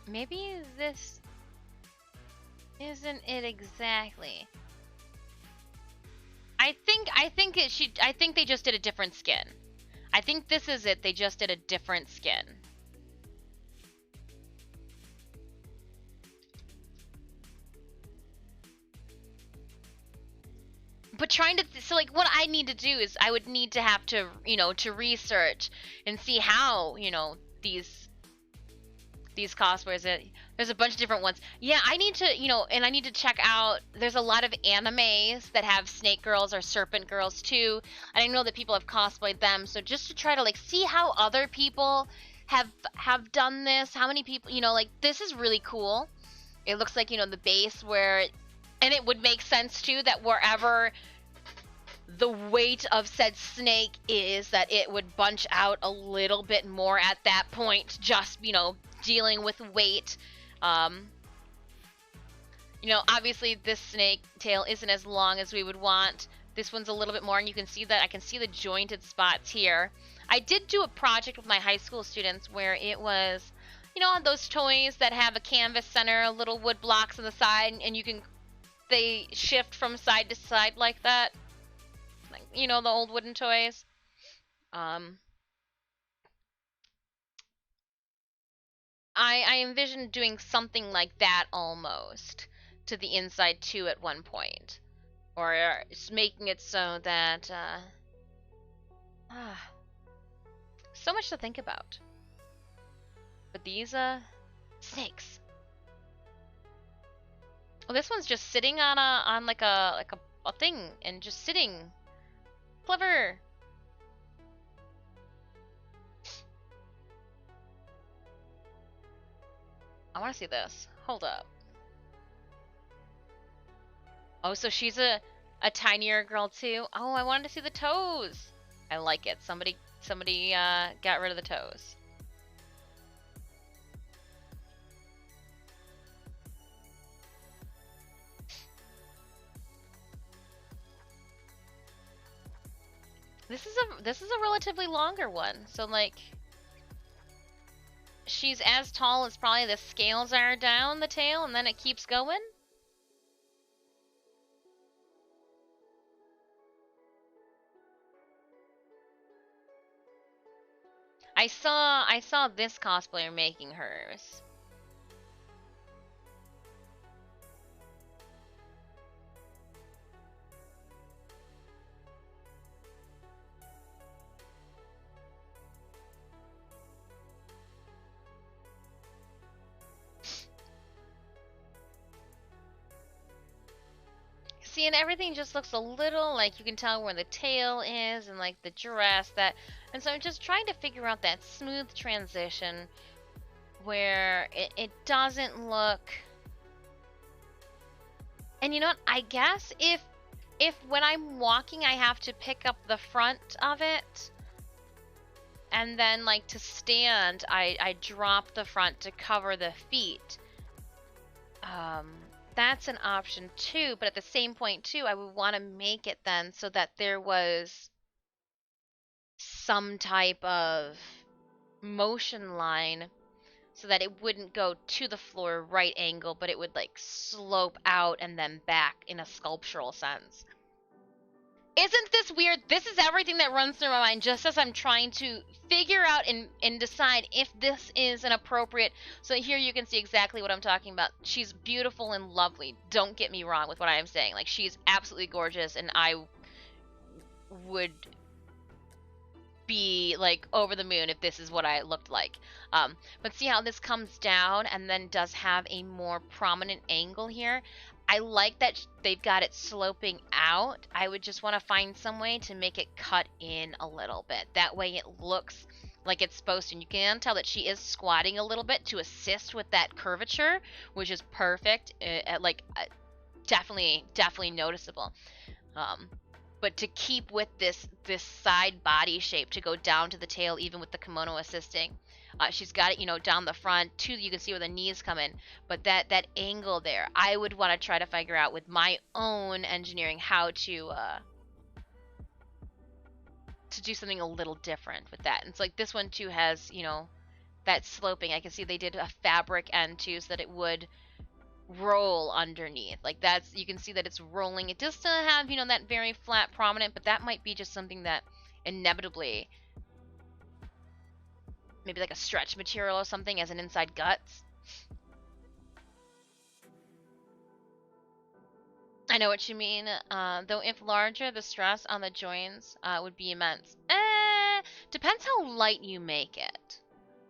Maybe this isn't it exactly. I think they just did a different skin. I think this is it. They just did a different skin. But trying to so like what I need to do is I would need to have to, to research and see how, these cosplayers. There's a bunch of different ones. Yeah, I need to, and I need to check out. There's a lot of animes that have snake girls or serpent girls too, and I know that people have cosplayed them. So just to try to like see how other people have done this, how many people, like this is really cool. It looks like the base where, and it would make sense too that wherever the weight of said snake is, that it would bunch out a little bit more at that point, just dealing with weight. Obviously this snake tail isn't as long as we would want. This one's a little bit more, and you can see that I can see the jointed spots here. I did do a project with my high school students where it was, those toys that have a canvas center, little wood blocks on the side, and they shift from side to side like that. Like, the old wooden toys. I envisioned doing something like that almost to the inside too at one point, or just making it so that so much to think about. But these snakes. Well, this one's just sitting on like a thing and just sitting. Clever. I want to see this. Hold up. Oh, so she's a tinier girl too. Oh, I wanted to see the toes. I like it. Somebody got rid of the toes. This is a relatively longer one. So like she's as tall as probably the scales are down the tail, and then it keeps going. I saw this cosplayer making hers. See, and everything just looks a little like you can tell where the tail is and like the dress and so I'm just trying to figure out that smooth transition where it doesn't look. And you know what? I guess if when I'm walking I have to pick up the front of it, and then like to stand I drop the front to cover the feet. That's an option too, but at the same point too, I would want to make it then so that there was some type of motion line so that it wouldn't go to the floor right angle, but it would like slope out and then back in a sculptural sense. Isn't this weird? This is everything that runs through my mind just as I'm trying to figure out and decide if this is an appropriate. So here you can see exactly what I'm talking about. She's beautiful and lovely. Don't get me wrong with what I am saying. Like, she's absolutely gorgeous, and I would be like over the moon if this is what I looked like. But see how this comes down and then does have a more prominent angle here. I like that they've got it sloping out. I would just want to find some way to make it cut in a little bit. That way it looks like it's supposed to. And you can tell that she is squatting a little bit to assist with that curvature, which is perfect. Definitely noticeable. Um, but to keep with this side body shape to go down to the tail, even with the kimono assisting. She's got it, down the front too. You can see where the knees come in, but that angle there, I would want to try to figure out with my own engineering how to do something a little different with that. And it's like this one too has, that sloping. I can see they did a fabric end too, so that it would roll underneath. Like that's, you can see that it's rolling. It does still have, that very flat prominent, but that might be just something that inevitably, maybe like a stretch material or something as an inside guts. I know what you mean. Though if larger, the stress on the joints would be immense. Depends how light you make it.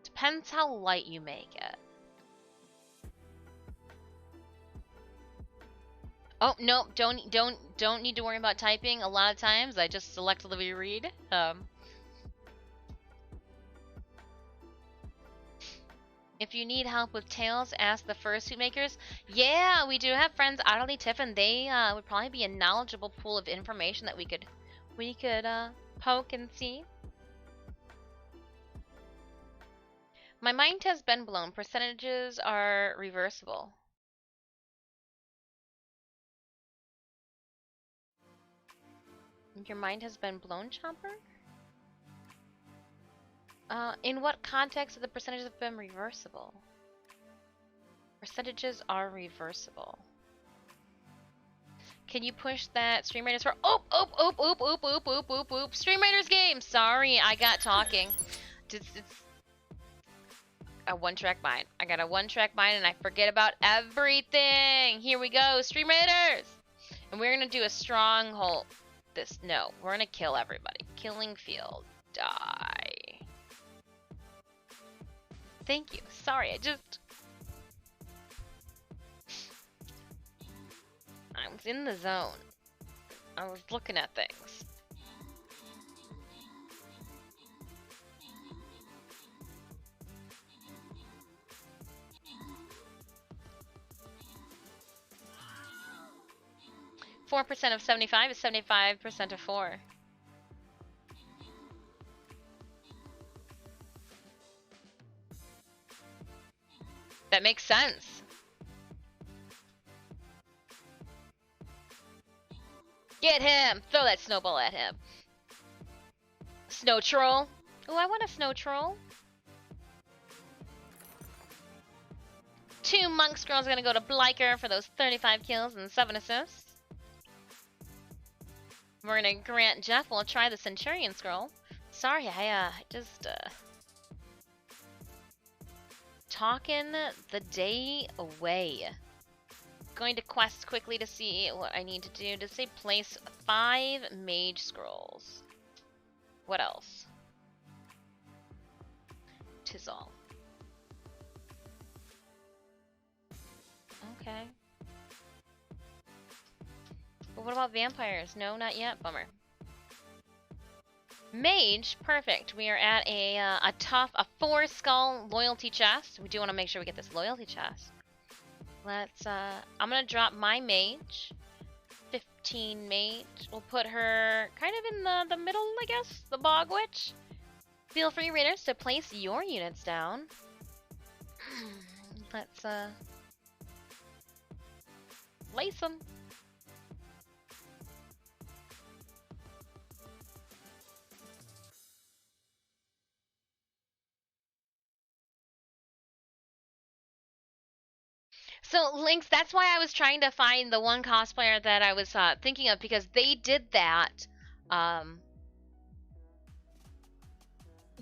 Depends how light you make it. Oh no, don't need to worry about typing. A lot of times I just selectively read. If you need help with tails, ask the fursuit makers. Yeah, we do have friends, Ottilie, Tiffin. They would probably be a knowledgeable pool of information that we could poke and see. My mind has been blown. Percentages are reversible. Your mind has been blown, Chomper? In what context have the percentages been reversible? Percentages are reversible. Can you push that Stream Raiders for oop Stream Raiders game? Sorry, I got talking. It's a one-track mind. I got a one-track mind and I forget about everything. Here we go, Stream Raiders! And we're gonna do a stronghold. We're gonna kill everybody. Killing field. Die. Thank you. Sorry, I was in the zone. I was looking at things. %4 of 75 is 75% of 4. That makes sense. Get him! Throw that snowball at him. Snow troll. Oh, I want a snow troll. 2 monk scrolls are gonna go to Bliker for those 35 kills and 7 assists. We're gonna grant Jeff. We'll try the Centurion scroll. Sorry, I just talking the day away. Going to quest quickly to see what I need to do. To say place 5 mage scrolls. What else? 'Tis all. Okay. But what about vampires? No, not yet. Bummer. Mage, perfect. We are at a 4 skull loyalty chest. We do want to make sure we get this loyalty chest. Let's I'm gonna drop my mage. 15 mage. We'll put her kind of in the middle, I guess. The bog witch. Feel free, readers, to place your units down. Let's place them. So, Lynx, that's why I was trying to find the one cosplayer that I was thinking of, because they did that Um,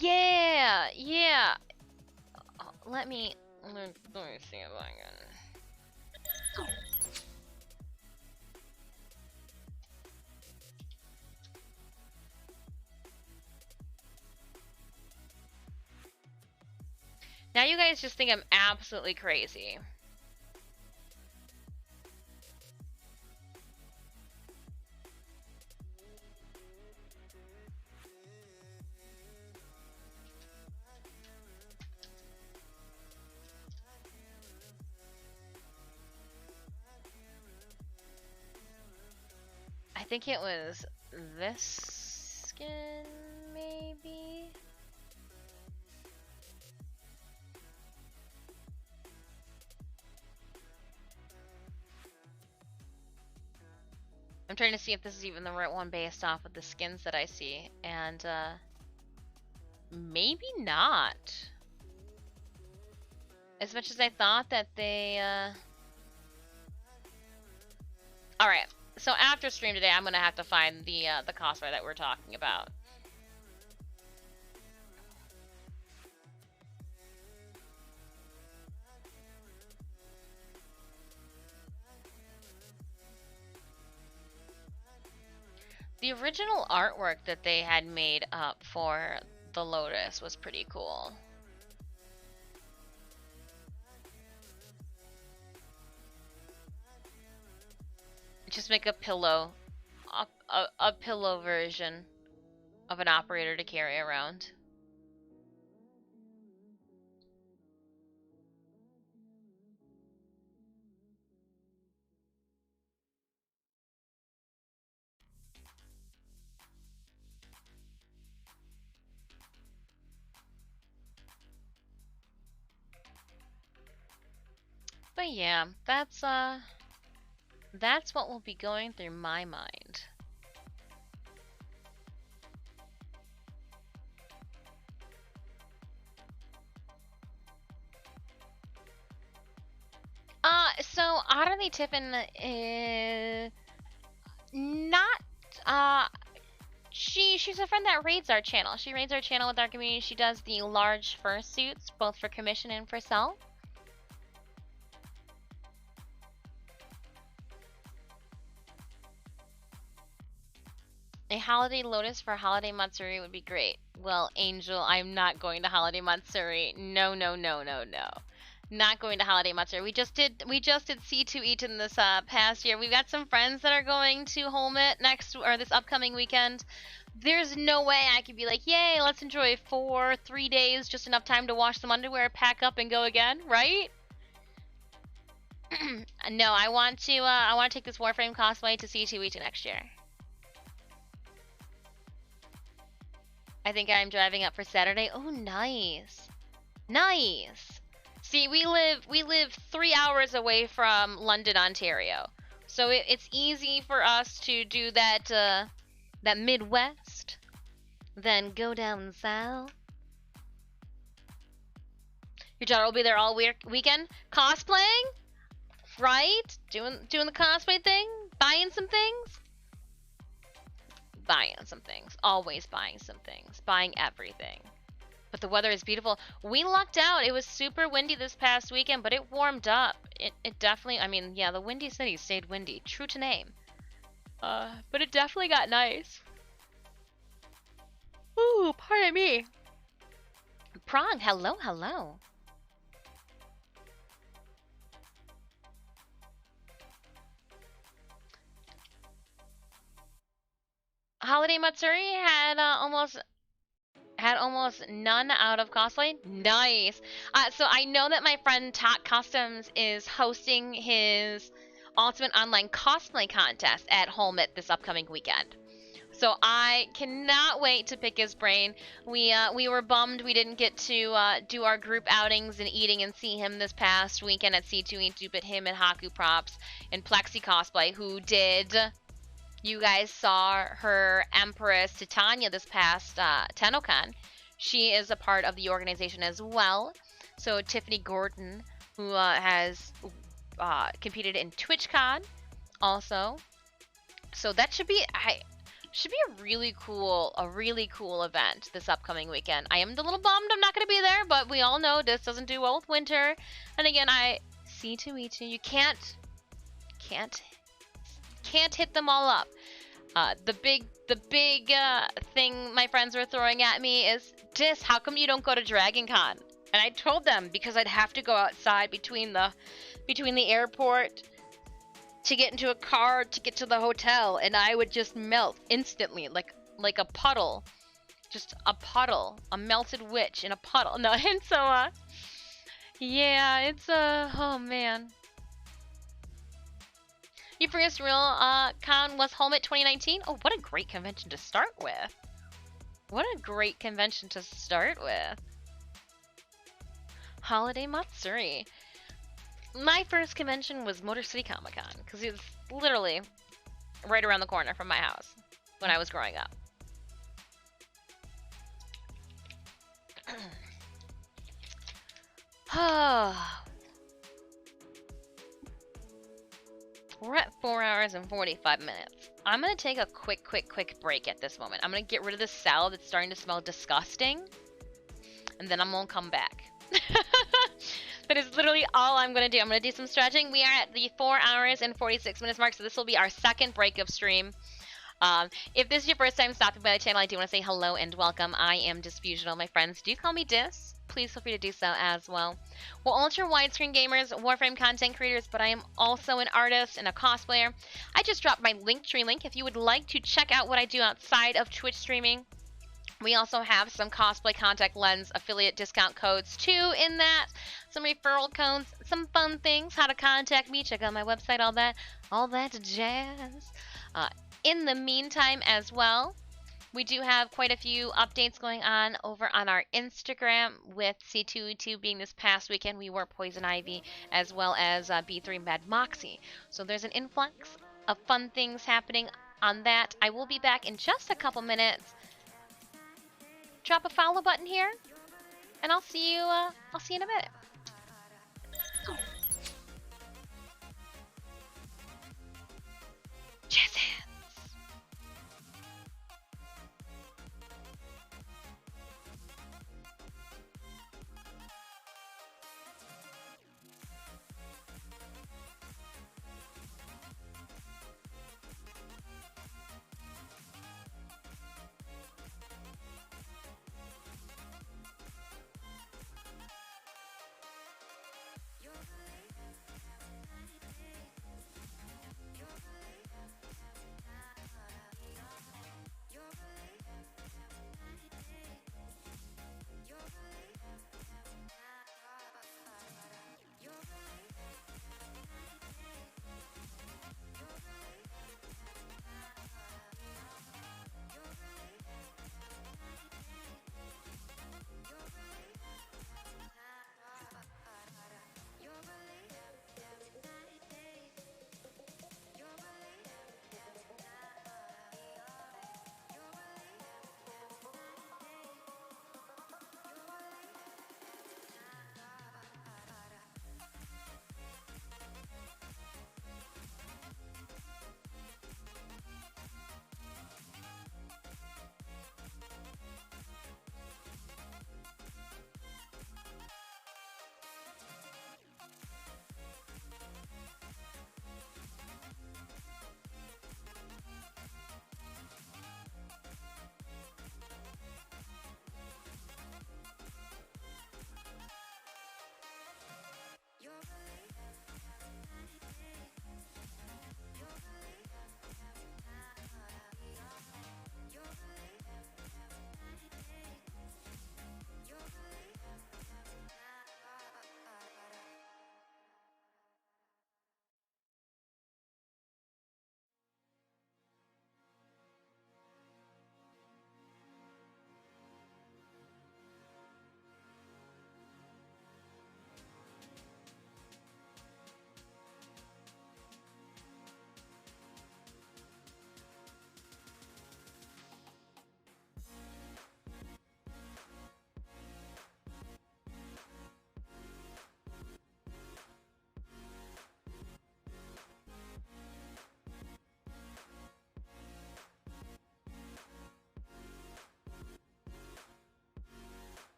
yeah, yeah. Let me see if I can. Now you guys just think I'm absolutely crazy. I think it was this skin, maybe? I'm trying to see if this is even the right one based off of the skins that I see, and maybe not. As much as I thought that they, Alright, so after stream today, I'm gonna have to find the cosplay that we're talking about. The original artwork that they had made up for the Lotus was pretty cool. Just make a pillow, a pillow version of an operator to carry around. But yeah, that's what will be going through my mind. So Oddly Tiffin is not she's a friend that raids our channel. She raids our channel with our community. She does the large fursuits, both for commission and for sell. A holiday Lotus for holiday Matsuri would be great. Well, Angel, I'm not going to holiday Matsuri. No, no, no, no, no. Not going to holiday Matsuri. We just did C2E2 in this past year. We've got some friends that are going to Holmet this upcoming weekend. There's no way I could be like, yay, let's enjoy 3 days, just enough time to wash some underwear, pack up, and go again, right? No, I want to take this Warframe cosplay to C2E2 next year. I think I'm driving up for Saturday. Oh, nice. Nice. See, we live 3 hours away from London, Ontario. So it's easy for us to do that Midwest, then go down south. Your daughter will be there all weekend cosplaying, right? Doing the cosplay thing, buying some things. Buying some things. Always buying some things. Buying everything. But the weather is beautiful. We lucked out. It was super windy this past weekend, but it warmed up. It definitely, I mean, yeah, the Windy City stayed windy. True to name. But it definitely got nice. Ooh, pardon me. Prague, hello, hello. Holiday Matsuri had almost none out of cosplay. Nice. So I know that my friend Tot Customs is hosting his Ultimate Online Cosplay Contest at Holmet this upcoming weekend. So I cannot wait to pick his brain. We were bummed we didn't get to do our group outings and eating and see him this past weekend at C2E2, but him and Haku Props and Plexi Cosplay, who did... You guys saw her Empress Titania this past TennoCon. She is a part of the organization as well. So Tiffany Gordon, who has competed in TwitchCon also. So that should be... Should be a really cool event this upcoming weekend. I am a little bummed I'm not going to be there, but we all know this doesn't do well with winter. And again, C2E2, you can't hit them all up. The big thing my friends were throwing at me is, Dis, how come you don't go to Dragon Con? And I told them because I'd have to go outside between the airport to get into a car to get to the hotel, and I would just melt instantly, like a puddle. Just a puddle. A melted witch in a puddle. No, and so, yeah, it's, oh man. Your first real, con was Hault 2019? Oh, what a great convention to start with. What a great convention to start with. Holiday Matsuri. My first convention was Motor City Comic Con, because it was literally right around the corner from my house when I was growing up. We're at 4 hours and 45 minutes. I'm going to take a quick break at this moment. I'm going to get rid of this salad that's starting to smell disgusting, and then I'm going to come back. That is literally all I'm going to do. I'm going to do some stretching. We are at the 4 hours and 46 minutes mark, so this will be our second break of stream. If this is your first time stopping by the channel, I do want to say hello and welcome. I am Disfusional. My friends do call me Dis. Please feel free to do so as well. We're ultra widescreen gamers, Warframe content creators, but I am also an artist and a cosplayer. I just dropped my Linktree link if you would like to check out what I do outside of Twitch streaming. We also have some cosplay contact lens affiliate discount codes too in that. Some referral codes, some fun things, how to contact me, check out my website, all that jazz. In the meantime as well, we do have quite a few updates going on over on our Instagram, with C2E2 being this past weekend. We were Poison Ivy as well as B3 Mad Moxie. So there's an influx of fun things happening on that. I will be back in just a couple minutes. Drop a follow button here, and I'll see you in a minute. Jazz hands.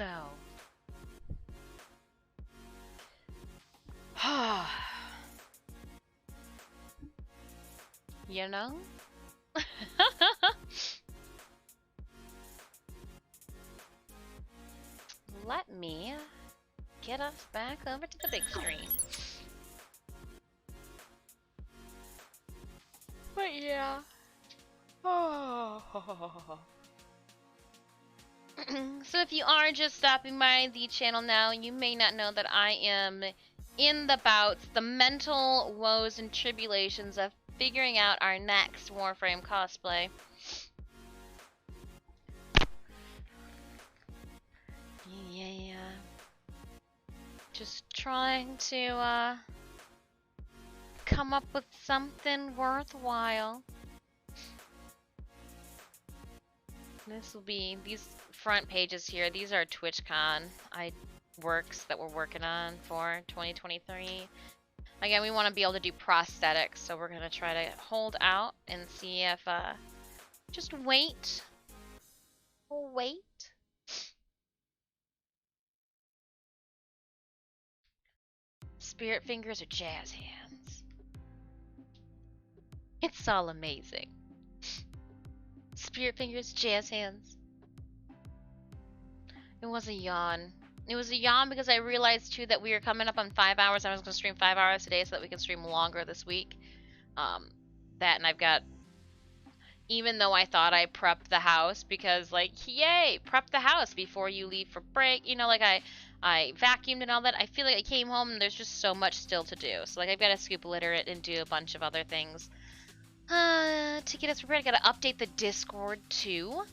So. You know? Let me get us back over to the big screen. But yeah. So if you are just stopping by the channel now, you may not know that I am in the bouts, the mental woes and tribulations of figuring out our next Warframe cosplay. Yeah. Just trying to come up with something worthwhile. This will be these front pages here. These are TwitchCon works that we're working on for 2023. Again, we want to be able to do prosthetics, so we're gonna try to hold out and see if just wait. Wait. Spirit fingers or jazz hands. It's all amazing. Spirit fingers, jazz hands. It was a yawn. It was a yawn because I realized too that we were coming up on 5 hours. I was going to stream 5 hours today so that we can stream longer this week. That and I've got, even though I thought I prepped the house because like, yay, prep the house before you leave for break. You know, like I vacuumed and all that. I feel like I came home and there's just so much still to do. So like I've got to scoop litter it and do a bunch of other things. To get us prepared, I gotta update the Discord too.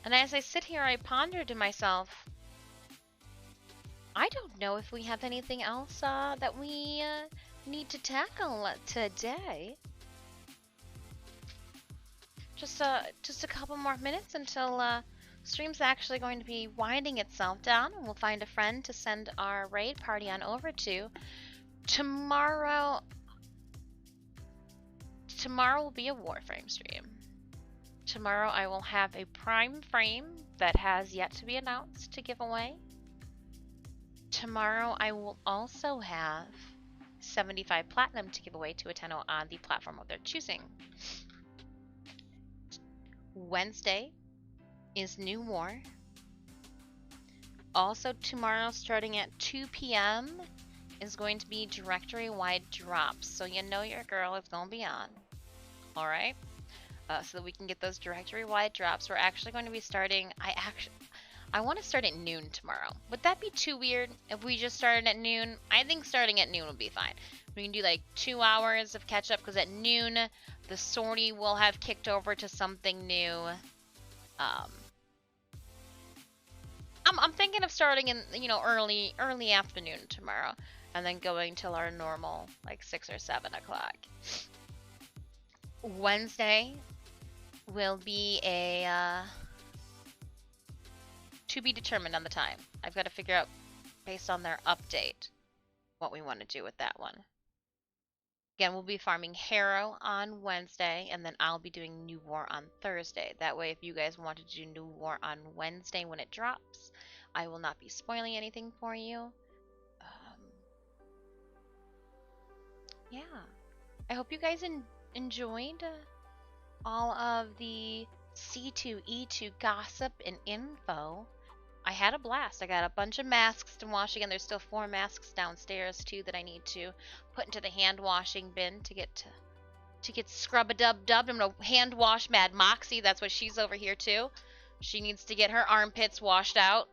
And as I sit here, I ponder to myself, I don't know if we have anything else that we need to tackle today. Just a couple more minutes until stream's actually going to be winding itself down, and we'll find a friend to send our raid party on over to. Tomorrow will be a Warframe stream. Tomorrow I will have a Prime frame that has yet to be announced to give away. Tomorrow I will also have 75 Platinum to give away to a Tenno on the platform of their choosing. Wednesday is New War. Also tomorrow starting at 2 p.m. is going to be directory-wide drops. So you know your girl is going to be on. Alright? So that we can get those directory-wide drops. We're actually going to be starting... I want to start at noon tomorrow. Would that be too weird if we just started at noon? I think starting at noon would be fine. We can do like 2 hours of catch-up because at noon, the sortie will have kicked over to something new. I'm thinking of starting in, you know, early afternoon tomorrow. And then going till our normal, like 6 or 7 o'clock. Wednesday will be a... to be determined on the time. I've got to figure out, based on their update, what we want to do with that one. Again, we'll be farming Harrow on Wednesday, and then I'll be doing New War on Thursday. That way, if you guys want to do New War on Wednesday when it drops, I will not be spoiling anything for you. Yeah. I hope you guys enjoyed all of the C2E2 gossip and info. I had a blast. I got a bunch of masks to wash again. There's still 4 masks downstairs too that I need to put into the hand washing bin to get scrub-a-dub-dubbed. I'm gonna hand wash Mad Moxie. That's what she's over here too. She needs to get her armpits washed out.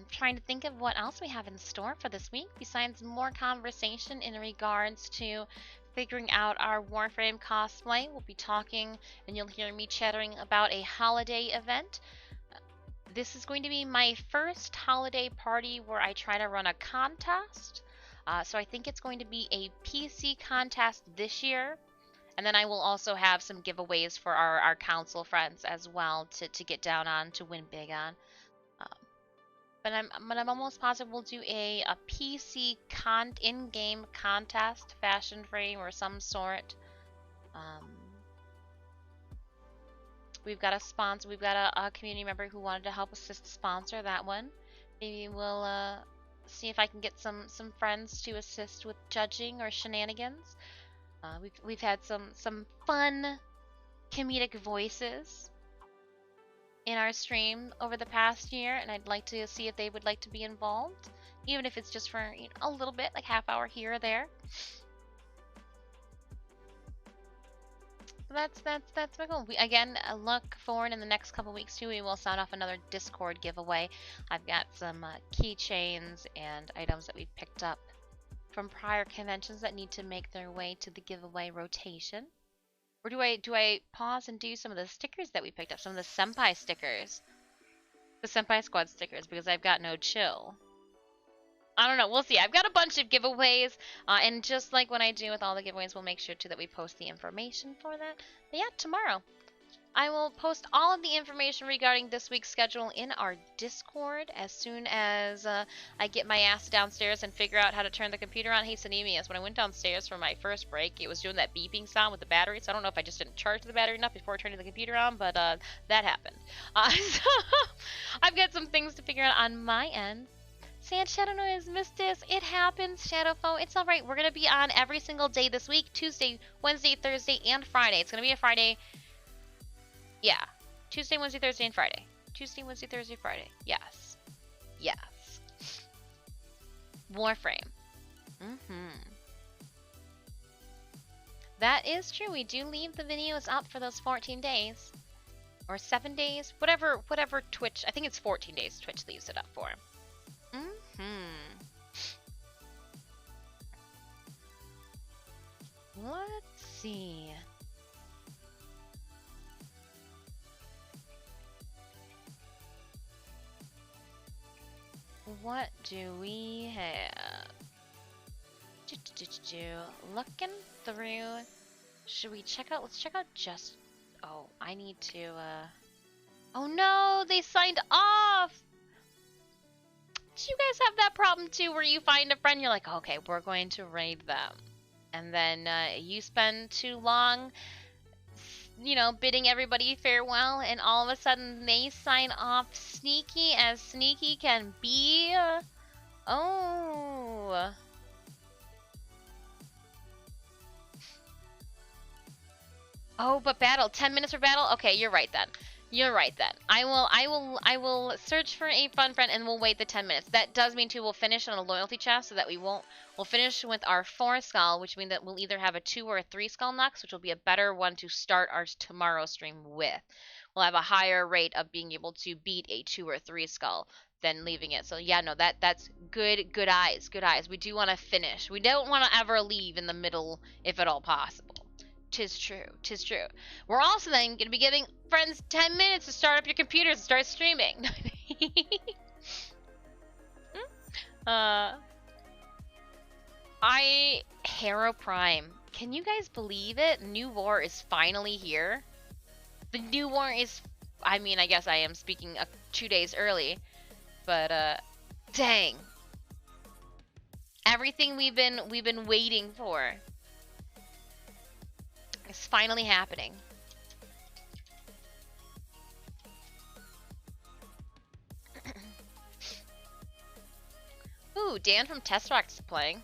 Trying to think of what else we have in store for this week besides more conversation in regards to figuring out our Warframe cosplay. We'll be talking, and you'll hear me chattering about a holiday event. This is going to be my first holiday party where I try to run a contest. So I think it's going to be a PC contest this year. And then I will also have some giveaways for our council friends as well to get down on, to win big on. but I'm almost positive we'll do a PC in-game contest, fashion frame or some sort. Um, we've got a sponsor. We've got a community member who wanted to help assist sponsor that one. Maybe we'll see if I can get some friends to assist with judging or shenanigans. We've had some fun comedic voices in our stream over the past year, and I'd like to see if they would like to be involved, even if it's just for a little bit, like half hour here or there. That's my goal. We again look forward in the next couple weeks too. We will sound off another Discord giveaway. I've got some keychains and items that we've picked up from prior conventions that need to make their way to the giveaway rotation. Or do I pause and do some of the stickers that we picked up? Some of the Senpai stickers. The Senpai Squad stickers, because I've got no chill. I don't know. We'll see. I've got a bunch of giveaways, and just like when I do with all the giveaways, we'll make sure too that we post the information for that. But yeah, tomorrow I will post all of the information regarding this week's schedule in our Discord as soon as I get my ass downstairs and figure out how to turn the computer on. Hey, Sanemius, when I went downstairs for my first break, it was doing that beeping sound with the battery, so I don't know if I just didn't charge the battery enough before turning the computer on, but that happened. So I've got some things to figure out on my end. Sand Shadow Noise, Mistis, it happens, Shadowfoe. It's alright. We're going to be on every single day this week, Tuesday, Wednesday, Thursday, and Friday. It's going to be a Friday. Yeah. Tuesday, Wednesday, Thursday, and Friday. Tuesday, Wednesday, Thursday, Friday. Yes. Yes. Warframe. That is true. We do leave the videos up for those 14 days. Or 7 days. Whatever Twitch. I think it's 14 days Twitch leaves it up for. Let's see. What do we have? Looking through. Should we check out? Let's check out just. Oh, I need to. Oh no, they signed off. Do you guys have that problem too, where you find a friend, you're like, okay, we're going to raid them, and then you spend too long, bidding everybody farewell, and all of a sudden they sign off, sneaky as sneaky can be. Oh. Oh, but battle, 10 minutes for battle? Okay, you're right then. You're right then. I will search for a fun friend and we'll wait the 10 minutes. That does mean too we'll finish on a loyalty chest so that we'll finish with our 4 skull, which means that we'll either have a 2 or a 3 skull next, which will be a better one to start our tomorrow stream with. We'll have a higher rate of being able to beat a 2 or 3 skull than leaving it. So yeah, no, that's good eyes. We do want to finish. We don't want to ever leave in the middle if at all possible. Tis true. We're also then going to be giving friends 10 minutes to start up your computers and start streaming. Hero Prime. Can you guys believe it? New War is finally here. The New War is, I guess I am speaking 2 days early, but dang. Everything we've been waiting for. It's finally happening. Ooh, Dan from Test Rock's playing.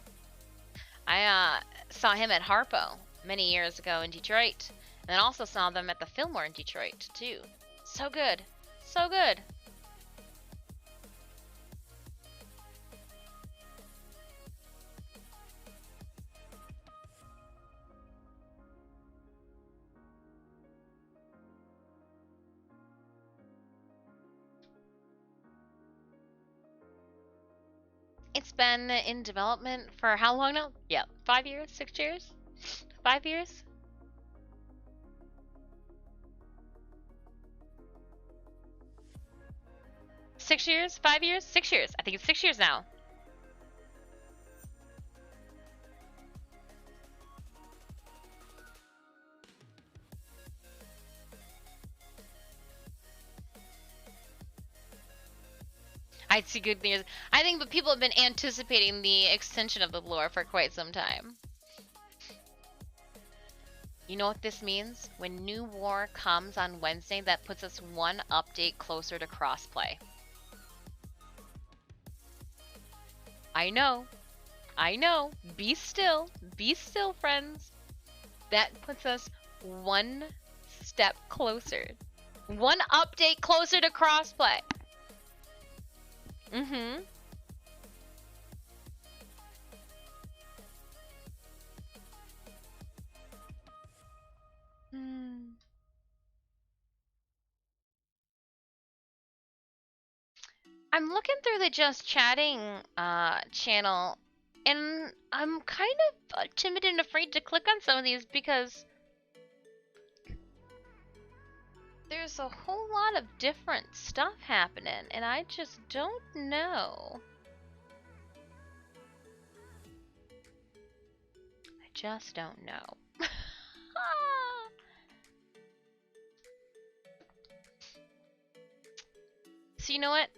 I saw him at Harpo many years ago in Detroit. And then also saw them at the Fillmore in Detroit, too. So good. So good. It's been in development for how long now? Yeah, 5 years? 6 years? 5 years? Six years? 5 years? 6 years. I think it's 6 years now. I'd see good things. I think, but people have been anticipating the extension of the lore for quite some time. You know what this means? When New War comes on Wednesday, that puts us one update closer to crossplay. I know. I know. Be still. Be still, friends. That puts us one step closer. One update closer to crossplay. Mm-hmm. I'm looking through the Just Chatting channel, and I'm kind of timid and afraid to click on some of these because there's a whole lot of different stuff happening, and I just don't know. I just don't know. So you know what?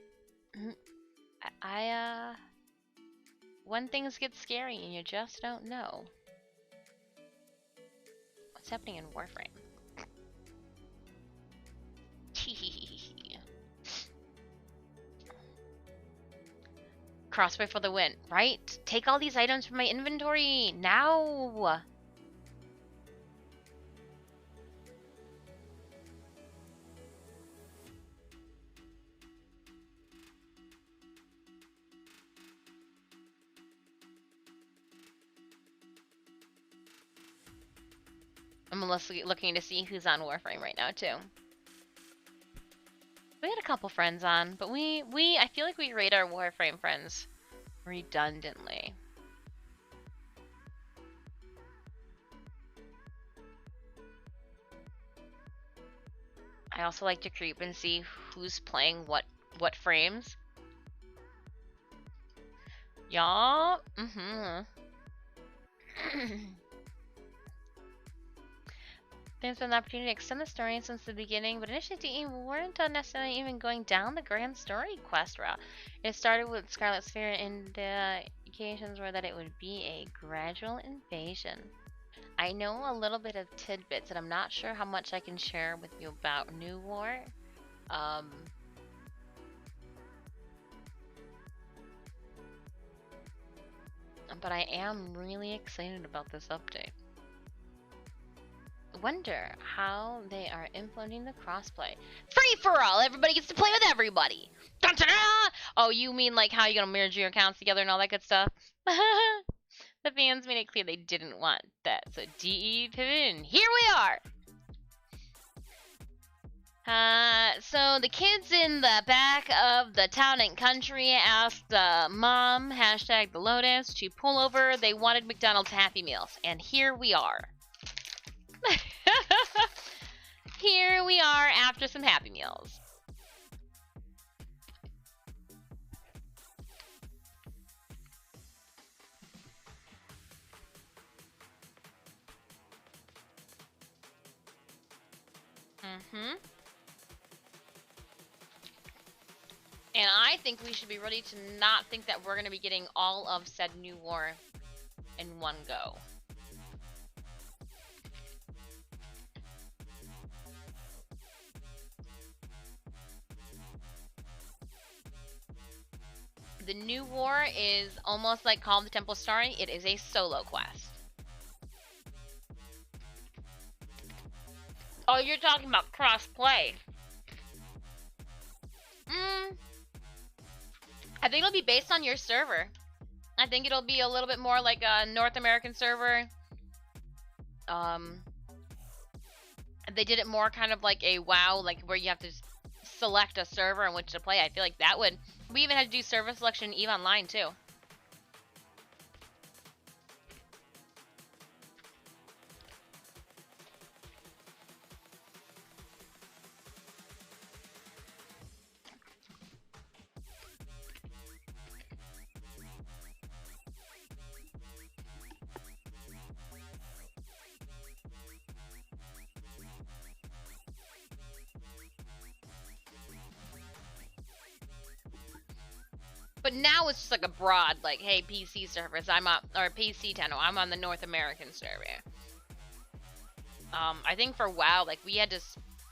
When things get scary and you just don't know. What's happening in Warframe? Crossplay for the win, right? Take all these items from my inventory now. I'm looking to see who's on Warframe right now too. We had a couple friends on, but I feel like we rate our Warframe friends redundantly. I also like to creep and see who's playing what frames. Yeah. There's been an opportunity to extend the story since the beginning, but initially we weren't necessarily even going down the grand story quest route. It started with Scarlet Sphere, and the indications were that it would be a gradual invasion. I know a little bit of tidbits, and I'm not sure how much I can share with you about New War. But I am really excited about this update. Wonder how they are implementing the crossplay. Free for all! Everybody gets to play with everybody! Dun, dun, dun! Oh, you mean like how you're gonna merge your accounts together and all that good stuff? The fans made it clear they didn't want that, so DE pivot in. Here we are! So the kids in the back of the town and country asked Mom, hashtag the Lotus, to pull over. They wanted McDonald's Happy Meals, and here we are. Here we are after some Happy Meals. And I think we should be ready to not think that we're going to be getting all of said New War in one go. The New War is almost like Call of the Temple Story. It is a solo quest. Oh, you're talking about cross-play. I think it'll be based on your server. I think it'll be a little bit more like a North American server. They did it more kind of like a WoW, like where you have to select a server in which to play. I feel like that would... We even had to do server selection in EVE Online too. But now it's just like a broad, like, hey, PC servers, I'm on, or PC channel, I'm on the North American server. I think for WoW, like, we had to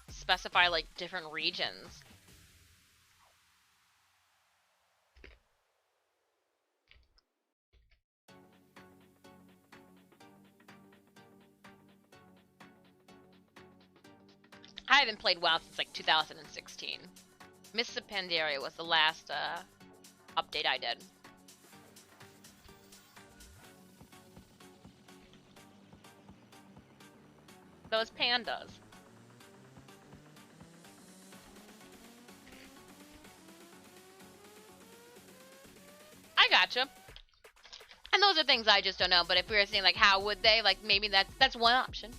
specify, like, different regions. I haven't played WoW since, like, 2016. Mists of Pandaria was the last, update I did. Those pandas. I gotcha. And those are things I just don't know, but if we were saying, like, how would they, like, maybe that's one option.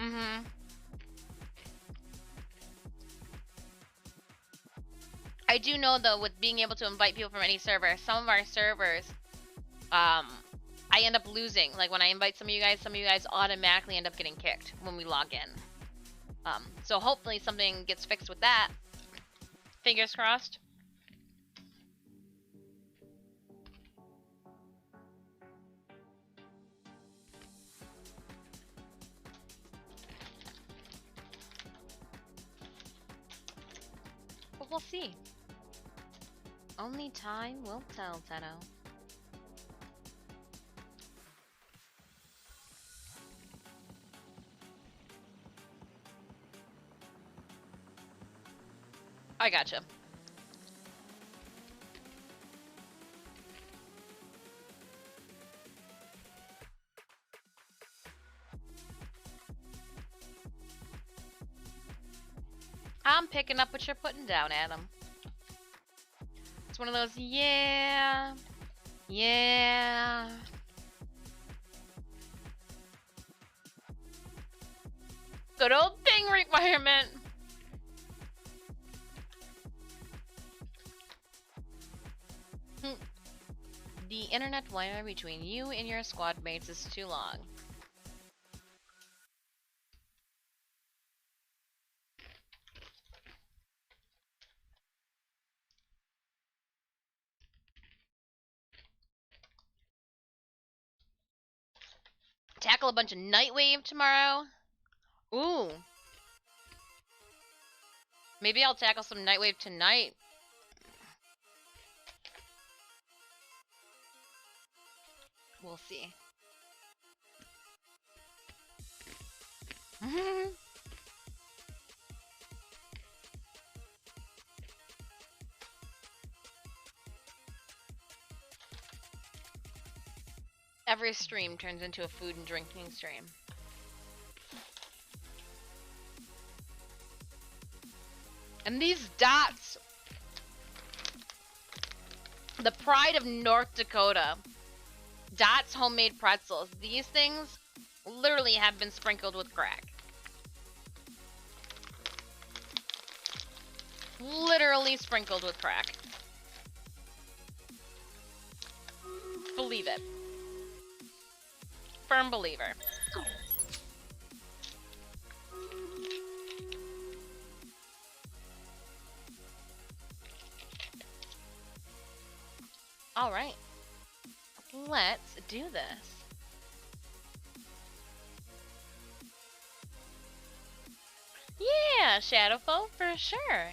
Mm-hmm. I do know, though, with being able to invite people from any server, some of our servers, I end up losing. Like, when I invite some of you guys automatically end up getting kicked when we log in. So hopefully something gets fixed with that. Fingers crossed. But we'll see. Only time will tell, Tenno. I gotcha. I'm picking up what you're putting down, Adam. It's one of those, yeah. Good old ping requirement. The internet wire between you and your squad mates is too long. Tackle a bunch of Nightwave tomorrow. Ooh. Maybe I'll tackle some Nightwave tonight. We'll see. Every stream turns into a food and drinking stream. And these dots, the pride of North Dakota, Dots homemade pretzels. These things literally have been sprinkled with crack. Literally sprinkled with crack. Believe it. Firm believer. All right. Let's do this. Yeah, Shadowfall for sure.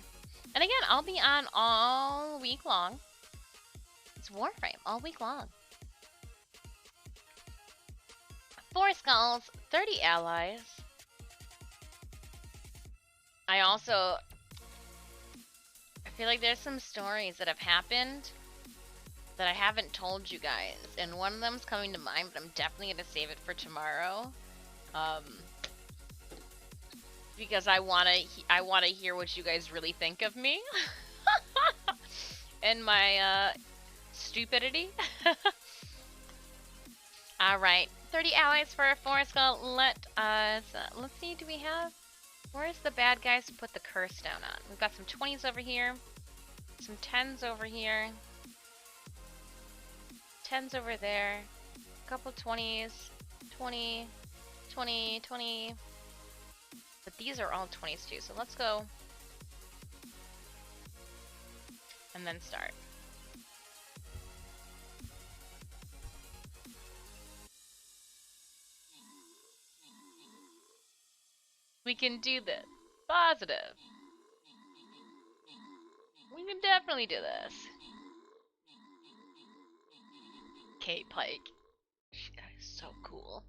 And again, I'll be on all week long. It's Warframe all week long. 4 skulls, 30 allies. I feel like there's some stories that have happened that I haven't told you guys, and one of them's coming to mind, but I'm definitely gonna save it for tomorrow. Because I wanna hear what you guys really think of me and my stupidity. All right, 30 allies for a 4 skull. Let's see. Do we have? Where's the bad guys to put the curse down on? We've got some 20s over here, some 10s over here, 10s over there, a couple 20s, 20, 20, 20. But these are all 20s too, so let's go and then start. We can do this. Positive. We can definitely do this. Kate Pike. She is so cool.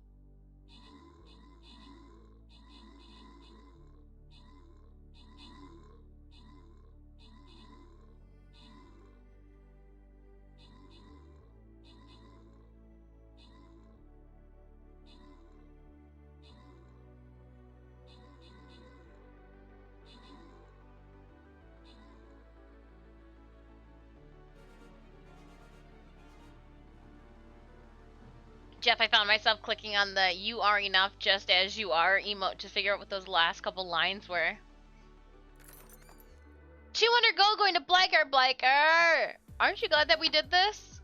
Jeff, I found myself clicking on the "you are enough just as you are" emote to figure out what those last couple lines were. 200 gold going to Bliker! Aren't you glad that we did this?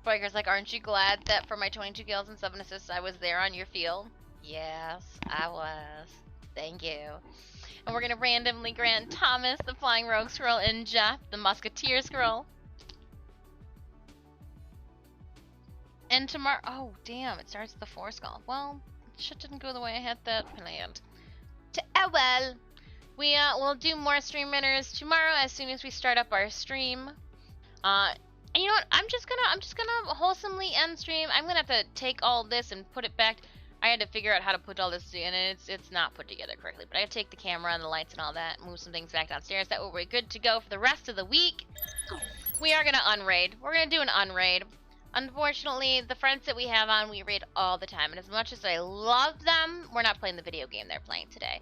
Bliker's like, aren't you glad that for my 22 kills and 7 assists I was there on your field? Yes, I was. Thank you. And we're gonna randomly grant Thomas the Flying Rogue Scroll and Jeff the Musketeer Scroll. And tomorrow, oh damn, it starts with the 4 skull. Well, shit didn't go the way I had that planned. Well, we will do more stream winners tomorrow as soon as we start up our stream. And you know what? I'm just gonna wholesomely end stream. I'm gonna have to take all this and put it back. I had to figure out how to put all this in, and it's not put together correctly. But I gotta take the camera and the lights and all that, move some things back downstairs. That way we're good to go for the rest of the week. We are gonna unraid. We're gonna do an unraid. Unfortunately, the friends that we have on, we raid all the time. And as much as I love them, we're not playing the video game they're playing today.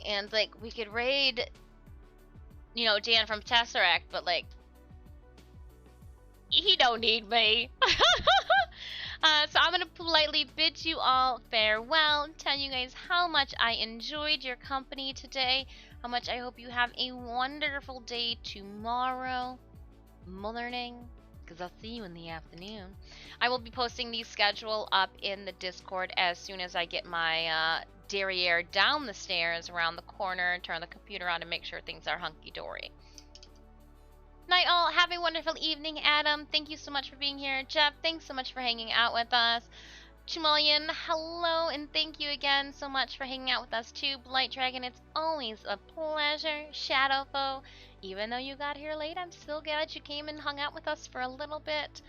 And, like, we could raid, you know, Dan from Tesseract, but, like, he don't need me. So I'm going to politely bid you all farewell, tell you guys how much I enjoyed your company today, how much I hope you have a wonderful day tomorrow morning, because I'll see you in the afternoon. I will be posting the schedule up in the Discord as soon as I get my derriere down the stairs around the corner and turn the computer on to make sure things are hunky-dory. Night all. Have a wonderful evening, Adam. Thank you so much for being here. Jeff, thanks so much for hanging out with us. Chimalian, hello, and thank you again so much for hanging out with us too. Blight Dragon, it's always a pleasure. Shadowfoe, even though you got here late, I'm still glad you came and hung out with us for a little bit.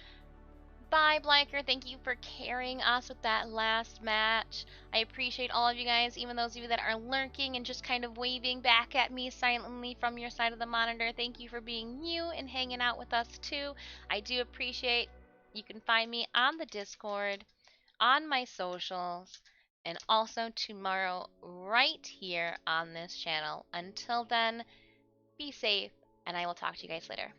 Bye, Bliker. Thank you for carrying us with that last match. I appreciate all of you guys, even those of you that are lurking and just kind of waving back at me silently from your side of the monitor. Thank you for being you and hanging out with us too. I do appreciate. You can find me on the Discord, on my socials, and also tomorrow right here on this channel. Until then, be safe, and I will talk to you guys later.